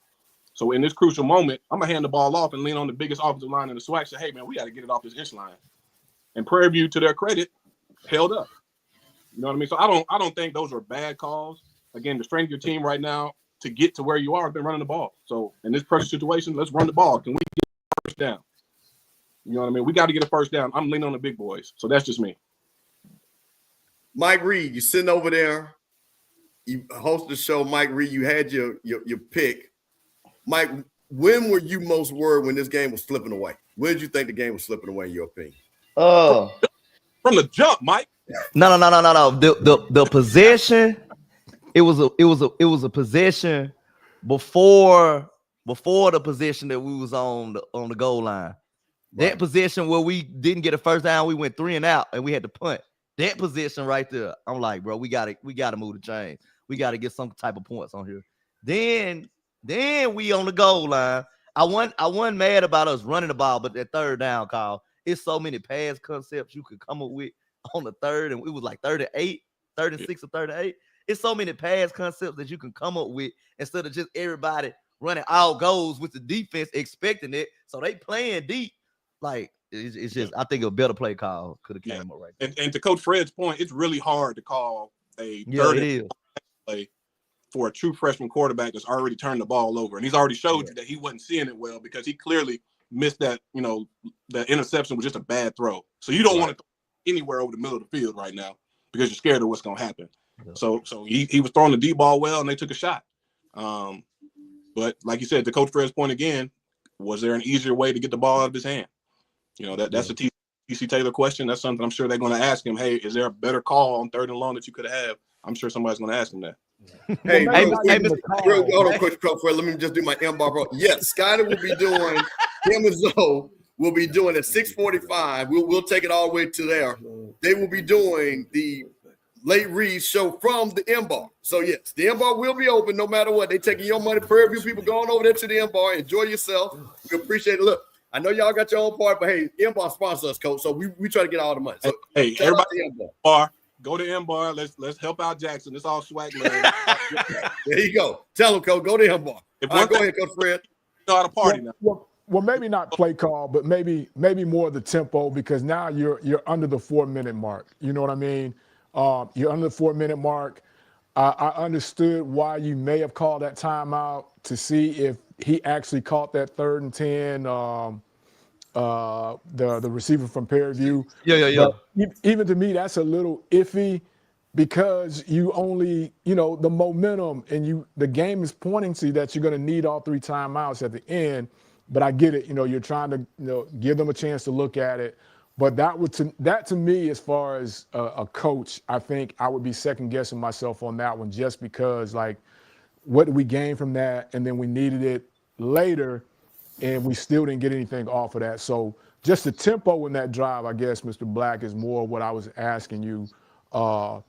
So in this crucial moment, I'm going to hand the ball off and lean on the biggest offensive line in the SWAC. Say, hey, man, we got to get it off this inch line. And Prairie View, to their credit, held up. You know what I mean? So I don't think those are bad calls. Again, the strength of your team right now to get to where you are has been running the ball. So in this pressure situation, let's run the ball. Can we get a first down? You know what I mean? We got to get a first down. I'm leaning on the big boys. So that's just me. Mike Reed, you sitting over there. You host the show, Mike Reed. You had your pick. Mike, when were you most worried when this game was slipping away? When did you think the game was slipping away, in your opinion? From the jump, Mike. No. The possession. It was a possession before the possession that we was on the goal line. That possession where we didn't get a first down, we went 3 and out, and we had to punt. That position right there, I'm like, bro, we gotta move the chain. We gotta get some type of points on here. Then we on the goal line. I wasn't mad about us running the ball, but that 3rd down call, it's so many pass concepts you could come up with on the 3rd, and it was like 3rd and 6 or 3rd and 8. It's so many pass concepts that you can come up with instead of just everybody running all goals with the defense expecting it. So they playing deep. Like, it's just, I think a better play call could have came up right there. And to Coach Fred's point, it's really hard to call a 3rd play for a true freshman quarterback that's already turned the ball over. And he's already showed you that he wasn't seeing it well because he clearly missed that, the interception was just a bad throw. So you don't want to throw anywhere over the middle of the field right now because you're scared of what's going to happen. Yeah. So he was throwing the deep ball well, and they took a shot. But like you said, to Coach Fred's point again, was there an easier way to get the ball out of his hand? That's a TC Taylor question. That's something I'm sure they're going to ask him. Hey, is there a better call on 3rd and long that you could have? I'm sure somebody's going to ask him that. Hey, hold on, Coach Fred. Let me just do my M-bar. Yes, Scotty will be doing, him and Zoe will be doing at 6:45. We'll take it all the way to there. They will be doing the late read show from the M Bar. So yes, the M Bar will be open no matter what. They taking your money. Prairie View people going over there to the M Bar. Enjoy yourself. We appreciate it. Look, I know y'all got your own part, but hey, M Bar sponsors us, coach. So we try to get all the money. So hey, everybody, go to M Bar. Let's help out Jackson. It's all SWAC money. There you go. Tell him, coach. Go to M Bar. Go ahead, Coach Fred. Start a party now. Well, maybe not play call, but maybe more the tempo, because now you're under the 4-minute mark. You know what I mean? You're under the 4-minute mark. I understood why you may have called that timeout to see if he actually caught that 3rd and 10. The receiver from Prairie View. Yeah. But even to me, that's a little iffy, because you only, the momentum and the game is pointing to that you're going to need all 3 timeouts at the end. But I get it. You're trying to give them a chance to look at it. But that to me, as far as a coach, I think I would be second guessing myself on that one, just because, like, what did we gain from that? And then we needed it later, and we still didn't get anything off of that. So just the tempo in that drive, I guess, Mr. Black, is more what I was asking you. And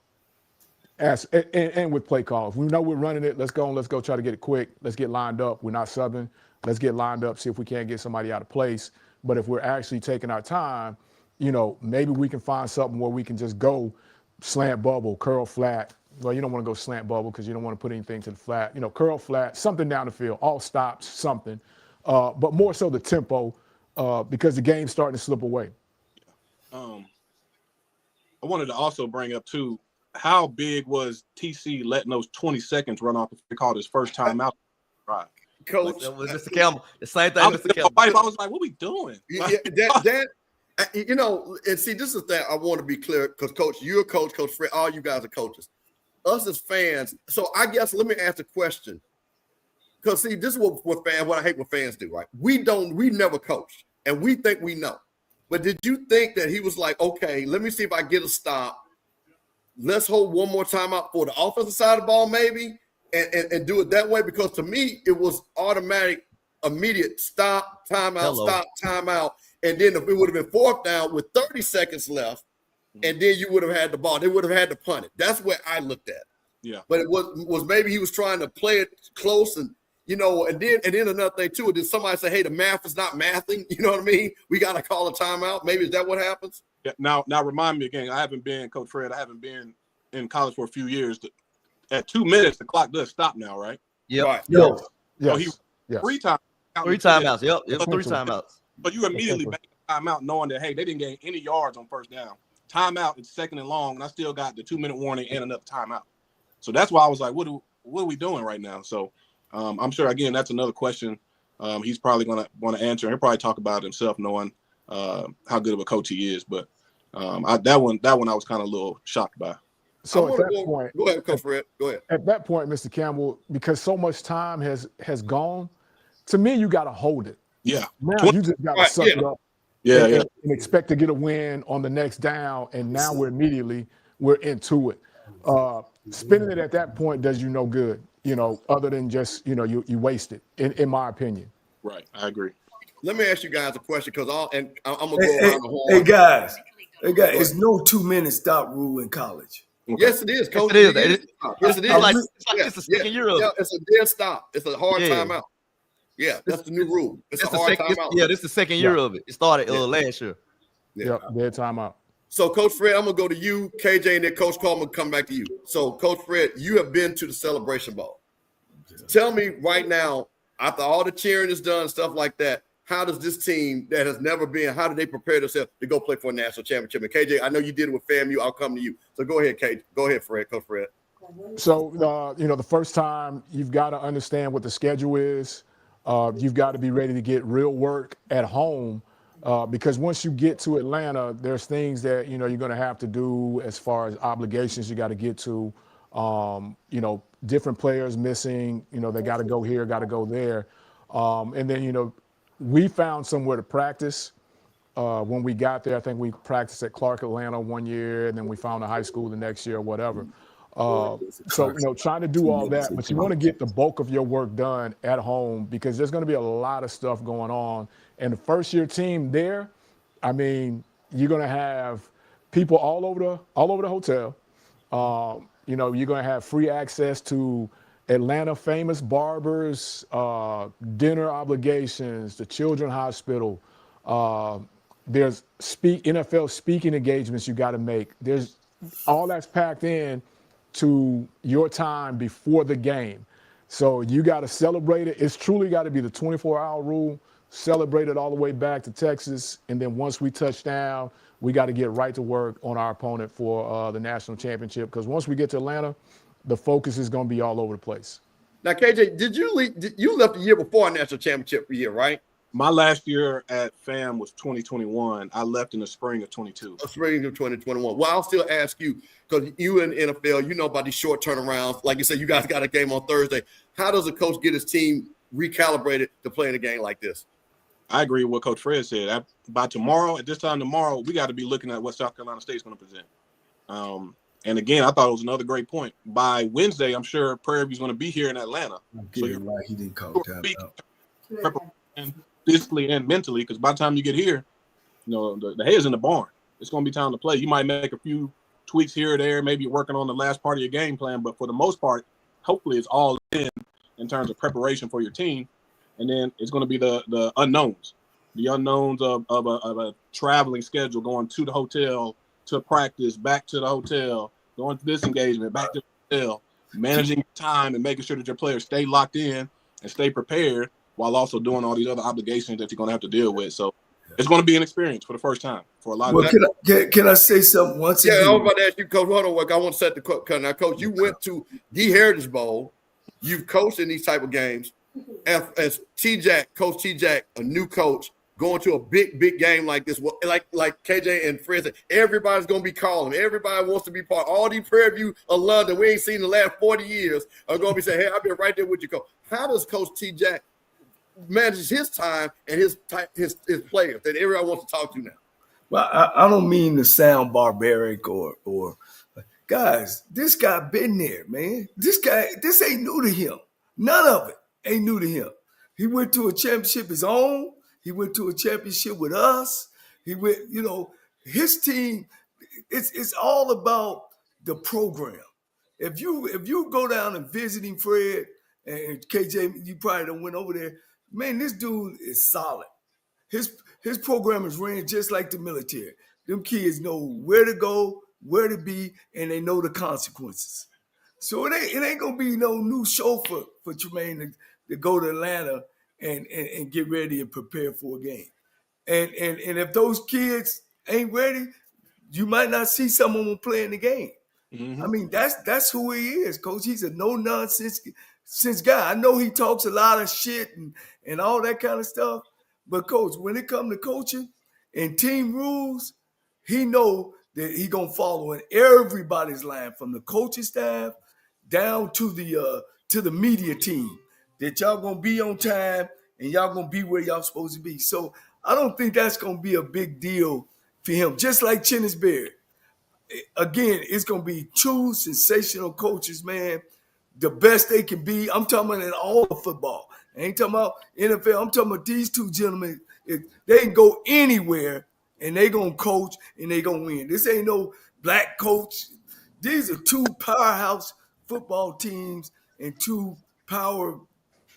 with play call, if we know we're running it, let's go try to get it quick. Let's get lined up. We're not subbing. Let's get lined up, see if we can't get somebody out of place. But if we're actually taking our time, maybe we can find something where we can just go slant bubble, curl flat. Well, you don't want to go slant bubble because you don't want to put anything to the flat. Curl flat, something down the field, all stops, something. But more so the tempo, because the game's starting to slip away. I wanted to also bring up, too, how big was TC letting those 20 seconds run off if they called his first time out? Right. Coach, Mr. Campbell, the same thing. Mr. Campbell. I was like, "What we doing?" Yeah, that and see, this is that I want to be clear, because Coach, you're a coach, Coach Fred, all you guys are coaches. Us as fans, so I guess let me ask a question, because see, this is what I hate when fans do, right? We never coached, and we think we know. But did you think that he was like, okay, let me see if I get a stop. Let's hold one more timeout for the offensive side of the ball, maybe. And do it that way, because to me it was automatic, immediate stop, timeout, stop, timeout, and then if it would have been 4th down with 30 seconds left, and then you would have had the ball, they would have had to punt it. That's where I looked at. Yeah, but it was maybe he was trying to play it close, and and then another thing too. Did somebody say, "Hey, the math is not mathing"? You know what I mean? We got to call a timeout. Maybe is that what happens? Yeah. Now remind me again. I haven't been, Coach Fred. I haven't been in college for a few years. At 2 minutes, the clock does stop now, right? Yep. Right. Yes. So he 3 times. 3 timeouts. Yep. 3 timeouts. But you immediately back the timeout, knowing that, hey, they didn't gain any yards on 1st down. Timeout is 2nd and long, and I still got the 2-minute warning and another timeout. So that's why I was like, what are we doing right now? So I'm sure, again, that's another question he's probably going to want to answer. He'll probably talk about it himself, knowing how good of a coach he is. But that one I was kind of a little shocked by. So at that point, go ahead, Coach Fred. Go ahead. At that point, Mr. Campbell, because so much time has gone, to me, you got to hold it. Yeah. Now you just got to suck it up. And expect to get a win on the next down, and now we're into it. Spending it at that point does you no good, other than just, you waste it, in my opinion. Right. I agree. Let me ask you guys a question, because I'm going to go around the horn. Hey, guys, it's no 2-minute stop rule in college. Okay. Yes, it is, Coach. Yes, it is. Yes, it is. It's the second year of it. Yeah, it's a dead stop. It's a hard timeout. Yeah, that's the new rule. It's a hard timeout. Yeah, this is the second year of it. It started last year. Yeah. Yep, dead timeout. So, Coach Fred, I'm going to go to you, KJ, and then Coach Coleman come back to you. So, Coach Fred, you have been to the Celebration Bowl. Tell me right now, after all the cheering is done, stuff like that, how does this team that has never been, how do they prepare themselves to go play for a national championship? And KJ, I know you did it with FAMU. I'll come to you. So go ahead, KJ. Go ahead, Fred. Coach Fred. So, the first time you've got to understand what the schedule is. You've got to be ready to get real work at home, because once you get to Atlanta, there's things that, you're going to have to do as far as obligations you got to get to, different players missing, they got to go here, got to go there. And then, we found somewhere to practice. When we got there, I think we practiced at Clark Atlanta one year, and then we found a high school the next year or whatever. So, trying to do all that, but you want to get the bulk of your work done at home, because there's going to be a lot of stuff going on. And the first-year team there, I mean, you're going to have people all over the hotel. You know, you're going to have free access to Atlanta famous barbers, dinner obligations, the Children's Hospital. There's NFL speaking engagements you got to make. There's all that's packed in to your time before the game. So you got to celebrate it. It's truly got to be the 24-hour rule, celebrate it all the way back to Texas. And then once we touch down, we got to get right to work on our opponent for the national championship. Because once we get to Atlanta, the focus is going to be all over the place. Now, KJ, you left the year before our national championship year, right? My last year at FAM was 2021. I left in the spring of 22. Spring of 2021. Well, I'll still ask you, because you in the NFL, you know about these short turnarounds. Like you said, you guys got a game on Thursday. How does a coach get his team recalibrated to play in a game like this? I agree with what Coach Fred said. By tomorrow, at this time tomorrow, we got to be looking at what South Carolina State's going to present. And again, I thought it was another great point. By Wednesday, I'm sure Prairie View's going to be here in Atlanta. So why he didn't call that physically and mentally, because by the time you get here, you know, the head's in the barn. It's going to be time to play. You might make a few tweaks here or there, maybe working on the last part of your game plan, but for the most part, hopefully it's all in terms of preparation for your team. And then it's going to be the unknowns of a traveling schedule, going to the hotel, to practice, back to the hotel, going to this engagement, back to the hotel, managing time and making sure that your players stay locked in and stay prepared while also doing all these other obligations that you're going to have to deal with. So it's going to be an experience for the first time for a lot of people. Can I say something once again? Yeah, I was about to ask you, Coach, hold on, I want to set the cut. Now, Coach, you went to the Heritage Bowl. You've coached in these type of games. As Coach T-Jack, a new coach, going to a big game like this, like KJ and Fred said, everybody's going to be calling. Everybody wants to be part. All these Prairie View alumni that we ain't seen in the last 40 years are going to be saying, hey, I've been right there with you, Coach. How does Coach T-Jack manage his time and his players that everyone wants to talk to now? Well, I don't mean to sound barbaric or guys, this guy been there, man. This ain't new to him. None of it ain't new to him. He went to a championship his own. He went to a championship with us. He went, his team, it's all about the program. If you go down and visiting Fred and KJ, you probably done went over there, man, this dude is solid. His program is ran just like the military. Them kids know where to go, where to be, and they know the consequences. So it ain't gonna be no new show for Tremaine to go to Atlanta and get ready and prepare for a game. And if those kids ain't ready, you might not see some of them playing the game. Mm-hmm. I mean, that's who he is, Coach. He's a no-nonsense guy. I know he talks a lot of shit and all that kind of stuff, but, Coach, when it comes to coaching and team rules, he know that he going to follow in everybody's line, from the coaching staff down to the media team, that y'all going to be on time and y'all going to be where y'all supposed to be. So I don't think that's going to be a big deal for him, just like Chennis Berry. Again, it's going to be two sensational coaches, man, the best they can be. I'm talking about in all of football. I ain't talking about NFL. I'm talking about these two gentlemen. They can go anywhere, and they going to coach, and they going to win. This ain't no black coach. These are two powerhouse football teams and two power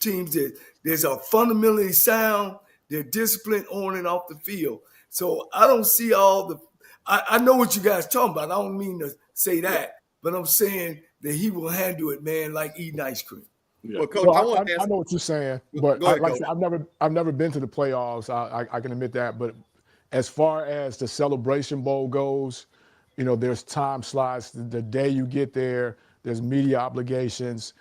teams that are fundamentally sound. They're disciplined on and off the field. So I don't see all the – I know what you guys talking about. I don't mean to say that, but I'm saying that he will handle it, man, like eating ice cream. Yeah. Well, Coach, I know what you're saying, but ahead, like I said, I've never been to the playoffs. I can admit that. But as far as the Celebration Bowl goes, there's time slots. The day you get there, there's media obligations.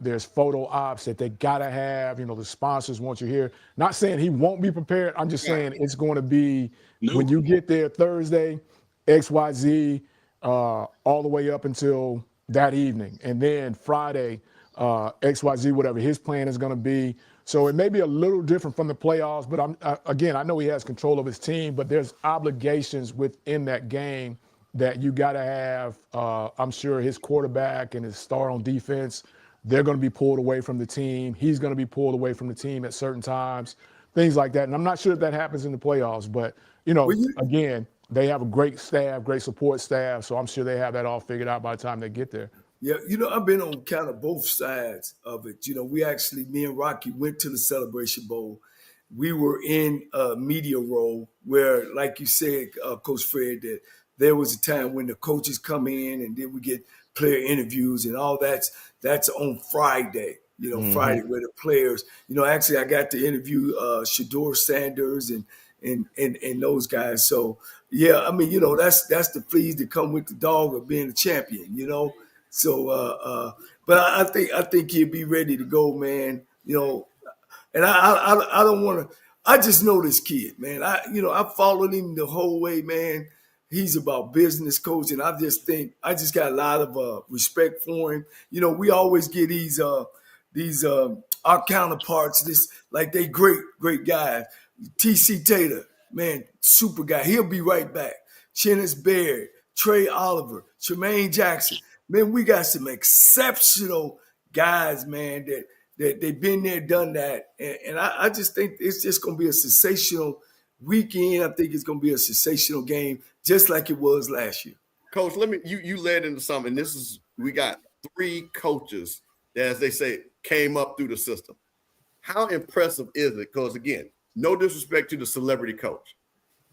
There's photo ops that they gotta have. The sponsors want you here. Not saying he won't be prepared. I'm just saying it's going to be when you get there Thursday, XYZ, all the way up until that evening, and then Friday. XYZ, whatever his plan is going to be. So it may be a little different from the playoffs, but I know he has control of his team, but there's obligations within that game that you got to have. I'm sure his quarterback and his star on defense, they're going to be pulled away from the team. He's going to be pulled away from the team at certain times, things like that. And I'm not sure if that happens in the playoffs, but, again, they have a great staff, great support staff. So I'm sure they have that all figured out by the time they get there. Yeah, I've been on kind of both sides of it. Me and Rocky went to the Celebration Bowl. We were in a media role where, like you said, Coach Fred, that there was a time when the coaches come in and then we get player interviews and all that's on Friday. Friday where the players, actually I got to interview Shador Sanders and those guys. So yeah, that's the fleas that come with the dog of being a champion. So, but I think he'll be ready to go, man. And I don't want to. I just know this kid, man. I followed him the whole way, man. He's about business, coach, and I just got a lot of respect for him. We always get these our counterparts, like they great guys. TC Taylor, man, super guy. He'll be right back. Chennis Baird, Trey Oliver, Tremaine Jackson. Man, we got some exceptional guys, man, that they've been there, done that. And I just think it's just going to be a sensational weekend. I think it's going to be a sensational game, just like it was last year. Coach, you led into something. We got 3 coaches that, as they say, came up through the system. How impressive is it? Because, again, no disrespect to the celebrity coach,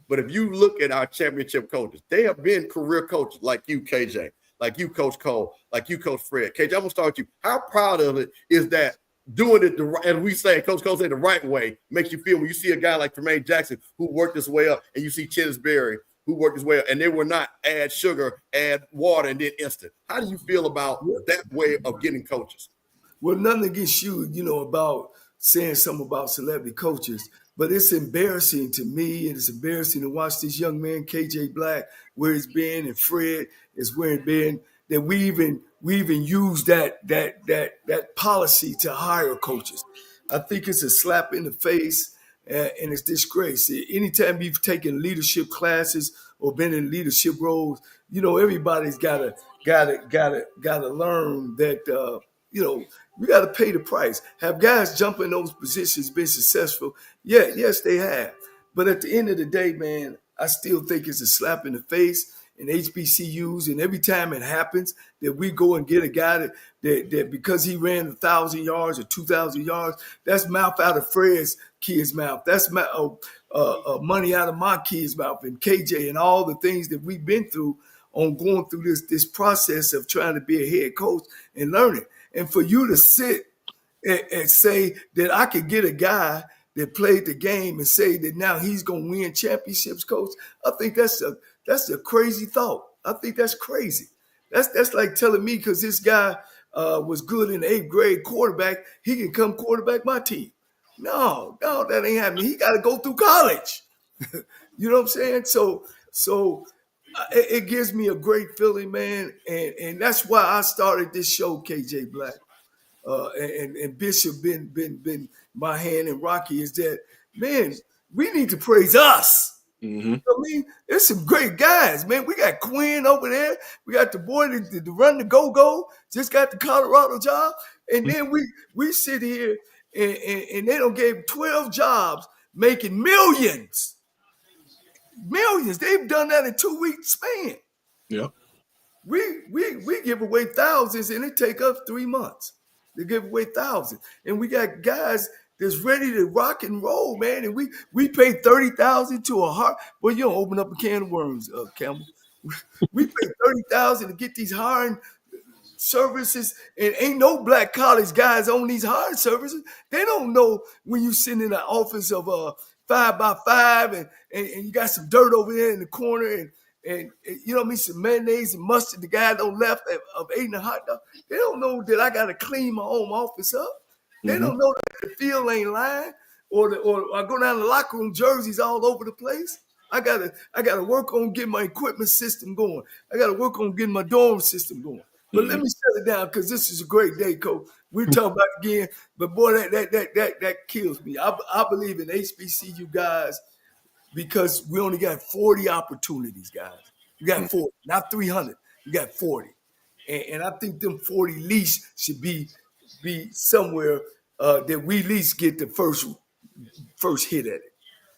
but if you look at our championship coaches, they have been career coaches like you, KJ, like you, Coach Cole, like you, Coach Fred. KJ, I'm going to start with you. How proud of it is that doing it, and we say, Coach Cole said the right way, makes you feel when you see a guy like Tremaine Jackson who worked his way up, and you see Chennis Berry who worked his way up, and they were not add sugar, add water, and then instant. How do you feel about that way of getting coaches? Well, nothing against you, about saying something about celebrity coaches, but it's embarrassing to me, and it's embarrassing to watch this young man, KJ Black, where he's been, and Fred is where he's been, that we even use that policy to hire coaches. I think it's a slap in the face and it's disgrace. Anytime you've taken leadership classes or been in leadership roles, everybody's gotta learn that we got to pay the price. Have guys jump in those positions been successful? Yeah, yes, they have. But at the end of the day, man, I still think it's a slap in the face in HBCUs. And every time it happens that we go and get a guy that because he ran 1,000 yards or 2,000 yards, that's mouth out of Fred's kid's mouth. That's money out of my kid's mouth and KJ and all the things that we've been through on going through this process of trying to be a head coach and learning. And for you to sit and say that I could get a guy that played the game and say that now he's going to win championships, coach, I think that's a crazy thought. I think that's crazy. That's like telling me because this guy was good in the 8th grade quarterback, he can come quarterback my team. No, that ain't happening. He got to go through college. You know what I'm saying? So it gives me a great feeling, man, and that's why I started this show, KJ Black, and Bishop been my hand and Rocky is that, man, we need to praise us. Mm-hmm. You know what I mean? There's some great guys, man. We got Quinn over there. We got the boy to run the go-go, just got the Colorado job, and then we sit here and they don't gave 12 jobs, making millions. Millions. They've done that in 2 weeks span. Yeah. We give away thousands and it take us 3 months to give away thousands. And we got guys that's ready to rock and roll, man. And we pay $30,000 to a heart. Well, you don't open up a can of worms, Campbell. We pay $30,000 to get these hiring services, and ain't no black college guys on these hiring services. They don't know when you sit in the office of 5x5 and you got some dirt over there in the corner and you know what I mean, some mayonnaise and mustard the guy don't left of eating a hot dog. They don't know that I got to clean my own office up. They don't know that the field ain't lying or I go down to the locker room, jerseys all over the place. I gotta work on getting my equipment system going. I gotta work on getting my dorm system going. But let me shut it down because this is a great day, Coach. We'll talk about it again. But boy, that kills me. I believe in HBCU guys because we only got 40 opportunities, guys. We got 40, not 300. We got 40. And I think them 40 least should be somewhere that we at least get the first hit at it.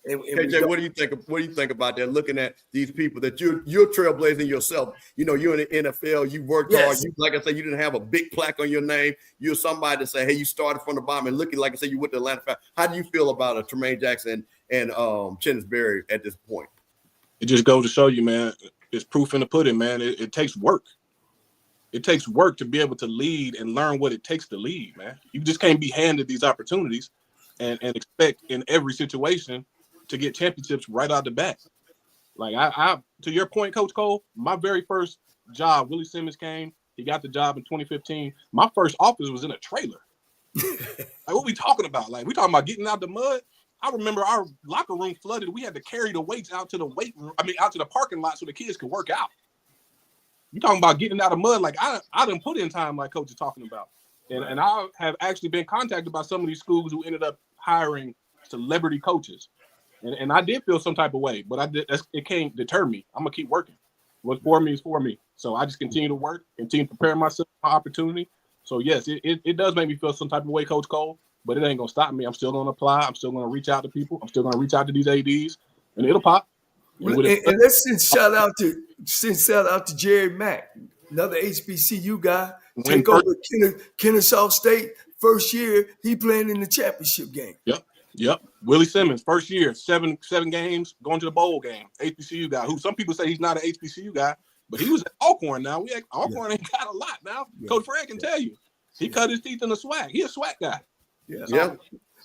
KJ, what do you think? What do you think about that? Looking at these people that you're trailblazing yourself. You know, you're in the NFL. You worked hard. You, like I said, you didn't have a big plaque on your name. You're somebody to say, hey, you started from the bottom and looking like I said, you went to Atlanta. How do you feel about Tremaine Jackson and Chennis Berry at this point? It just goes to show you, man. It's proof in the pudding, man. It takes work. It takes work to be able to lead and learn what it takes to lead, man. You just can't be handed these opportunities and expect in every situation to get championships right out the bat. Like I to your point, Coach Cole, my very first job, Willie Simmons came. He got the job in 2015. My first office was in a trailer. Like, what we talking about? Like, we talking about getting out the mud. I remember our locker room flooded. We had to carry the weights out to the out to the parking lot so the kids could work out. You talking about getting out of mud? Like I didn't put in time, like Coach is talking about, and I have actually been contacted by some of these schools who ended up hiring celebrity coaches. And I did feel some type of way, but it can't deter me. I'm gonna keep working. What's for me is for me. So I just continue to work, continue to prepare myself for opportunity. So yes, it does make me feel some type of way, Coach Cole, but it ain't gonna stop me. I'm still gonna apply. I'm still gonna reach out to people. I'm still gonna reach out to these ADs, and it'll pop. And let's send shout out to Jerry Mack, another HBCU guy. Take over Kennesaw State. First year, he playing in the championship game. Yep. Willie Simmons, first year, seven games, going to the bowl game. HBCU guy, who some people say he's not an HBCU guy, but he was at Alcorn now. Alcorn ain't got a lot now. Yeah. Coach Fred can tell you. He cut his teeth in the SWAC. He a SWAC guy. Yeah.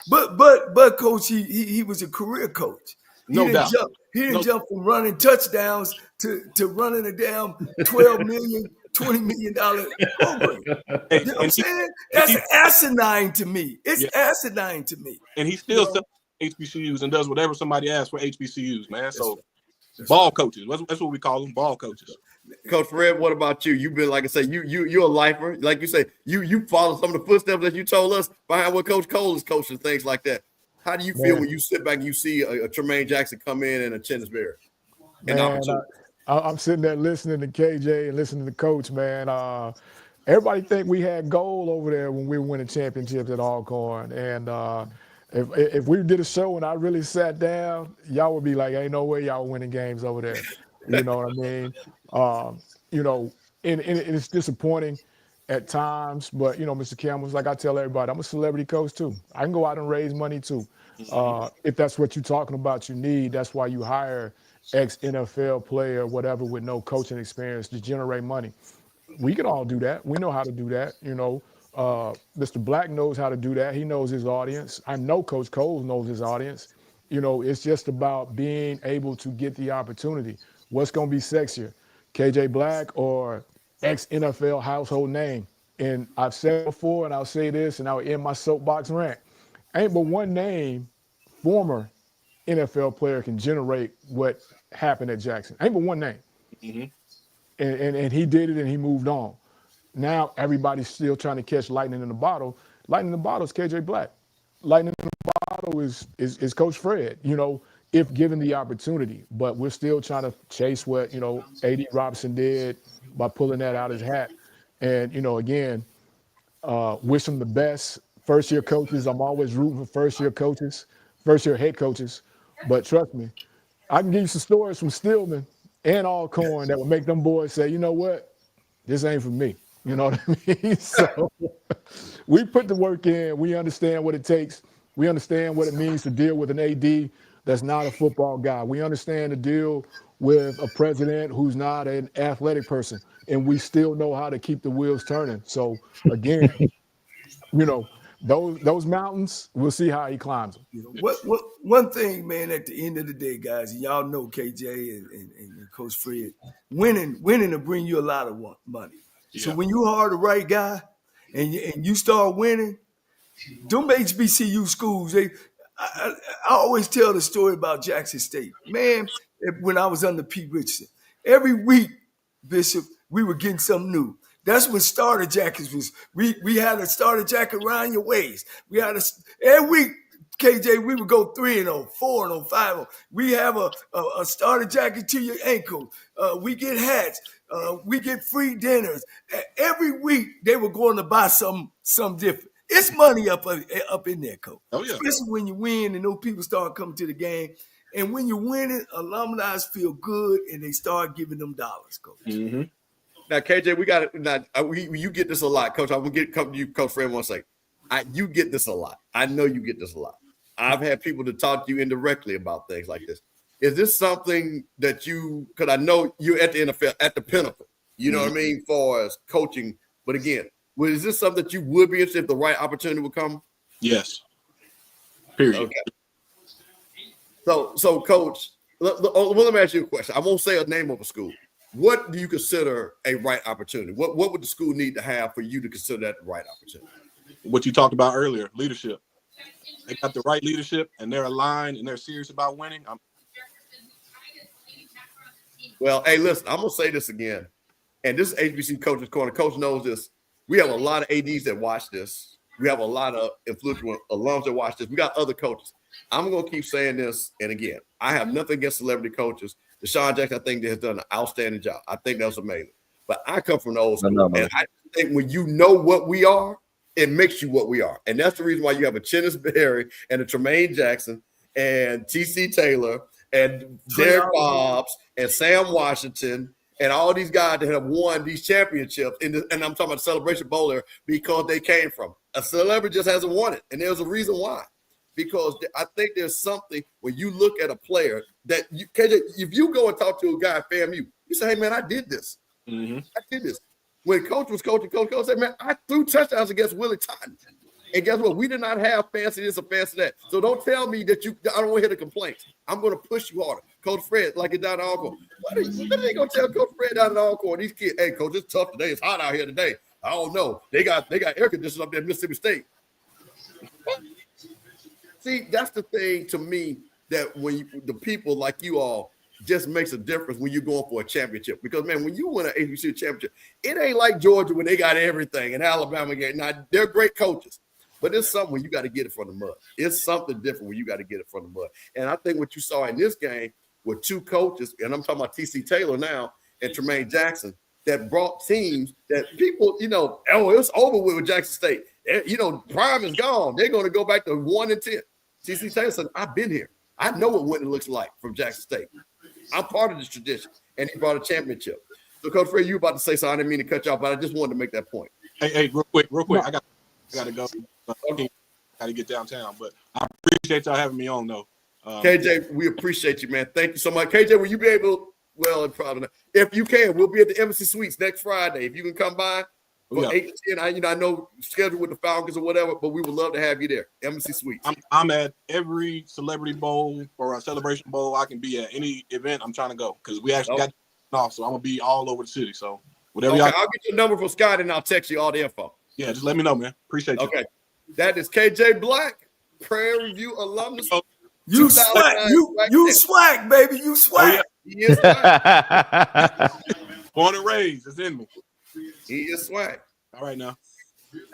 But Coach, he was a career coach. He didn't jump from running touchdowns to running a damn $12 million, $20 million program. You know what I'm saying? That's asinine to me. It's asinine to me. And he still sells HBCUs and does whatever somebody asks for HBCUs, man. Ball coaches. That's what we call them, ball coaches. Coach Fred, what about you? You've been, like I say, you're a lifer. Like you say, you follow some of the footsteps that you told us behind what Coach Cole is coaching, things like that. How do you feel when you sit back and you see a Tremaine Jackson come in and a Chennis Berry? I'm sitting there listening to KJ and listening to Coach, man. Everybody think we had gold over there when we were winning championships at Alcorn. And if we did a show and I really sat down, y'all would be like, ain't no way y'all winning games over there. You know what I mean? And it's disappointing at times, but Mr. Campbell's like I tell everybody, I'm a celebrity coach too. I can go out and raise money too. If that's what you're talking about, you need. That's why you hire ex-NFL player, whatever, with no coaching experience to generate money. We can all do that. We know how to do that. Mr. Black knows how to do that. He knows his audience. I know Coach Cole knows his audience. It's just about being able to get the opportunity. What's going to be sexier, KJ Black or ex-NFL household name? And I've said before, and I'll say this, and I'll end my soapbox rant. Ain't but one name, former NFL player, can generate what happened at Jackson. Ain't but one name. Mm-hmm. And he did it, and he moved on. Now everybody's still trying to catch lightning in the bottle. Lightning in the bottle is KJ Black. Lightning in the bottle is Coach Fred, if given the opportunity. But we're still trying to chase what, A.D. Robinson did by pulling that out of his hat. And, again, wish them the best. First-year coaches, I'm always rooting for first-year coaches, first-year head coaches. But trust me, I can give you some stories from Stillman and Alcorn that would make them boys say, you know what, this ain't for me. You know what I mean? So we put the work in. We understand what it takes. We understand what it means to deal with an AD that's not a football guy. We understand to deal with a president who's not an athletic person. And we still know how to keep the wheels turning. So, again, those mountains, we'll see how he climbs them. One thing, man, at the end of the day, guys, and y'all know KJ and Coach Fred, winning will bring you a lot of money. Yeah. So when you are the right guy and you start winning, them HBCU schools, I always tell the story about Jackson State. Man, when I was under Pete Richardson, every week, Bishop, we were getting something new. That's when starter jackets was. We had a starter jacket around your waist. We had every week, KJ, we would go 3-0, 4-0, 5-0. We have a starter jacket to your ankle. We get hats. We get free dinners. Every week they were going to buy something different. It's money up in there, Coach. Oh, yeah. Especially when you win and those people start coming to the game. And when you're winning, alumni feel good and they start giving them dollars, Coach. Mm-hmm. Now, KJ, we got it. Now, you get this a lot, Coach. I'm gonna come to you, Coach Fred, one second. You get this a lot. I know you get this a lot. I've had people to talk to you indirectly about things like this. Is this something that because I know you're at the NFL, at the pinnacle, you know what I mean, for as coaching. But again, is this something that you would be interested if the right opportunity would come? Yes. Period. Okay. So Coach, let me ask you a question. I won't say a name of a school. What do you consider a right opportunity? What would the school need to have for you to consider that the right opportunity? What you talked about earlier, leadership. They got the right leadership, and they're aligned, and they're serious about winning. Well, hey, listen, I'm going to say this again, and this is HBC Coach's Corner. Coach knows this. We have a lot of ADs that watch this. We have a lot of influential alums that watch this. We got other coaches. I'm going to keep saying this, and again, I have nothing against celebrity coaches. Deshaun Jackson, I think, has done an outstanding job. I think that was amazing. But I come from the old school, and I think when you know what we are, it makes you what we are. And that's the reason why you have a Chennis Berry and a Tremaine Jackson and T.C. Taylor and Derek Bobs and Sam Washington and all these guys that have won these championships. And I'm talking about the Celebration Bowl there because they came from. A celebrity just hasn't won it. And there's a reason why. Because I think there's something when you look at a player that if you go and talk to a guy at FAMU, you say, hey, man, I did this. Mm-hmm. I did this. When Coach was coaching, Coach said, man, I threw touchdowns against Willie Totten. And guess what? We did not have fancy this or fancy that. So don't tell me that I don't want to hear the complaints. I'm going to push you harder. Coach Fred, like it's down in Alcorn. What are they going to tell Coach Fred down in Alcorn? These kids, hey, Coach, it's tough today. It's hot out here today. I don't know. They got air conditioners up there at Mississippi State. See, that's the thing to me that when the people like you all just makes a difference when you're going for a championship. Because, man, when you win an HBCU championship, it ain't like Georgia when they got everything and Alabama. Now, they're great coaches, but it's something when you got to get it from the mud. It's something different when you got to get it from the mud. And I think what you saw in this game with two coaches, and I'm talking about T.C. Taylor now and Tremaine Jackson, that brought teams that people, it's over with Jackson State. Prime is gone. They're going to go back to 1-10. T.C. Taylor said, I've been here. I know what winning looks like from Jackson State. I'm part of this tradition, and he brought a championship. So, Coach Fred, you were about to say something. I didn't mean to cut you off, but I just wanted to make that point. Hey, real quick. I got to go. Got to get downtown, but I appreciate y'all having me on, though. KJ, we appreciate you, man. Thank you so much. KJ, will you be able – well, probably not. If you can, we'll be at the Embassy Suites next Friday. If you can come by from 8 to 10, I know scheduled with the Falcons or whatever, but we would love to have you there. Embassy Suites. I'm at every Celebrity Bowl or a Celebration Bowl I can be at. Any event I'm trying to go because we actually got off, so I'm going to be all over the city. So whatever y'all. I'll get your number from Scott and I'll text you all the info. Yeah, just let me know, man. Appreciate you. Okay. That is KJ Black, Prairie Review alumnus. You SWAC, you SWAC, baby. You SWAC. Oh, yeah. He is SWAC. Born and raised. It's in me. He is SWAC. All right now.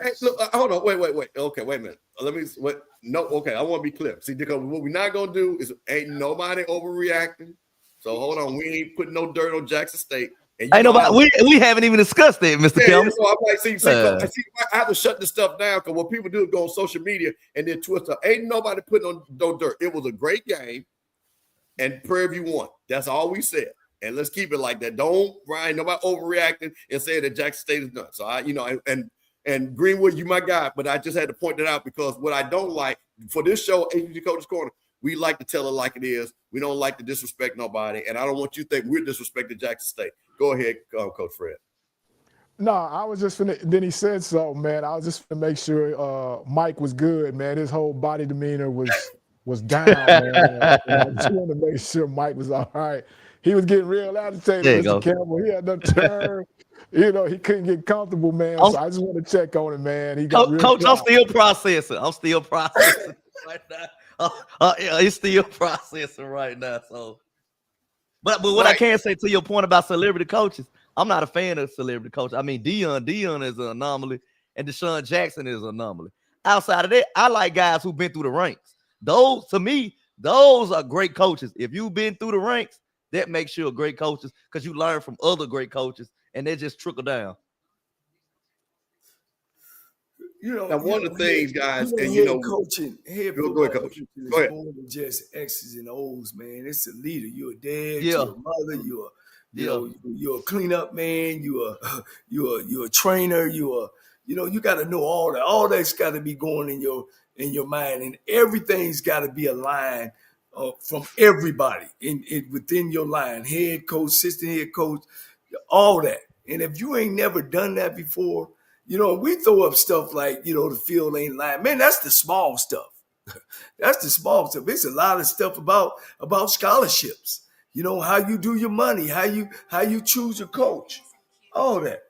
Hey, look, hold on. Wait. Okay, wait a minute. Let me wait. No, okay. I want to be clear. See, because what we're not gonna do is ain't nobody overreacting. So hold on. We ain't putting no dirt on Jackson State. Ain't nobody. We haven't even discussed it, Mr. Campbell. So I'm like, see, I have to shut this stuff down because what people do is go on social media and then twist up. Ain't nobody putting on no dirt. It was a great game, and Prairie View won. That's all we said. And let's keep it like that. Don't, Brian, nobody overreacting and saying that Jackson State is done. So and Greenwood, you my guy, but I just had to point that out because what I don't like for this show, HBC Coach's Corner, we like to tell it like it is. We don't like to disrespect nobody, and I don't want you to think we're disrespecting Jackson State. Go ahead, Coach Fred. No, I was just finna, then he said so, man. I was just gonna make sure Mike was good, man. His whole body demeanor was down, man. I just wanted to make sure Mike was all right. He was getting real agitated, Mr. Campbell. He had no turn. He couldn't get comfortable, man. So I just want to check on him, man. He got Coach, I'm still processing. Right now. He's still processing right now. So, but what I can say to your point about celebrity coaches, I'm not a fan of celebrity coaches. I mean, Dion is an anomaly, and Deshaun Jackson is an anomaly. Outside of that, I like guys who've been through the ranks. Those, to me, those are great coaches. If you've been through the ranks, that makes you a great coaches because you learn from other great coaches, and they just trickle down. Now, one of the things, guys, and head coaching, head go football ahead, Coach. coaching is Go ahead. more than just X's and O's, man. It's a leader. You're a dad. Yeah. You're a mother. You're a cleanup man. You're a trainer. You got to know all that. All that's got to be going in your mind, and everything's got to be aligned from everybody within your line, head coach, assistant head coach, all that. And if you ain't never done that before, we throw up stuff like, the field ain't lying. Man, that's the small stuff. That's the small stuff. It's a lot of stuff about scholarships. How you do your money, how you choose your coach, all that.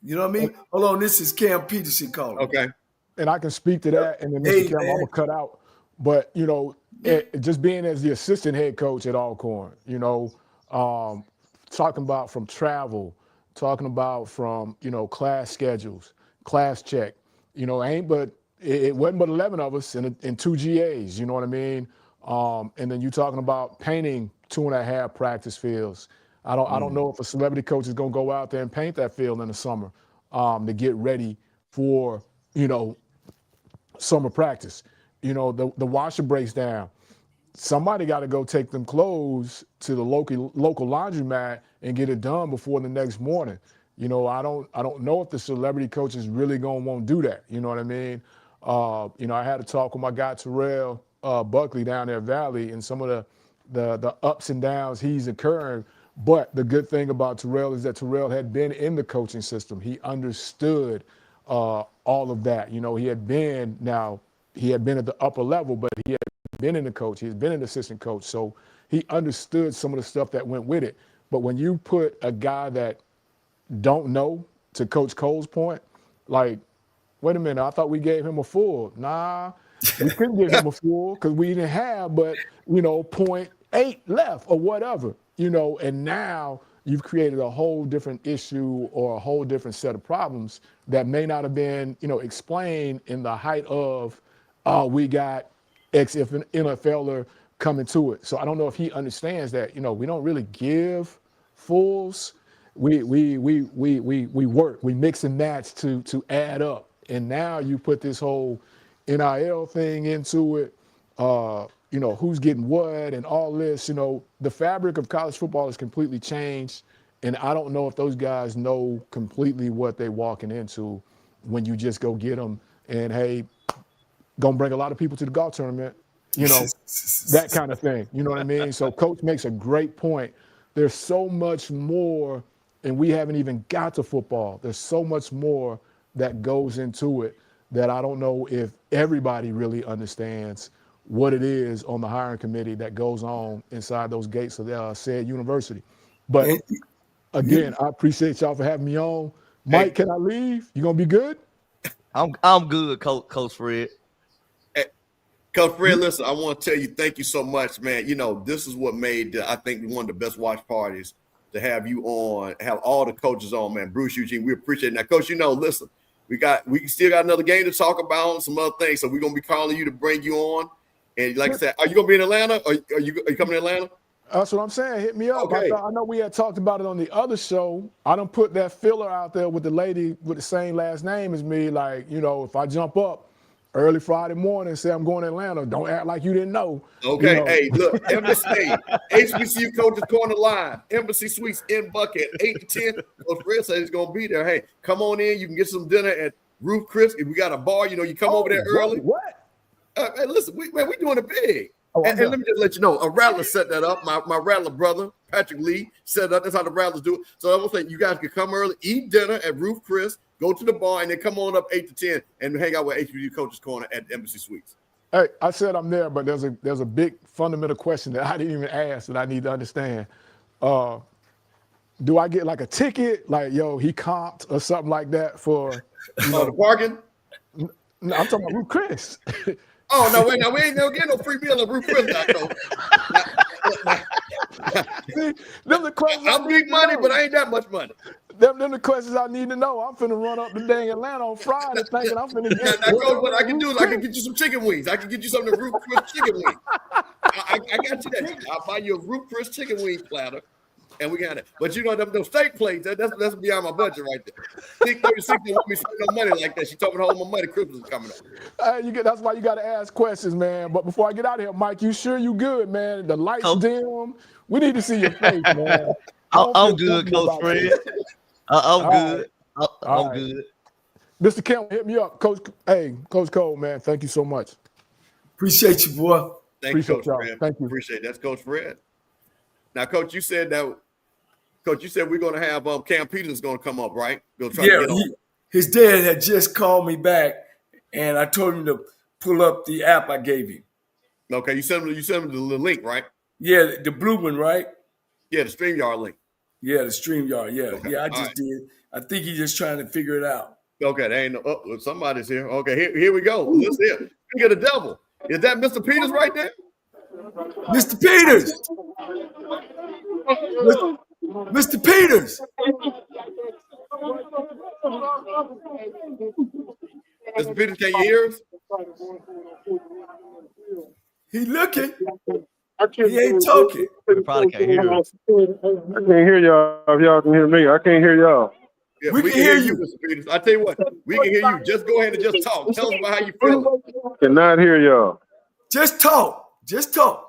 You know what I mean? Hold on, this is Cam Peterson calling. Okay. And I can speak to that, and then Mr. Campbell, I'm gonna cut out. But just being as the assistant head coach at Alcorn, talking about from travel, talking about from class schedules, class check, it wasn't but 11 of us in 2 GAs, you know what I mean? And then you're talking about painting 2.5 practice fields. I don't know if a celebrity coach is gonna go out there and paint that field in the summer to get ready for summer practice. The washer breaks down. Somebody got to go take them clothes to the local laundromat and get it done before the next morning. I don't know if the celebrity coach is really gonna want to do that. You know what I mean? I had to talk with my guy Terrell Buckley down there at Valley, and some of the ups and downs he's incurring. But the good thing about Terrell is that Terrell had been in the coaching system. He understood all of that. He had been at the upper level, but he had been in the coach. He had been an assistant coach. So he understood some of the stuff that went with it. But when you put a guy that don't know, to Coach Cole's point, like, wait a minute, I thought we gave him a full. Nah, we couldn't give him a full because we didn't have but, 0.8 left or whatever, and now you've created a whole different issue or a whole different set of problems that may not have been, explained in the height of, we got ex-NFLer coming to it. So I don't know if he understands that, we don't really give fulls. We work, we mix and match to add up. And now you put this whole NIL thing into it, who's getting what and all this, the fabric of college football has completely changed. And I don't know if those guys know completely what they're walking into when you just go get them and, hey, gonna bring a lot of people to the golf tournament, that kind of thing. You know what I mean? So Coach makes a great point. There's so much more, and we haven't even got to football. There's so much more that goes into it that I don't know if everybody really understands what it is on the hiring committee that goes on inside those gates of said university. But again, I appreciate y'all for having me on. Mike, can I leave? You gonna be good? I'm good, Coach Fred. Hey, Coach Fred, listen, I want to tell you thank you so much, man. This is what made I think one of the best watch parties to have you on, have all the coaches on, man. Bruce, Eugene, we appreciate it. Now, Coach, listen, we still got another game to talk about, some other things, so we're gonna be calling you to bring you on. And like I said, are you gonna be in Atlanta? Are you coming to Atlanta? That's what I'm saying. Hit me up. Okay. I know we had talked about it on the other show. I done put that filler out there with the lady with the same last name as me. Like, if I jump up early Friday morning and say I'm going to Atlanta, don't act like you didn't know. Okay. Hey, look, Embassy, HBCU Coaches Corner Live, Embassy Suites in Buckhead, 8 to 10. Coach Fred said he's gonna be there. Hey, come on in. You can get some dinner at Roof Chris. If we got a bar, you come over there early. What? Hey, listen, we doing it big. And let me just let you know, a Rattler set that up. My Rattler brother, Patrick Lee, set it up. That's how the Rattlers do it. So I was saying, you guys can come early, eat dinner at Roof Chris, go to the bar, and then come on up 8 to 10 and hang out with HBCU Coaches Corner at Embassy Suites. Hey, I said I'm there, but there's a big fundamental question that I didn't even ask that I need to understand. Do I get like a ticket, like, he comped or something like that for the parking? No, I'm talking about Roof Chris. Oh, no, wait, we ain't never getting no free meal at Roof Chris. See, them the questions I'm big money, but I ain't that much money. Them the questions I need to know. I'm finna run up the dang Atlanta on Friday thinking I'm finna get. What I can do is I can get you some chicken wings. I can get you some of the Roof Chris chicken wings. I got you that. I'll buy you a Roof Chris chicken wing platter. And we got it. But you know, them steak plates, that's beyond my budget right there. 636 don't want me to spend no money like that. She told me to hold my money. Christmas is coming up. That's why you got to ask questions, man. But before I get out of here, Mike, you sure you good, man? The lights dim. We need to see your face, man. I'm good, Coach Fred. I'm good. I'm good. Mr. Campbell, hit me up. Coach Cole, man, thank you so much. Appreciate you, boy. Thank you, Coach Fred. Thank you. Appreciate it. That's Coach Fred. Now, Coach, you said we're going to have Cam Peters going to come up, right? Go try to get on. His dad had just called me back, and I told him to pull up the app I gave him. Okay, you sent him the link, right? Yeah, the blue one, right? Yeah, the StreamYard link. Yeah, the StreamYard. Yeah, okay. Yeah, I just did. I think he's just trying to figure it out. Okay, there ain't no. Somebody's here. Okay, here we go. Let's see it. Speak of the devil. Is that Mr. Peters right there? Mr. Peters. Mr. Peters. Mr. Peters, can you hear us? He looking. He ain't talking. We probably can't hear us. I can't hear y'all. If y'all can hear me, I can't hear y'all. Yeah, we can hear you, Mr. Peters. I tell you what, we can hear you. Just go ahead and just talk. Tell us about how you feel. Cannot hear y'all. Just talk. Just talk.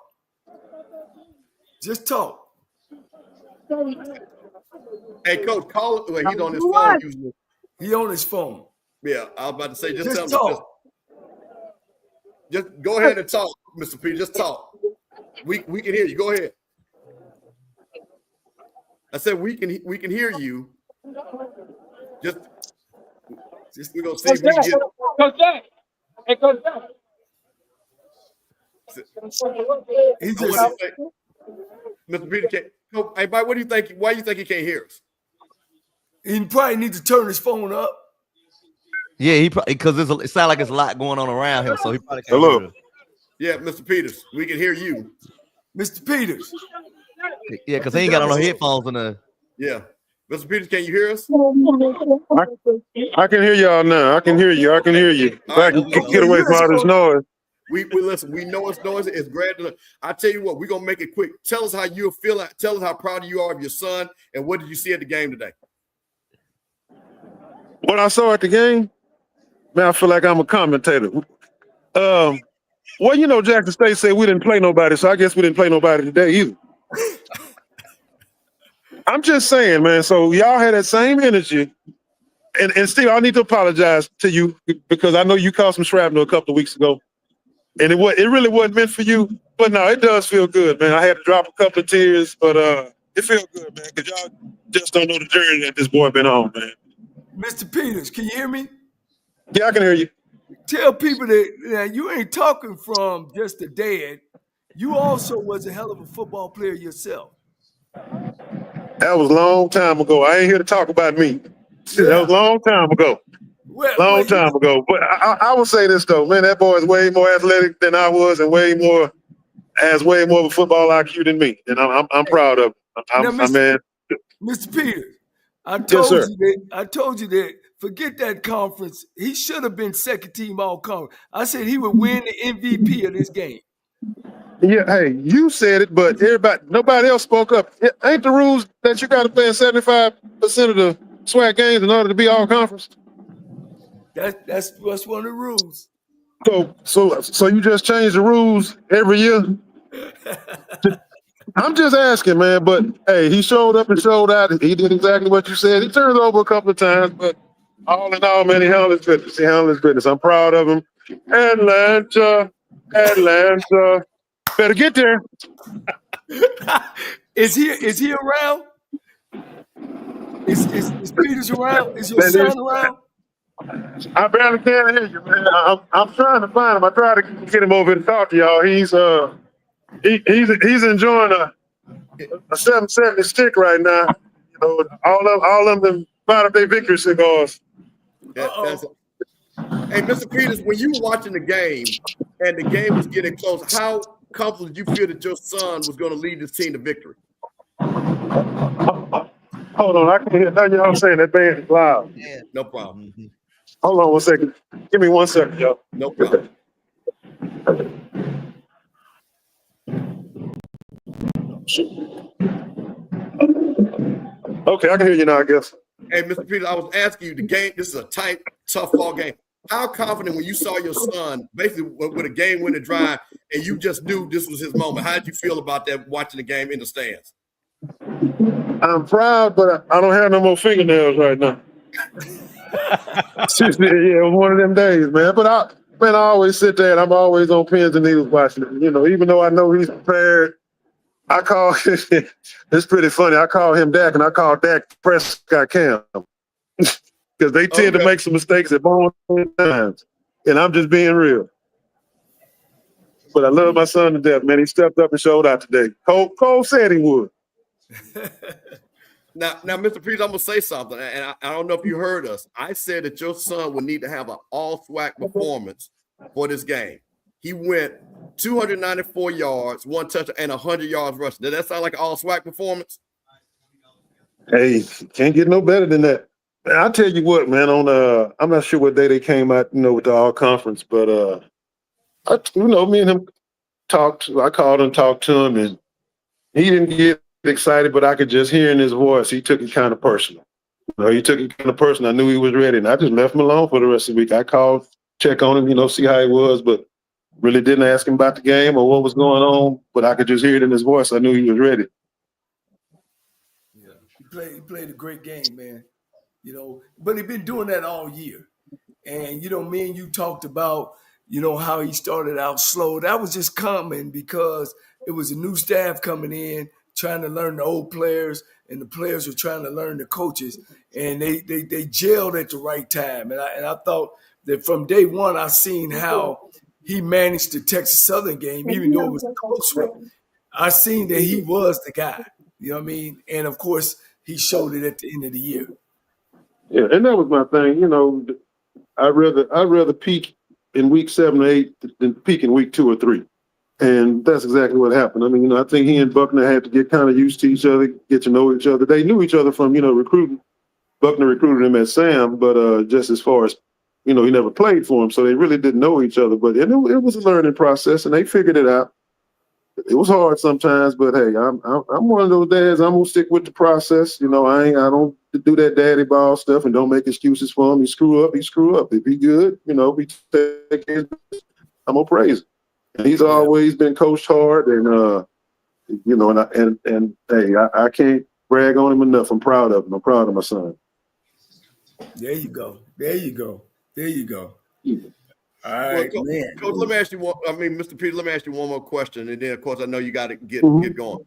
Just talk. Hey, Coach, call it. Wait, he's on his phone usually. He on his phone. Yeah, I was about to say, just tell talk. him. Just go ahead and talk, Mr. Peters. Just talk. We can hear you. Go ahead. I said we can hear you. Just we're gonna see if we can get. Coach Jack. Hey, Coach Jack. Mr. Peters can't. Hey, Mike, what do you think? Why do you think he can't hear us? He probably needs to turn his phone up. Yeah, he probably because it sounds like it's a lot going on around him, so he probably can't hear us. Yeah, Mr. Peters, we can hear you. Mr. Peters. Yeah, because he ain't got on no headphones in the. Yeah. Mr. Peters, can you hear us? I can hear y'all now. I can hear you. I can hear you. If I can get away from all this noise. We listen. We know it's noisy. It's great. I tell you what, we're gonna make it quick. Tell us how you feel. Tell us how proud you are of your son, and what did you see at the game today? What I saw at the game, man, I feel like I'm a commentator. Well, you know, Jackson State said we didn't play nobody, so I guess we didn't play nobody today either. I'm just saying, man. So y'all had that same energy, and Steve, I need to apologize to you because I know you caught some shrapnel a couple of weeks ago, and it really wasn't meant for you. But no, it does feel good, man. I had to drop a couple of tears, but it feels good, man, because y'all just don't know the journey that this boy been on, man. Mr. Peters, can you hear me? Yeah, I can hear you. Tell people that you ain't talking from just the dead. You also was a hell of a football player yourself. That was a long time ago. I ain't here to talk about me. Yeah. That was a long time ago. Long time ago. But I will say this, though. Man, that boy is way more athletic than I was and has way more of a football IQ than me. And I'm proud of him. Mr. Peters, I told you that forget that conference. He should have been second team all conference. I said he would win the MVP of this game. Yeah, hey, you said it, but nobody else spoke up. Ain't the rules that you got to play in 75% of the SWAC games in order to be all conference? That's one of the rules. So you just change the rules every year? I'm just asking, man. But hey, he showed up and showed out. He did exactly what you said. He turned over a couple of times, but all in all, man, he handled his business. I'm proud of him. Atlanta. Better get there. Is he around? Is Peters around? Is your son around? I barely can hear you, man. I'm trying to find him. I try to get him over to talk to y'all. He's enjoying a 770 stick right now. You know, all of them bought up their victory cigars. Hey, Mr. Peters, when you were watching the game and the game was getting close, how comfortable did you feel that your son was going to lead this team to victory? Hold on, I can hear nothing y'all saying. That band is loud. Yeah, no problem. Mm-hmm. Hold on 1 second. Give me 1 second, y'all. No problem. Okay, I can hear you now, I guess. Hey, Mr. Peters, I was asking you the game. This is a tight, tough ball game. How confident when you saw your son basically with a game-winning drive and you just knew this was his moment? How did you feel about that watching the game in the stands? I'm proud, but I don't have no more fingernails right now. Yeah, it was one of them days, man. But I always sit there and I'm always on pins and needles watching it. You know, even though I know he's prepared, I call it's pretty funny. I call him Dak and I call Dak Prescott Cam. Because they tend to make some mistakes at moments times. And I'm just being real. But I love my son to death, man. He stepped up and showed out today. Cole said he would. Now, Mr. Peters, I'm going to say something, and I don't know if you heard us. I said that your son would need to have an all-SWAC performance for this game. He went 294 yards, 1 touchdown, and 100 yards rushing. Does that sound like an all-SWAC performance? Hey, can't get no better than that. Man, I'll tell you what, man, I'm not sure what day they came out, with the all-conference, but, me and him talked. I called and talked to him, and he didn't get excited, but I could just hear in his voice, he took it kind of personal. He took it kind of personal. I knew he was ready, and I just left him alone for the rest of the week. I called, check on him, see how he was, but really didn't ask him about the game or what was going on, but I could just hear it in his voice. I knew he was ready. Yeah, he played a great game, man. But he's been doing that all year. And, me and you talked about, how he started out slow. That was just common because it was a new staff coming in, trying to learn the old players, and the players were trying to learn the coaches. And they gelled at the right time. And I thought that from day one, I seen how he managed the Texas Southern game, even though it was a close one. I seen that he was the guy. You know what I mean? And, of course, he showed it at the end of the year. Yeah, and that was my thing. I'd rather peak in week 7 or 8 than peak in week 2 or 3. And that's exactly what happened. I mean, I think he and Buckner had to get kind of used to each other, get to know each other. They knew each other from, recruiting. Buckner recruited him at Sam, but just as far as, he never played for him. So they really didn't know each other. But it was a learning process, and they figured it out. It was hard sometimes, but hey, I'm one of those dads. I'm gonna stick with the process. I don't do that daddy ball stuff and don't make excuses for him. He screw up. If he good, we take his. I'm gonna praise him. And he's always been coached hard, and and hey, I can't brag on him enough. I'm proud of him. I'm proud of my son. There you go. All right, well, man. Coach, let me ask you Mr. Peters, let me ask you one more question, and then of course I know you got to get going.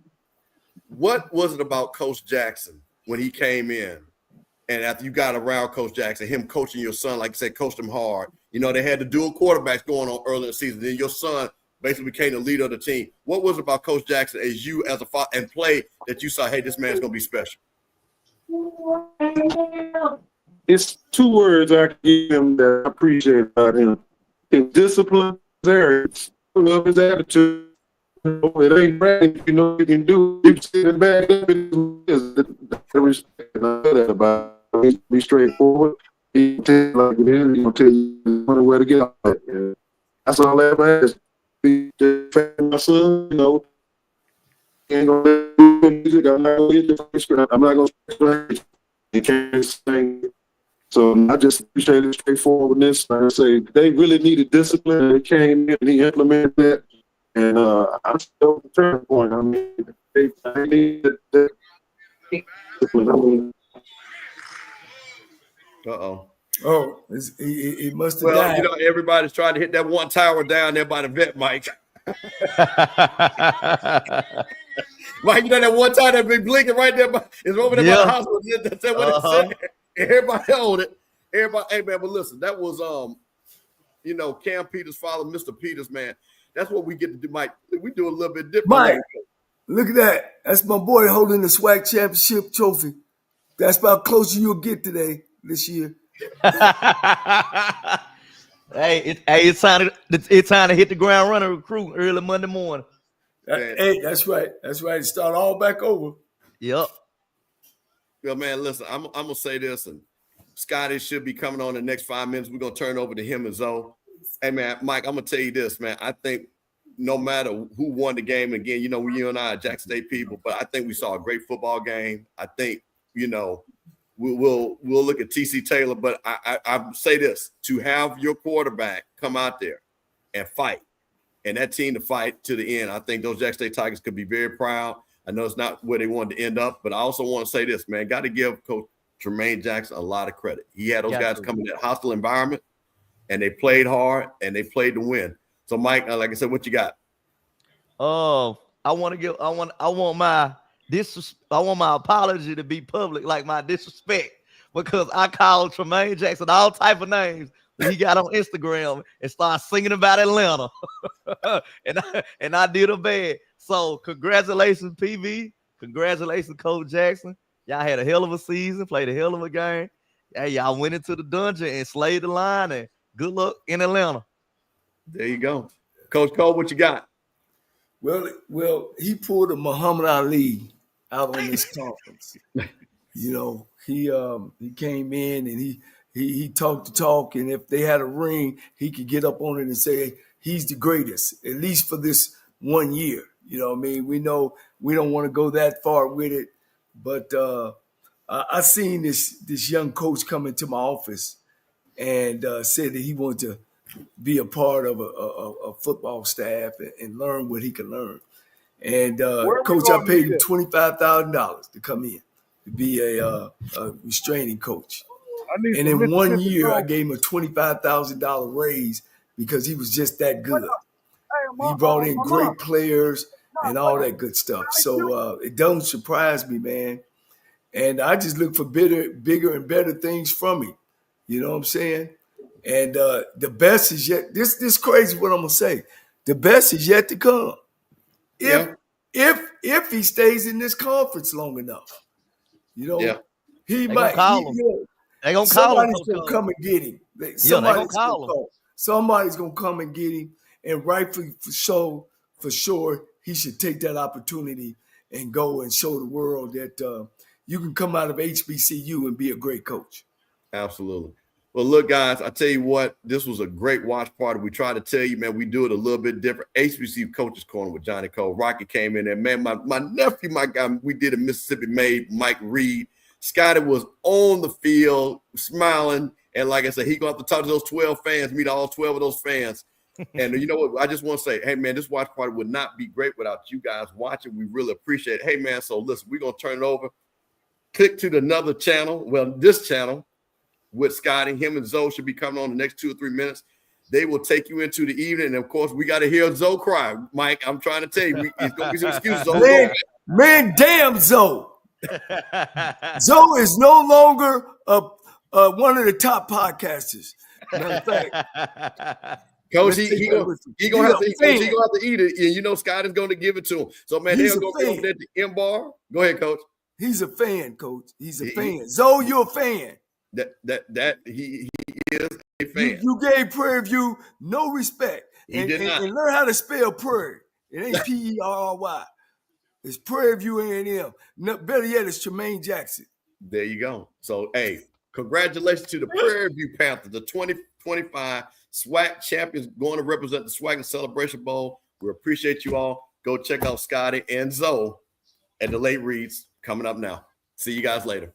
What was it about Coach Jackson when he came in, and after you got around Coach Jackson, him coaching your son, like you said, coached him hard. They had the dual quarterbacks going on early in the season. Then your son basically became the leader of the team. What was it about Coach Jackson as you as a father and play that you saw, hey, this man's gonna be special? It's 2 words I can give him that I appreciate about him. His discipline there. I love his attitude. It ain't right. You can do it. You sit and back up. Respect. And I know that about him. Be straightforward. He tell you like it is. He'll tell you where to get out of it. That's all I ever ask. Be my son, ain't gonna do music. I'm not gonna get the script. I'm not gonna you can't sing. So I just appreciate his straightforwardness. I say they really needed discipline. They came in and he implemented that. And I'm still at the turning point. I mean, they needed that discipline. Uh-oh. Oh, he must have died. Everybody's trying to hit that one tower down there by the vet, Mike. Mike, that one tower that been blinking right there. It's over there by the hospital. That's what it said. Everybody owned it. Everybody, hey man, but listen, that was Cam Peters' father, Mr. Peters, man. That's what we get to do, Mike. We do a little bit different. Mike, look at that. That's my boy holding the SWAC Championship trophy. That's about closer you'll get this year. Hey, it's time to hit the ground running recruit early Monday morning. Hey, that's right. Start all back over. Yep. Well, man, listen, I'm gonna say this, and Scotty should be coming on the next 5 minutes. We're gonna turn over to him and Zoe. Hey, man, Mike, I'm gonna tell you this, man. I think no matter who won the game, again, you and I are Jackson State people, but I think we saw a great football game. I think we'll look at TC Taylor. But I say this: to have your quarterback come out there and fight, and that team to fight to the end, I think those Jackson State Tigers could be very proud. I know it's not where they wanted to end up, but I also want to say this, man. Got to give Coach Tremaine Jackson a lot of credit. He had those guys come in that hostile environment, and they played hard and they played to win. So, Mike, like I said, what you got? I want my apology to be public, like my disrespect, because I called Tremaine Jackson all type of names that he got on Instagram and started singing about Atlanta, and I did a bad. So congratulations, PV. Congratulations, Coach Jackson. Y'all had a hell of a season, played a hell of a game. Hey, y'all went into the dungeon and slayed the line, and good luck in Atlanta. There you go. Coach Cole, what you got? Well, he pulled a Muhammad Ali out on this conference. He came in and he talked the talk, and if they had a ring, he could get up on it and say he's the greatest, at least for this 1 year. You know what I mean? We know we don't want to go that far with it, but I seen this young coach come into my office and said that he wanted to be a part of a football staff and learn what he can learn. And coach, I paid him $25,000 to come in to be a restraining coach. And in 1 year, I gave him a $25,000 raise because he was just that good. He brought in great players and all that good stuff. So it don't surprise me, man. And I just look for bigger and better things from him. You know what I'm saying? And the best is yet. This crazy what I'm gonna say. The best is yet to come. If he stays in this conference long enough, he might. They gonna call him. Somebody's gonna come and get him. Somebody's gonna come and get him, and rightfully for sure, he should take that opportunity and go and show the world that you can come out of HBCU and be a great coach. Absolutely. Well, look, guys, I tell you what, this was a great watch party. We try to tell you, man, we do it a little bit different. HBCU Coaches Corner with Johnny Cole. Rocky came in there. Man, my nephew, my guy, we did a Mississippi made, Mike Reed. Scotty was on the field smiling. And like I said, he going to have to talk to those 12 fans, meet all 12 of those fans. And you know what? I just want to say, hey, man, this watch party would not be great without you guys watching. We really appreciate it. Hey, man, so listen, we're going to turn it over. Click to another channel. Well, this channel. With Scotty, him and Zoe should be coming on the next 2 or 3 minutes. They will take you into the evening. And of course, we got to hear Zoe cry. Mike, I'm trying to tell you, it's going to be some excuses. Man, damn Zoe. Zoe is no longer one of the top podcasters. Matter of fact, Coach, he gonna have to eat it, and you know Scott is going to give it to him. So man, they'll go over there to M Bar. Go ahead, Coach. He's a fan, Coach. He's a fan. Zoe, you're a fan. That he is a fan. You gave Prairie View no respect. He did not. And learn how to spell Prairie. It ain't P-E-R-R-Y. It's Prairie View A&M. No, better yet, it's Tremaine Jackson. There you go. So, hey, congratulations to the Prairie View Panthers, the 2025 SWAC champions going to represent the SWAC and Celebration Bowl. We appreciate you all. Go check out Scotty and Zoe at the late reads coming up now. See you guys later.